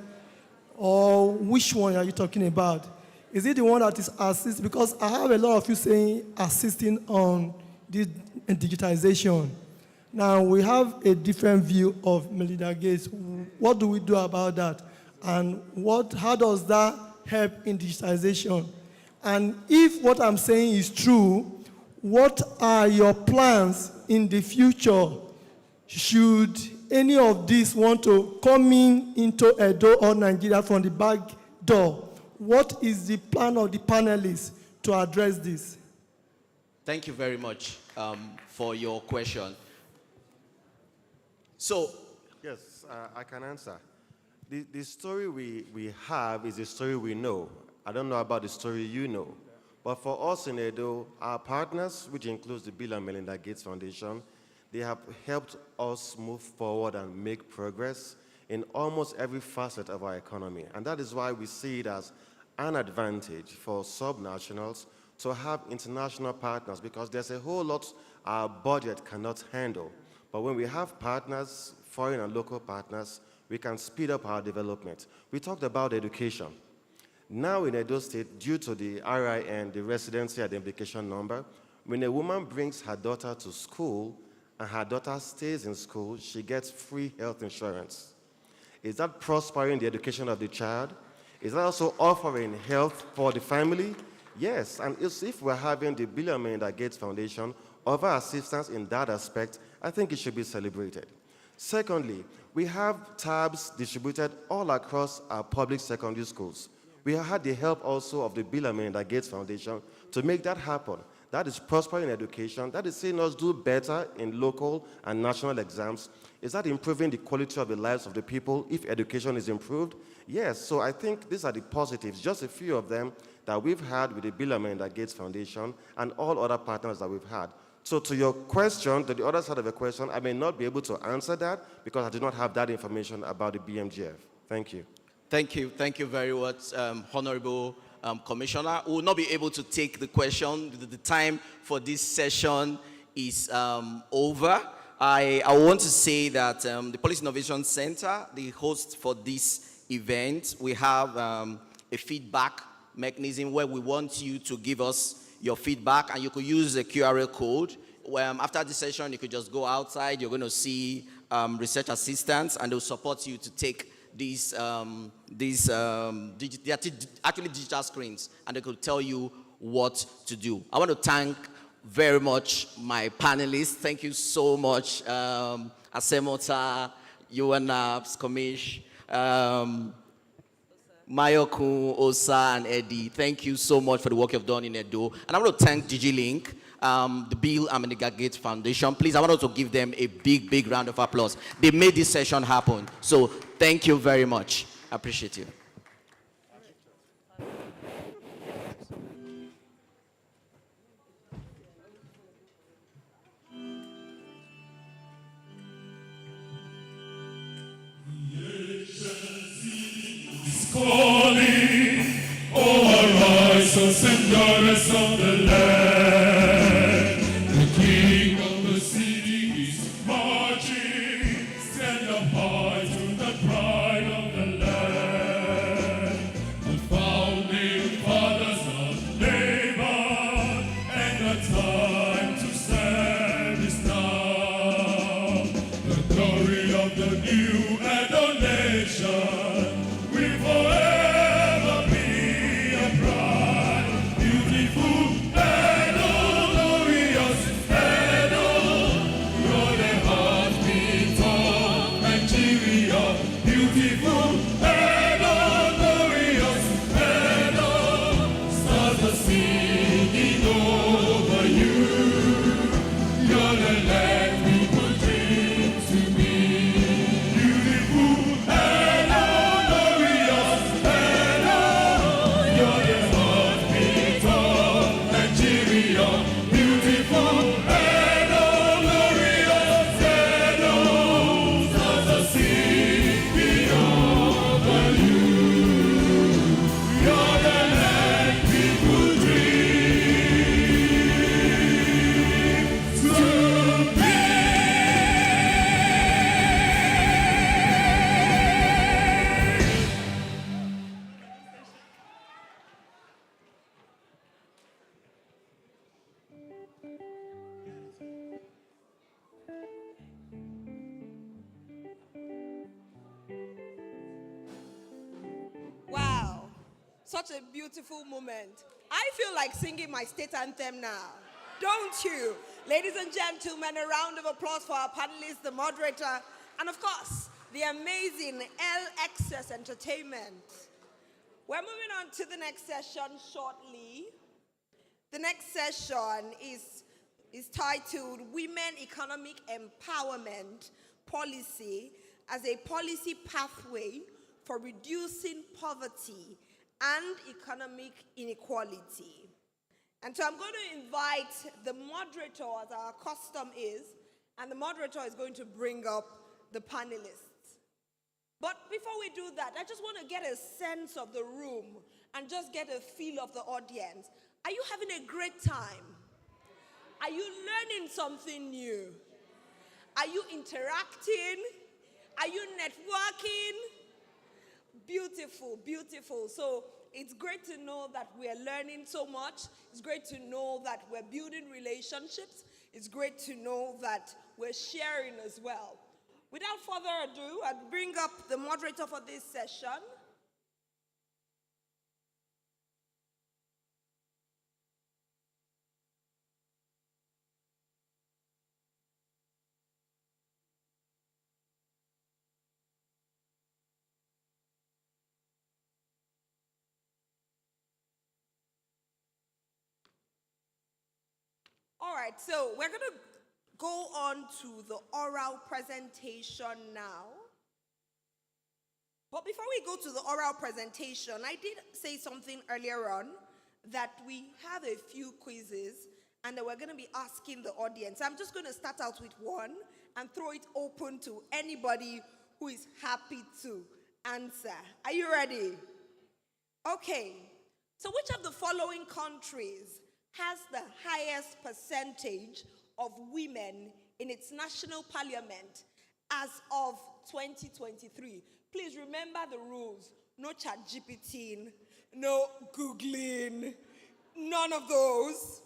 or which one are you talking about? Is it the one that is assisting? Because I have a lot of you saying assisting on this digitization. Now, we have a different view of Melinda Gates. What do we do about that? And how does that help in digitization? And if what I'm saying is true, what are your plans in the future? Should any of these want to come into Edo or Nigeria from the back door, what is the plan of the panelists to address this? Thank you very much for your question. So, yes, I can answer. The story we have is the story we know. I don't know about the story you know. But for us in Edo, our partners, which includes the Bill and Melinda Gates Foundation, they have helped us move forward and make progress in almost every facet of our economy. And that is why we see it as an advantage for subnationals to have international partners, because there's a whole lot our budget cannot handle. But when we have partners, foreign and local partners, we can speed up our development. We talked about education. Now in Edo State, due to the RIN, the residency identification number, when a woman brings her daughter to school and her daughter stays in school, she gets free health insurance. Is that prospering the education of the child? Is that also offering health for the family? Yes, and if we're having the Bill and Melinda Gates Foundation offer assistance in that aspect, I think it should be celebrated. Secondly, we have tabs distributed all across our public secondary schools. We have had the help also of the Bill and Melinda Gates Foundation to make that happen. That is prospering education. That is seeing us do better in local and national exams. Is that improving the quality of the lives of the people if education is improved? Yes, so I think these are the positives, just a few of them that we've had with the Bill and Melinda Gates Foundation and all other partners that we've had. So to your question, to the other side of the question, I may not be able to answer that because I do not have that information about the BMGF. Thank you. Thank you very much, Honorable Commissioner. We will not be able to take the question. The time for this session is over. I want to say that the Policy Innovation Center, the host for this event, we have a feedback mechanism where we want you to give us your feedback, and you could use a QR code. After this session, you could just go outside. You're going to see research assistants, and they'll support you to take these actually digital screens, and they could tell you what to do. I want to thank very much my panelists. Thank you so much, Asemota, UNAPS, Komish, Mayokun, Osa, and Eddie. Thank you so much for the work you've done in Edo. And I want to thank DigiLink, the Bill and Melinda Gates Foundation. Please, I want to give them a big, big round of applause. They made this session happen. So thank you very much. I appreciate you. Calling, oh arise, sons and daughters of the land. The King of the city is marching. Stand up high to the pride of the land. The founding fathers of labor, and the time to stand is now. The glory of the new and the nation. Forever be a bride, beautiful and glorious and you're the heartbeat of Nigeria, beautiful and glorious and stars are singing over you. You're the land people dream to be, beautiful and Wow, such a beautiful moment. I feel like singing my state anthem now. Don't you? Ladies and gentlemen, a round of applause for our panelists, the moderator, and of course, the amazing LXS Entertainment. We're moving on to the next session shortly. The next session is titled Women Economic Empowerment Policy as a Policy Pathway for Reducing Poverty and Economic Inequality. And so I'm going to invite the moderator, as our custom is, and the moderator is going to bring up the panelists. But before we do that, I just want to get a sense of the room and just get a feel of the audience. Are you having a great time? Are you learning something new? Are you interacting? Are you networking? Beautiful, beautiful. So it's great to know that we're learning so much. It's great to know that we're building relationships. It's great to know that we're sharing as well. Without further ado, I'll bring up the moderator for this session. All right, so we're going to go on to the oral presentation now. But before we go to the oral presentation, I did say something earlier on that we have a few quizzes and that we're going to be asking the audience. I'm just going to start out with one and throw it open to anybody who is happy to answer. Are you ready? Okay, so which of the following countries has the highest percentage of women in its national parliament as of 2023. Please remember the rules. No chat GPT, no Googling, none of those.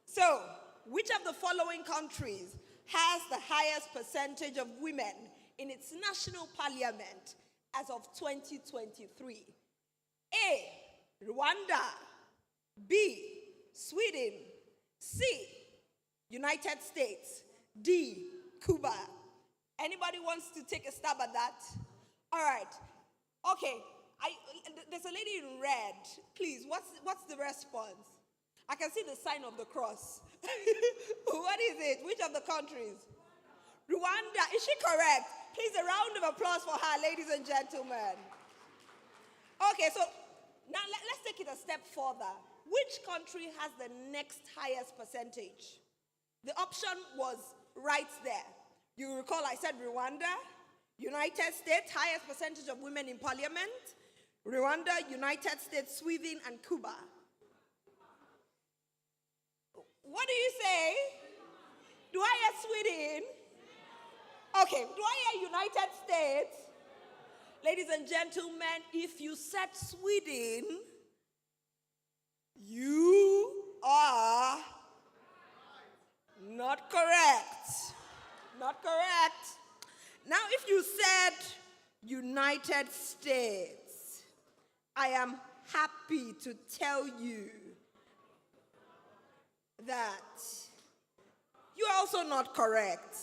So, which of the following countries has the highest percentage of women in its national parliament as of 2023? A, Rwanda. B, Sweden. C, United States. D, Cuba. Anybody wants to take a stab at that? All right. Okay. There's a lady in red. Please, what's the response? I can see the sign of the cross. What is it? Which of the countries? Rwanda. Is she correct? Please, a round of applause for her, ladies and gentlemen. Okay, so now let's take it a step further. Which country has the next highest percentage? The option was right there. You recall I said Rwanda, United States, highest percentage of women in parliament. Rwanda, United States, Sweden, and Cuba. What do you say? Do I hear Sweden? Okay, do I hear United States? Ladies and gentlemen, if you said Sweden, you are not correct. Not correct. Now, if you said United States, I am happy to tell you that you are also not correct.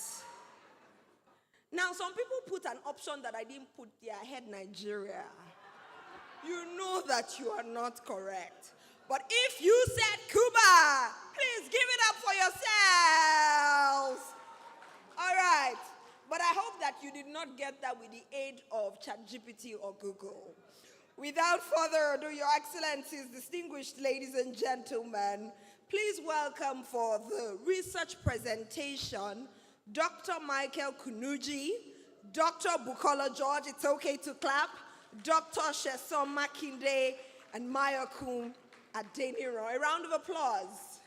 Now, some people put an option that I didn't put there, I had Nigeria. You know that you are not correct. But if you said Cuba, please give it up for yourselves. All right. But I hope that you did not get that with the aid of ChatGPT or Google. Without further ado, Your Excellencies, distinguished ladies and gentlemen, please welcome for the research presentation, Dr. Michael Kunuji, Dr. Bukola George, it's okay to clap, Dr. Sheson Makinde, and Mayakun Adeniro. A round of applause.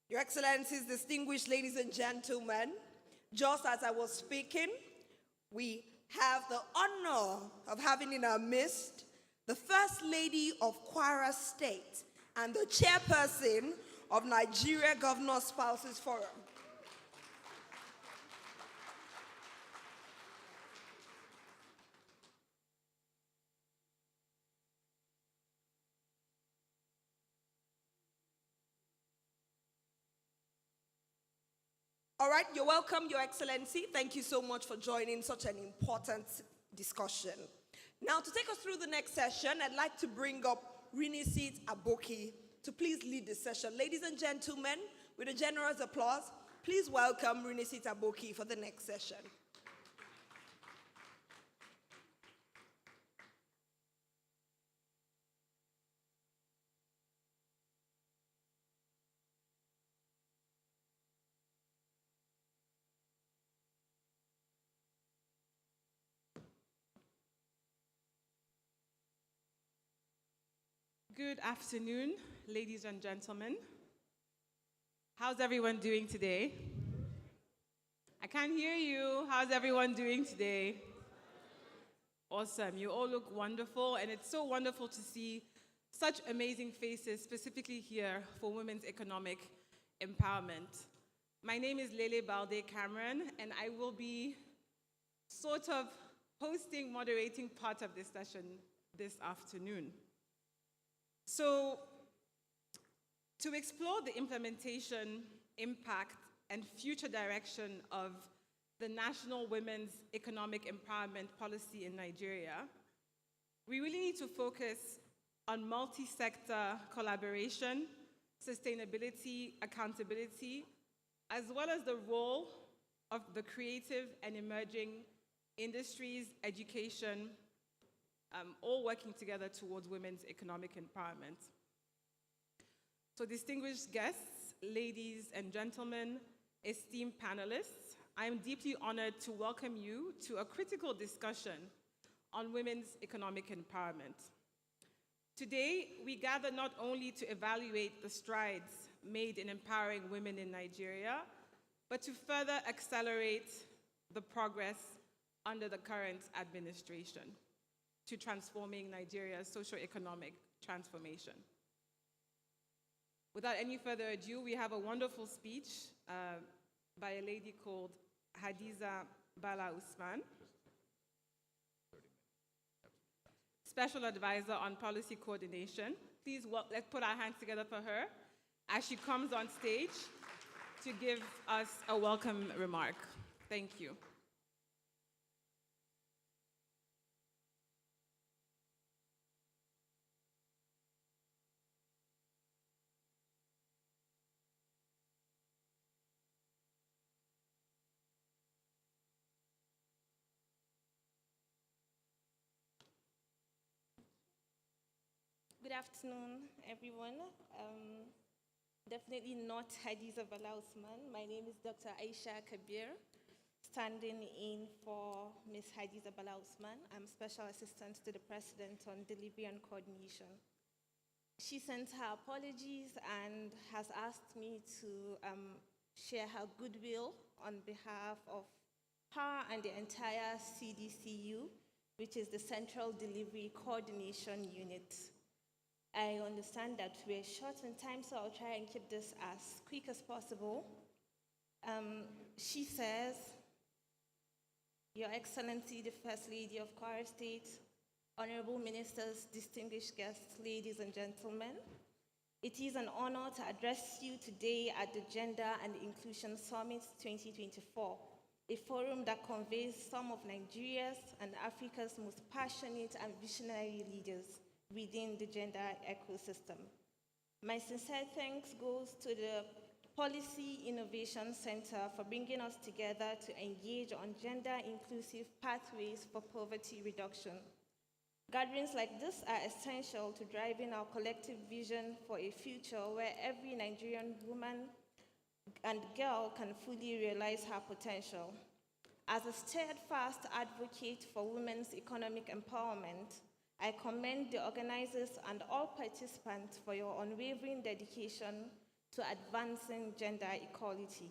Your Excellencies, distinguished ladies and gentlemen, just as I was speaking, we have the honor of having in our midst the First Lady of Kwara State and the chairperson of Nigeria Governor Spouses Forum. All right, you're welcome, Your Excellency. Thank you so much for joining such an important discussion. Now, to take us through the next session, I'd like to bring up Rinisit Aboki to please lead the session. Ladies and gentlemen, with a generous applause, please welcome Rinisit Aboki for the next session. Good afternoon, ladies and gentlemen. How's everyone doing today? I can't hear you. How's everyone doing today? Awesome. You all look wonderful, and it's so wonderful to see such amazing faces, specifically here for women's economic empowerment. My name is Lele Balde Cameron, and I will be sort of hosting, moderating part of this session this afternoon. So, to explore the implementation, impact, and future direction of the National Women's Economic Empowerment Policy in Nigeria, we really need to focus on multi-sector collaboration, sustainability, accountability, as well as the role of the creative and emerging industries, education, all working together towards women's economic empowerment. So distinguished guests, ladies and gentlemen, esteemed panelists, I am deeply honored to welcome you to a critical discussion on women's economic empowerment. Today, we gather not only to evaluate the strides made in empowering women in Nigeria, but to further accelerate the progress under the current administration to transforming Nigeria's socio-economic transformation. Without any further ado, we have a wonderful speech by a lady called Hadiza Bala Usman, Special Advisor on Policy Coordination. Please, let's put our hands together for her as she comes on stage to give us a welcome remark. Thank you. Good afternoon, everyone. Definitely not Hadiza Bala Usman. My name is Dr. Aisha Kabir, standing in for Ms. Hadiza Bala Usman. I'm Special Assistant to the President on Delivery and Coordination. She sent her apologies and has asked me to share her goodwill on behalf of her and the entire CDCU, which is the Central Delivery Coordination Unit. I understand that we're short on time, so I'll try and keep this as quick as possible. She says, Your Excellency, the First Lady of Kwara State, Honorable Ministers, distinguished guests, ladies and gentlemen, it is an honor to address you today at the Gender and Inclusion Summit 2024, a forum that conveys some of Nigeria's and Africa's most passionate and visionary leaders within the gender ecosystem. My sincere thanks goes to the Policy Innovation Center for bringing us together to engage on gender inclusive pathways for poverty reduction. Gatherings like this are essential to driving our collective vision for a future where every Nigerian woman and girl can fully realize her potential. As a steadfast advocate for women's economic empowerment, I commend the organizers and all participants for your unwavering dedication to advancing gender equality.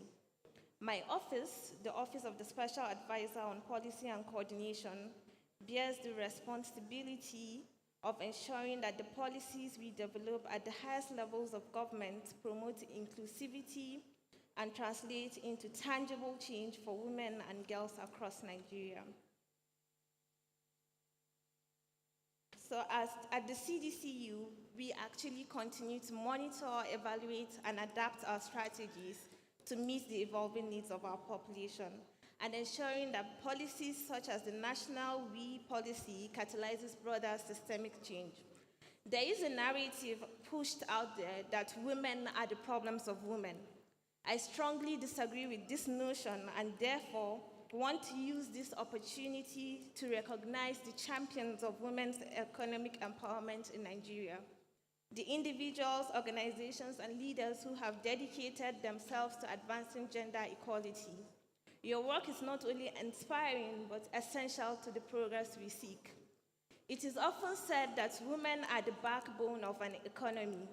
My office, the Office of the Special Advisor on Policy and Coordination, bears the responsibility of ensuring that the policies we develop at the highest levels of government promote inclusivity and translate into tangible change for women and girls across Nigeria. So at the CDCU, we actually continue to monitor, evaluate, and adapt our strategies to meet the evolving needs of our population, and ensuring that policies such as the National WE policy catalyzes broader systemic change. There is a narrative pushed out there that women are the problems of women. I strongly disagree with this notion and therefore want to use this opportunity to recognize the champions of women's economic empowerment in Nigeria, the individuals, organizations, and leaders who have dedicated themselves to advancing gender equality. Your work is not only inspiring, but essential to the progress we seek. It is often said that women are the backbone of an economy.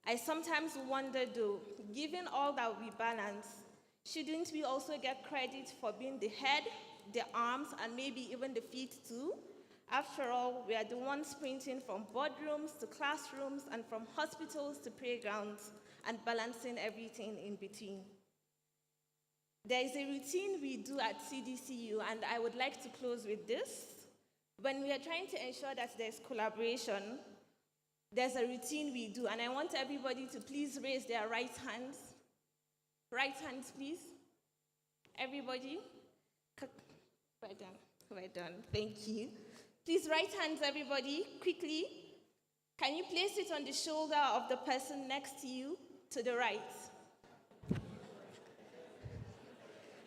I sometimes wonder though, given all that we balance, shouldn't we also get credit for being the head, the arms, and maybe even the feet too? After all, we are the ones sprinting from boardrooms to classrooms and from hospitals to playgrounds and balancing everything in between. There is a routine we do at CDCU, and I would like to close with this. When we are trying to ensure that there's collaboration, there's a routine we do, and I want everybody to please raise their right hands. Right hands, please. Everybody. Well done. Well done. Thank you. Please, right hands, everybody, quickly. Can you place it on the shoulder of the person next to you, to the right?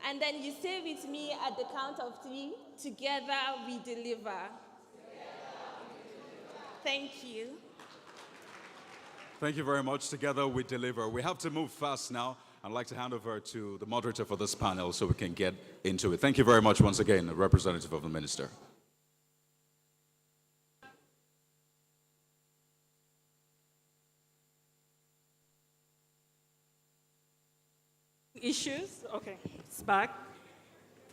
And then you say with me at the count of 3, together we deliver. Thank you. Thank you very much. Together we deliver. We have to move fast now. I'd like to hand over to the moderator for this panel so we can get into it. Thank you very much once again, representative of the minister. Issues? Okay, it's back.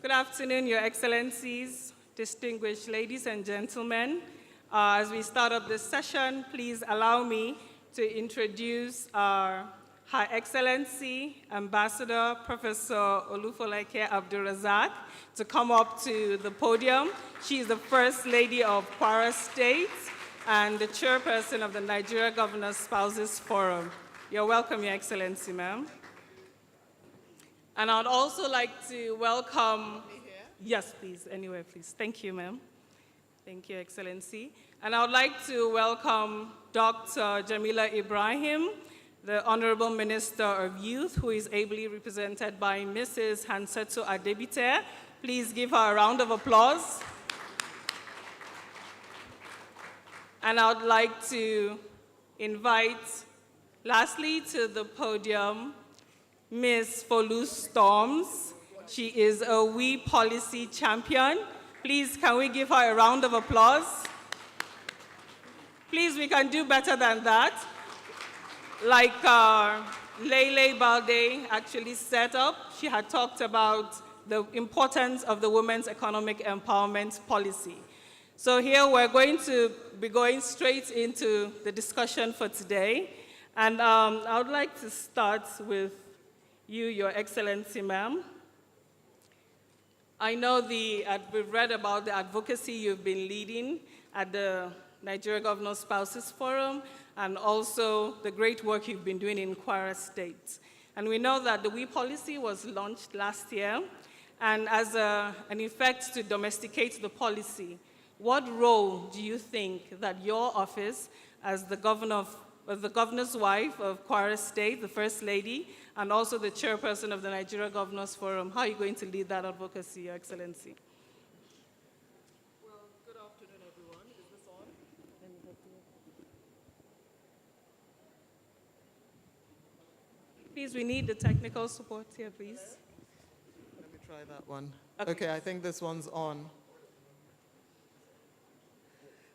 Good afternoon, Your Excellencies, distinguished ladies and gentlemen. As we start up this session, please allow me to introduce our Her Excellency, Ambassador Professor Olufolake Abdulrazak, to come up to the podium. She is the First Lady of Kwara State and the Chairperson of the Nigeria Governors Spouses Forum. You're welcome, Your Excellency, ma'am. And I'd also like to welcome, yes, please, anywhere, please. Thank you, ma'am. Thank you, Excellency. And I would like to welcome Dr. Jamila Ibrahim, the Honorable Minister of Youth, who is ably represented by Mrs. Hanseto Adebite. Please give her a round of applause. And I would like to invite, lastly, to the podium, Ms. Folu Storms. She is a We Policy champion. Please, can we give her a round of applause? Please, we can do better than that. Like Lele Balde actually set up, she had talked about the importance of the women's economic empowerment policy. So here we're going to be going straight into the discussion for today. And I would like to start with you, Your Excellency, ma'am. I know we've read about the advocacy you've been leading at the Nigeria Governors Spouses Forum and also the great work you've been doing in Kwara State. And we know that the We policy was launched last year, and as an effect to domesticate the policy, what role do you think that your office, as the governor's wife of Kwara State, the First Lady, and also the chairperson of the Nigeria Governors Forum, how are you going to lead that advocacy, Your Excellency? Well, good afternoon, everyone. Is this on? Please, we need the technical support here, please. Let me try that one. Okay, I think this one's on.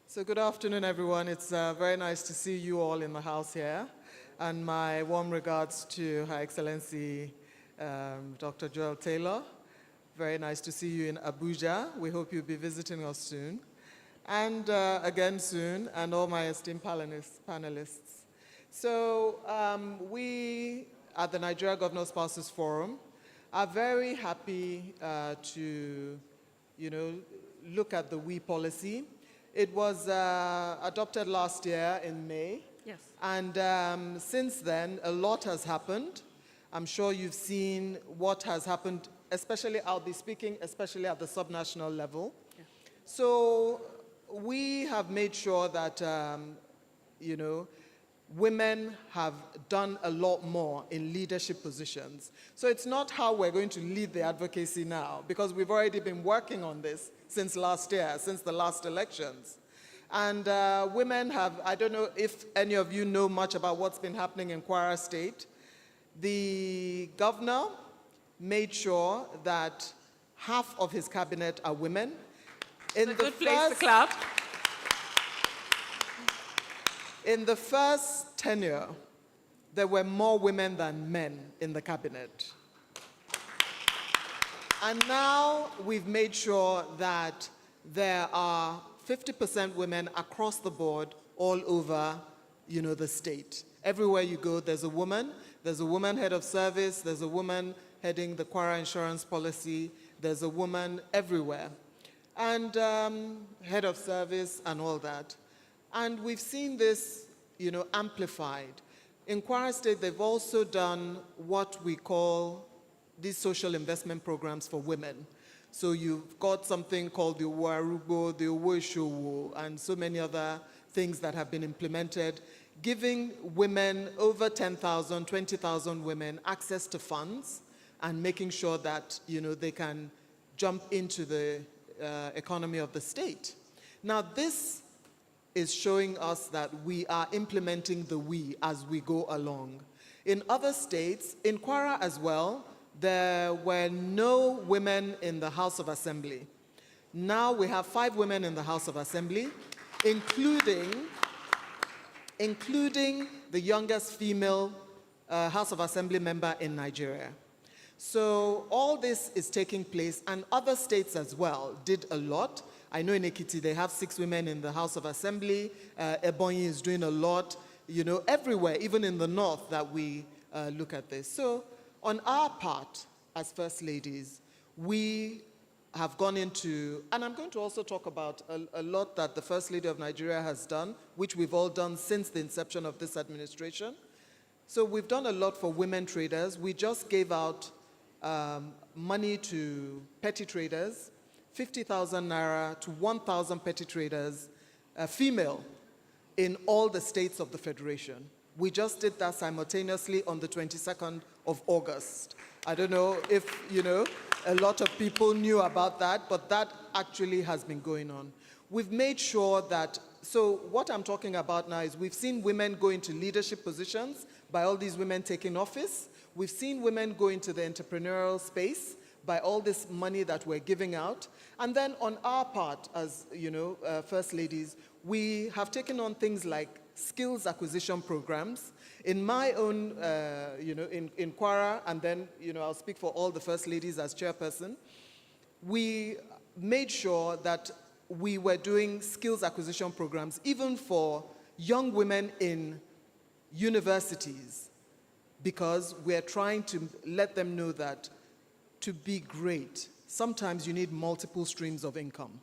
So good afternoon, everyone. It's very nice to see you all in the house here. And my warm regards to Her Excellency, Dr. Joel Taylor. Very nice to see you in Abuja. We hope you'll be visiting us soon. And again soon, and all my esteemed panelists. So we at the Nigeria Governors Spouses Forum are very happy to, look at the We policy. It was adopted last year in May. Yes. And since then, a lot has happened. I'm sure you've seen what has happened, especially, I'll be speaking especially at the subnational level. Yeah. So we have made sure that, women have done a lot more in leadership positions. So it's not how we're going to lead the advocacy now, because we've already been working on this since last year, since the last elections. And women have, I don't know if any of you know much about what's been happening in Kwara State. The governor made sure that half of his cabinet are women. It's a good place to clap. In the first tenure, there were more women than men in the cabinet. And now we've made sure that there are 50% women across the board all over, the state. Everywhere you go, there's a woman. There's a woman head of service. There's a woman heading the Kwara insurance policy. There's a woman everywhere. And head of service and all that. And we've seen this, amplified. In Kwara State, they've also done what we call these social investment programs for women. So you've got something called the Uwarugo, the Uweshowo, and so many other things that have been implemented, giving women over 10,000, 20,000 women access to funds and making sure that, they can jump into the economy of the state. Now, this is showing us that we are implementing the we as we go along. In other states, in Kwara as well, there were no women in the House of Assembly. Now we have 5 women in the House of Assembly, including the youngest female House of Assembly member in Nigeria. So all this is taking place, and other states as well did a lot. I know in Ekiti they have 6 women in the House of Assembly. Ebonyi is doing a lot, everywhere, even in the north, that we look at this. So on our part, as First Ladies, we have gone into, and I'm going to also talk about a lot that the First Lady of Nigeria has done, which we've all done since the inception of this administration. So we've done a lot for women traders. We just gave out money to petty traders, 50,000 naira to 1,000 petty traders, female, in all the states of the Federation. We just did that simultaneously on the 22nd of August. I don't know if, a lot of people knew about that, but that actually has been going on. We've made sure that, so what I'm talking about now is we've seen women go into leadership positions by all these women taking office. We've seen women go into the entrepreneurial space by all this money that we're giving out. And then on our part, as First Ladies, we have taken on things like skills acquisition programs. In my own, in Kwara, and then, I'll speak for all the First Ladies as chairperson, we made sure that we were doing skills acquisition programs, even for young women in universities, because we're trying to let them know that to be great, sometimes you need multiple streams of income.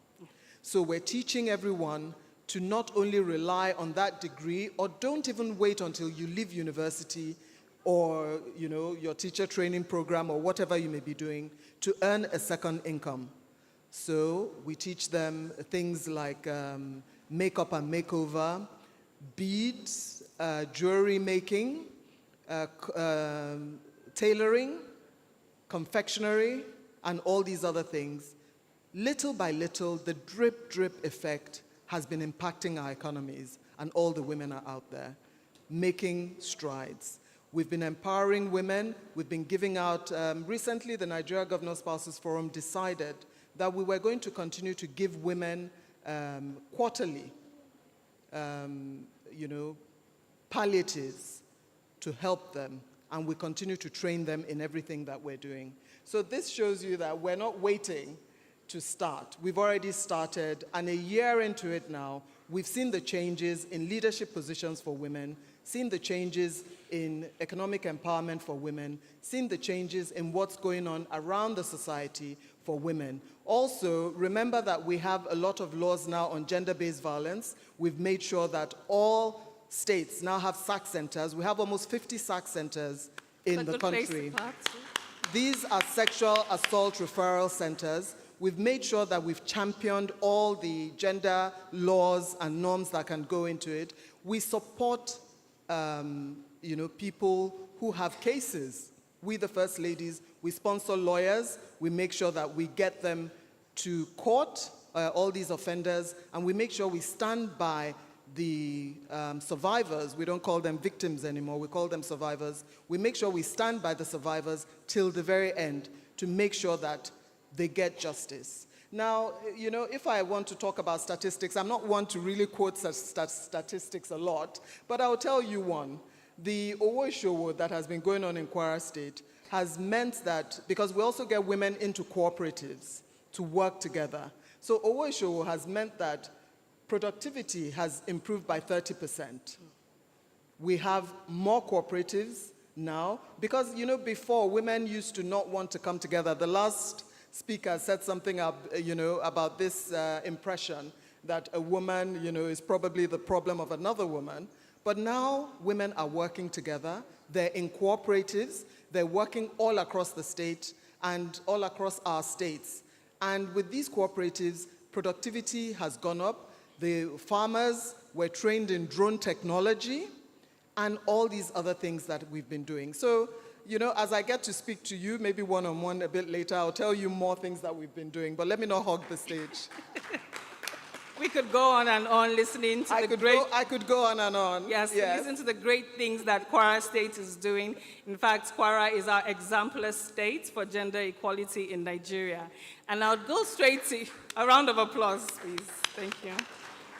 So we're teaching everyone to not only rely on that degree, or don't even wait until you leave university or your teacher training program or whatever you may be doing to earn a second income. So we teach them things like makeup and makeover, beads, jewelry making, tailoring, confectionery, and all these other things. Little by little, the drip, drip effect has been impacting our economies, and all the women are out there making strides. We've been empowering women. We've been giving out, recently the Nigeria Governor Spouses Forum decided that we were going to continue to give women quarterly, palliatives to help them, and we continue to train them in everything that we're doing. So this shows you that we're not waiting to start. We've already started, and a year into it now, we've seen the changes in leadership positions for women, seen the changes in economic empowerment for women, seen the changes in what's going on around the society for women. Also, remember that we have a lot of laws now on gender-based violence. We've made sure that all states now have SAC centers. We have almost 50 SAC centers in the country. These are sexual assault referral centers. We've made sure that we've championed all the gender laws and norms that can go into it. We support, people who have cases. We, the First Ladies, we sponsor lawyers. We make sure that we get them to court, all these offenders, and we make sure we stand by the survivors. We don't call them victims anymore. We call them survivors. We make sure we stand by the survivors till the very end to make sure that they get justice. Now, if I want to talk about statistics, I'm not one to really quote such statistics a lot, but I'll tell you one. The Owo that has been going on in Kwara State has meant that, because we also get women into cooperatives to work together. So Owo has meant that productivity has improved by 30%. We have more cooperatives now, because, before women used to not want to come together. The last speaker said something, about this impression that a woman, is probably the problem of another woman. But now women are working together. They're in cooperatives. They're working all across the state and all across our states. And with these cooperatives, productivity has gone up. The farmers were trained in drone technology and all these other things that we've been doing. So, you know, as I get to speak to you, maybe one-on-one a bit later, I'll tell you more things that we've been doing, but let me not hog the stage. We could go on and on listening to I could go on and on. Yes, listen to the great things that Kwara State is doing. In fact, Kwara is our exemplar state for gender equality in Nigeria. And I'll go straight to, a round of applause, please. Thank you.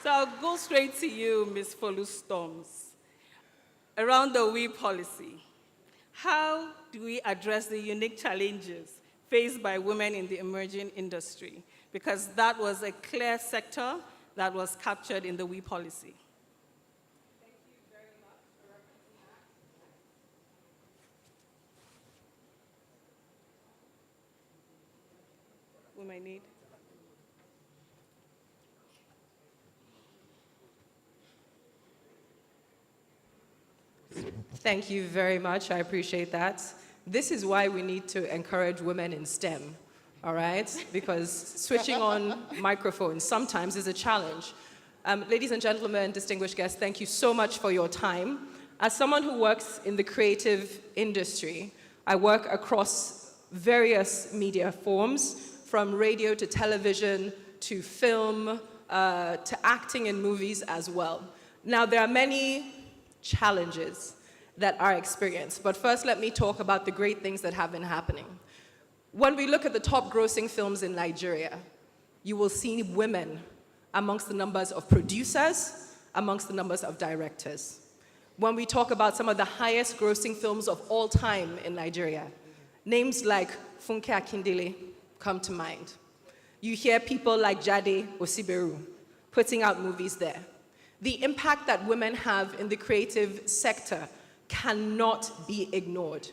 So I'll go straight to you, Ms. Folu Storms. Around the we policy, how do we address the unique challenges faced by women in the emerging industry? Because that was a clear sector that was captured in the we policy. Thank you very much for referencing that. We might need. Thank you very much. I appreciate that. This is why we need to encourage women in STEM, all right? Because switching on microphones sometimes is a challenge. Ladies and gentlemen, distinguished guests, thank you so much for your time. As someone who works in the creative industry, I work across various media forms, from radio to television to film to acting in movies as well. Now, there are many challenges that are experienced. But first, let me talk about the great things that have been happening. When we look at the top grossing films in Nigeria, you will see women amongst the numbers of producers, amongst the numbers of directors. When we talk about some of the highest grossing films of all time in Nigeria, names like Funke Akindele come to mind. You hear people like Jade Osiberu putting out movies there. The impact that women have in the creative sector cannot be ignored.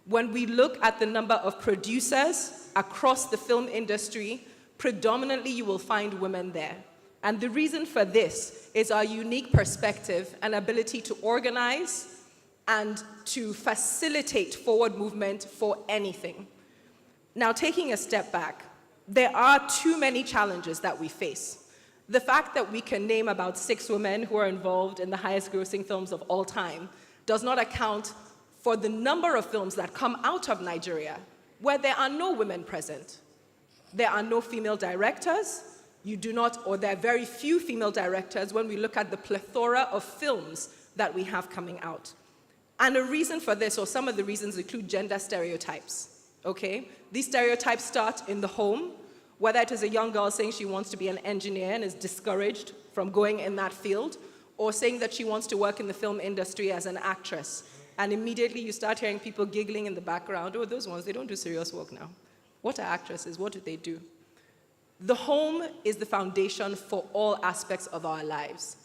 When we look at the number of producers across the film industry, predominantly you will find women there. And the reason for this is our unique perspective and ability to organize and to facilitate forward movement for anything. Now, taking a step back, there are too many challenges that we face. The fact that we can name about 6 women who are involved in the highest grossing films of all time does not account for the number of films that come out of Nigeria where there are no women present. There are no female directors. You do not, or there are very few female directors when we look at the plethora of films that we have coming out. And a reason for this, or some of the reasons, include gender stereotypes, okay? These stereotypes start in the home, whether it is a young girl saying she wants to be an engineer and is discouraged from going in that field, or saying that she wants to work in the film industry as an actress. And immediately you start hearing people giggling in the background, oh, those ones, they don't do serious work now. What are actresses? What do they do? The home is the foundation for all aspects of our lives.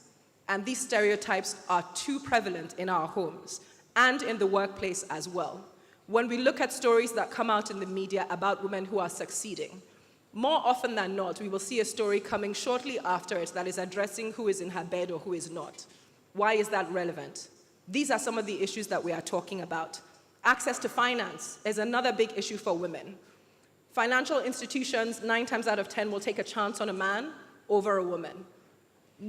And these stereotypes are too prevalent in our homes and in the workplace as well. When we look at stories that come out in the media about women who are succeeding, more often than not, we will see a story coming shortly after it that is addressing who is in her bed or who is not. Why is that relevant? These are some of the issues that we are talking about. Access to finance is another big issue for women. Financial institutions, 9 times out of 10, will take a chance on a man over a woman,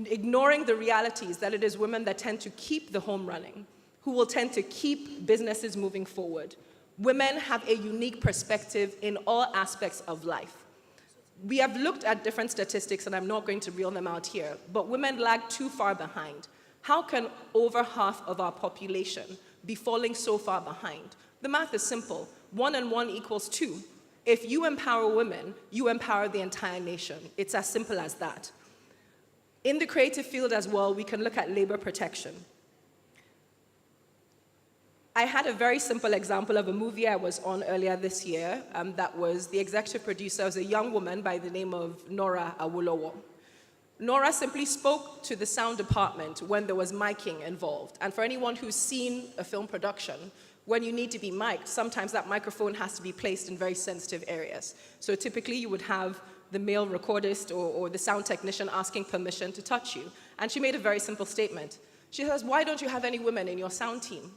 ignoring the realities that it is women that tend to keep the home running, who will tend to keep businesses moving forward. Women have a unique perspective in all aspects of life. We have looked at different statistics, and I'm not going to reel them out here, but women lag too far behind. How can over half of our population be falling so far behind? The math is simple. 1 and 1 equals 2. If you empower women, you empower the entire nation. It's as simple as that. In the creative field as well, we can look at labor protection. I had a very simple example of a movie I was on earlier this year that was the executive producer was a young woman by the name of Nora Awolowo. Nora simply spoke to the sound department when there was miking involved. And for anyone who's seen a film production, when you need to be mic'd, sometimes that microphone has to be placed in very sensitive areas. So typically you would have the male recordist or the sound technician asking permission to touch you. And she made a very simple statement. She says, why don't you have any women in your sound team?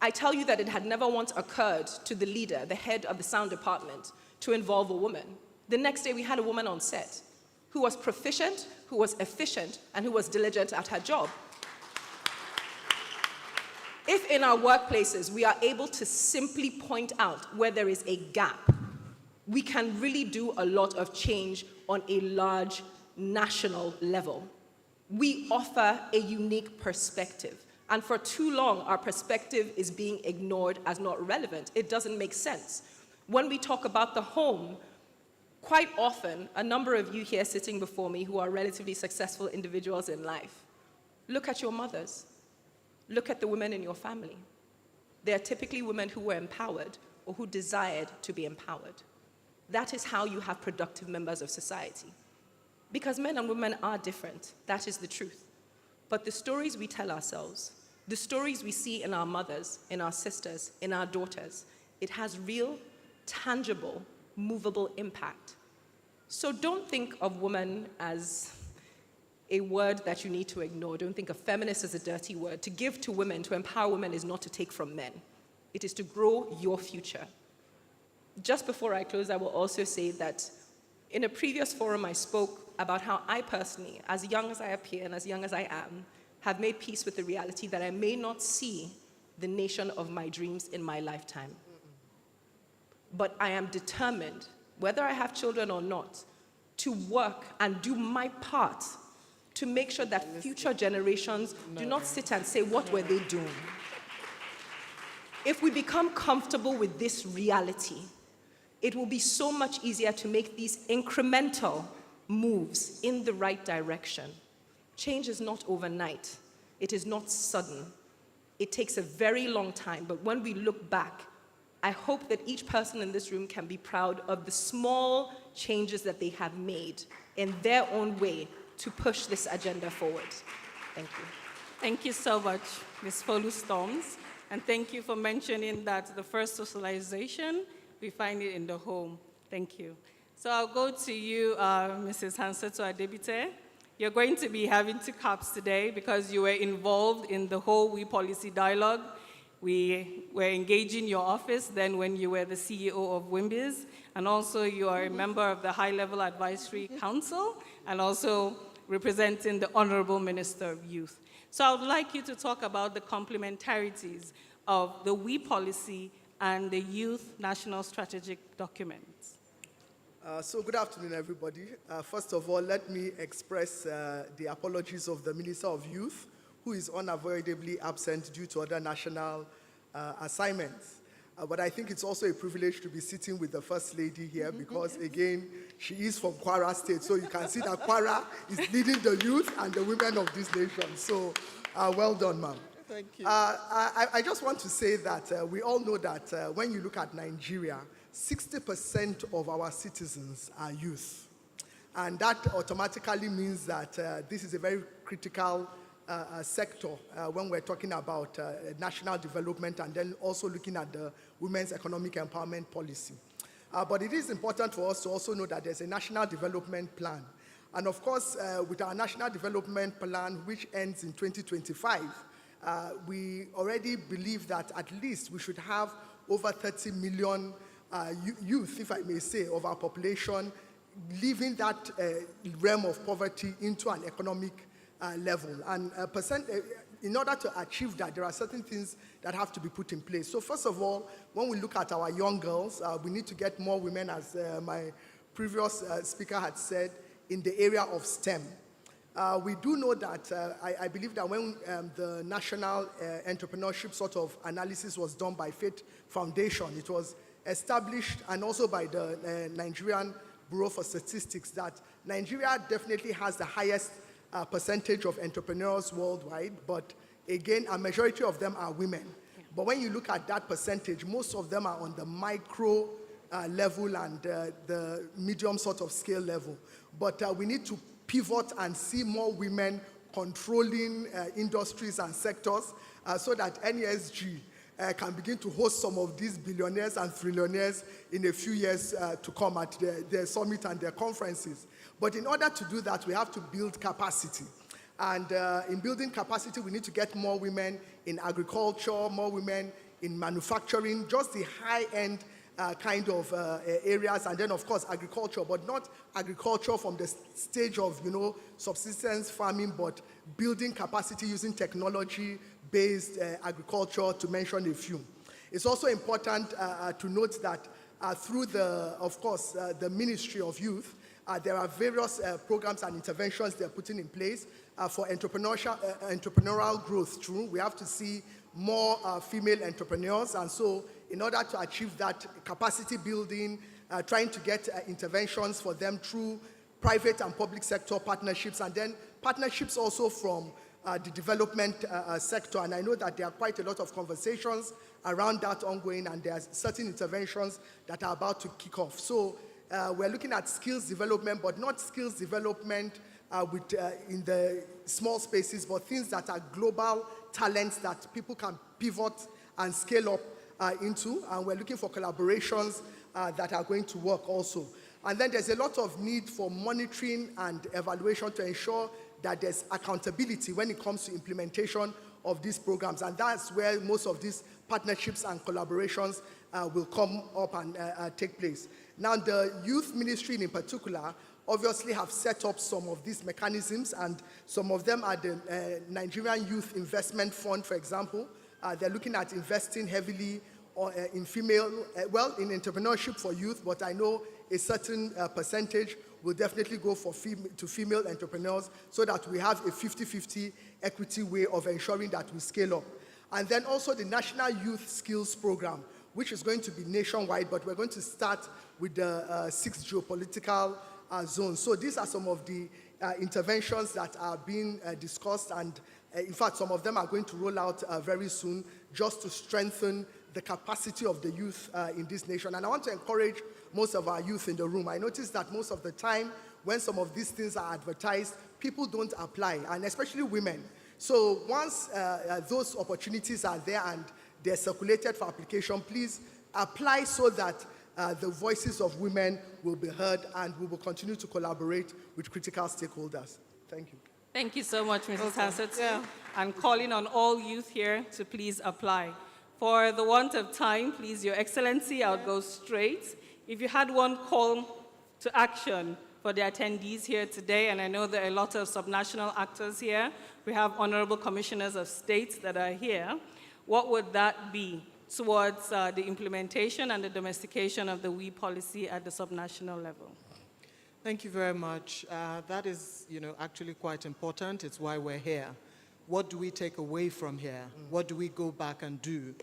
I tell you that it had never once occurred to the leader, the head of the sound department, to involve a woman. The next day, we had a woman on set who was proficient, who was efficient, and who was diligent at her job. If in our workplaces we are able to simply point out where there is a gap, we can really do a lot of change on a large national level. We offer a unique perspective. And for too long, our perspective is being ignored as not relevant. It doesn't make sense. When we talk about the home, quite often, a number of you here sitting before me who are relatively successful individuals in life, look at your mothers. Look at the women in your family. They are typically women who were empowered or who desired to be empowered. That is how you have productive members of society. Because men and women are different. That is the truth. But the stories we tell ourselves, the stories we see in our mothers, in our sisters, in our daughters, it has real, tangible, movable impact. So don't think of woman as a word that you need to ignore. Don't think of feminist as a dirty word. To give to women, to empower women is not to take from men. It is to grow your future. Just before I close, I will also say that in a previous forum, I spoke about how I personally, as young as I appear and as young as I am, have made peace with the reality that I may not see the nation of my dreams in my lifetime. But I am determined, whether I have children or not, to work and do my part to make sure that future generations do not sit and say, what were they doing? If we become comfortable with this reality, it will be so much easier to make these incremental moves in the right direction. Change is not overnight. It is not sudden. It takes a very long time, but when we look back, I hope that each person in this room can be proud of the small changes that they have made in their own way to push this agenda forward. Thank you. Thank you so much, Ms. Folu Storms. And thank you for mentioning that the first socialization, we find it in the home. Thank you. So I'll go to you, Mrs. Hanseto Adebite. You're going to be having 2 caps today because you were involved in the whole We Policy dialogue. We were engaging your office then when you were the CEO of WIMBIZ, and also you are a member of the High-Level Advisory Council, and also representing the Honorable Minister of Youth. So I would like you to talk about the complementarities of the We Policy and the Youth National Strategic Documents. So good afternoon, everybody. First of all, let me express the apologies of the Minister of Youth, who is unavoidably absent due to other national assignments. But I think it's also a privilege to be sitting with the First Lady here because, again, she is from Kwara State. So you can see that Kwara is leading the youth and the women of this nation. So well done, ma'am. Thank you. I just want to say that we all know that when you look at Nigeria, 60% of our citizens are youth. And that automatically means that this is a very critical sector when we're talking about national development and then also looking at the women's economic empowerment policy. But it is important for us to also know that there's a national development plan. And of course, with our national development plan, which ends in 2025, we already believe that at least we should have over 30 million youth, if I may say, of our population leaving that realm of poverty into an economic level. And in order to achieve that, there are certain things that have to be put in place. So first of all, when we look at our young girls, we need to get more women, as my previous speaker had said, in the area of STEM. We do know that, I believe that when the national entrepreneurship sort of analysis was done by Faith Foundation, it was established, and also by the Nigerian Bureau for Statistics, that Nigeria definitely has the highest percentage of entrepreneurs worldwide, but again, a majority of them are women. Yeah. But when you look at that percentage, most of them are on the micro level and the medium sort of scale level. But we need to pivot and see more women controlling industries and sectors so that NESG can begin to host some of these billionaires and trillionaires in a few years to come at their summit and their conferences. But in order to do that, we have to build capacity. And in building capacity, we need to get more women in agriculture, more women in manufacturing, just the high-end kind of areas, and then of course agriculture, but not agriculture from the stage of subsistence farming, but building capacity using technology-based agriculture, to mention a few. It's also important to note that through the Ministry of Youth, there are various programs and interventions they're putting in place for entrepreneurial growth too. We have to see more female entrepreneurs, and so in order to achieve that capacity building, trying to get interventions for them through private and public sector partnerships, and then partnerships also from the development sector. And I know that there are quite a lot of conversations around that ongoing, and there are certain interventions that are about to kick off. So we're looking at skills development, but not skills development in the small spaces, but things that are global talents that people can pivot and scale up into. And we're looking for collaborations that are going to work also. And then there's a lot of need for monitoring and evaluation to ensure that there's accountability when it comes to implementation of these programs. And that's where most of these partnerships and collaborations will come up and take place. Now, the youth ministry in particular obviously have set up some of these mechanisms, and some of them are the Nigerian Youth Investment Fund, for example. They're looking at investing heavily in in entrepreneurship for youth, but I know a certain percentage will definitely go to female entrepreneurs, so that we have a 50-50 equity way of ensuring that we scale up. And then also the National Youth Skills Program, which is going to be nationwide, but we're going to start with the 6 geopolitical zones. So these are some of the interventions that are being discussed, and in fact, some of them are going to roll out very soon, just to strengthen the capacity of the youth in this nation. And I want to encourage most of our youth in the room. I notice that most of the time, when some of these things are advertised, people don't apply, and especially women. So once those opportunities are there and they're circulated for application, please apply so that the voices of women will be heard, and we will continue to collaborate with critical stakeholders. Thank you. Thank you so much, Mrs. Hassett. And calling on all youth here to please apply. For the want of time, please, Your Excellency, I'll go straight. If you had one call to action for the attendees here today, and I know there are a lot of subnational actors here, we have honorable commissioners of state that are here, what would that be towards the implementation and the domestication of the WE policy at the subnational level? Thank you very much. That is, actually quite important. It's why we're here. What do we take away from here? What do we go back and do?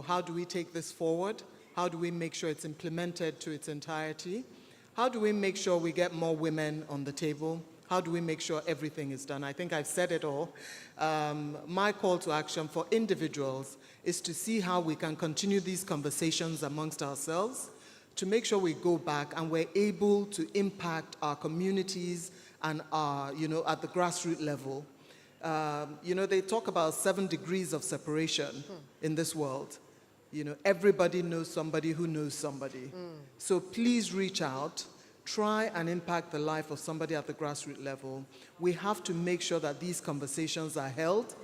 How do we take this forward? How do we make sure it's implemented to its entirety? How do we make sure we get more women on the table? How do we make sure everything is done? I think I've said it all. My call to action for individuals is to see how we can continue these conversations amongst ourselves, to make sure we go back and we're able to impact our communities and our, at the grassroots level. They talk about 7 degrees of separation in this world. Everybody knows somebody who knows somebody. So please reach out, try and impact the life of somebody at the grassroots level. We have to make sure that these conversations are held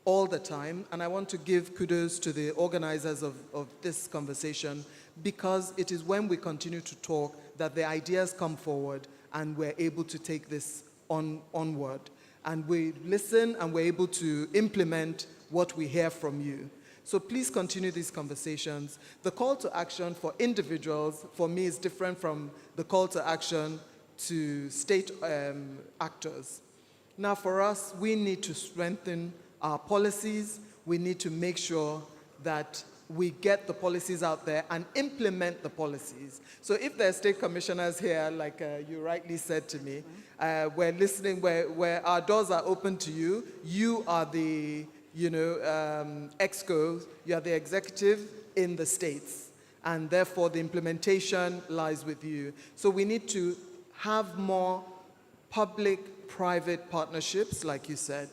all the time. And I want to give kudos to the organizers of this conversation, because it is when we continue to talk that the ideas come forward and we're able to take this onward. And we listen and we're able to implement what we hear from you. So please continue these conversations. The call to action for individuals, for me, is different from the call to action to state actors. Now, for us, we need to strengthen our policies. We need to make sure that we get the policies out there and implement the policies. So if there are state commissioners here, like you rightly said to me, we're listening, where our doors are open to you. You are the EXCO, you are the executive in the states, and therefore the implementation lies with you. So we need to have more public-private partnerships, like you said.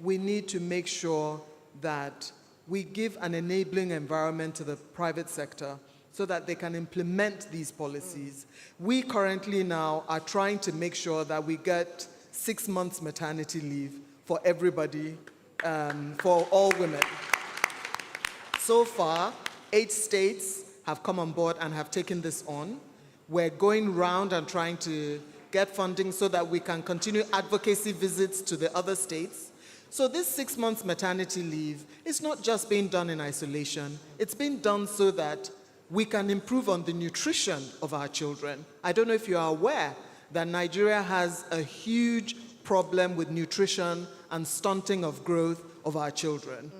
We need to make sure that we give an enabling environment to the private sector so that they can implement these policies. We currently now are trying to make sure that we get 6 months maternity leave for everybody, for all women. So far, 8 states have come on board and have taken this on. We're going round and trying to get funding so that we can continue advocacy visits to the other states. So this 6 months maternity leave is not just being done in isolation. It's being done so that we can improve on the nutrition of our children. I don't know if you are aware that Nigeria has a huge problem with nutrition and stunting of growth of our children.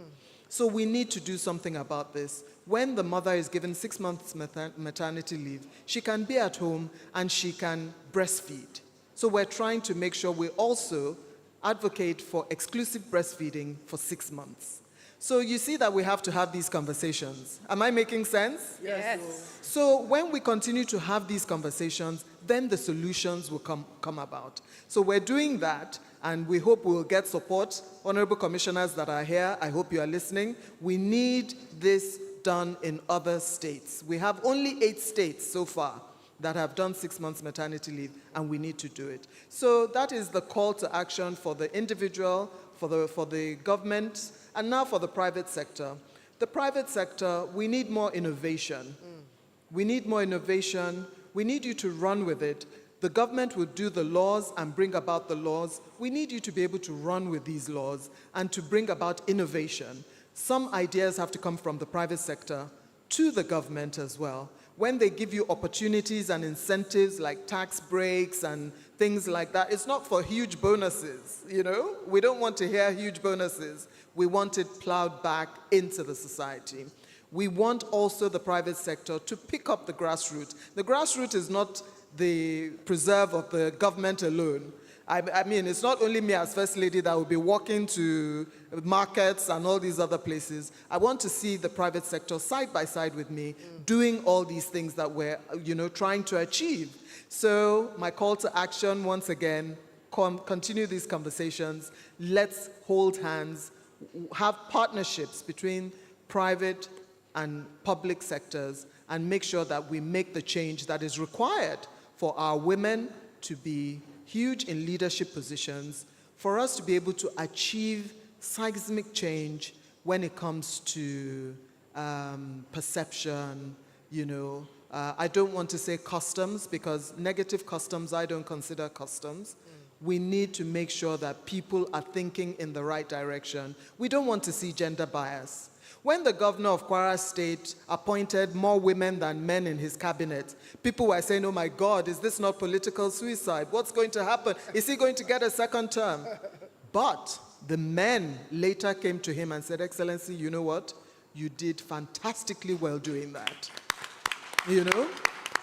So we need to do something about this. When the mother is given 6 months maternity leave, she can be at home and she can breastfeed. So we're trying to make sure we also advocate for exclusive breastfeeding for 6 months. So you see that we have to have these conversations. Am I making sense? Yes. So when we continue to have these conversations, then the solutions will come about. So we're doing that, and we hope we'll get support. Honorable commissioners that are here, I hope you are listening. We need this done in other states. We have only 8 states so far that have done 6 months maternity leave, and we need to do it. So that is the call to action for the individual, for the government, and now for the private sector. The private sector, we need more innovation. We need more innovation. We need you to run with it. The government will do the laws and bring about the laws. We need you to be able to run with these laws and to bring about innovation. Some ideas have to come from the private sector to the government as well. When they give you opportunities and incentives like tax breaks and things like that, it's not for huge bonuses, you know? We don't want to hear huge bonuses. We want it plowed back into the society. We want also the private sector to pick up the grassroots. The grassroots is not the preserve of the government alone. I mean, it's not only me as First Lady that will be walking to markets and all these other places. I want to see the private sector side by side with me doing all these things that we're, trying to achieve. So my call to action, once again, continue these conversations. Let's hold hands, have partnerships between private and public sectors, and make sure that we make the change that is required for our women to be huge in leadership positions, for us to be able to achieve seismic change when it comes to perception, I don't want to say customs, because negative customs I don't consider customs. We need to make sure that people are thinking in the right direction. We don't want to see gender bias. When the governor of Kwara State appointed more women than men in his cabinet, people were saying, oh my God, is this not political suicide? What's going to happen? Is he going to get a second term? But the men later came to him and said, Excellency, you know what? You did fantastically well doing that.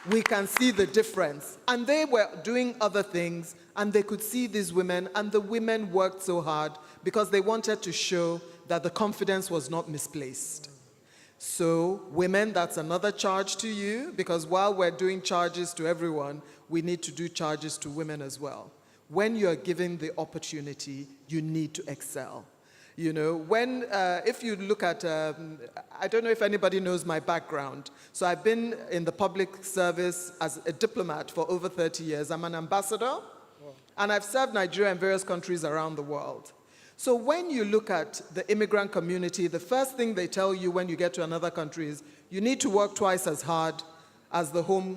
We can see the difference. And they were doing other things, and they could see these women, and the women worked so hard because they wanted to show that the confidence was not misplaced. So women, that's another charge to you, because while we're doing charges to everyone, we need to do charges to women as well. When you're given the opportunity, you need to excel. If you look at, I don't know if anybody knows my background. So I've been in the public service as a diplomat for over 30 years. I'm an ambassador, and I've served Nigeria in various countries around the world. So when you look at the immigrant community, the first thing they tell you when you get to another country is you need to work twice as hard as the home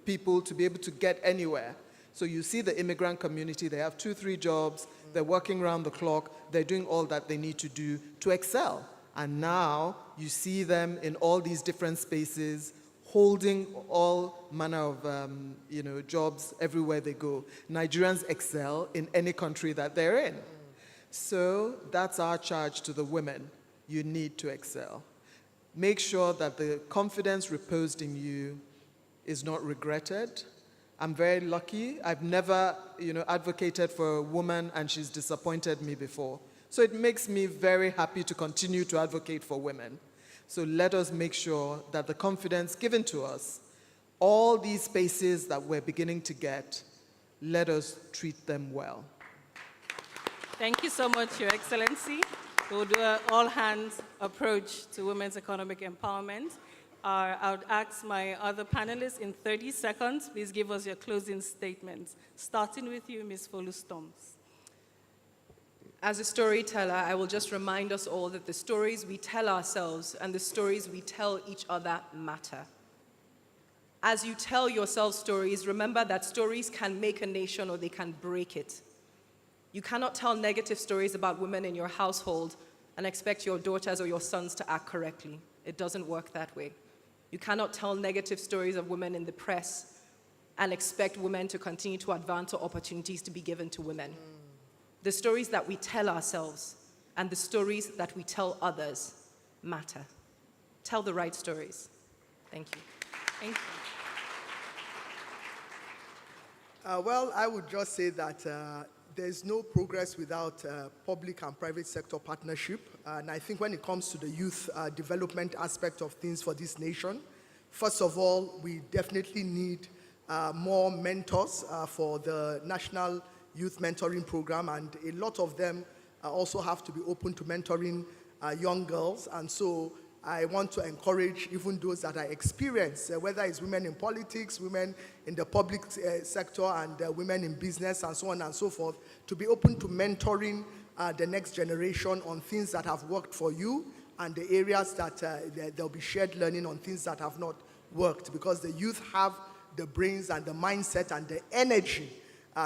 people to be able to get anywhere. So you see the immigrant community, they have 2-3 jobs, they're working around the clock, they're doing all that they need to do to excel. And now you see them in all these different spaces, holding all manner of jobs everywhere they go. Nigerians excel in any country that they're in. So that's our charge to the women. You need to excel. Make sure that the confidence reposed in you is not regretted. I'm very lucky. I've never advocated for a woman and she's disappointed me before. So it makes me very happy to continue to advocate for women. So let us make sure that the confidence given to us, all these spaces that we're beginning to get, let us treat them well. Thank you so much, Your Excellency. We'll do an all-hands approach to women's economic empowerment. I would ask my other panelists in 30 seconds, please give us your closing statements, starting with you, Ms. Folu-Storms. As a storyteller, I will just remind us all that the stories we tell ourselves and the stories we tell each other matter. As you tell yourself stories, remember that stories can make a nation or they can break it. You cannot tell negative stories about women in your household and expect your daughters or your sons to act correctly. It doesn't work that way. You cannot tell negative stories of women in the press and expect women to continue to advance or opportunities to be given to women. The stories that we tell ourselves and the stories that we tell others matter. Tell the right stories. Thank you. Thank you. Well, I would just say that there's no progress without public and private sector partnership. And I think when it comes to the youth development aspect of things for this nation, first of all, we definitely need more mentors for the National Youth Mentoring Program, and a lot of them also have to be open to mentoring young girls. And so I want to encourage even those that are experienced, whether it's women in politics, women in the public sector, and women in business, and so on and so forth, to be open to mentoring the next generation on things that have worked for you and the areas that there'll be shared learning on things that have not worked, because the youth have the brains and the mindset and the energy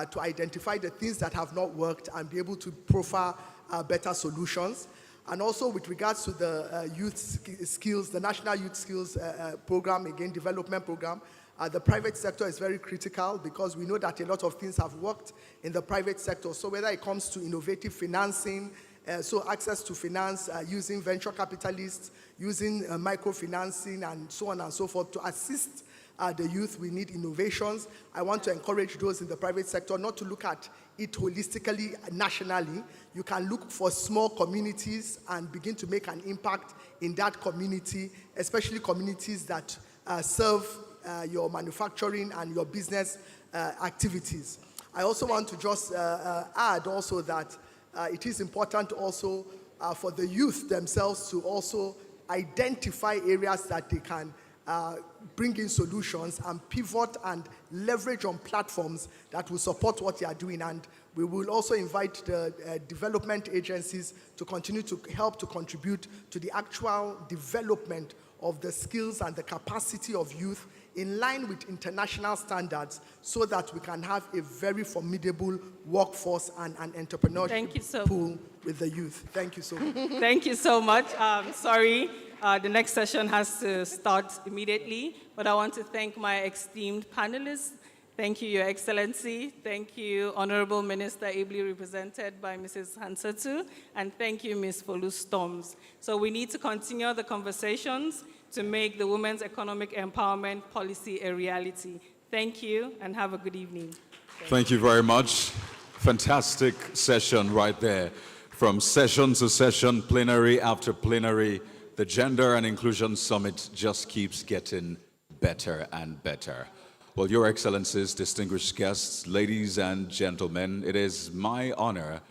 to identify the things that have not worked and be able to profile better solutions. And also with regards to the youth skills, the National Youth Skills Program, again, development program, the private sector is very critical because we know that a lot of things have worked in the private sector. So whether it comes to innovative financing, so access to finance using venture capitalists, using microfinancing, and so on and so forth to assist the youth, we need innovations. I want to encourage those in the private sector not to look at it holistically, nationally. You can look for small communities and begin to make an impact in that community, especially communities that serve your manufacturing and your business activities. I also want to just add also that it is important also for the youth themselves to also identify areas that they can bring in solutions and pivot and leverage on platforms that will support what they are doing. And we will also invite the development agencies to continue to help to contribute to the actual development of the skills and the capacity of youth in line with international standards so that we can have a very formidable workforce and an entrepreneurship pool with the youth. Thank you so much. Thank you so much. Sorry, the next session has to start immediately, but I want to thank my esteemed panelists. Thank you, Your Excellency. Thank you, Honorable Minister, ably represented by Mrs. Hansatu. And thank you, Ms. Folu Storms. So we need to continue the conversations to make the women's economic empowerment policy a reality. Thank you, and have a good evening. Thank you very much. Fantastic session right there. From session to session, plenary after plenary, the Gender and Inclusion Summit just keeps getting better and better. Well, Your Excellencies, distinguished guests, ladies and gentlemen, it is my honor,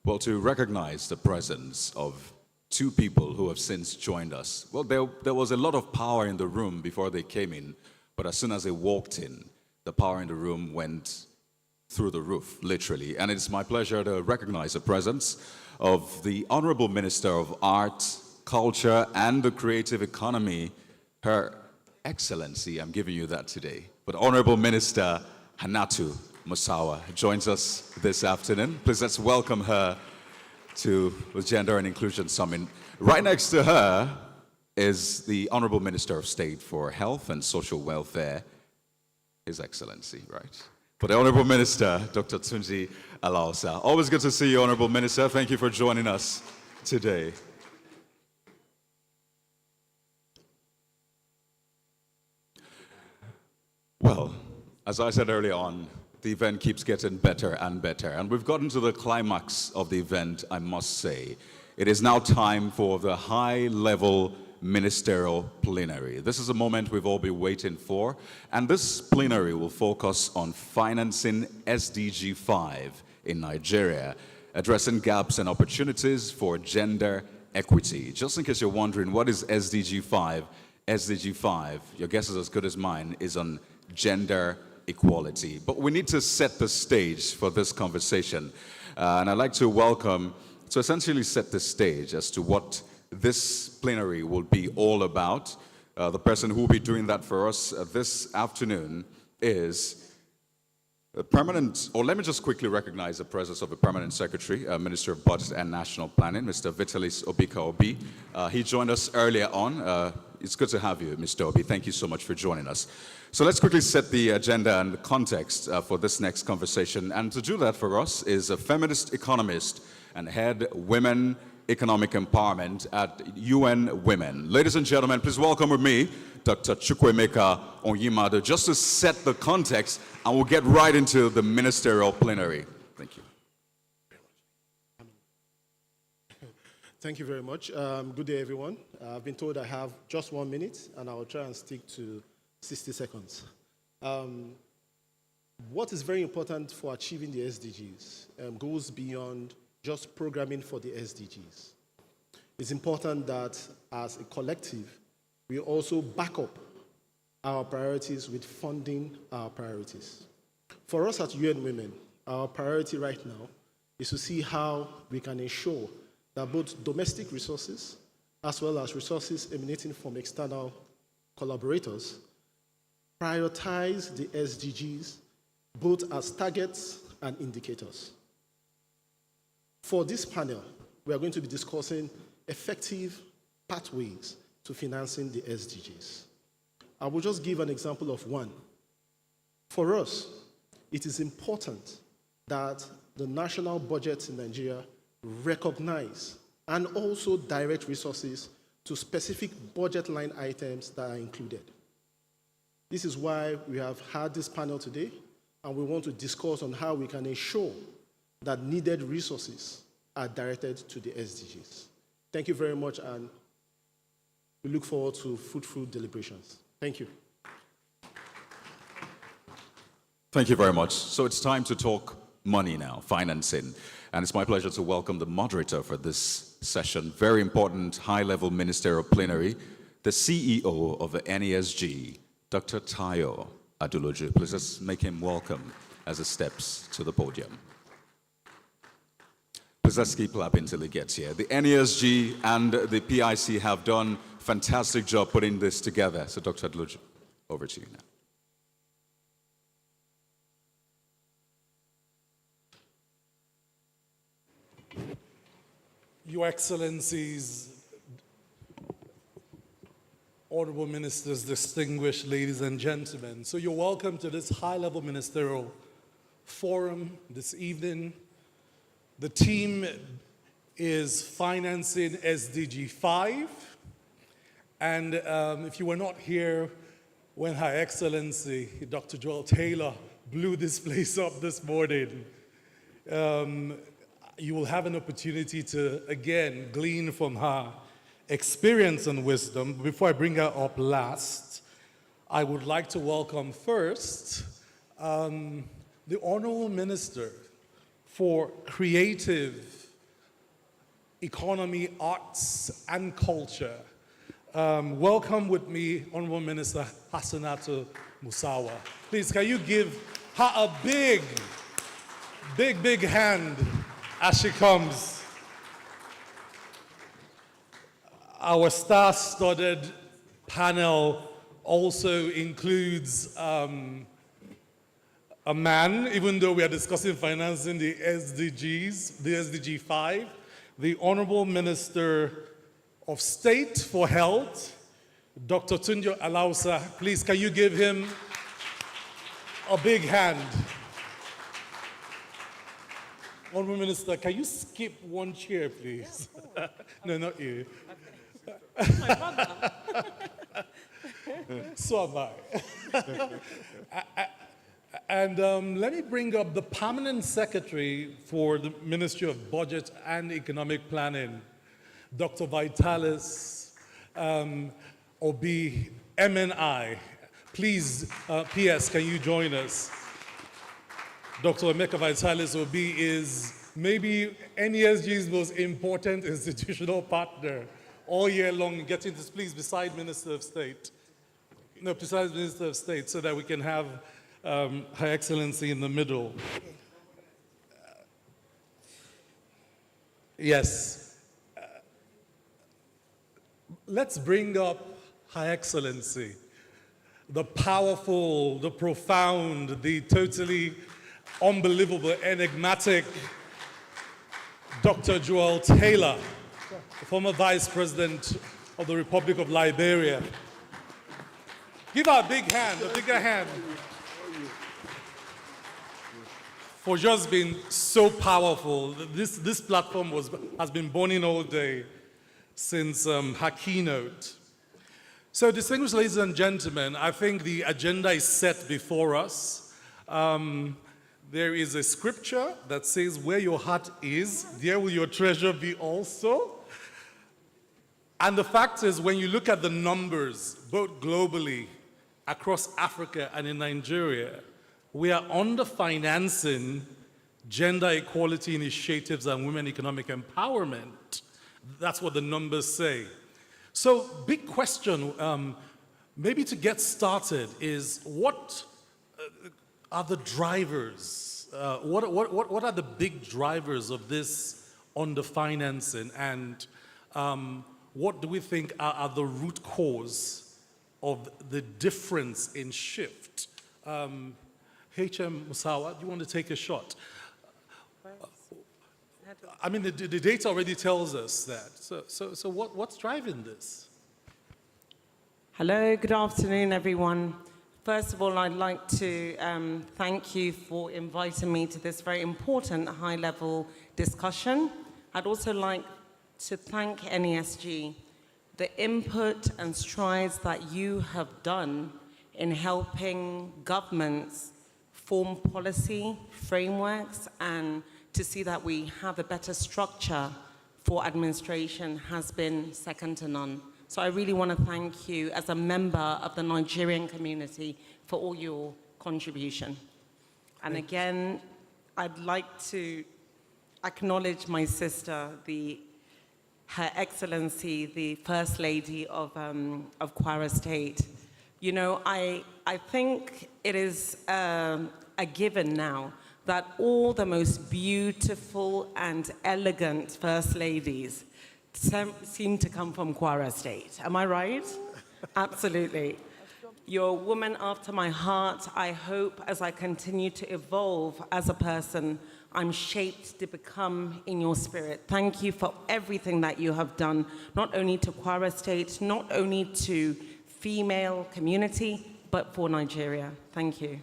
well, to recognize the presence of two people who have since joined us. Well, there was a lot of power in the room before they came in, but as soon as they walked in, the power in the room went through the roof, literally. And it's my pleasure to recognize the presence of the Honorable Minister of Art, Culture, and the Creative Economy, Her Excellency, I'm giving you that today, but Honorable Minister Hannatu Musawa joins us this afternoon. Please let's welcome her to the Gender and Inclusion Summit. Right next to her is the Honorable Minister of State for Health and Social Welfare, His Excellency, right? For the Honorable Minister, Dr. Tunji Alaosa. Always good to see you, Honorable Minister. Thank you for joining us today. Well, as I said earlier on, the event keeps getting better and better. And we've gotten to the climax of the event, I must say. It is now time for the high-level ministerial plenary. This is a moment we've all been waiting for. And this plenary will focus on financing SDG 5 in Nigeria, addressing gaps and opportunities for gender equity. Just in case you're wondering, what is SDG 5? SDG 5, your guess is as good as mine, is on gender equality. But we need to set the stage for this conversation. And I'd like to welcome to essentially set the stage as to what this plenary will be all about. The person who will be doing that for us this afternoon is a permanent, or let me just quickly recognize the presence of a permanent secretary, Minister of Budget and National Planning, Mr. Vitalis Obika-Obi. He joined us earlier on. It's good to have you, Mr. Obi. Thank you so much for joining us. So let's quickly set the agenda and the context for this next conversation. And to do that for us is a feminist economist and head women economic empowerment at UN Women. Ladies and gentlemen, please welcome with me Dr. Chukwuemeka Onyimado, just to set the context, and we'll get right into the ministerial plenary. Thank you. Thank you very much. Good day, everyone. I've been told I have just 1 minute, and I'll try and stick to 60 seconds. What is very important for achieving the SDGs goes beyond just programming for the SDGs. It's important that as a collective, we also back up our priorities with funding our priorities. For us at UN Women, our priority right now is to see how we can ensure that both domestic resources as well as resources emanating from external collaborators prioritize the SDGs both as targets and indicators. For this panel, we are going to be discussing effective pathways to financing the SDGs. I will just give an example of one. For us, it is important that the national budgets in Nigeria recognize and also direct resources to specific budget line items that are included. This is why we have had this panel today, and we want to discuss on how we can ensure that needed resources are directed to the SDGs. Thank you very much, and we look forward to fruitful deliberations. Thank you. Thank you very much. So it's time to talk money now, financing. And it's my pleasure to welcome the moderator for this session, very important high-level ministerial plenary, the CEO of the NESG, Dr. Tayo Aduloju. Please let's make him welcome as he steps to the podium. Please let's keep clapping until he gets here. The NESG and the PIC have done a fantastic job putting this together. So Dr. Aduloju, over to you now. Your Excellencies, Honorable Ministers, distinguished ladies and gentlemen. So you're welcome to this high-level ministerial forum this evening. The team is financing SDG 5. And if you were not here when Her Excellency, Dr. Joel Taylor, blew this place up this morning, you will have an opportunity to, again, glean from her experience and wisdom. Before I bring her up last, I would like to welcome first the Honorable Minister for Creative Economy, Arts, and Culture. Welcome with me, Honorable Minister Hassanatu Musawa. Please, can you give her a big, big, big hand as she comes? Our star-studded panel also includes a man, even though we are discussing financing the SDGs, the SDG 5, the Honorable Minister of State for Health, Dr. Tunjo Alausa. Please, can you give him a big hand? Honorable Minister, can you skip one chair, please? Yeah, no, not you. My brother. So am I. And let me bring up the Permanent Secretary for the Ministry of Budget and Economic Planning, Dr. Vitalis Obi, MNI. Please, PS, can you join us? Dr. Emeka Vitalis Obi is maybe NESG's most important institutional partner all year long, getting this, please, beside Minister of State. No, beside Minister of State, so that we can have Her Excellency in the middle. Yes. Let's bring up Her Excellency, the powerful, the profound, the totally unbelievable, enigmatic Dr. Joel Taylor, the former Vice President of the Republic of Liberia. Give her a big hand, a bigger hand, for just being so powerful. This platform has been burning all day since her keynote. So, distinguished ladies and gentlemen, I think the agenda is set before us. There is a scripture that says, where your heart is, there will your treasure be also. And the fact is, when you look at the numbers, both globally, across Africa and in Nigeria, we are under-financing gender equality initiatives and women economic empowerment. That's what the numbers say. So, big question, maybe to get started, is what are the drivers? What are the big drivers of this under-financing? And what do we think are the root cause of the difference in shift? H.M. Musawa, do you want to take a shot? I mean, the data already tells us that. So what's driving this? Hello, good afternoon, everyone. First of all, I'd like to thank you for inviting me to this very important high-level discussion. I'd also like to thank NESG, the input and strides that you have done in helping governments form policy frameworks and to see that we have a better structure for administration has been second to none. So I really want to thank you as a member of the Nigerian community for all your contribution. And again, I'd like to acknowledge my sister, Her Excellency, the First Lady of Kwara State. You know, I think it is a given now that all the most beautiful and elegant First Ladies seem to come from Kwara State. Am I right? Absolutely. You're a woman after my heart. I hope as I continue to evolve as a person, I'm shaped to become in your spirit. Thank you for everything that you have done, not only to Kwara State, not only to female community, but for Nigeria. Thank you.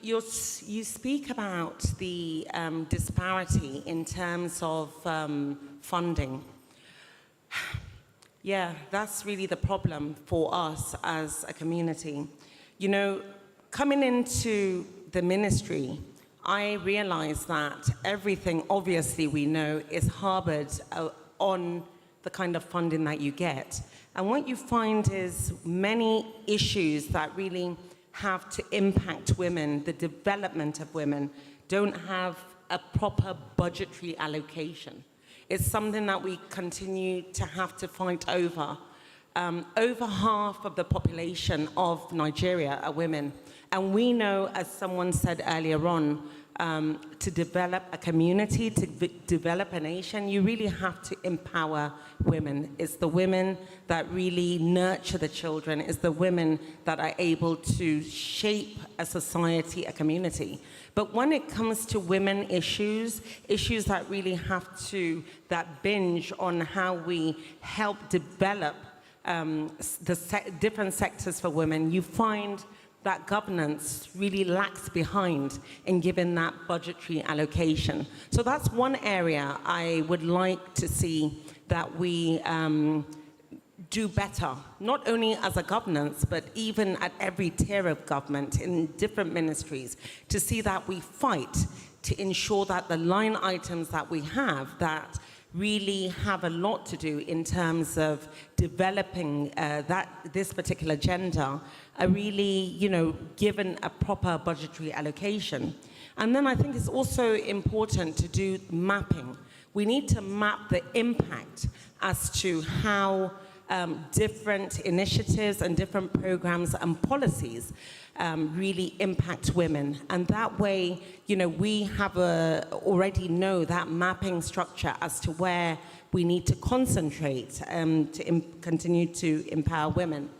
You speak about the disparity in terms of funding. Yeah, that's really the problem for us as a community. You know, coming into the ministry, I realized that everything, obviously, we know is harbored on the kind of funding that you get. And what you find is many issues that really have to impact women, the development of women, don't have a proper budgetary allocation. It's something that we continue to have to fight over. Over half of the population of Nigeria are women. And we know, as someone said earlier on, to develop a community, to develop a nation, you really have to empower women. It's the women that really nurture the children. It's the women that are able to shape a society, a community. But when it comes to women issues that really have to, that binge on how we help develop different sectors for women, you find that governance really lacks behind in giving that budgetary allocation. So that's one area I would like to see that we do better, not only as a governance, but even at every tier of government in different ministries, to see that we fight to ensure that the line items that we have that really have a lot to do in terms of developing this particular agenda are really, given a proper budgetary allocation. And then I think it's also important to do mapping. We need to map the impact as to how different initiatives and different programs and policies really impact women. And that way, we have already know that mapping structure as to where we need to concentrate to continue to empower women.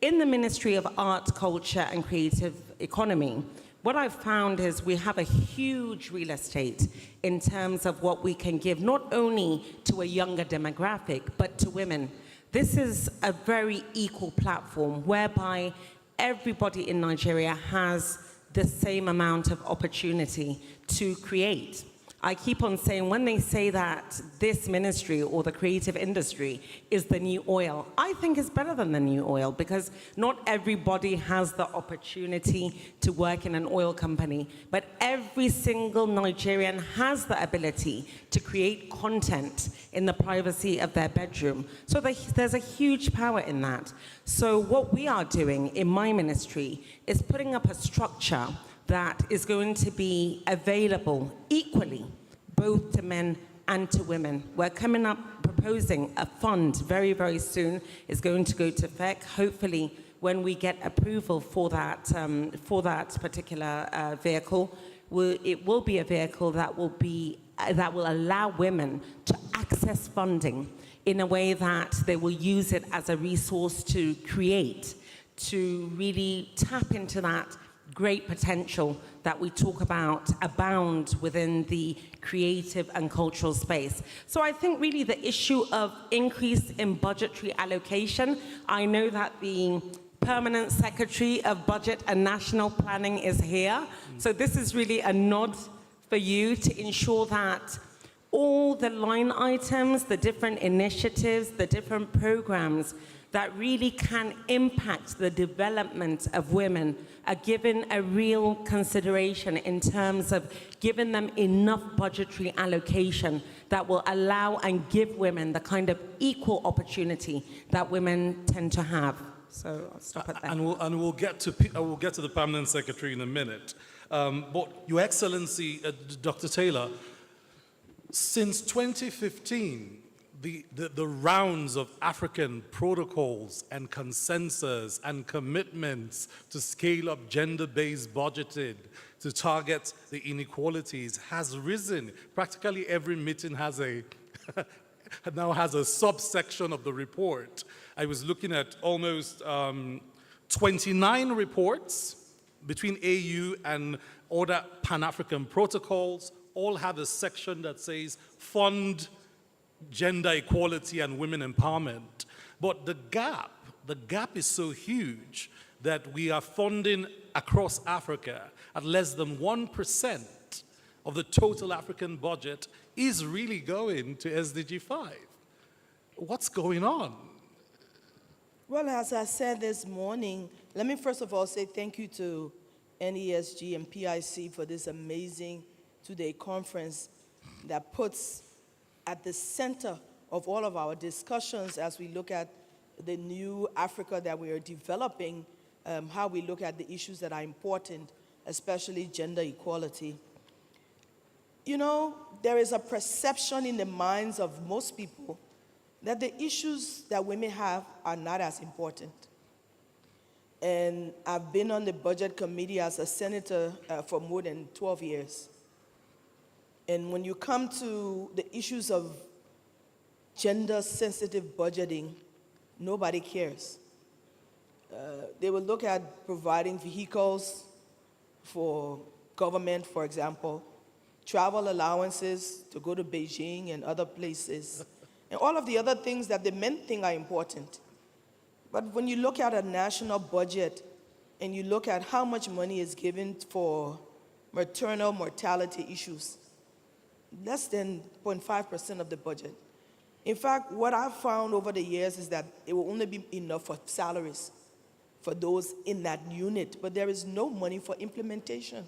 In the Ministry of Art, Culture and Creative Economy, what I've found is we have a huge real estate in terms of what we can give, not only to a younger demographic, but to women. This is a very equal platform whereby everybody in Nigeria has the same amount of opportunity to create. I keep on saying, when they say that this ministry or the creative industry is the new oil, I think it's better than the new oil, because not everybody has the opportunity to work in an oil company, but every single Nigerian has the ability to create content in the privacy of their bedroom. So there's a huge power in that. So what we are doing in my ministry is putting up a structure that is going to be available equally, both to men and to women. We're coming up proposing a fund very, very soon. It's going to go to FEC. Hopefully, when we get approval for that particular vehicle, it will be a vehicle that will allow women to access funding in a way that they will use it as a resource to create, to really tap into that great potential that we talk about abound within the creative and cultural space. So I think really the issue of increase in budgetary allocation, I know that the Permanent Secretary of Budget and National Planning is here. So this is really a nod for you to ensure that all the line items, the different initiatives, the different programs that really can impact the development of women are given a real consideration in terms of giving them enough budgetary allocation that will allow and give women the kind of equal opportunity that women tend to have. So I'll stop at that. And we'll get to the Permanent Secretary in a minute. But Your Excellency, Dr. Taylor, since 2015, the rounds of African protocols and consensus and commitments to scale up gender-based budgeting to target the inequalities has risen. Practically every meeting has now has a subsection of the report. I was looking at almost 29 reports between AU and other Pan-African protocols, all have a section that says fund gender equality and women empowerment. But the gap is so huge that we are funding across Africa at less than 1% of the total African budget is really going to SDG 5. What's going on? Well, as I said this morning, let me first of all say thank you to NESG and PIC for this amazing two-day conference that puts at the center of all of our discussions as we look at the new Africa that we are developing, how we look at the issues that are important, especially gender equality. You know, there is a perception in the minds of most people that the issues that women have are not as important. And I've been on the budget committee as a senator for more than 12 years. And when you come to the issues of gender-sensitive budgeting, nobody cares. They will look at providing vehicles for government, for example, travel allowances to go to Beijing and other places, and all of the other things that the men think are important. But when you look at a national budget and you look at how much money is given for maternal mortality issues, less than 0.5% of the budget. In fact, what I've found over the years is that it will only be enough for salaries for those in that unit, but there is no money for implementation.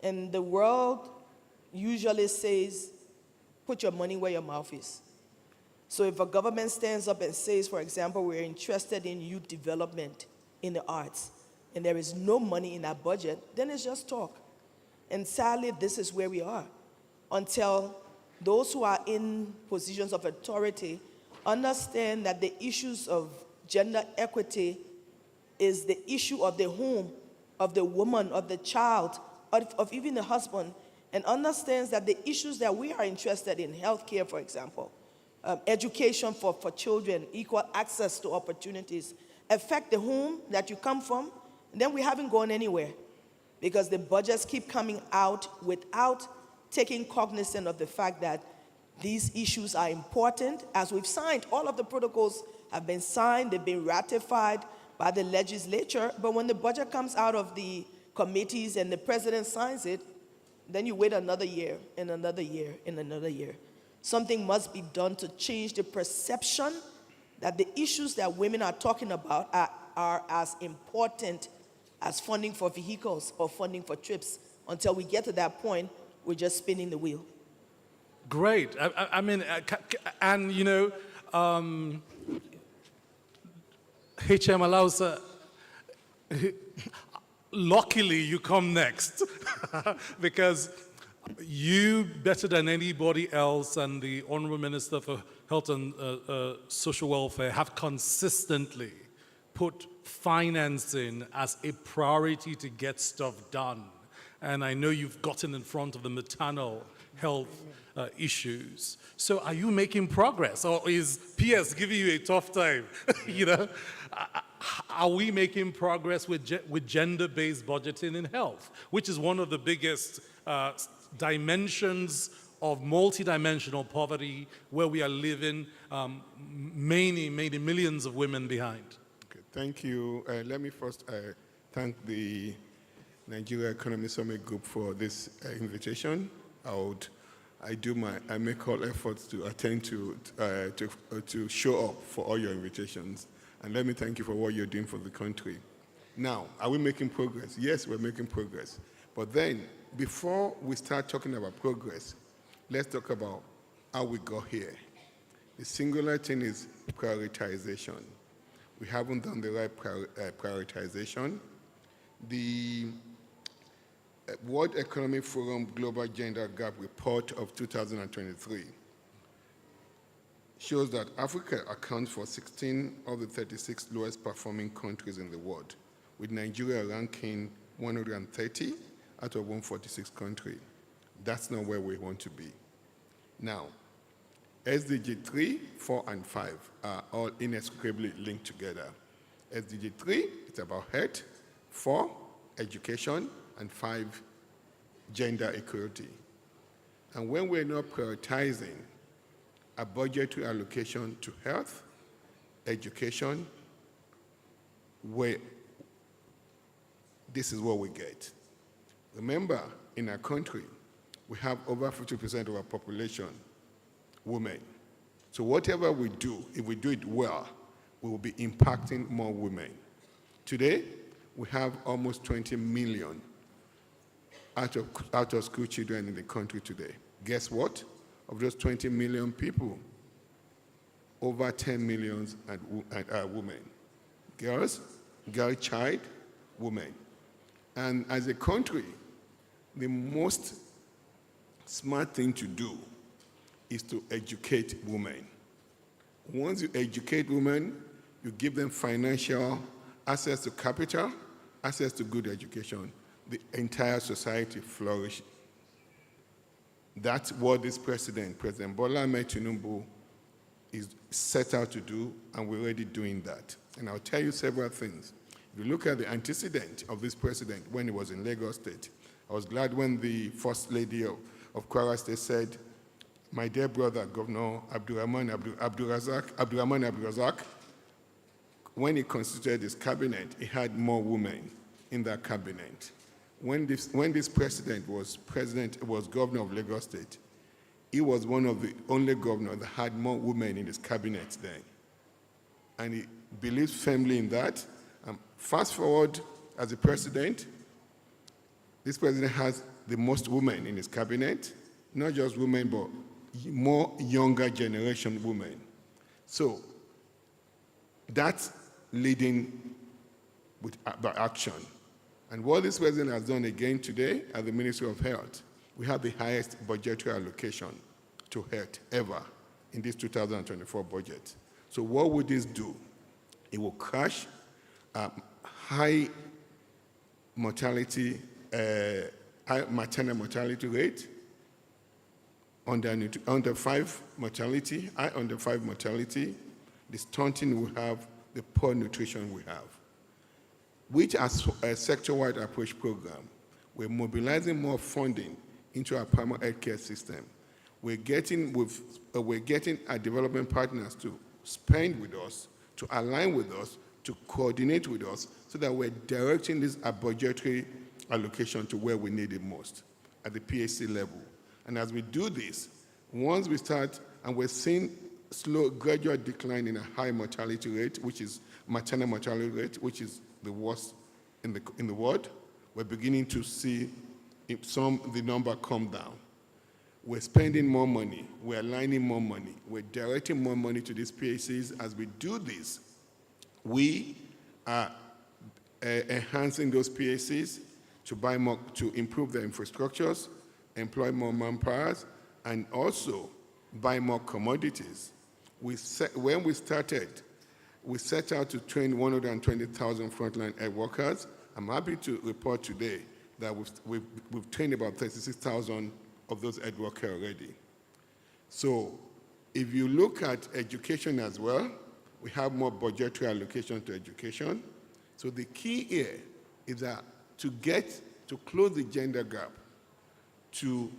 And the world usually says, put your money where your mouth is. So if a government stands up and says, for example, we're interested in youth development in the arts, and there is no money in that budget, then it's just talk. And sadly, this is where we are, until those who are in positions of authority understand that the issues of gender equity is the issue of the home, of the woman, of the child, of even the husband, and understands that the issues that we are interested in, healthcare, for example, education for children, equal access to opportunities, affect the home that you come from, and then we haven't gone anywhere because the budgets keep coming out without taking cognizance of the fact that these issues are important. As we've signed, all of the protocols have been signed, they've been ratified by the legislature, but when the budget comes out of the committees and the president signs it, then you wait another year and another year and another year. Something must be done to change the perception that the issues that women are talking about are as important as funding for vehicles or funding for trips. Until we get to that point, we're just spinning the wheel. Great. I mean, and you know, HM allows, luckily you come next because you, better than anybody else, and the Honorable Minister for Health and Social Welfare have consistently put financing as a priority to get stuff done. And I know you've gotten in front of the maternal health issues. So are you making progress, or is PS giving you a tough time? You know, are we making progress with gender-based budgeting in health, which is one of the biggest dimensions of multidimensional poverty, where we are leaving many millions of women behind? Okay, thank you. Let me first thank the Nigeria Economy Summit Group for this invitation. I make all efforts to attend to show up for all your invitations. And let me thank you for what you're doing for the country. Now, are we making progress? Yes, we're making progress. But then, before we start talking about progress, let's talk about how we got here. The singular thing is prioritization. We haven't done the right prioritization. The World Economic Forum Global Gender Gap Report of 2023 shows that Africa accounts for 16 of the 36 lowest performing countries in the world, with Nigeria ranking 130 out of 146 countries. That's not where we want to be. Now, SDG 3, 4, and 5 are all inextricably linked together. SDG 3, it's about health, 4, education, and 5, gender equality. And when we're not prioritizing a budgetary allocation to health, education, this is what we get. Remember, in our country, we have over 50% of our population women. So whatever we do, if we do it well, we will be impacting more women. Today, we have almost 20 million out of school children in the country today. Guess what? Of those 20 million people, over 10 million are women. Girls, girl child, women. And as a country, the most smart thing to do is to educate women. Once you educate women, you give them financial access to capital, access to good education, the entire society flourishes. That's what this President Bola Ahmed Tinubu, is set out to do, and we're already doing that. And I'll tell you several things. If you look at the antecedent of this president when he was in Lagos State, I was glad when the First Lady of Kwara State said, my dear brother, Governor Abdurrahman Abdulrazak, when he constituted his cabinet, he had more women in that cabinet. When this president was governor of Lagos State, he was one of the only governors that had more women in his cabinet then. And he believes firmly in that. Fast forward as a president, this president has the most women in his cabinet, not just women, but more younger generation women. So that's leading by action. And what this president has done again today at the Ministry of Health, we have the highest budgetary allocation to health ever in this 2024 budget. So what would this do? It will crush high mortality, high maternal mortality rate, under 5 mortality, high under 5 mortality, the stunting we have, the poor nutrition we have. Which as a sector-wide approach program, we're mobilizing more funding into our primary health care system. We're getting our development partners to spend with us, to align with us, to coordinate with us, so that we're directing this budgetary allocation to where we need it most, at the PHC level. And as we do this, once we start, and we're seeing slow, gradual decline in a high mortality rate, which is maternal mortality rate, which is the worst in the world, we're beginning to see the number come down. We're spending more money, we're aligning more money, we're directing more money to these PHCs. As we do this, we are enhancing those PHCs to buy more, to improve their infrastructures, employ more manpowers, and also buy more commodities. When we started, we set out to train 120,000 frontline health workers. I'm happy to report today that we've trained about 36,000 of those health workers already. So if you look at education as well, we have more budgetary allocation to education. So the key here is that to close the gender gap, to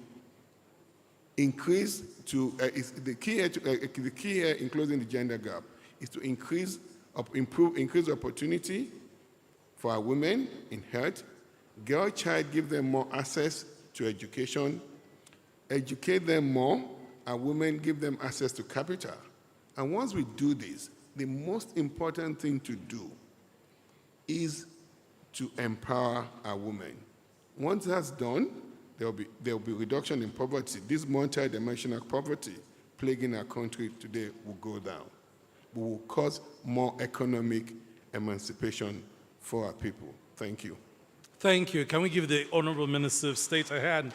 increase, the key here in closing the gender gap is to increase opportunity for our women in health, girl child, give them more access to education, educate them more, and women give them access to capital. And once we do this, the most important thing to do is to empower our women. Once that's done, there will be reduction in poverty. This multi-dimensional poverty plaguing our country today will go down. We will cause more economic emancipation for our people. Thank you. Thank you. Can we give the Honorable Minister of State a hand?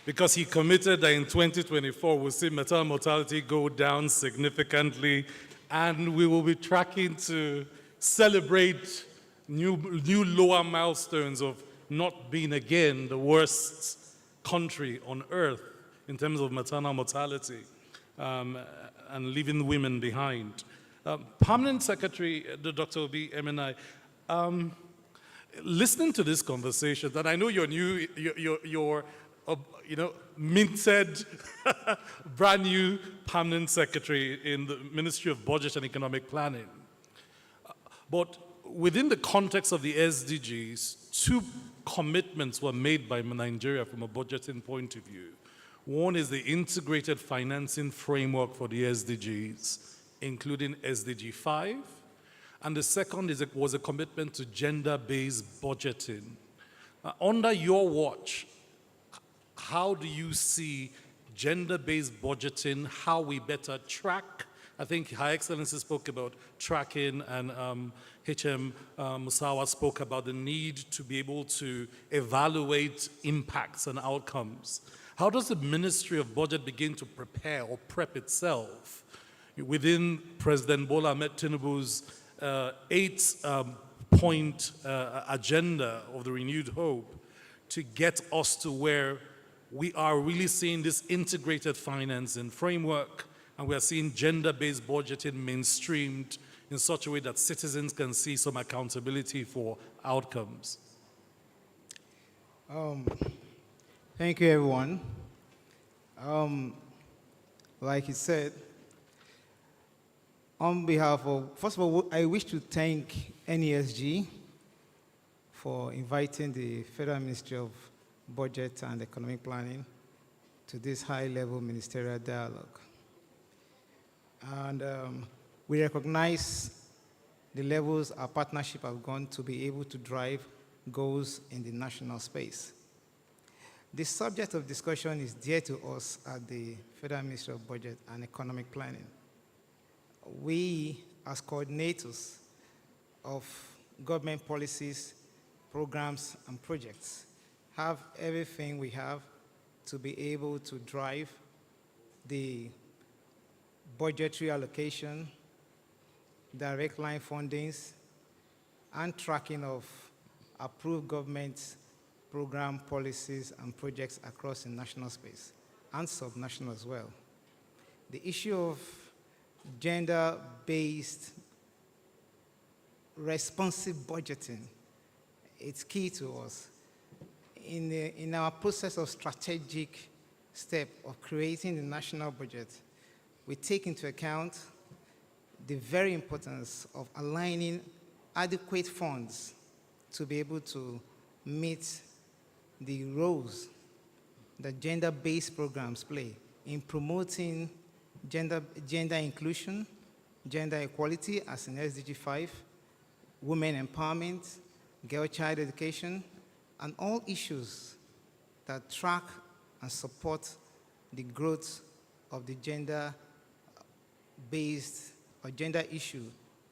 Because he committed that in 2024 we'll see maternal mortality go down significantly, and we will be tracking to celebrate new lower milestones of not being again the worst country on earth in terms of maternal mortality and leaving women behind. Permanent Secretary, Dr. Obi Emenai, listening to this conversation, that I know you're new, you're minted, brand new Permanent Secretary in the Ministry of Budget and Economic Planning. But within the context of the SDGs, 2 commitments were made by Nigeria from a budgeting point of view. One is the integrated financing framework for the SDGs, including SDG 5. And the second was a commitment to gender-based budgeting. Under your watch, how do you see gender-based budgeting, how we better track? I think Her Excellency spoke about tracking, and HM Musawa spoke about the need to be able to evaluate impacts and outcomes. How does the Ministry of Budget begin to prepare or prep itself within President Bola Ahmed Tinubu's 8-point agenda of the renewed hope to get us to where we are really seeing this integrated financing framework, and we are seeing gender-based budgeting mainstreamed in such a way that citizens can see some accountability for outcomes? Thank you, everyone. Like he said, on behalf of, first of all, I wish to thank NESG for inviting the Federal Ministry of Budget and Economic Planning to this high-level ministerial dialogue. And we recognize the levels our partnership have gone to be able to drive goals in the national space. The subject of discussion is dear to us at the Federal Ministry of Budget and Economic Planning. We, as coordinators of government policies, programs, and projects, have everything we have to be able to drive the budgetary allocation, direct line fundings, and tracking of approved government program policies and projects across the national space and subnational as well. The issue of gender-based responsive budgeting, it's key to us. In our process of strategic step of creating the national budget, we take into account the very importance of aligning adequate funds to be able to meet the roles that gender-based programs play in promoting gender inclusion, gender equality as in SDG 5, women empowerment, girl-child education, and all issues that track and support the growth of the gender-based or gender issue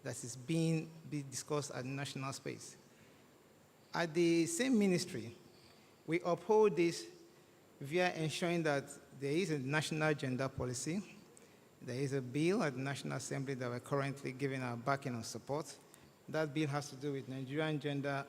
that is being discussed at the national space. At the same ministry, we uphold this via ensuring that there is a national gender policy. There is a bill at the National Assembly that we're currently giving our backing and support. That bill has to do with Nigerian Gender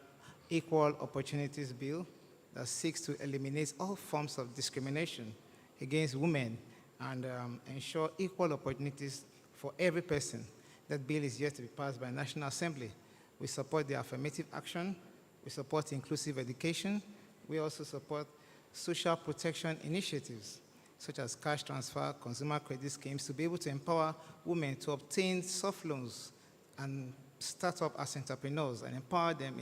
Equal Opportunities Bill that seeks to eliminate all forms of discrimination against women and ensure equal opportunities for every person. That bill is yet to be passed by the National Assembly. We support the affirmative action. We support inclusive education. We also support social protection initiatives, such as cash transfer, consumer credit schemes, to be able to empower women to obtain soft loans and start up as entrepreneurs and empower them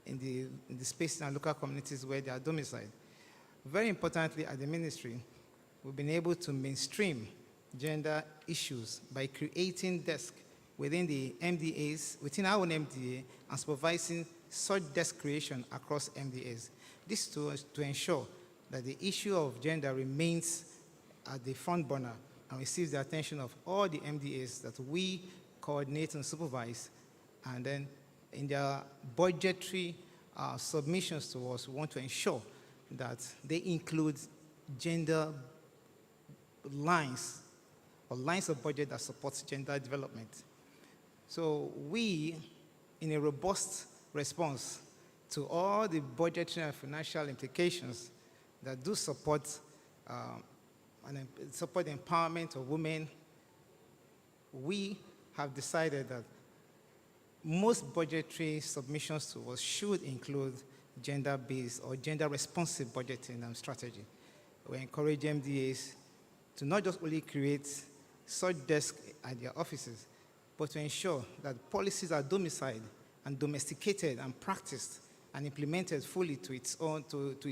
in the spaces and local communities where they are domiciled. Very importantly, at the ministry, we've been able to mainstream gender issues by creating desks within the MDAs, within our own MDA, and supervising such desk creation across MDAs. This to ensure that the issue of gender remains at the front burner and receives the attention of all the MDAs that we coordinate and supervise. And then in their budgetary submissions to us, we want to ensure that they include gender lines or lines of budget that supports gender development. So we, in a robust response to all the budgetary and financial implications that do support support the empowerment of women, we have decided that most budgetary submissions to us should include gender-based or gender-responsive budgeting and strategy. We encourage MDAs to not just only create such desks at their offices, but to ensure that policies are domiciled and domesticated and practiced and implemented fully to its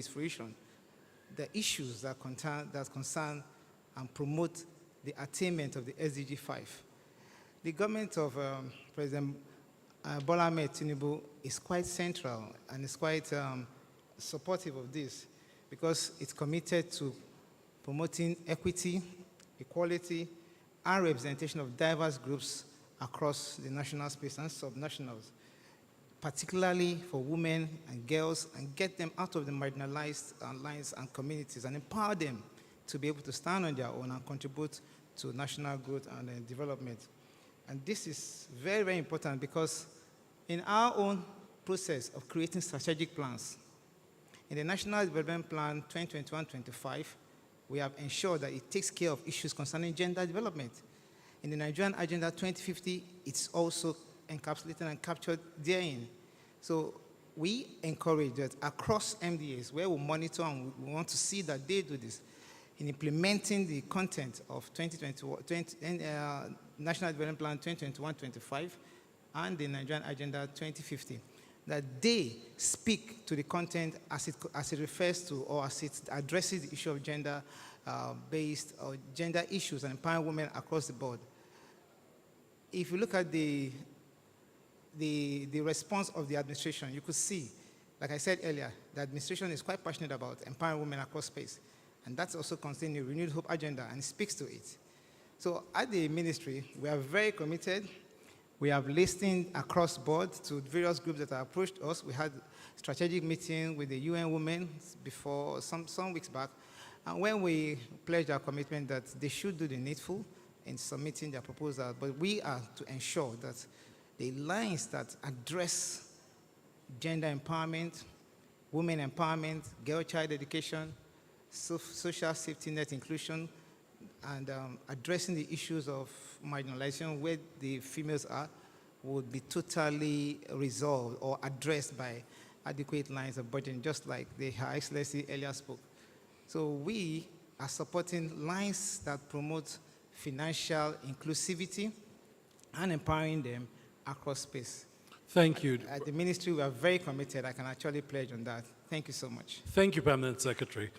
fruition. The issues that concern and promote the attainment of the SDG 5. The government of President Bola Ahmed Tinubu is quite central and is quite supportive of this because it's committed to promoting equity, equality, and representation of diverse groups across the national space and subnationals, particularly for women and girls, and get them out of the marginalized lines and communities and empower them to be able to stand on their own and contribute to national growth and development. And this is very, very important because in our own process of creating strategic plans, in the National Development Plan 2021-25, we have ensured that it takes care of issues concerning gender development. In the Nigerian Agenda 2050, it's also encapsulated and captured therein. So we encourage that across MDAs, where we monitor and we want to see that they do this, in implementing the content of National Development Plan 2021-25 and the Nigerian Agenda 2050, that they speak to the content as it refers to or as it addresses the issue of gender-based or gender issues and empowering women across the board. If you look at the response of the administration, you could see, like I said earlier, the administration is quite passionate about empowering women across space. And that's also contained in the Renewed Hope agenda and speaks to it. So at the ministry, we are very committed. We have listened across board to various groups that have approached us. We had a strategic meeting with the UN Women before some weeks back. And when we pledged our commitment that they should do the needful, in submitting their proposal, but we are to ensure that the lines that address gender empowerment, women empowerment, girl child education, social safety net inclusion, and addressing the issues of marginalization where the females are would be totally resolved or addressed by adequate lines of budgeting, just like the Her Excellency earlier spoke. So we are supporting lines that promote financial inclusivity and empowering them across space. Thank you. At the ministry, we are very committed. I can actually pledge on that. Thank you so much. Thank you, Permanent Secretary.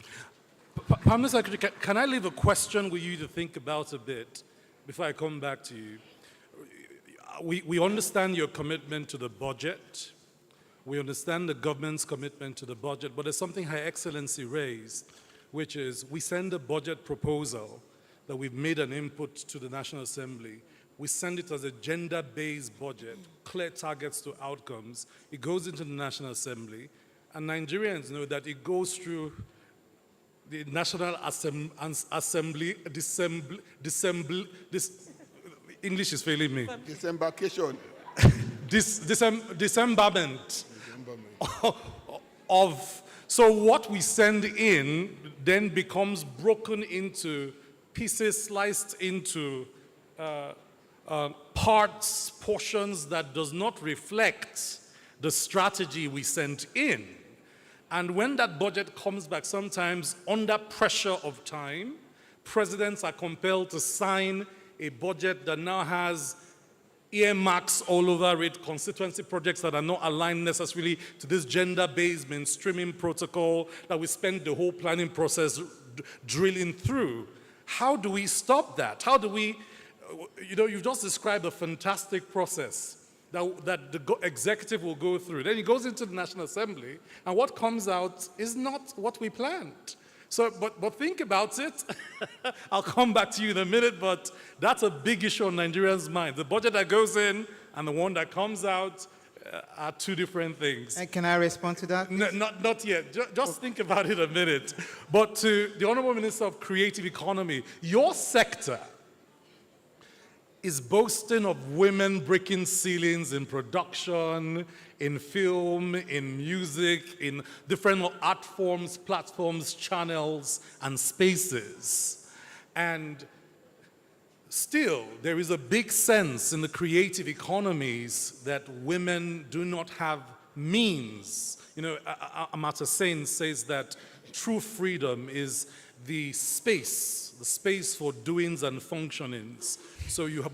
Permanent Secretary, can I leave a question with you to think about a bit before I come back to you? We understand your commitment to the budget. We understand the government's commitment to the budget, but there's something Her Excellency raised, which is we send a budget proposal that we've made an input to the National Assembly. We send it as a gender-based budget, clear targets to outcomes. It goes into the National Assembly, and Nigerians know that it goes through the National Assembly, English is failing me. Disembarkation. Dismemberment of, so what we send in then becomes broken into pieces, sliced into parts, portions that does not reflect the strategy we sent in. And when that budget comes back, sometimes under pressure of time, presidents are compelled to sign a budget that now has earmarks all over it, constituency projects that are not aligned necessarily to this gender-based mainstreaming protocol that we spend the whole planning process drilling through. How do we stop that? How do we, you've just described a fantastic process that the executive will go through. Then it goes into the National Assembly, and what comes out is not what we planned. So, but think about it. I'll come back to you in a minute, but that's a big issue on Nigerians' mind. The budget that goes in and the one that comes out are two different things. And can I respond to that? No, not yet. Just think about it a minute. But to the Honorable Minister of Creative Economy, your sector is boasting of women breaking ceilings in production, in film, in music, in different art forms, platforms, channels, and spaces. And still, there is a big sense in the creative economies that women do not have means. Amata Sen says that true freedom is the space for doings and functionings. So you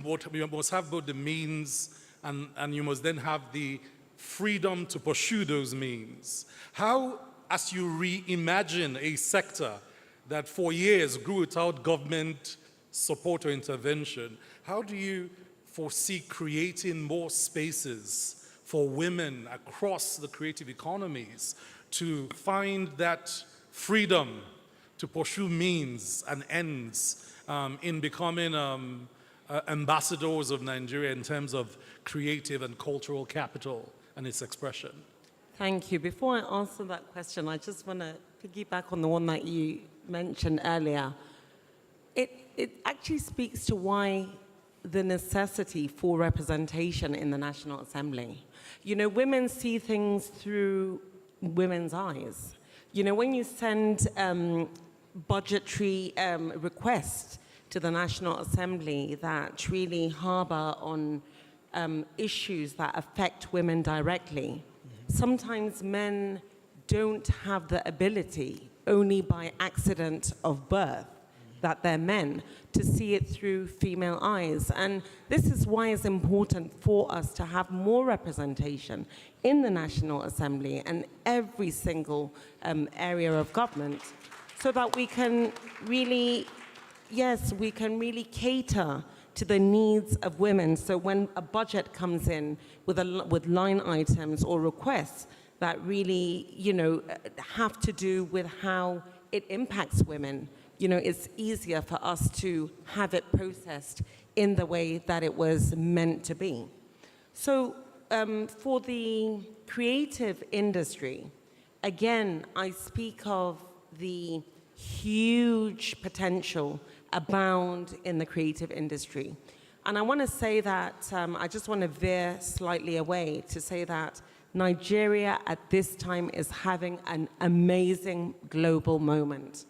must have both the means and you must then have the freedom to pursue those means. How, as you reimagine a sector that for years grew without government support or intervention, how do you foresee creating more spaces for women across the creative economies to find that freedom to pursue means and ends in becoming ambassadors of Nigeria in terms of creative and cultural capital and its expression? Thank you. Before I answer that question, I just want to piggyback on the one that you mentioned earlier. It actually speaks to why the necessity for representation in the National Assembly. Women see things through women's eyes. When you send budgetary requests to the National Assembly that really harbor on issues that affect women directly, sometimes men don't have the ability, only by accident of birth, that they're men, to see it through female eyes. And this is why it's important for us to have more representation in the National Assembly and every single area of government, so that we can really, we can really cater to the needs of women. So when a budget comes in with line items or requests that really, have to do with how it impacts women, it's easier for us to have it processed in the way that it was meant to be. So for the creative industry, again, I speak of the huge potential abound in the creative industry. And I want to say that, I just want to veer slightly away to say that Nigeria at this time is having an amazing global moment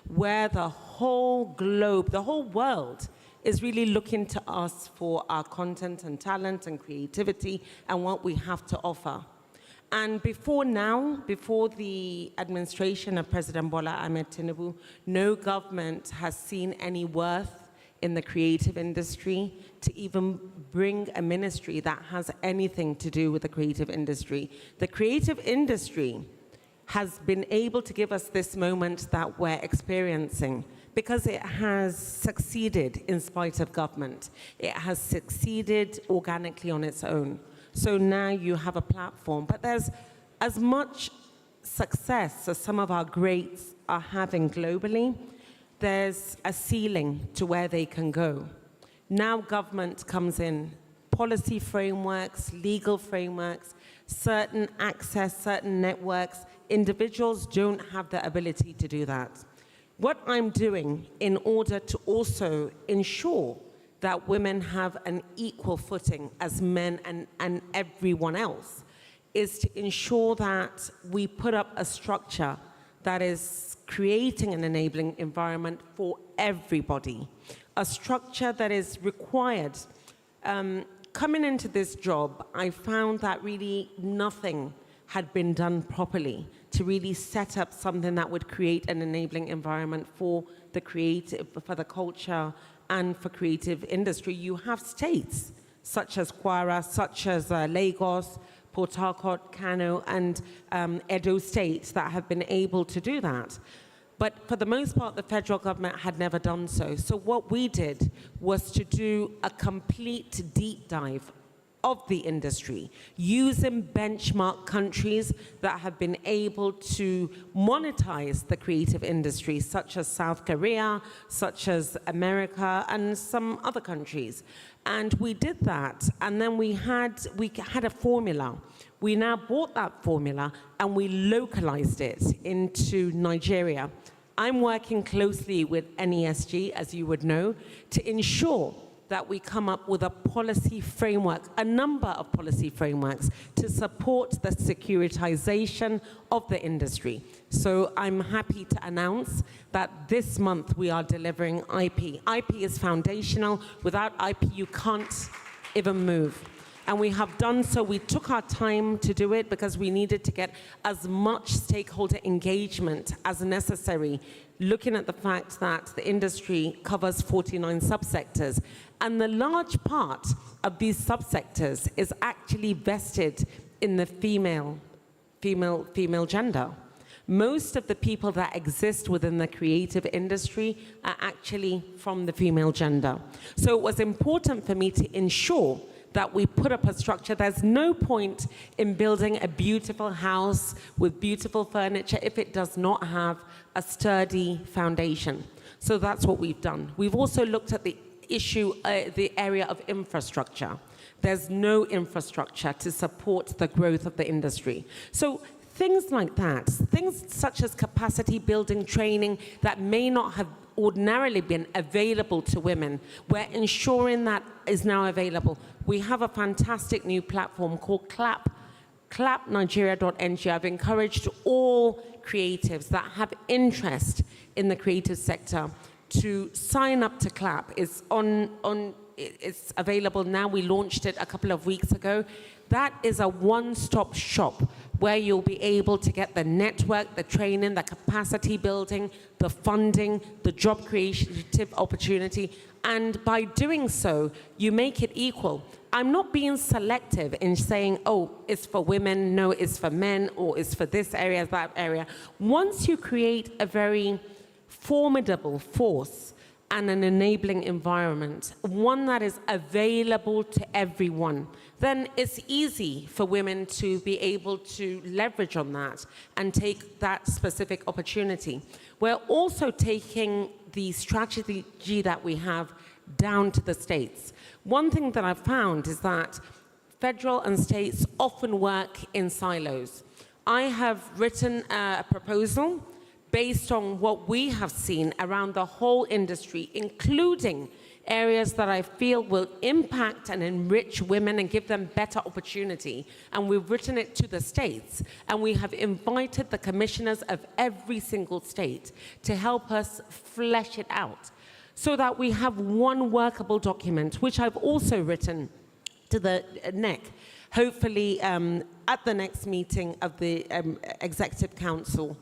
where the whole globe, the whole world is really looking to us for our content and talent and creativity and what we have to offer. And before the administration of President Bola Ahmed Tinubu, no government has seen any worth in the creative industry to even bring a ministry that has anything to do with the creative industry. The creative industry has been able to give us this moment that we're experiencing because it has succeeded in spite of government. It has succeeded organically on its own. So now you have a platform, but there's as much success as some of our greats are having globally, there's a ceiling to where they can go. Now government comes in, policy frameworks, legal frameworks, certain access, certain networks. Individuals don't have the ability to do that. What I'm doing in order to also ensure that women have an equal footing as men and everyone else is to ensure that we put up a structure that is creating an enabling environment for everybody, a structure that is required. Coming into this job, I found that really nothing had been done properly to really set up something that would create an enabling environment for the creative, for the culture, and for creative industry. You have states such as Kwara, such as Lagos, Port Harcourt, Kano, and Edo State that have been able to do that. But for the most part, the federal government had never done so. So what we did was to do a complete deep dive of the industry, using benchmark countries that have been able to monetize the creative industry, such as South Korea, such as America, and some other countries. And we did that, and then we had a formula. We now bought that formula and we localized it into Nigeria. I'm working closely with NESG, as you would know, to ensure that we come up with a policy framework, a number of policy frameworks to support the securitization of the industry. So I'm happy to announce that this month we are delivering IP. IP is foundational. Without IP, you can't even move. And we have done so. We took our time to do it because we needed to get as much stakeholder engagement as necessary, looking at the fact that the industry covers 49 subsectors. And the large part of these subsectors is actually vested in the female gender. Most of the people that exist within the creative industry are actually from the female gender. So it was important for me to ensure that we put up a structure. There's no point in building a beautiful house with beautiful furniture if it does not have a sturdy foundation. So that's what we've done. We've also looked at the issue, the area of infrastructure. There's no infrastructure to support the growth of the industry. So things like that, things such as capacity building training that may not have ordinarily been available to women, we're ensuring that is now available. We have a fantastic new platform called clapnigeria.ng. I've encouraged all creatives that have interest in the creative sector to sign up to CLAP. It's available now. We launched it a couple of weeks ago. That is a one-stop shop where you'll be able to get the network, the training, the capacity building, the funding, the job creative opportunity. And by doing so, you make it equal. I'm not being selective in saying, oh, it's for women, no, it's for men, or it's for this area, that area. Once you create a very formidable force and an enabling environment, one that is available to everyone, then it's easy for women to be able to leverage on that and take that specific opportunity. We're also taking the strategy that we have down to the states. One thing that I've found is that federal and states often work in silos. I have written a proposal based on what we have seen around the whole industry, including areas that I feel will impact and enrich women and give them better opportunity. And we've written it to the states, and we have invited the commissioners of every single state to help us flesh it out so that we have one workable document, which I've also written to the NEC, hopefully at the next meeting of the Executive Council,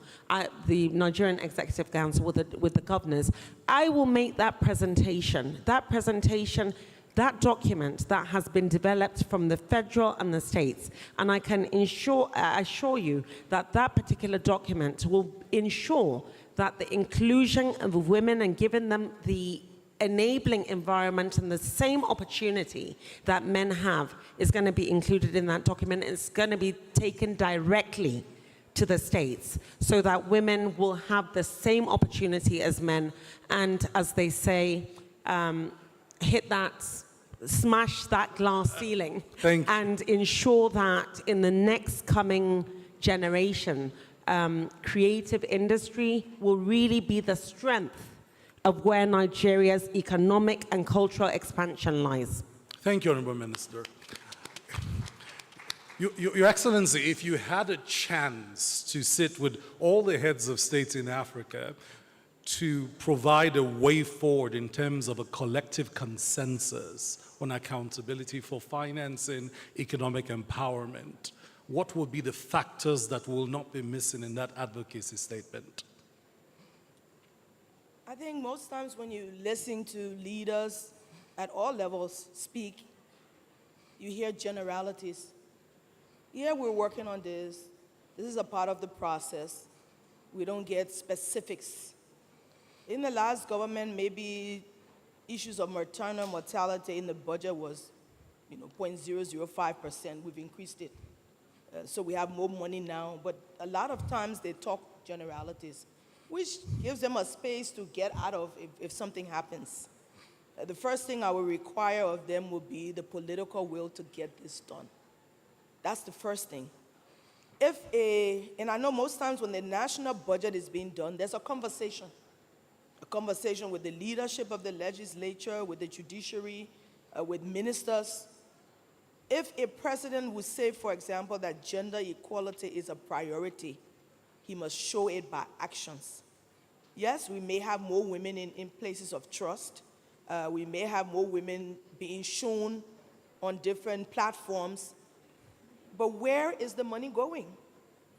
the Nigerian Executive Council with the governors. I will make that presentation. That document that has been developed from the federal and the states, and I can assure you that that particular document will ensure that the inclusion of women and giving them the enabling environment and the same opportunity that men have is going to be included in that document. It's going to be taken directly to the states so that women will have the same opportunity as men, and as they say, smash that glass ceiling and ensure that in the next coming generation, creative industry will really be the strength of where Nigeria's economic and cultural expansion lies. Thank you, Honorable Minister. Your Excellency, if you had a chance to sit with all the heads of states in Africa to provide a way forward in terms of a collective consensus on accountability for financing economic empowerment, what would be the factors that will not be missing in that advocacy statement? I think most times when you listen to leaders at all levels speak, you hear generalities. Yeah, we're working on this. This is a part of the process. We don't get specifics. In the last government, maybe issues of maternal mortality in the budget was 0.005%. We've increased it. So we have more money now. But a lot of times they talk generalities, which gives them a space to get out of if something happens. The first thing I will require of them will be the political will to get this done. That's the first thing. And I know most times when the national budget is being done, there's a conversation with the leadership of the legislature, with the judiciary, with ministers. If a president would say, for example, that gender equality is a priority, he must show it by actions. Yes, we may have more women in places of trust. We may have more women being shown on different platforms. But where is the money going?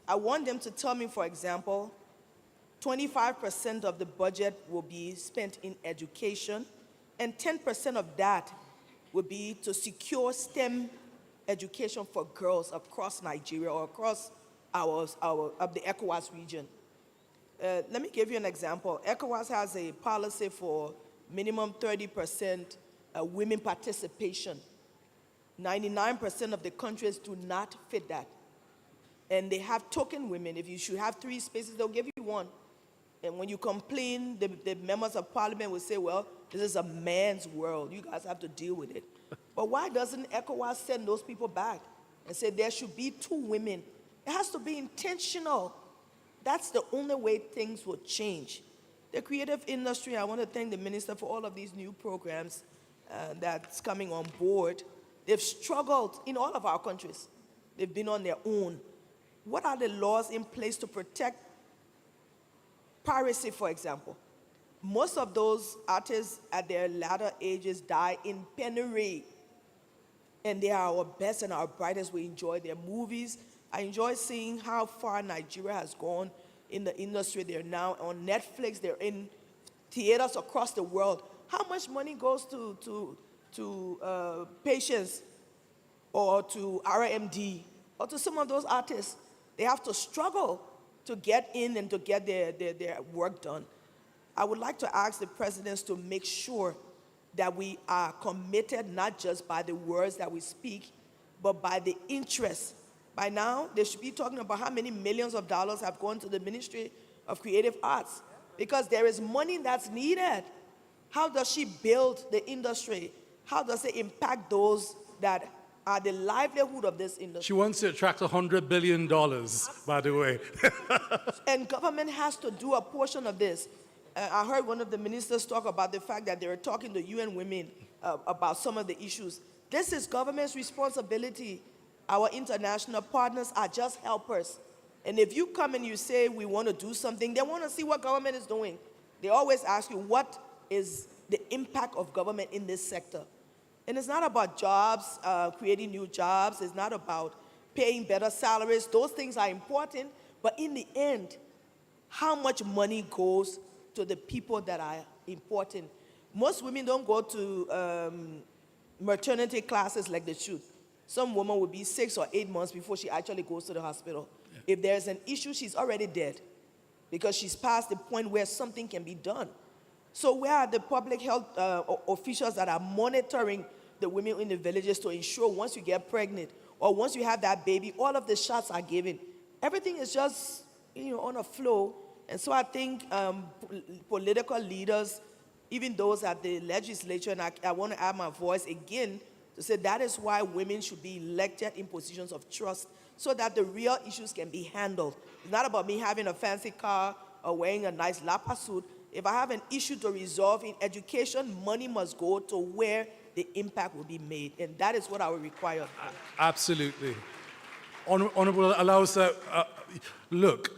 I want them to tell me, for example, 25% of the budget will be spent in education, and 10% of that will be to secure STEM education for girls across Nigeria or across of the ECOWAS region. Let me give you an example. ECOWAS has a policy for minimum 30% women participation. 99% of the countries do not fit that. And they have token women. If you should have 3 spaces, they'll give you 1. And when you complain, the members of parliament will say, well, this is a man's world. You guys have to deal with it. But why doesn't ECOWAS send those people back and say there should be 2 women? It has to be intentional. That's the only way things will change. The creative industry, I want to thank the minister for all of these new programs that's coming on board. They've struggled in all of our countries. They've been on their own. What are the laws in place to protect piracy, for example? Most of those artists at their latter ages die in penury. And they are our best and our brightest. We enjoy their movies. I enjoy seeing how far Nigeria has gone in the industry. They're now on Netflix. They're in theaters across the world. How much money goes to patients or to RMD or to some of those artists? They have to struggle to get in and to get their work done. I would like to ask the presidents to make sure that we are committed not just by the words that we speak, but by the interest. By now, they should be talking about how many millions of dollars have gone to the Ministry of Creative Arts, because there is money that's needed. How does she build the industry? How does it impact those that are the livelihood of this industry. She wants to attract $100 billion, by the way. And government has to do a portion of this. I heard one of the ministers talk about the fact that they were talking to UN Women about some of the issues. This is government's responsibility. Our international partners are just helpers. And if you come and you say we want to do something, they want to see what government is doing. They always ask you, what is the impact of government in this sector? And it's not about jobs, creating new jobs. It's not about paying better salaries. Those things are important. But in the end, how much money goes to the people that are important? Most women don't go to maternity classes like they should. Some woman will be 6 or 8 months before she actually goes to the hospital. Yeah. If there's an issue, she's already dead because she's past the point where something can be done. So where are the public health officials that are monitoring the women in the villages to ensure once you get pregnant or once you have that baby, all of the shots are given? Everything is just, on a flow. And so I think political leaders, even those at the legislature, and I want to add my voice again to say that is why women should be elected in positions of trust so that the real issues can be handled. It's not about me having a fancy car or wearing a nice lapa suit. If I have an issue to resolve in education, money must go to where the impact will be made. And that is what I would require. Absolutely. Honorable allows, look,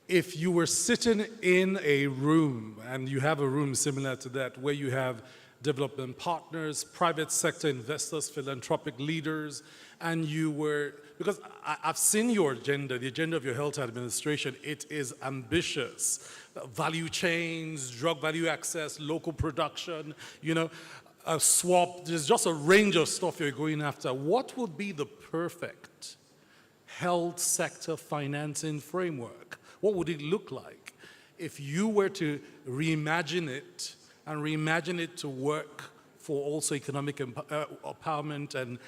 if you were sitting in a room, and you have a room similar to that, where you have development partners, private sector investors, philanthropic leaders, and you were, because I've seen your agenda, the agenda of your health administration, it is ambitious. Value chains, drug value access, local production, a swap, there's just a range of stuff you're going after. What would be the perfect health sector financing framework? What would it look like if you were to reimagine it and reimagine it to work for also economic empowerment and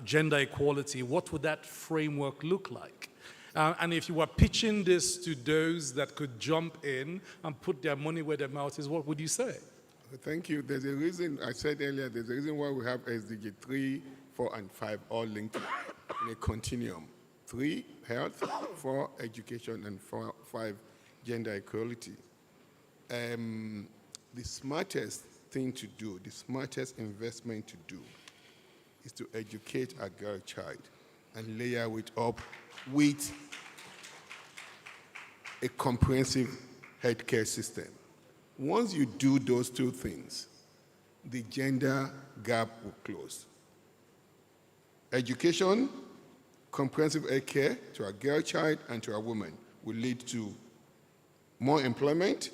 gender equality? What would that framework look like? And if you were pitching this to those that could jump in and put their money where their mouth is, what would you say? Thank you. There's a reason, I said earlier, there's a reason why we have SDG 3, 4, and 5 all linked in a continuum. 3, health, 4, education, and 5, gender equality. The smartest thing to do, the smartest investment to do, is to educate a girl child and layer it up with a comprehensive healthcare system. Once you do those two things, the gender gap will close. Education, comprehensive healthcare to a girl child and to a woman will lead to more employment,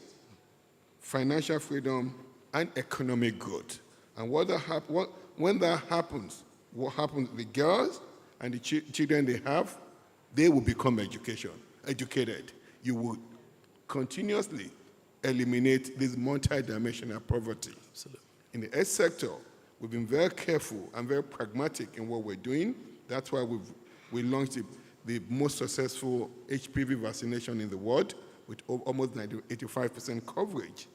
financial freedom, and economic growth. And when that happens, what happens? The girls and the children they have, they will become educated. You will continuously eliminate this multi-dimensional poverty. Absolutely. In the health sector, we've been very careful and very pragmatic in what we're doing. That's why we launched the most successful HPV vaccination in the world with almost 85% coverage.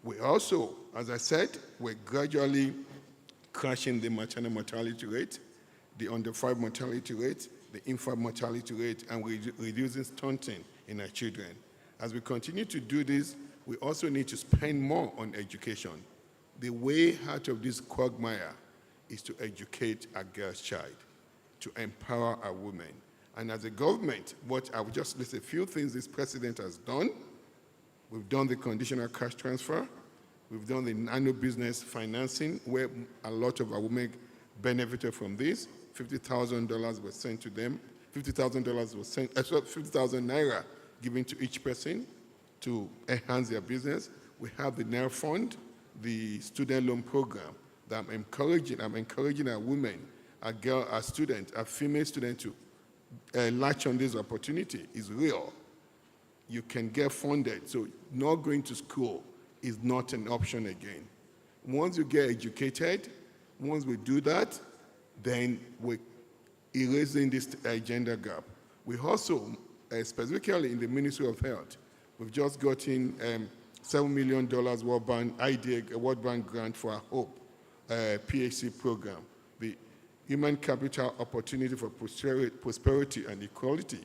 We also, as I said, we're gradually crashing the maternal mortality rate, the under 5 mortality rate, the infant mortality rate, and we're reducing stunting in our children. As we continue to do this, we also need to spend more on education. The way out of this quagmire is to educate a girl's child, to empower a woman. And as a government, what I will just list a few things this president has done. We've done the conditional cash transfer. We've done the nano business financing, where a lot of our women benefited from this. $50,000 was sent to them. $50,000 was sent, 50,000 naira given to each person to enhance their business. We have the NER Fund, the student loan program that I'm encouraging our women, our students, our female students to latch on this opportunity. Is real. You can get funded, so not going to school is not an option again. Once you get educated, once we do that, then we're erasing this gender gap. We also, specifically in the Ministry of Health, we've just gotten $7 million World Bank grant for our HOPE PhD program. human capital opportunity for prosperity and equality.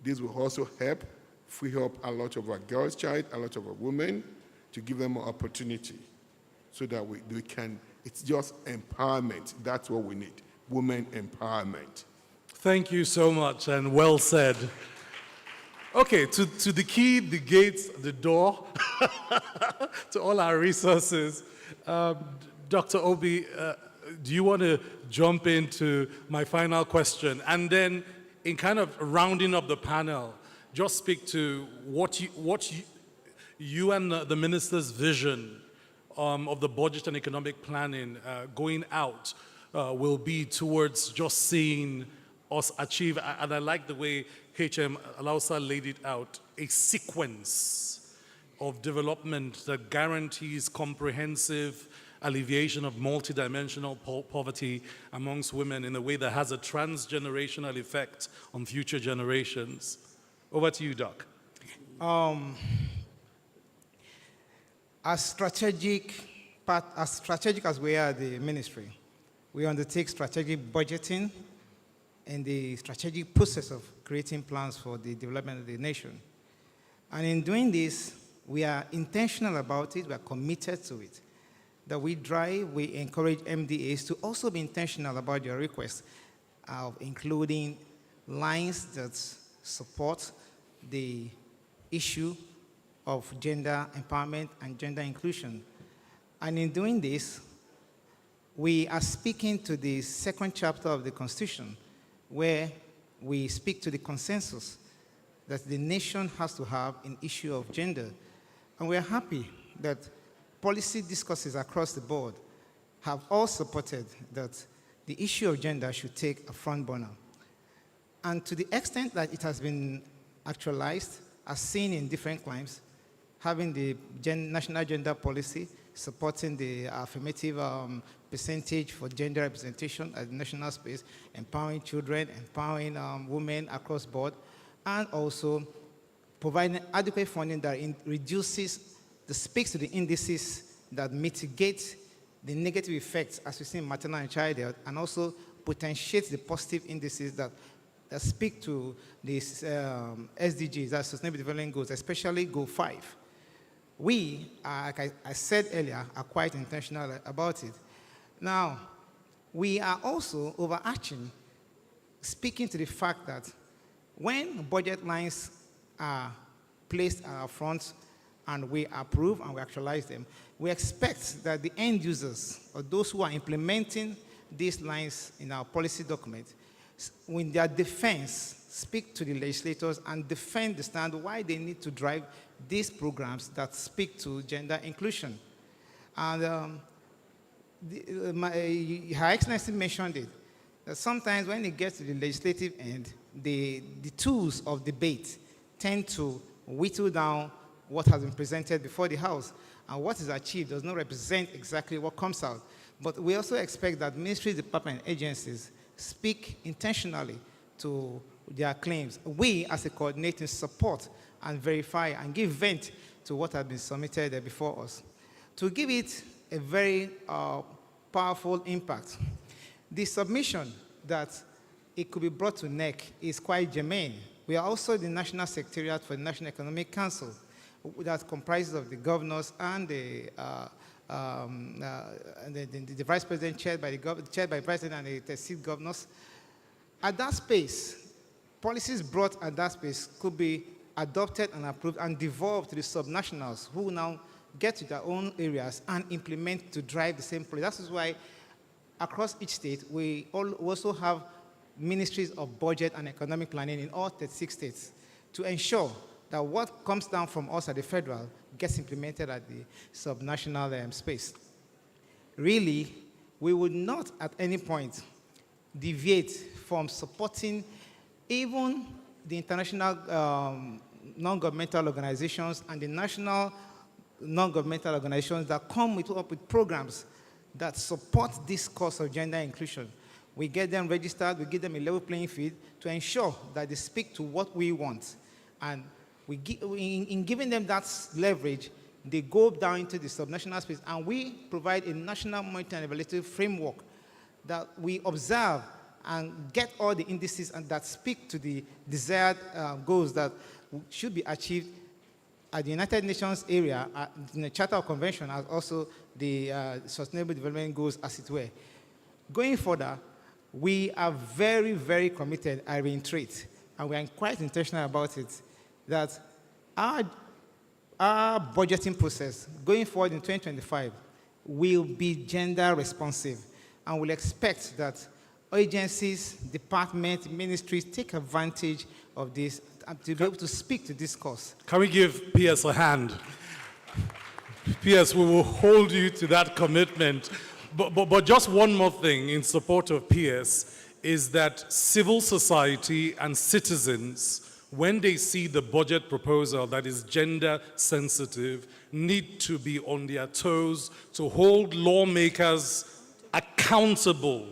This will also help free up a lot of our girls' child, a lot of our women, to give them more opportunity so that we can, it's just empowerment. That's what we need, women empowerment. Thank you so much, and well said. Okay, to the key, the gates, the door, to all our resources. Dr. Obi, do you want to jump into my final question? And then, in kind of rounding up the panel, just speak to what you and the minister's vision of the budget and economic planning going out will be towards just seeing us achieve, and I like the way HM Alausa laid it out, a sequence of development that guarantees comprehensive alleviation of multidimensional poverty amongst women in a way that has a transgenerational effect on future generations. Over to you, Doc. As strategic as we are at the ministry, we undertake strategic budgeting and the strategic process of creating plans for the development of the nation. And in doing this, we are intentional about it, we are committed to it. That we encourage MDAs to also be intentional about their requests of including lines that support the issue of gender empowerment and gender inclusion. And in doing this, we are speaking to the second chapter of the Constitution, where we speak to the consensus that the nation has to have an issue of gender. And we are happy that policy discourses across the board have all supported that the issue of gender should take a front burner. And to the extent that it has been actualized, as seen in different climes, having the national gender policy, supporting the affirmative percentage for gender representation at the national space, empowering children, empowering women across board, and also providing adequate funding that speaks to the indices that mitigate the negative effects as we see in maternal and child health, and also potentiates the positive indices that speak to these SDGs, that's Sustainable Development Goals, especially Goal 5. We, like I said earlier, are quite intentional about it. Now, we are also overarching, speaking to the fact that when budget lines are placed at our front and we approve and we actualize them, we expect that the end users, or those who are implementing these lines in our policy document, in their defense, speak to the legislators and defend the stand why they need to drive these programs that speak to gender inclusion. And Her Excellency mentioned it, that sometimes when it gets to the legislative end, the tools of debate tend to whittle down what has been presented before the House, and what is achieved does not represent exactly what comes out. But we also expect that ministries, departments, and agencies speak intentionally to their claims. We, as a coordinating, support and verify and give vent to what has been submitted before us. To give it a very powerful impact, the submission that it could be brought to NEC is quite germane. We are also the National Secretariat for the National Economic Council that comprises of the governors and the vice president chaired by the president and the seat governors. At that space, policies brought at that space could be adopted and approved and devolved to the subnationals who now get to their own areas and implement to drive the same policy. That is why across each state, we also have ministries of budget and economic planning in all 36 states to ensure that what comes down from us at the federal gets implemented at the subnational space. Really, we would not at any point deviate from supporting even the international non-governmental organizations and the national non-governmental organizations that come up with programs that support this cause of gender inclusion. We get them registered, we give them a level playing field to ensure that they speak to what we want. And in giving them that leverage, they go down into the subnational space, and we provide a national monitoring and evaluative framework that we observe and get all the indices and that speak to the desired goals that should be achieved at the United Nations area, in the Charter of Convention, as also the Sustainable Development Goals, as it were. Going further, we are very, very committed, I reiterate, and we are quite intentional about it, that our budgeting process going forward in 2025 will be gender responsive, and we'll expect that agencies, departments, ministries take advantage of this to be able to speak to this cause. Can we give PS a hand? PS, we will hold you to that commitment. But just one more thing in support of PS is that civil society and citizens, when they see the budget proposal that is gender sensitive, need to be on their toes to hold lawmakers accountable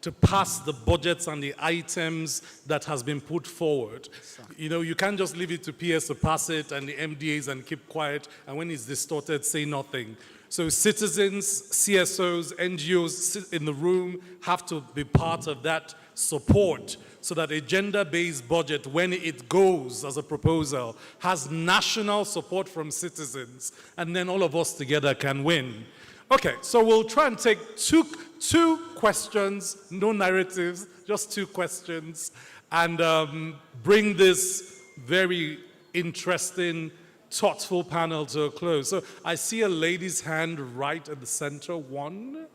to pass the budgets and the items that has been put forward. You know, you can't just leave it to PS to pass it and the MDAs and keep quiet, and when it's distorted, say nothing. So citizens, CSOs, NGOs in the room have to be part of that support so that a gender-based budget, when it goes as a proposal, has national support from citizens, and then all of us together can win. Okay, so we'll try and take two questions, no narratives, just two questions, and bring this very interesting, thoughtful panel to a close. So I see a lady's hand right at the center, one.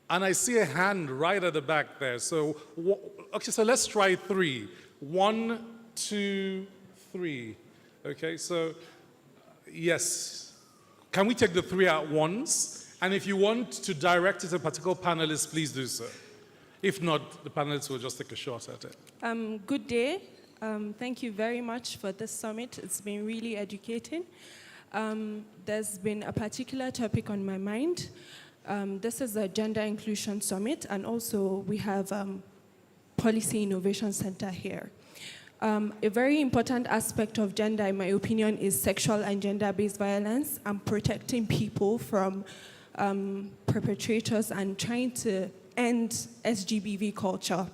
And I see a hand right at the back there. So, okay, so let's try three. 1, 2, 3. Okay, so yes. Can we take the three at once? And if you want to direct it to a particular panelist, please do so. If not, the panelists will just take a shot at it. Good day. Thank you very much for this summit. It's been really educating. There's been a particular topic on my mind. This is a Gender Inclusion Summit, and also we have Policy Innovation Center here. A very important aspect of gender, in my opinion, is sexual and gender-based violence and protecting people from perpetrators and trying to end SGBV culture.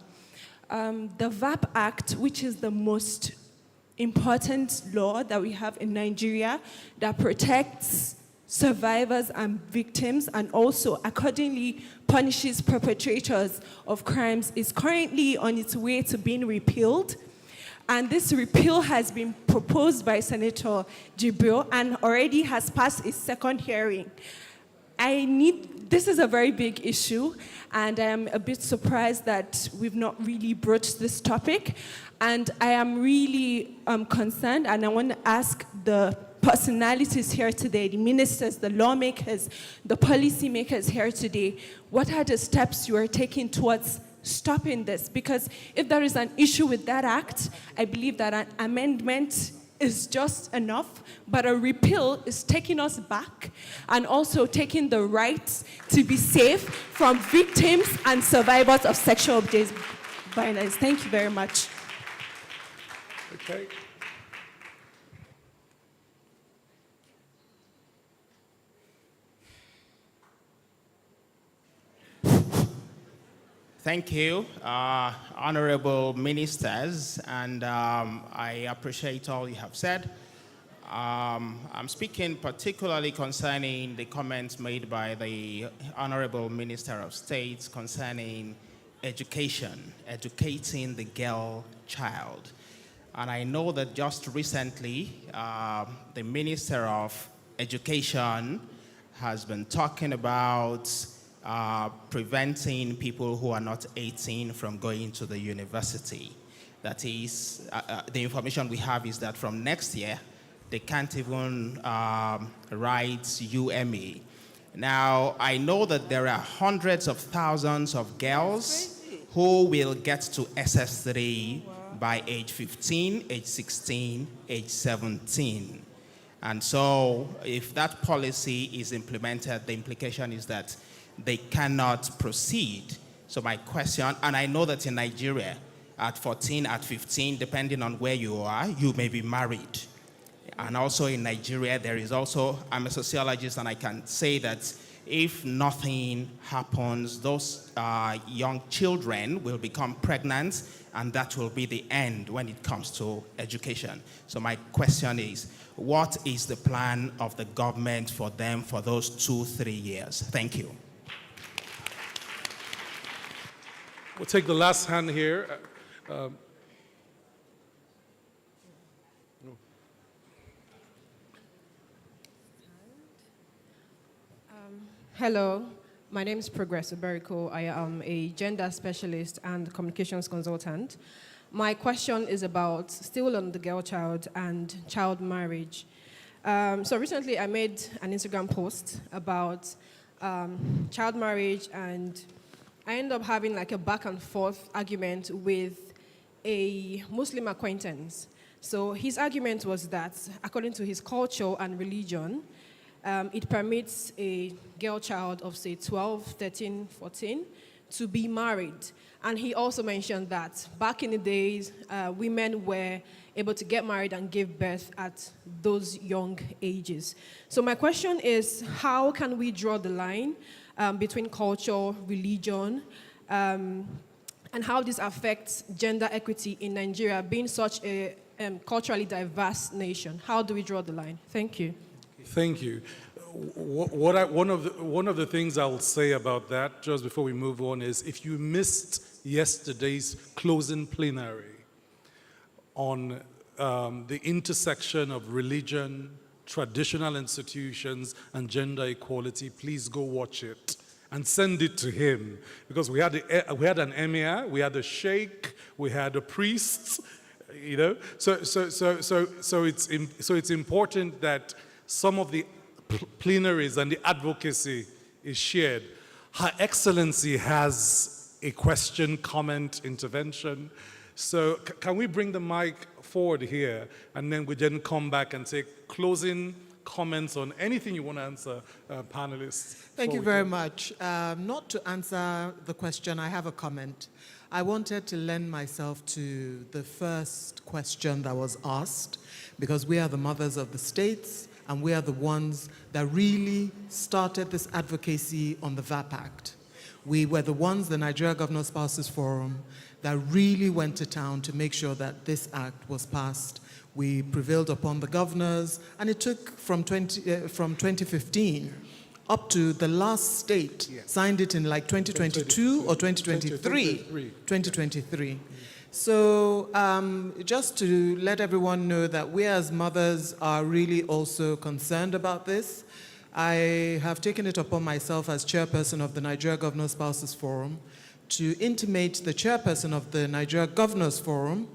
The VAP Act, which is the most important law that we have in Nigeria that protects survivors and victims and also accordingly punishes perpetrators of crimes, is currently on its way to being repealed. And this repeal has been proposed by Senator Jibril and already has passed its second hearing. This is a very big issue, and I am a bit surprised that we've not really broached this topic. And I am really concerned, and I want to ask the personalities here today, the ministers, the lawmakers, the policymakers here today, what are the steps you are taking towards stopping this? Because if there is an issue with that act, I believe that an amendment is just enough, but a repeal is taking us back and also taking the right to be safe from victims and survivors of sexual abuse violence. Thank you very much. Okay. Thank you, honorable ministers, and I appreciate all you have said. I'm speaking particularly concerning the comments made by the Honorable Minister of State concerning education, educating the girl child. And I know that just recently, the Minister of Education has been talking about preventing people who are not 18 from going to the university. That is, the information we have is that from next year, they can't even write UME. Now, I know that there are hundreds of thousands of girls who will get to SS3 by age 15, age 16, age 17. And so if that policy is implemented, the implication is that they cannot proceed. So my question, and I know that in Nigeria, at 14, at 15, depending on where you are, you may be married. And also in Nigeria, there is also, I'm a sociologist, and I can say that if nothing happens, those young children will become pregnant, and that will be the end when it comes to education. So my question is, what is the plan of the government for them for those 2-3 years? Thank you. We'll take the last hand here. Hello, my name is Progress Oberiko. I am a gender specialist and communications consultant. My question is about, still on the girl child and child marriage. So recently I made an Instagram post about child marriage, and I ended up having like a back and forth argument with a Muslim acquaintance. So his argument was that according to his culture and religion, it permits a girl child of, say, 12, 13, 14 to be married. And he also mentioned that back in the days, women were able to get married and give birth at those young ages. So my question is, how can we draw the line between culture, religion, and how this affects gender equity in Nigeria, being such a culturally diverse nation? How do we draw the line? Thank you. Thank you. One of the things I'll say about that, just before we move on, is if you missed yesterday's closing plenary on the intersection of religion, traditional institutions, and gender equality, please go watch it and send it to him, because we had an emir, we had a sheikh, we had a priest, you know. So it's important that some of the plenaries and the advocacy is shared. Her Excellency has a question, comment, intervention. So can we bring the mic forward here, and then we then come back and take closing comments on anything you want to answer, panelists. Thank you very much. Not to answer the question, I have a comment. I wanted to lend myself to the first question that was asked, because we are the mothers of the states, and we are the ones that really started this advocacy on the VAP Act. We were the ones, the Nigeria Governor Spouses Forum, that really went to town to make sure that this act was passed. We prevailed upon the governors, and it took from 2015 up to the last state signed it in like 2022 or 2023. 2023. So just to let everyone know that we as mothers are really also concerned about this. I have taken it upon myself as chairperson of the Nigeria Governor Spouses Forum to intimate the chairperson of the Nigeria Governors Forum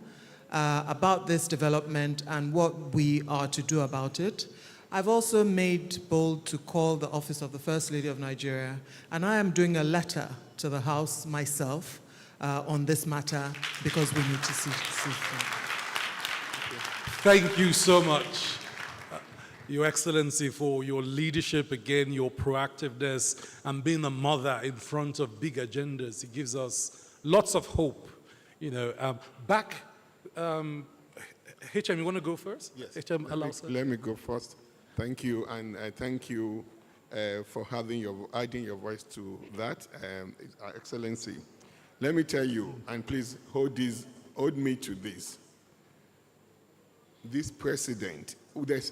about this development and what we are to do about it. I've also made bold to call the office of the First Lady of Nigeria, and I am doing a letter to the House myself on this matter, because we need to see things. Thank you so much, Your Excellency, for your leadership again, your proactiveness, and being a mother in front of big agendas. It gives us lots of hope. You know, HM, you want to go first? Yes. HM, let me go first. Thank you, and thank you for adding your voice to that, Excellency. Let me tell you, and please hold me to this. This president,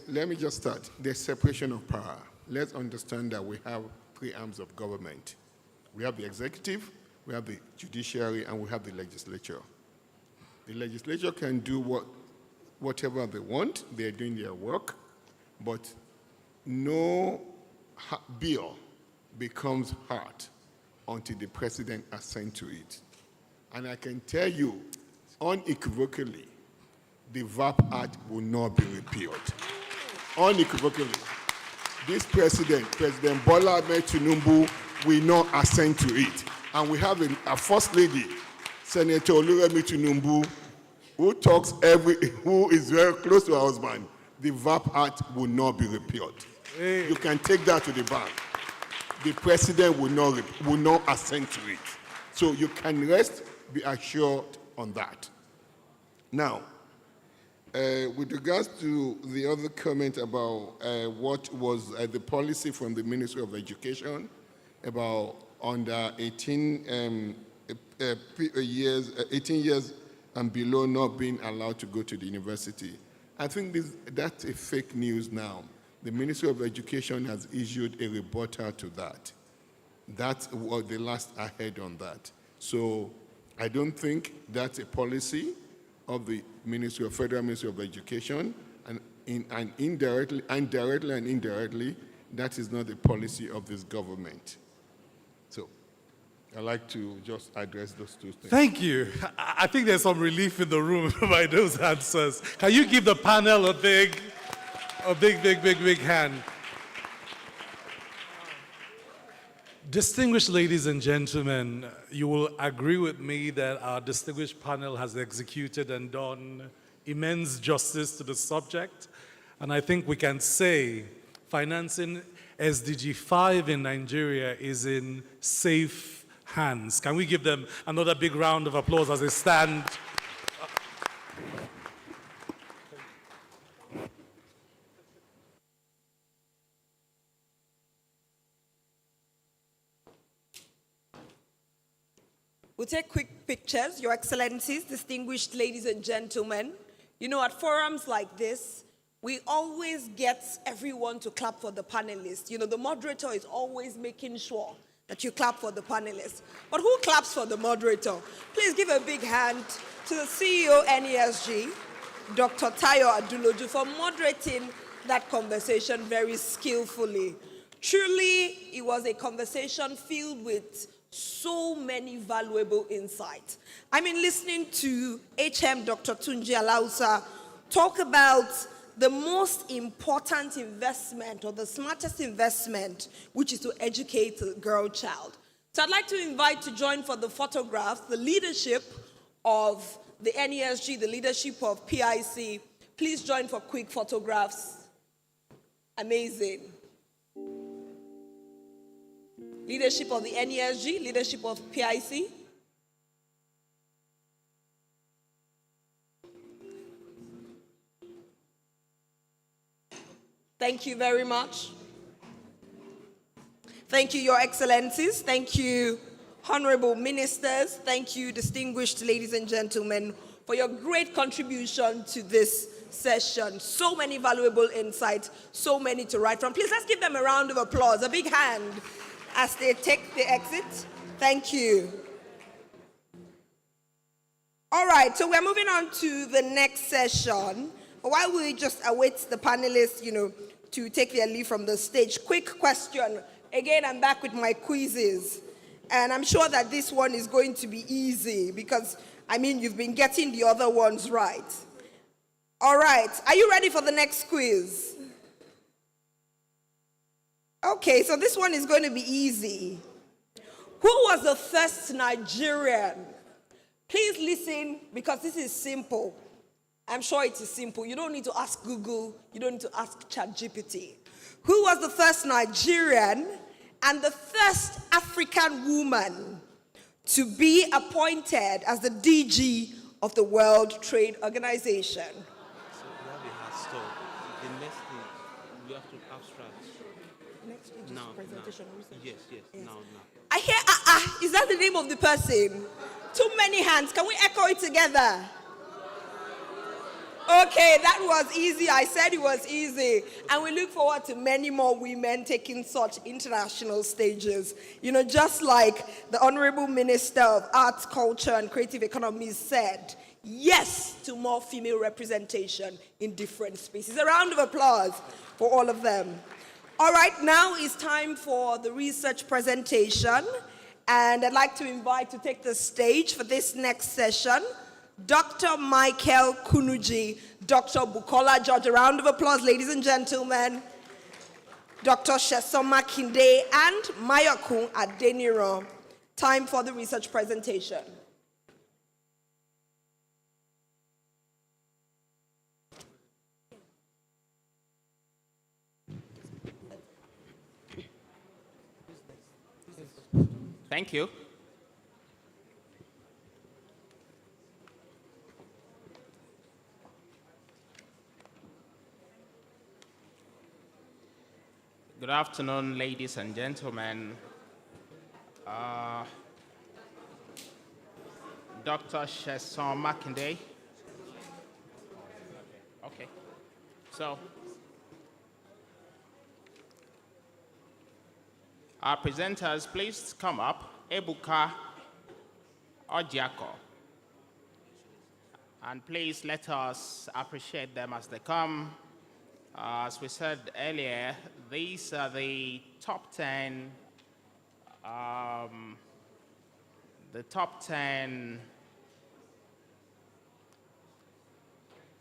let me just start. There's separation of power. Let's understand that we have three arms of government. We have the executive, we have the judiciary, and we have the legislature. The legislature can do whatever they want. They're doing their work, but no bill becomes hard until the president assents to it. And I can tell you unequivocally, the VAP Act will not be repealed. Unequivocally. This President Bola Ahmed Tinubu, will not assent to it. And we have a First Lady, Senator Oluremi Tinubu, who is very close to her husband. The VAP Act will not be repealed. Hey. You can take that to the bank. The president will not assent to it. So you can be assured on that. Now, With regards to the other comment about what was the policy from the Ministry of Education about under 18 years and below not being allowed to go to the university, I think that's a fake news now. The Ministry of Education has issued a rebuttal to that. That was the last I heard on that. So I don't think that's a policy of the Federal Ministry of Education, and indirectly and indirectly, that is not the policy of this government. So I'd like to just address those two things. Thank you. I think there's some relief in the room by those answers. Can you give the panel a big hand? Distinguished ladies and gentlemen, you will agree with me that our distinguished panel has executed and done immense justice to the subject. And I think we can say financing SDG 5 in Nigeria is in safe hands. Can we give them another big round of applause as they stand? We'll take quick pictures, Your Excellencies, distinguished ladies and gentlemen. You know, at forums like this, we always get everyone to clap for the panelists. You know, the moderator is always making sure that you clap for the panelists. But who claps for the moderator? Please give a big hand to the CEO NESG, Dr. Tayo Aduloju, for moderating that conversation very skillfully. Truly, it was a conversation filled with so many valuable insights. I mean, listening to HM Dr. Tunji Alausa talk about the most important investment or the smartest investment, which is to educate the girl child. So I'd like to invite to join for the photograph the leadership of the NESG, the leadership of PIC. Please join for quick photographs. Amazing. Leadership of the NESG, leadership of PIC. Thank you very much. Thank you, Your Excellencies. Thank you, honorable ministers. Thank you, distinguished ladies and gentlemen, for your great contribution to this session. So many valuable insights, so many to write from. Please, let's give them a round of applause, a big hand as they take the exit. Thank you. All right, so we're moving on to the next session. While we just await the panelists, to take their leave from the stage, quick question. Again, I'm back with my quizzes. And I'm sure that this one is going to be easy because, you've been getting the other ones right. All right, are you ready for the next quiz? Okay, so this one is going to be easy. Who was the first Nigerian? Please listen, because this is simple. I'm sure it is simple. You don't need to ask Google. You don't need to ask ChatGPT. Who was the first Nigerian and the first African woman to be appointed as the DG of the World Trade Organization? So we have a hard stop. The next thing, we have to abstract. Next stage is presentation. Yes, now. I hear, is that the name of the person? Too many hands. Can we echo it together? Okay, that was easy. I said it was easy. And we look forward to many more women taking such international stages. Just like the Honorable Minister of Arts, Culture, and Creative Economies said, yes to more female representation in different spaces. A round of applause for all of them. All right, now it's time for the research presentation. And I'd like to invite to take the stage for this next session, Dr. Michael Kunuji, Dr. Bukola George. A round of applause, ladies and gentlemen. Dr. Shesoma Kinde and Mayakun Adeniro. Time for the research presentation. Thank you. Good afternoon, ladies and gentlemen. Dr. Sheson Makinde. Okay. So, our presenters, please come up. Ebuka Ojiako. And please let us appreciate them as they come. As we said earlier, these are the top 10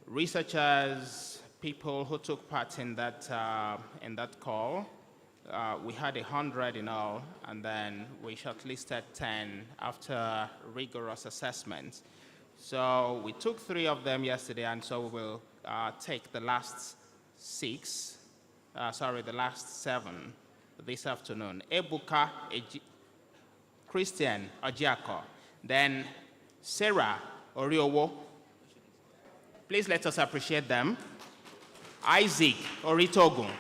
researchers, people who took part in that call. We had 100 in all, and then we shortlisted 10 after rigorous assessment. So we took 3 of them yesterday, and so we will take the last 7 this afternoon. Ebuka Christian Ojiako, then Sarah Oriowo. Please let us appreciate them. Isaac Oritogun.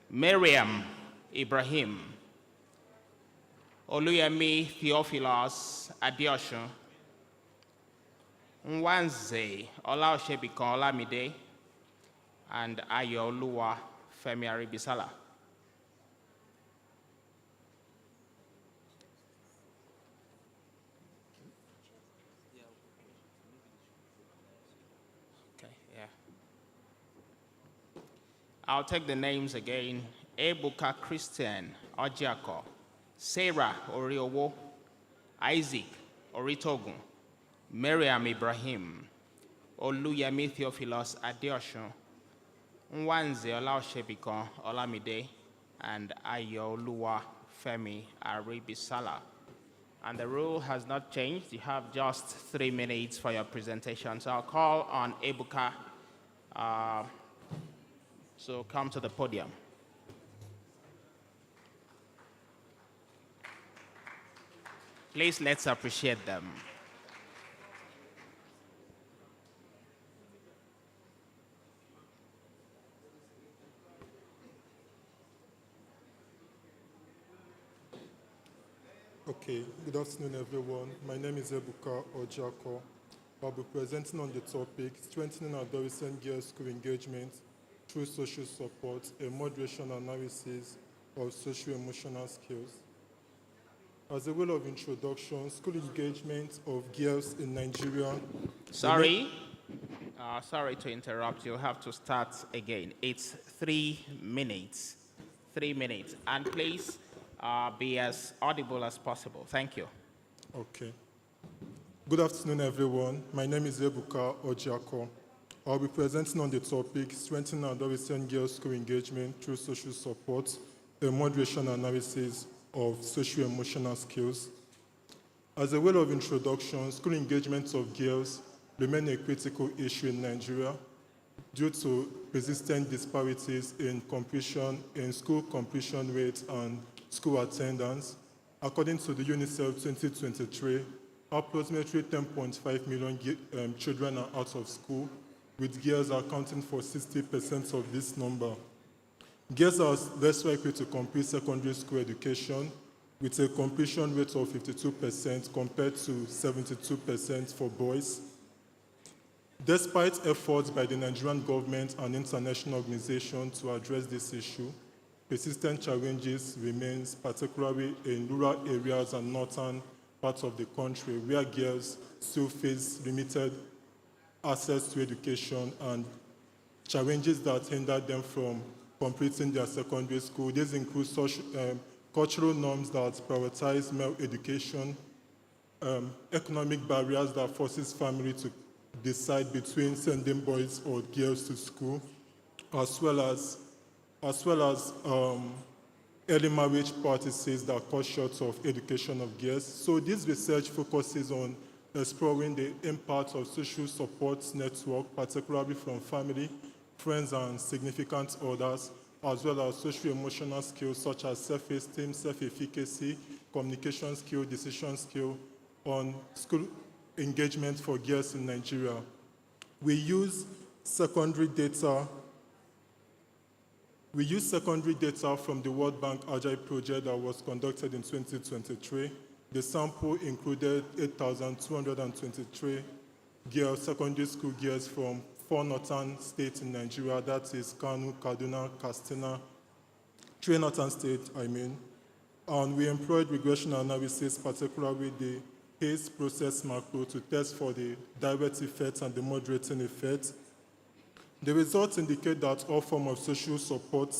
Miriam Ibrahim. Oluyemi Theophilus Adioshun. Nwanze Olaoshebikan Olamide. And Ayoluwa Femi Aribisala. I'll take the names again. Ebuka Christian Ojiako, Sarah Oriowo, Isaac Oritogun, Miriam Ibrahim, Oluyemi Theophilus Adeoshun, Nwanze Olaoshebikan Olamide, and Ayoluwa Femi Aribisala. And the rule has not changed. You have just 3 minutes for your presentation. So I'll call on Ebuka. So come to the podium. Please, let's appreciate them. Okay, good afternoon, everyone. My name is Ebuka Ojiako. I'll be presenting on the topic, strengthening adolescent girls' school engagement through social support, a moderation analysis of socio-emotional skills. As a way of introduction, school engagement of girls in Nigeria. Sorry to interrupt. You'll have to start again. It's 3 minutes. 3 minutes. And please be as audible as possible. Thank you. Okay. Good afternoon, everyone. My name is Ebuka Ojiako. I'll be presenting on the topic, strengthening adolescent girls' school engagement through social support, a moderation analysis of socio-emotional skills. As a way of introduction, school engagement of girls remain a critical issue in Nigeria due to persistent disparities in school completion rates and school attendance. According to the UNICEF 2023, approximately 10.5 million children are out of school, with girls accounting for 60% of this number. Girls are less likely to complete secondary school education, with a completion rate of 52% compared to 72% for boys. Despite efforts by the Nigerian government and international organizations to address this issue, persistent challenges remain, particularly in rural areas and northern parts of the country, where girls still face limited access to education and challenges that hinder them from completing their secondary school. These include cultural norms that prioritize male education, economic barriers that forces families to decide between sending boys or girls to school, as well as early marriage practices that cut short of education of girls. So this research focuses on exploring the impact of social support network, particularly from family, friends, and significant others, as well as socio-emotional skills such as self-esteem, self-efficacy, communication skill, decision skill, on school engagement for girls in Nigeria. We use secondary data We used secondary data from the World Bank Agile project that was conducted in 2023. The sample included 8,223 girls, secondary school girls from 4 northern states in Nigeria, that is Kano, Kaduna, Katsina, 3 northern states, And we employed regression analysis, particularly the PACE process macro, to test for the direct effects and the moderating effects. The results indicate that all forms of social support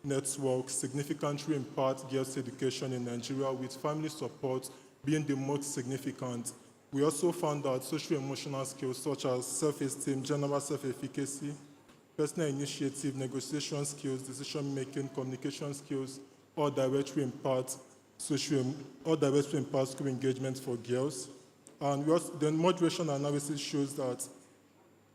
networks significantly impact girls' education in Nigeria, with family support being the most significant. We also found that social-emotional skills such as self-esteem, general self-efficacy, personal initiative, negotiation skills, decision-making, communication skills, all directly impact school engagement for girls. And the moderation analysis shows that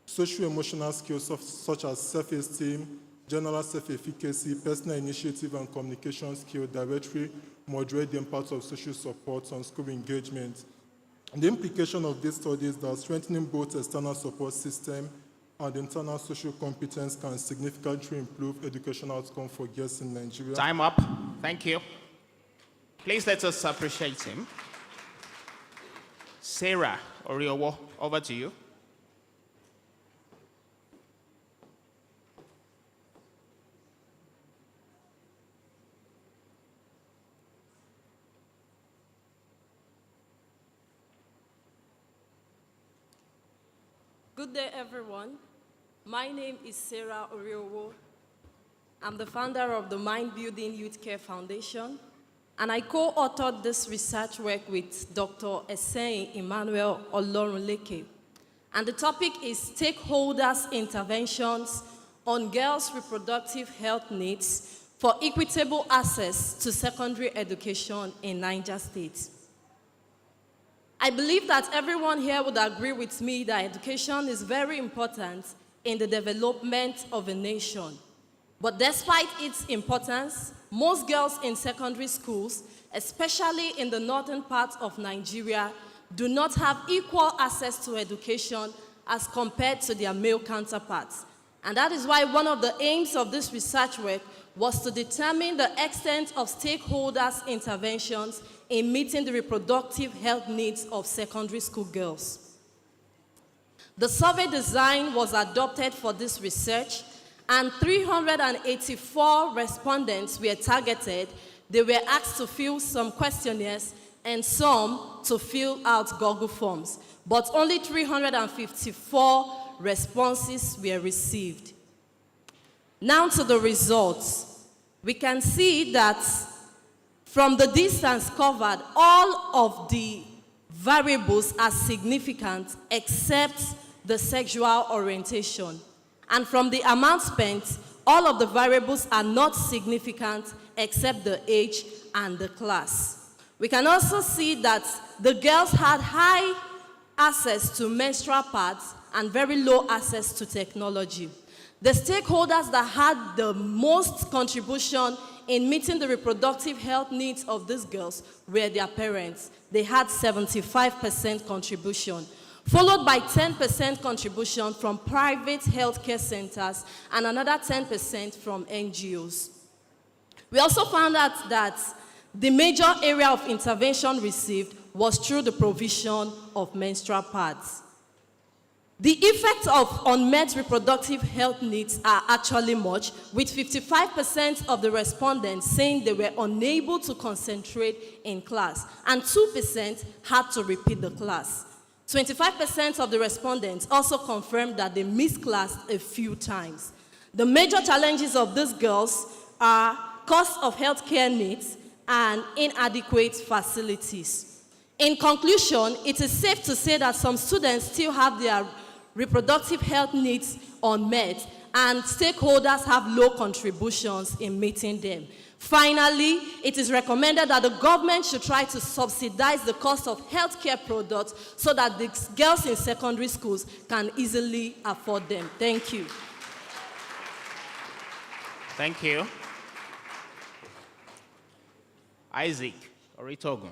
social-emotional skills such as self-esteem, general self-efficacy, personal initiative, and communication skills directly moderate the impact of social support on school engagement. The implication of this study is that strengthening both external support system and internal social competence can significantly improve educational outcomes for girls in Nigeria. Time up. Thank you. Please let us appreciate him. Sarah Oriowo, over to you. Good day, everyone. My name is Sarah Oriowo. I'm the founder of the Mind Building Youth Care Foundation, and I co-authored this research work with Dr. Esein Emmanuel Olorunleke. And the topic is stakeholders' interventions on girls' reproductive health needs for equitable access to secondary education in Niger State. I believe that everyone here would agree with me that education is very important in the development of a nation. But despite its importance, most girls in secondary schools, especially in the northern part of Nigeria, do not have equal access to education as compared to their male counterparts. And that is why one of the aims of this research work was to determine the extent of stakeholders' interventions in meeting the reproductive health needs of secondary school girls. The survey design was adopted for this research, and 384 respondents were targeted. They were asked to fill some questionnaires and some to fill out Google forms, but only 354 responses were received. Now to the results. We can see that from the distance covered, all of the variables are significant except the sexual orientation. And from the amount spent, all of the variables are not significant except the age and the class. We can also see that the girls had high access to menstrual pads and very low access to technology. The stakeholders that had the most contribution in meeting the reproductive health needs of these girls were their parents. They had 75% contribution, followed by 10% contribution from private healthcare centers and another 10% from NGOs. We also found out that the major area of intervention received was through the provision of menstrual pads. The effects of unmet reproductive health needs are actually much, with 55% of the respondents saying they were unable to concentrate in class, and 2% had to repeat the class. 25% of the respondents also confirmed that they missed class a few times. The major challenges of these girls are cost of healthcare needs and inadequate facilities. In conclusion, it is safe to say that some students still have their reproductive health needs unmet, and stakeholders have low contributions in meeting them. Finally, it is recommended that the government should try to subsidize the cost of healthcare products so that the girls in secondary schools can easily afford them. Thank you. Thank you. Isaac Oritogun.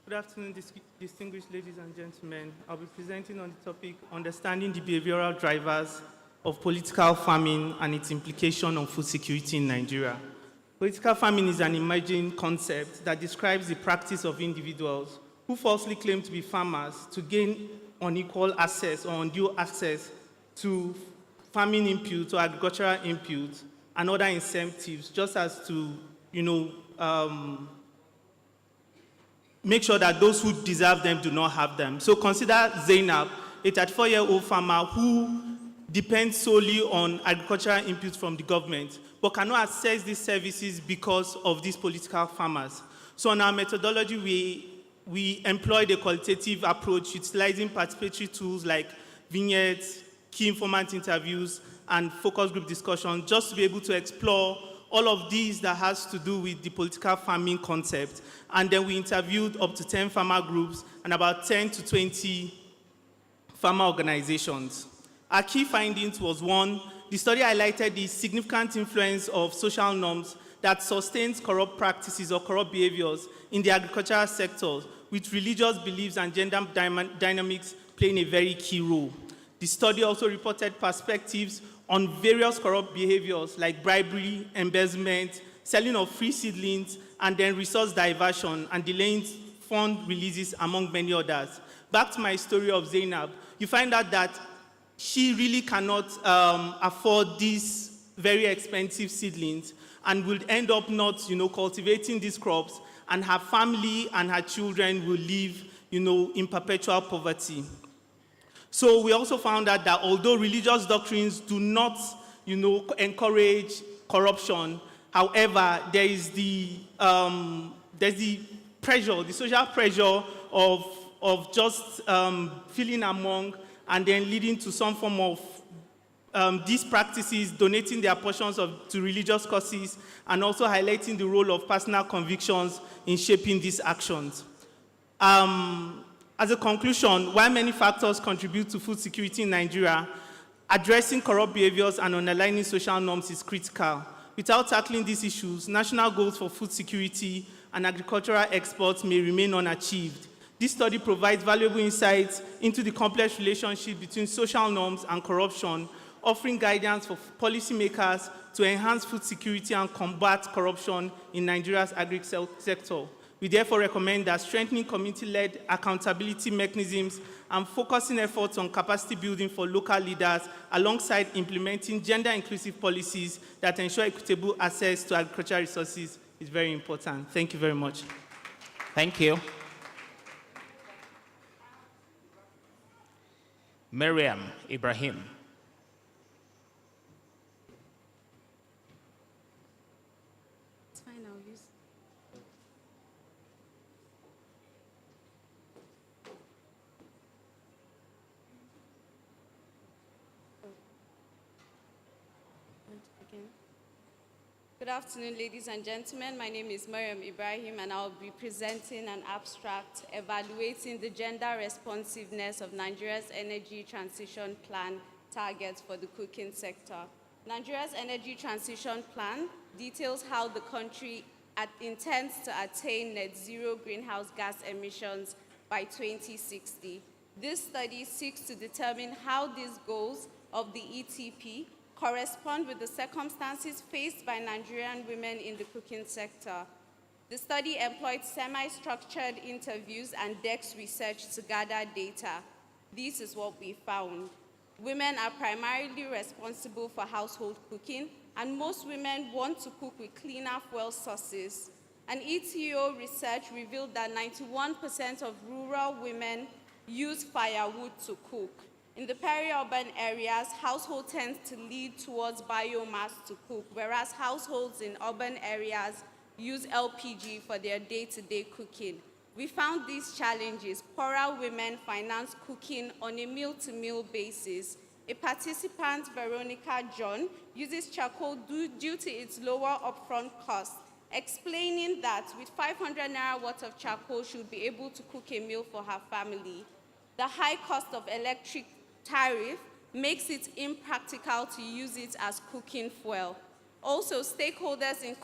Good afternoon, distinguished ladies and gentlemen. I'll be presenting on the topic, Understanding the Behavioral Drivers of Political Famine and its Implication on Food Security in Nigeria. Political famine is an emerging concept that describes the practice of individuals who falsely claim to be farmers to gain unequal access or undue access to farming inputs or agricultural inputs and other incentives, just as to, make sure that those who deserve them do not have them. So consider Zainab, a 34-year-old farmer who depends solely on agricultural inputs from the government, but cannot access these services because of these political farmers. So in our methodology, we employed a qualitative approach utilizing participatory tools like vignettes, key informant interviews, and focus group discussion, just to be able to explore all of these that has to do with the political farming concept. And then we interviewed up to 10 farmer groups and about 10 to 20 farmer organizations. Our key findings was one, the study highlighted the significant influence of social norms that sustains corrupt practices or corrupt behaviors in the agricultural sector, with religious beliefs and gender dynamics playing a very key role. The study also reported perspectives on various corrupt behaviors like bribery, embezzlement, selling of free seedlings, and then resource diversion and delaying fund releases, among many others. Back to my story of Zainab, you find out that she really cannot afford these very expensive seedlings and will end up not, cultivating these crops, and her family and her children will live, in perpetual poverty. So we also found out that although religious doctrines do not, encourage corruption, however, there's the pressure, the social pressure of just feeling among and then leading to some form of these practices, donating their portions to religious causes, and also highlighting the role of personal convictions in shaping these actions. As a conclusion, while many factors contribute to food security in Nigeria, addressing corrupt behaviors and underlining social norms is critical. Without tackling these issues, national goals for food security and agricultural exports may remain unachieved. This study provides valuable insights into the complex relationship between social norms and corruption, offering guidance for policymakers to enhance food security and combat corruption in Nigeria's agricultural sector. We therefore recommend that strengthening community-led accountability mechanisms and focusing efforts on capacity building for local leaders alongside implementing gender-inclusive policies that ensure equitable access to agricultural resources is very important. Thank you very much. Thank you. Miriam Ibrahim. It's fine, I'll use. Good afternoon, ladies and gentlemen. My name is Miriam Ibrahim, and I'll be presenting an abstract evaluating the gender responsiveness of Nigeria's energy transition plan targets for the cooking sector. Nigeria's energy transition plan details how the country intends to attain net zero greenhouse gas emissions by 2060. This study seeks to determine how these goals of the ETP correspond with the circumstances faced by Nigerian women in the cooking sector. The study employed semi-structured interviews and DEX research to gather data. This is what we found. Women are primarily responsible for household cooking, and most women want to cook with cleaner fuel sources. An ETO research revealed that 91% of rural women use firewood to cook. In the peri-urban areas, households tend to lead towards biomass to cook, whereas households in urban areas use LPG for their day-to-day cooking. We found these challenges. Poorer women finance cooking on a meal-to-meal basis. A participant, Veronica John, uses charcoal due to its lower upfront cost, explaining that with 500 naira worth of charcoal, she would be able to cook a meal for her family. The high cost of electric tariff makes it impractical to use it as cooking fuel. Also, stakeholders in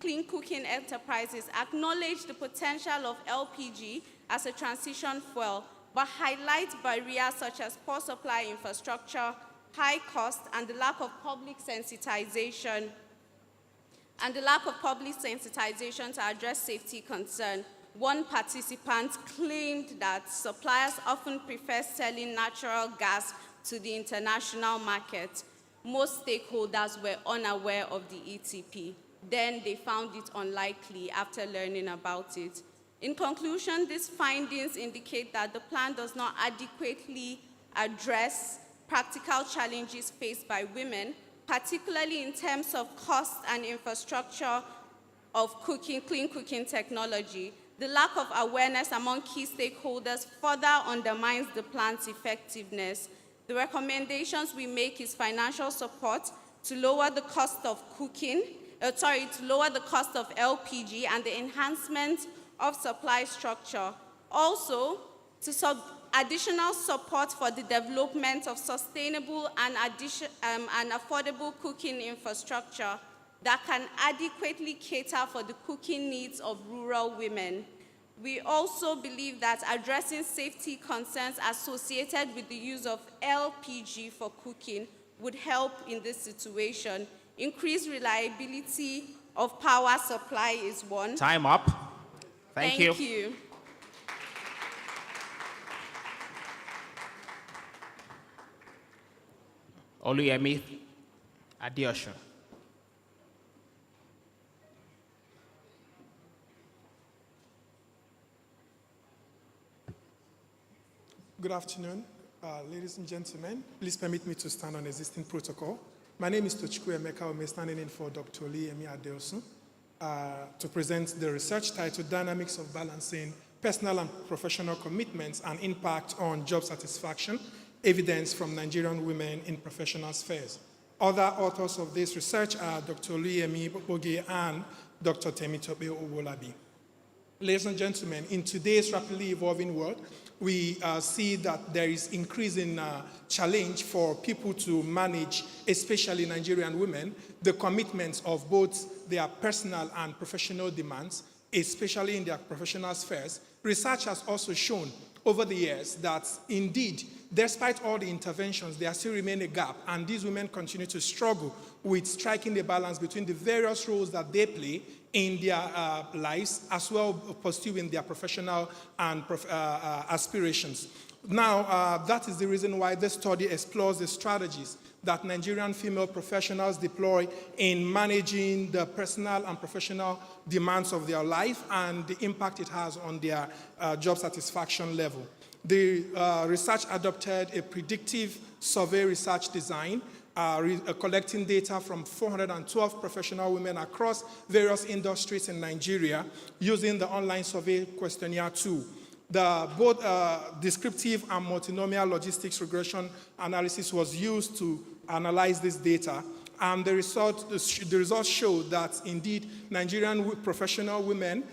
clean cooking enterprises acknowledge the potential of LPG as a transition fuel, but highlight barriers such as poor supply infrastructure, high cost, and the lack of public sensitization to address safety concern. One participant claimed that suppliers often prefer selling natural gas to the international market. Most stakeholders were unaware of the ETP. Then they found it unlikely after learning about it. In conclusion, these findings indicate that the plan does not adequately address practical challenges faced by women, particularly in terms of cost and infrastructure of clean cooking technology. The lack of awareness among key stakeholders further undermines the plan's effectiveness. The recommendations we make is financial support to lower the cost of LPG and the enhancement of supply structure. Also, additional support for the development of sustainable and affordable cooking infrastructure that can adequately cater for the cooking needs of rural women. We also believe that addressing safety concerns associated with the use of LPG for cooking would help in this situation. Increased reliability of power supply is one. Time up. Thank you. Thank you. Oluyemi Adeosun. Good afternoon, ladies and gentlemen. Please permit me to stand on existing protocol. My name is Tochukwu Emeka Ome, standing in for Dr. Oluyemi Adeosun to present the research titled Dynamics of Balancing Personal and Professional Commitments and Impact on Job Satisfaction, Evidence from Nigerian Women in Professional Spheres. Other authors of this research are Dr. Oluyemi Boge and Dr. Temitope Owolabi. Ladies and gentlemen, in today's rapidly evolving world, we see that there is increasing challenge for people to manage, especially Nigerian women, the commitments of both their personal and professional demands, especially in their professional spheres. Research has also shown over the years that indeed, despite all the interventions, there still remains a gap, and these women continue to struggle with striking the balance between the various roles that they play in their lives, as well pursuing their professional and aspirations. Now, that is the reason why this study explores the strategies that Nigerian female professionals deploy in managing the personal and professional demands of their life and the impact it has on their job satisfaction level. The research adopted a predictive survey research design, collecting data from 412 professional women across various industries in Nigeria using the online survey questionnaire tool. The both descriptive and multinomial logistics regression analysis was used to analyze this data, and the results show that indeed Nigerian professional women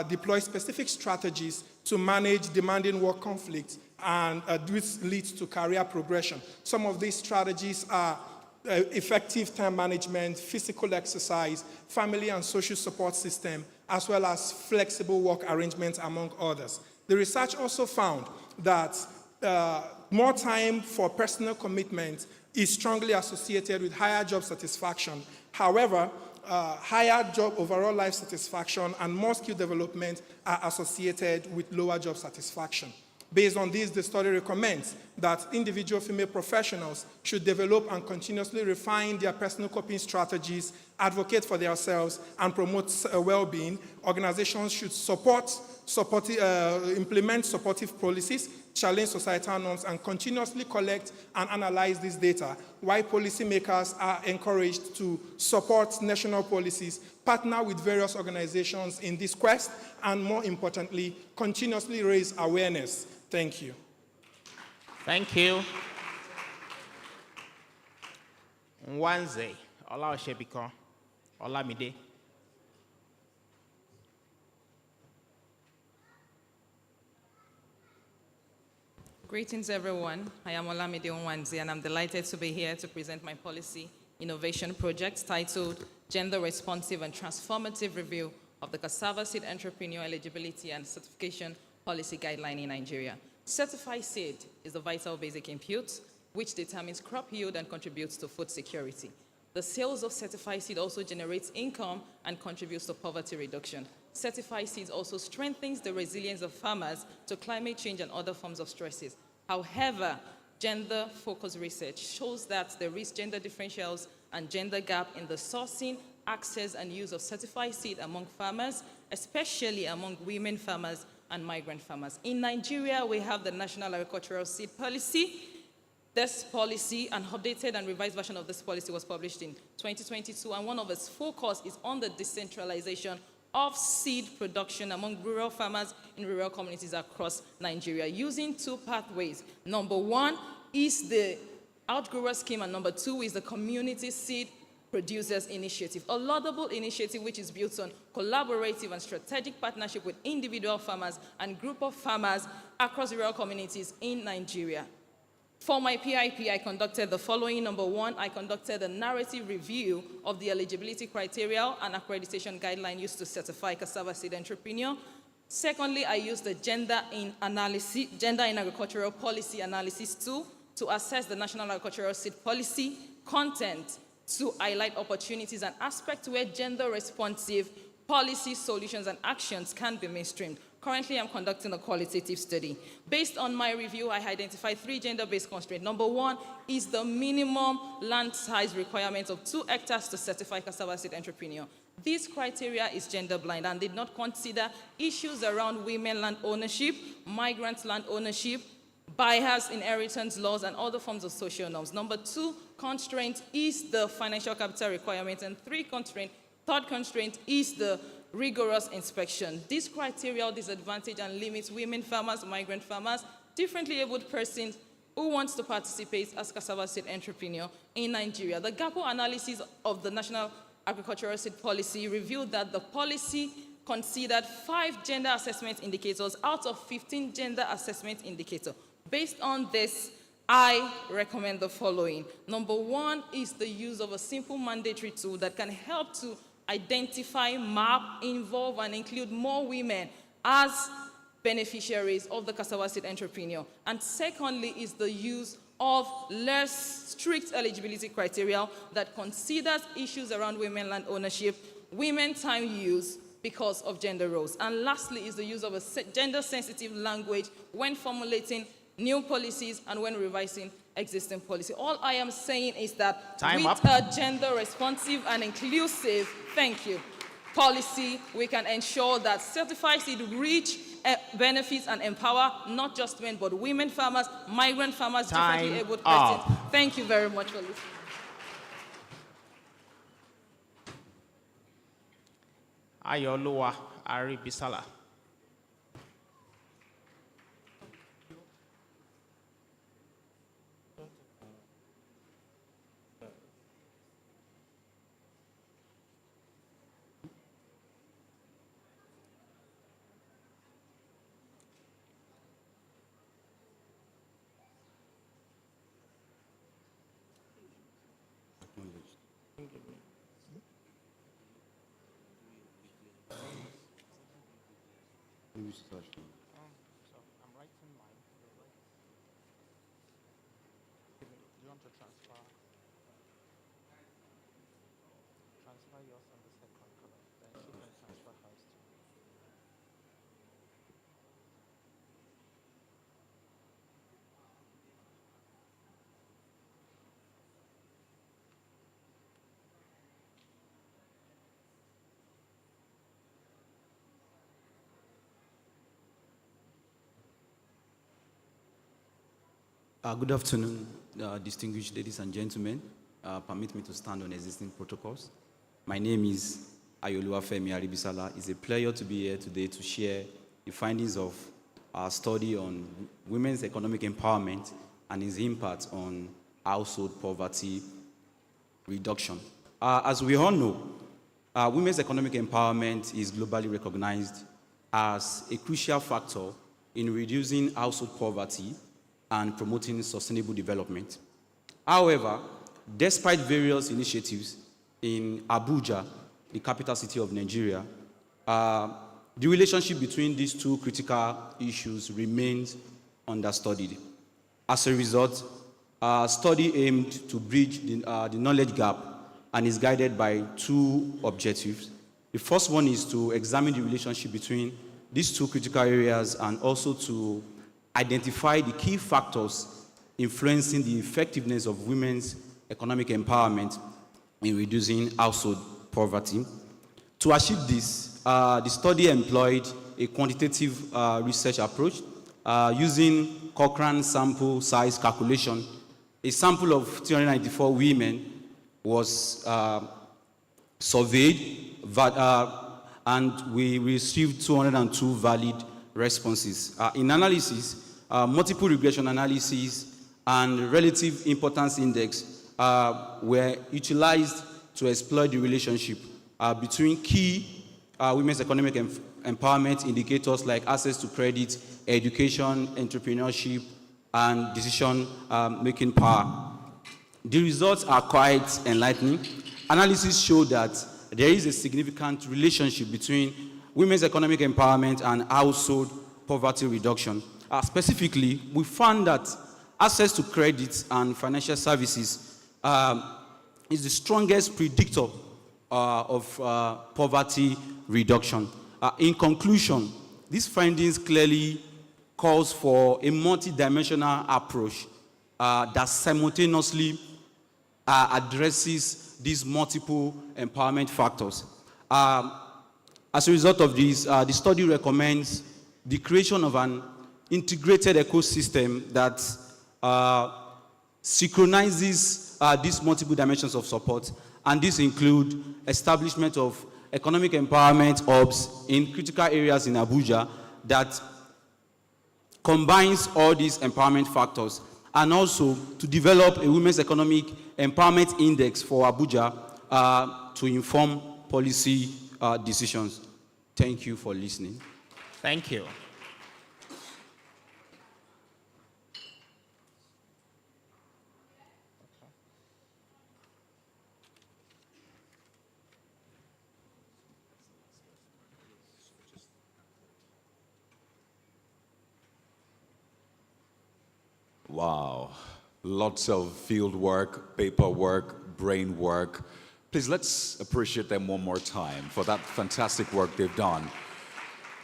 deploy specific strategies to manage demanding work conflicts, and this leads to career progression. Some of these strategies are effective time management, physical exercise, family and social support system, as well as flexible work arrangements, among others. The research also found that more time for personal commitment is strongly associated with higher job satisfaction. However, higher job overall life satisfaction and more skill development are associated with lower job satisfaction. Based on this, the study recommends that individual female professionals should develop and continuously refine their personal coping strategies, advocate for themselves, and promote well-being. Organizations should implement supportive policies, challenge societal norms, and continuously collect and analyze this data, while policymakers are encouraged to support national policies, partner with various organizations in this quest, and more importantly, continuously raise awareness. Thank you. Thank you. Nwanze, Ola Oshebiko, Olamide. Greetings, everyone. I am Olamide Nwanze, and I'm delighted to be here to present my policy innovation project titled gender-responsive and transformative review of the cassava seed entrepreneur eligibility and certification policy guideline in Nigeria. Certified seed is the vital basic input which determines crop yield and contributes to food security. The sales of certified seed also generates income and contributes to poverty reduction. Certified seeds also strengthens the resilience of farmers to climate change and other forms of stresses. However, gender-focused research shows that there is gender differentials and gender gap in the sourcing, access, and use of certified seed among farmers, especially among women farmers and migrant farmers. In Nigeria, we have the National Agricultural Seed Policy. This policy, an updated and revised version of this policy, was published in 2022, and one of its focus is on the decentralization of seed production among rural farmers in rural communities across Nigeria, using two pathways. Number one is the outgrower scheme, and number two is the community seed producers initiative, a laudable initiative which is built on collaborative and strategic partnership with individual farmers and group of farmers across rural communities in Nigeria. For my PIP, I conducted the following. Number one, I conducted a narrative review of the eligibility criteria and accreditation guideline used to certify cassava seed entrepreneur. Secondly, I used the gender in agricultural policy analysis tool to assess the National Agricultural Seed Policy content to highlight opportunities and aspects where gender-responsive policy solutions and actions can be mainstreamed. Currently, I'm conducting a qualitative study. Based on my review, I identified 3 gender-based constraints. Number one is the minimum land size requirement of 2 hectares to certify cassava seed entrepreneur. This criteria is gender-blind and did not consider issues around women land ownership, migrant land ownership, bias, inheritance laws, and other forms of social norms. Number 2 constraint is the financial capital requirement, and third constraint is the rigorous inspection. This criteria disadvantage and limits women farmers, migrant farmers, differently abled persons who wants to participate as cassava seed entrepreneur in Nigeria. The gap analysis of the National Agricultural Seed Policy revealed that the policy considered 5 gender assessment indicators out of 15 gender assessment indicators. Based on this, I recommend the following. Number 1 is the use of a simple mandatory tool that can help to identify, map, involve, and include more women as beneficiaries of the cassava seed entrepreneur. And secondly is the use of less strict eligibility criteria that considers issues around women land ownership, women time use because of gender roles. And lastly is the use of a gender-sensitive language when formulating new policies and when revising existing policy. All I am saying is that with a gender-responsive and inclusive, policy, we can ensure that certified seed reach benefits and empower not just men, but women farmers, migrant farmers, differently abled persons. Thank you very much for listening. Ayoluwa Aribisala. I'm writing mine. Do you want to transfer yours on the second column? Then she can transfer hers too. Good afternoon, distinguished ladies and gentlemen. Permit me to stand on existing protocols. My name is Ayoluwafemi Aribisala. It's a pleasure to be here today to share the findings of our study on women's economic empowerment and its impact on household poverty reduction. As we all know, women's economic empowerment is globally recognized as a crucial factor in reducing household poverty and promoting sustainable development. However, despite various initiatives, in Abuja, the capital city of Nigeria, the relationship between these two critical issues remains understudied. As a result, our study aimed to bridge the knowledge gap and is guided by two objectives. The first one is to examine the relationship between these two critical areas and also to identify the key factors influencing the effectiveness of women's economic empowerment in reducing household poverty. To achieve this, the study employed a quantitative research approach using Cochrane sample size calculation. A sample of 394 women was surveyed, and we received 202 valid responses. In analysis, multiple regression analysis and relative importance index were utilized to explore the relationship between key women's economic empowerment indicators like access to credit, education, entrepreneurship, and decision-making power. The results are quite enlightening. Analysis show that there is a significant relationship between women's economic empowerment and household poverty reduction. Specifically, we found that access to credit and financial services is the strongest predictor of poverty reduction. In conclusion, these findings clearly calls for a multidimensional approach that simultaneously addresses these multiple empowerment factors. As a result of this, the study recommends the creation of an integrated ecosystem that synchronizes these multiple dimensions of support, and this includes establishment of economic empowerment hubs in critical areas in Abuja that combines all these empowerment factors, and also to develop a women's economic empowerment index for Abuja to inform policy decisions. Thank you for listening. Thank you. Wow. Lots of field work, paperwork, brain work. Please, let's appreciate them one more time for that fantastic work they've done.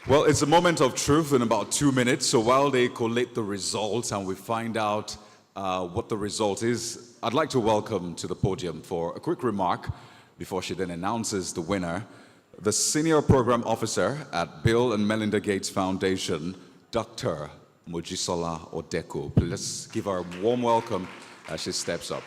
Well, it's a moment of truth in about 2 minutes, so while they collate the results and we find out what the result is, I'd like to welcome to the podium for a quick remark before she then announces the winner, the Senior Program Officer at Bill and Melinda Gates Foundation, Dr. Mojisola Odeko. Let's give her a warm welcome as she steps up.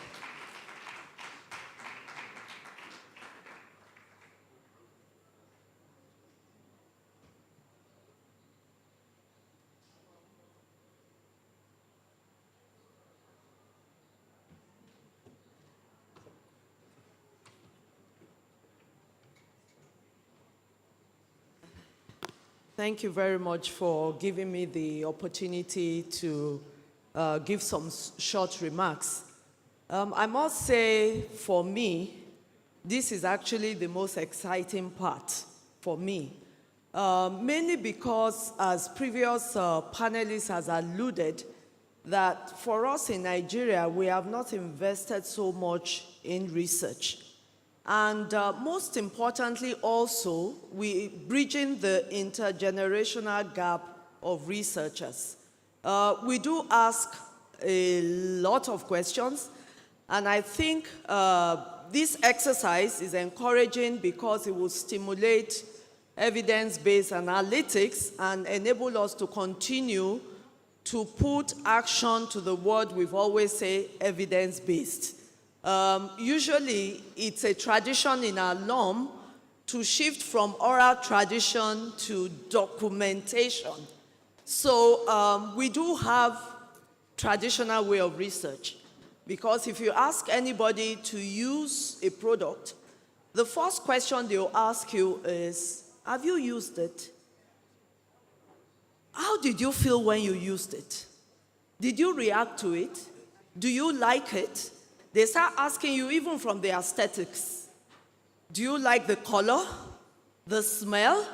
Thank you very much for giving me the opportunity to give some short remarks. I must say, for me, this is actually the most exciting part for me, mainly because, as previous panelists has alluded, that for us in Nigeria, we have not invested so much in research. And most importantly also, we bridging the intergenerational gap of researchers. We do ask a lot of questions, and I think this exercise is encouraging because it will stimulate evidence-based analytics and enable us to continue to put action to the word we've always said, evidence-based. Usually, it's a tradition in our LOM to shift from oral tradition to documentation. So we do have traditional way of research, because if you ask anybody to use a product, the first question they'll ask you is, have you used it? How did you feel when you used it? Did you react to it? Do you like it? They start asking you even from the aesthetics. Do you like the color, the smell?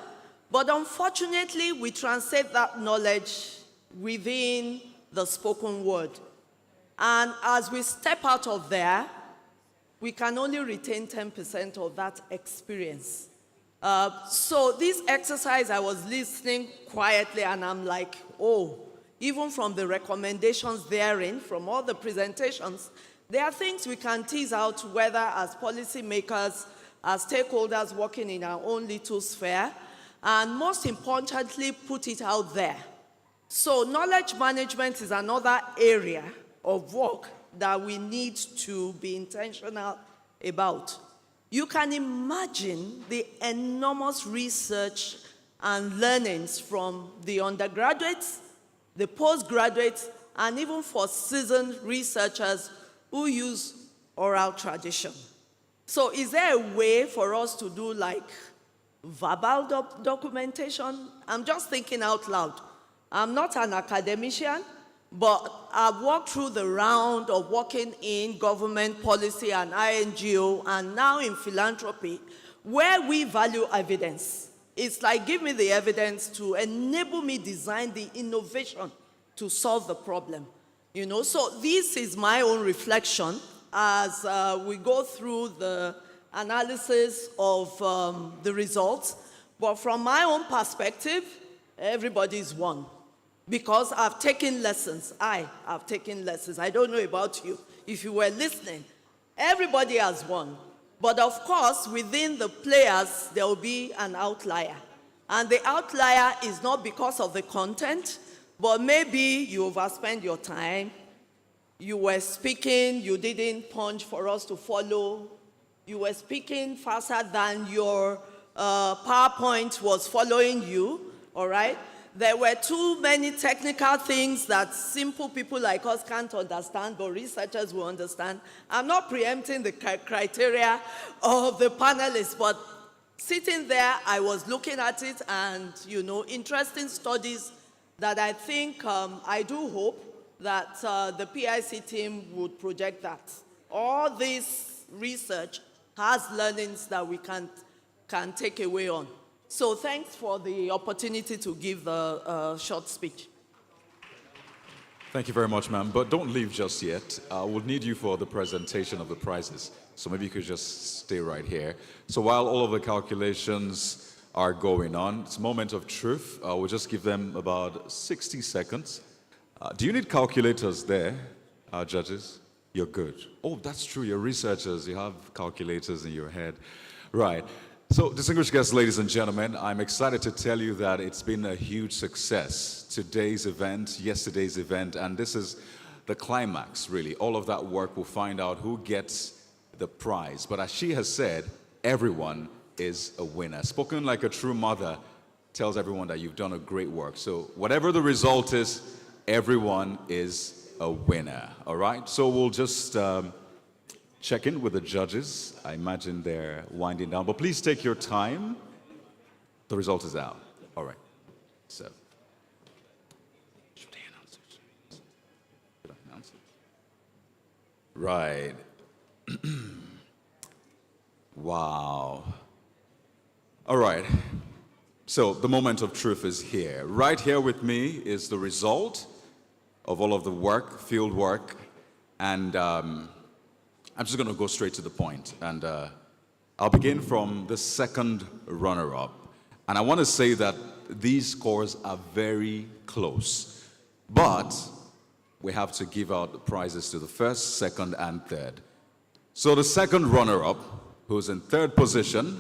But unfortunately, we translate that knowledge within the spoken word. And as we step out of there, we can only retain 10% of that experience. So this exercise, I was listening quietly, and I'm like, oh, even from the recommendations therein, from all the presentations, there are things we can tease out, whether as policymakers, as stakeholders working in our own little sphere, and most importantly, put it out there. So knowledge management is another area of work that we need to be intentional about. You can imagine the enormous research and learnings from the undergraduates, the postgraduates, and even for seasoned researchers who use oral tradition. So is there a way for us to do like verbal documentation? I'm just thinking out loud. I'm not an academician, but I've walked through the round of working in government policy and INGO and now in philanthropy, where we value evidence. It's like, give me the evidence to enable me design the innovation to solve the problem. You know, so this is my own reflection as we go through the analysis of the results. But from my own perspective, everybody's won. Because I've taken lessons. I've taken lessons. I don't know about you. If you were listening, everybody has won. But of course, within the players, there will be an outlier. And the outlier is not because of the content, but maybe you overspend your time. You were speaking, you didn't punch for us to follow. You were speaking faster than your PowerPoint was following you, all right? There were too many technical things that simple people like us can't understand, but researchers will understand. I'm not preempting the criteria of the panelists, but sitting there, I was looking at it and, you know, interesting studies that I think, I do hope that the PIC team would project that. All this research has learnings that we can take away on. So thanks for the opportunity to give the short speech. Thank you very much, ma'am. But don't leave just yet. We'll need you for the presentation of the prizes. So maybe you could just stay right here. So while all of the calculations are going on, it's a moment of truth. We'll just give them about 60 seconds. Do you need calculators there, judges? You're good. Oh, that's true. You're researchers. You have calculators in your head. Right. So, distinguished guests, ladies and gentlemen, I'm excited to tell you that it's been a huge success. Today's event, yesterday's event, and this is the climax, really. All of that work will find out who gets the prize. But as she has said, everyone is a winner. Spoken like a true mother tells everyone that you've done a great work. So, whatever the result is, everyone is a winner, all right? So, we'll just check in with the judges. I imagine they're winding down, but please take your time. The result is out. All right. So, should I announce it? Should I announce it? Right. Wow. All right. So the moment of truth is here. Right here with me is the result of all of the work, field work, and I'm just going to go straight to the point, and I'll begin from the second runner-up. And I want to say that these scores are very close, but we have to give out the prizes to the first, second, and third. So the second runner-up, who's in third position,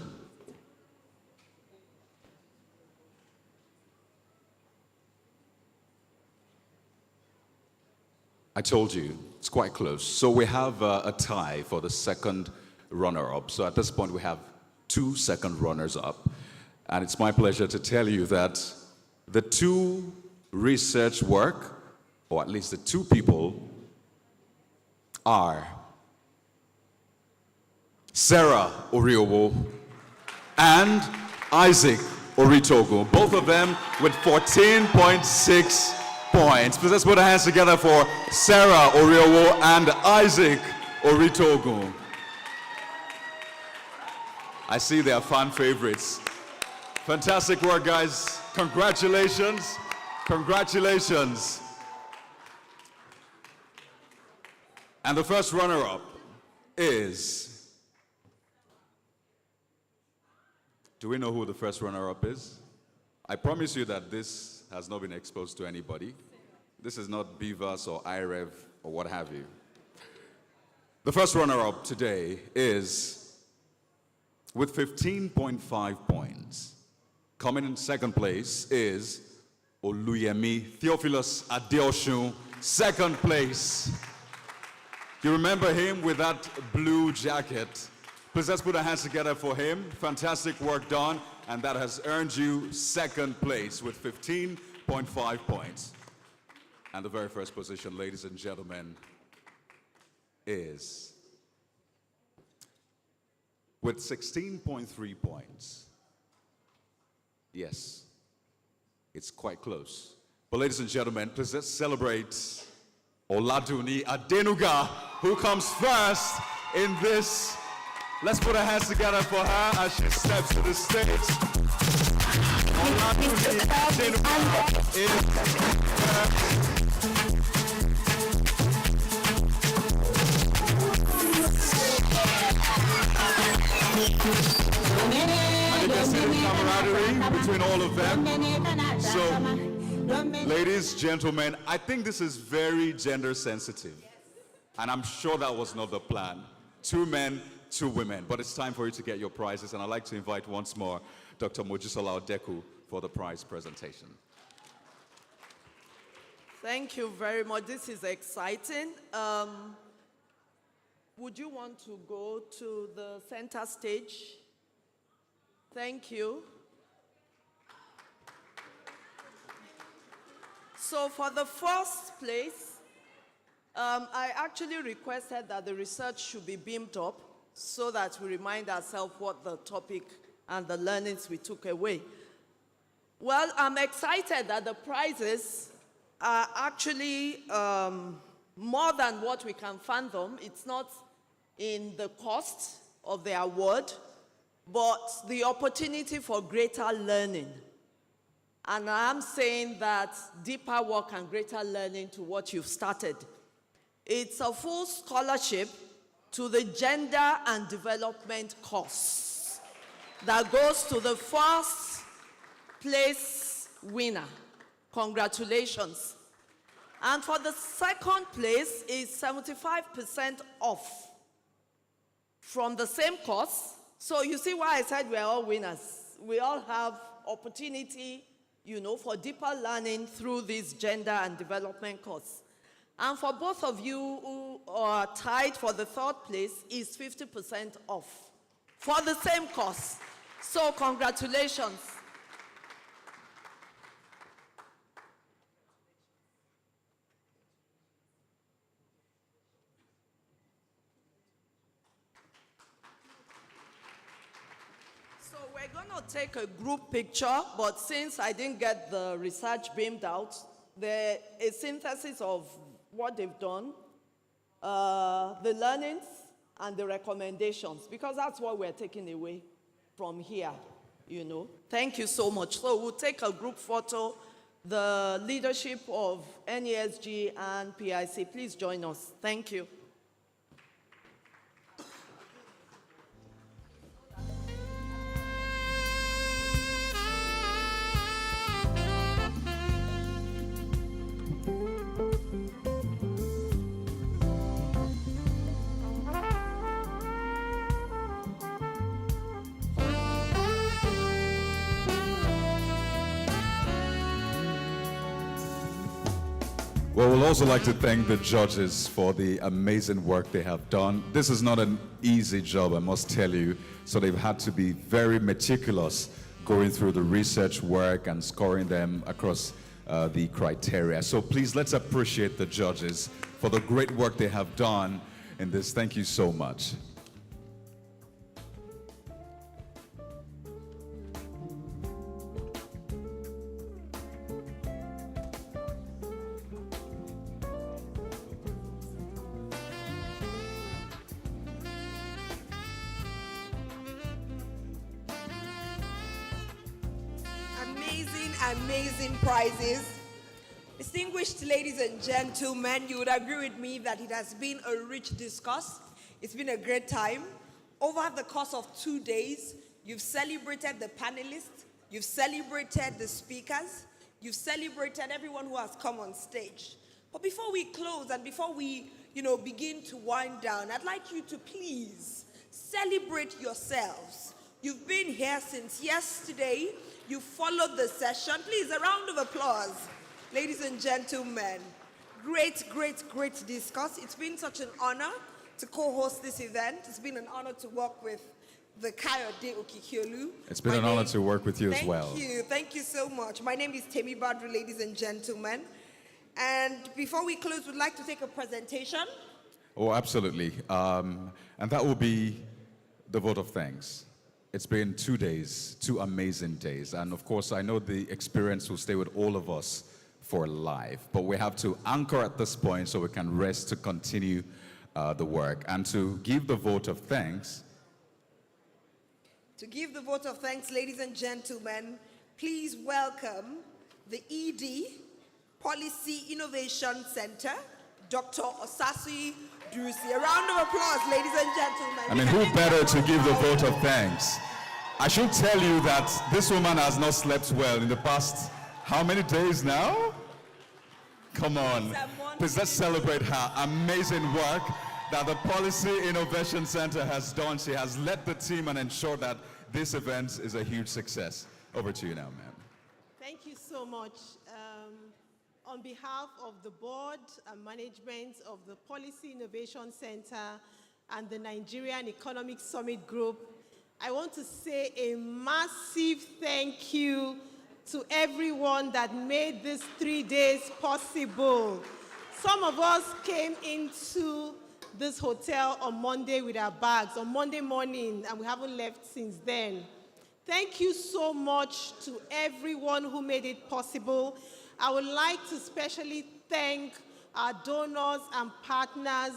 I told you, it's quite close. So we have a tie for the second runner-up. So at this point, we have 2 second runners-up. And it's my pleasure to tell you that the 2 research work, or at least the 2 people, are Sarah Oriowo and Isaac Oritogo, both of them with 14.6 points. Please let's put our hands together for Sarah Oriowo and Isaac Oritogo. I see they are fan favorites. Fantastic work, guys. Congratulations. Congratulations. And the first runner-up is... Do we know who the first runner-up is? I promise you that this has not been exposed to anybody. This is not Beavers or IREV or what have you. The first runner-up today is, with 15.5 points, coming in second place is Oluyemi Theophilus Adeosun, second place. You remember him with that blue jacket? Please let's put our hands together for him. Fantastic work done, and that has earned you second place with 15.5 points. And the very first position, ladies and gentlemen, is with 16.3 points. Yes, it's quite close. But ladies and gentlemen, please let's celebrate Oladuni Adenuga, who comes first in this. Let's put our hands together for her as she steps to the stage. Oladuni Adenuga is and you can see the camaraderie between all of them. So, ladies, gentlemen, I think this is very gender sensitive. And I'm sure that was not the plan. 2 men, 2 women. But it's time for you to get your prizes. And I'd like to invite once more Dr. Mojisola Odeku for the prize presentation. Thank you very much. This is exciting. Would you want to go to the center stage? Thank you. So for the first place, I actually requested that the research should be beamed up so that we remind ourselves what the topic and the learnings we took away. Well, I'm excited that the prizes are actually more than what we can fathom. It's not in the cost of the award, but the opportunity for greater learning. And I'm saying that deeper work and greater learning to what you've started. It's a full scholarship to the Gender and Development course that goes to the first place winner. Congratulations. And for the second place is 75% off from the same course. So you see why I said we're all winners. We all have opportunity, you know, for deeper learning through this Gender and Development course. And for both of you who are tied for the third place is 50% off for the same course. So congratulations. So we're going to take a group picture, but since I didn't get the research beamed out, there is a synthesis of what they've done, the learnings, and the recommendations, because that's what we're taking away from here, you know. Thank you so much. So we'll take a group photo, the leadership of NESG and PIC. Please join us. Thank you. Well, we'd also like to thank the judges for the amazing work they have done. This is not an easy job, I must tell you. So they've had to be very meticulous going through the research work and scoring them across the criteria. So please, let's appreciate the judges for the great work they have done in this. Thank you so much. amazing prizes. Distinguished ladies and gentlemen, you would agree with me that it has been a rich discourse. It's been a great time. Over the course of 2 days, you've celebrated the panelists, you've celebrated the speakers, you've celebrated everyone who has come on stage. But before we close and before we, begin to wind down, I'd like you to please celebrate yourselves. You've been here since yesterday. You followed the session. Please, a round of applause, ladies and gentlemen. Great, great, great discourse. It's been such an honor to co-host this event. It's been an honor to work with the Kayode Okikiolu. It's been an honor to work with you as well. Thank you so much. My name is Temi Badru, ladies and gentlemen. And before we close, we'd like to take a presentation. Oh, absolutely. And that will be the vote of thanks. It's been 2 days, 2 amazing days. And of course, I know the experience will stay with all of us for life. But we have to anchor at this point so we can rest to continue the work. And to give the vote of thanks. To give the vote of thanks, ladies and gentlemen, please welcome the ED, Policy Innovation Center, Dr. Osasui Drusi. A round of applause, ladies and gentlemen. I mean, who better to give the vote of thanks? I should tell you that this woman has not slept well in the past, how many days now? Come on. Please, let's celebrate her amazing work that the Policy Innovation Center has done. She has led the team and ensured that this event is a huge success. Over to you now, ma'am. Thank you so much. On behalf of the board and management of the Policy Innovation Center and the Nigerian Economic Summit Group, I want to say a massive thank you to everyone that made these 3 days possible. Some of us came into this hotel on Monday with our bags, on Monday morning, and we haven't left since then. Thank you so much to everyone who made it possible. I would like to especially thank our donors and partners.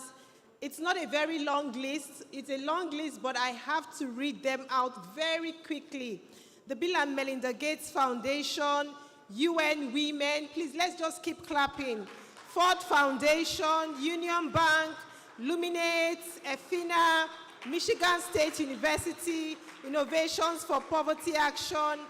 It's not a very long list. It's a long list, but I have to read them out very quickly. The Bill and Melinda Gates Foundation, UN Women, please let's just keep clapping. Ford Foundation, Union Bank, Luminate, EFINA, Michigan State University, Innovations for Poverty Action,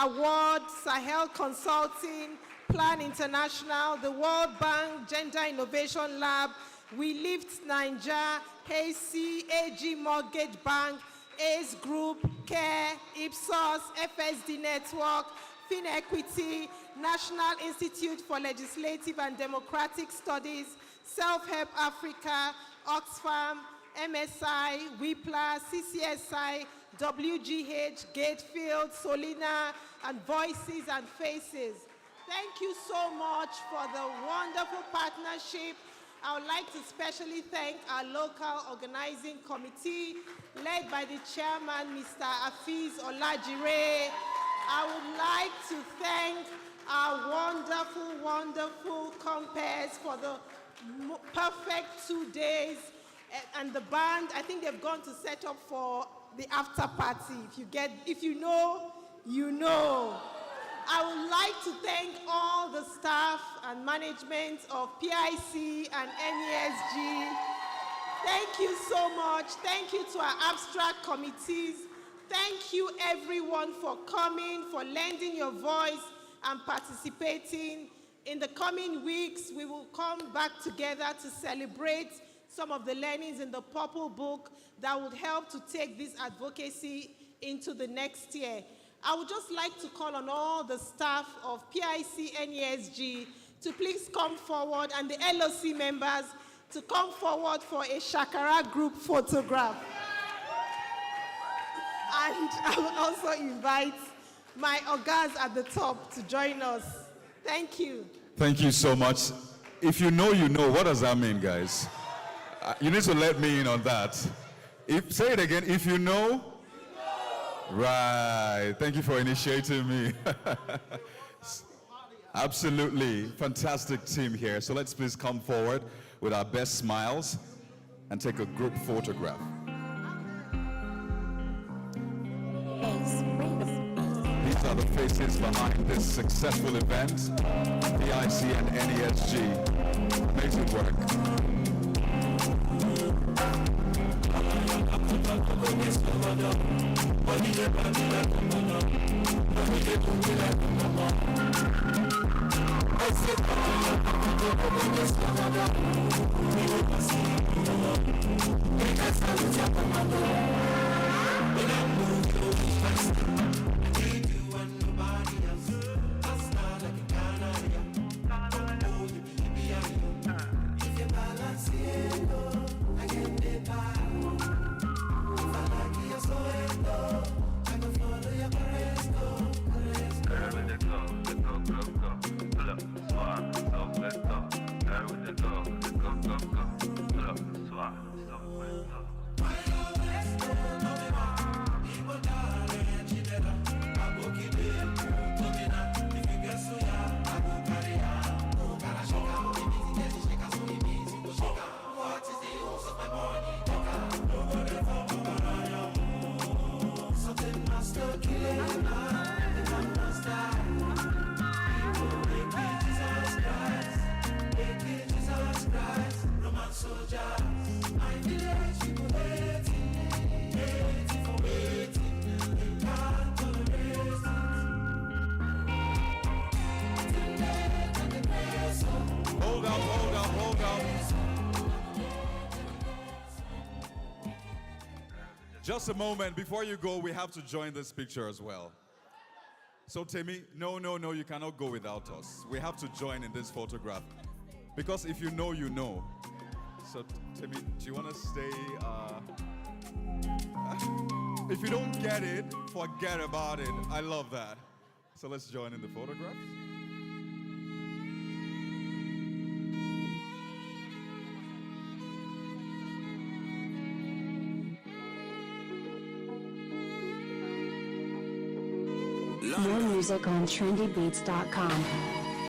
Award, Sahel Consulting, Plan International, the World Bank, Gender Innovation Lab, We Lift Nigeria, HACI, AG Mortgage Bank, ACE Group, CARE, Ipsos, FSD Network, FinEquity, National Institute for Legislative and Democratic Studies, Self-Help Africa, Oxfam, MSI, WIPLA, CCSI, WGH, Gatefield, Solina, and Voices and Faces. Thank you so much for the wonderful partnership. I would like to especially thank our local organizing committee, led by the chairman, Mr. Afiz Olajire. I would like to thank our wonderful, wonderful compares for the perfect 2 days. And the band, I think they've gone to set up for the after party. If you know, you know. I would like to thank all the staff and management of PIC and NESG. Thank you so much. Thank you to our abstract committees. Thank you everyone for coming, for lending your voice and participating. In the coming weeks, we will come back together to celebrate some of the learnings in the Purple Book that would help to take this advocacy into the next year. I would just like to call on all the staff of PIC NESG to please come forward, and the LOC members to come forward for a Shakara group photograph. And I will also invite my ogas at the top to join us. Thank you. Thank you so much. If you know, you know. What does that mean, guys? You need to let me in on that. Say it again. If you know. Right. Thank you for initiating me. Absolutely. Fantastic team here. So let's please come forward with our best smiles and take a group photograph. Please These are the faces behind this successful event. PIC and NESG. Amazing work. Just a moment, before you go, we have to join this picture as well. So Temi, no, you cannot go without us. We have to join in this photograph. Because if you know, you know. So Temi, do you want to stay? If you don't get it, forget about it. I love that. So let's join in the photograph. More music on trendybeats.com.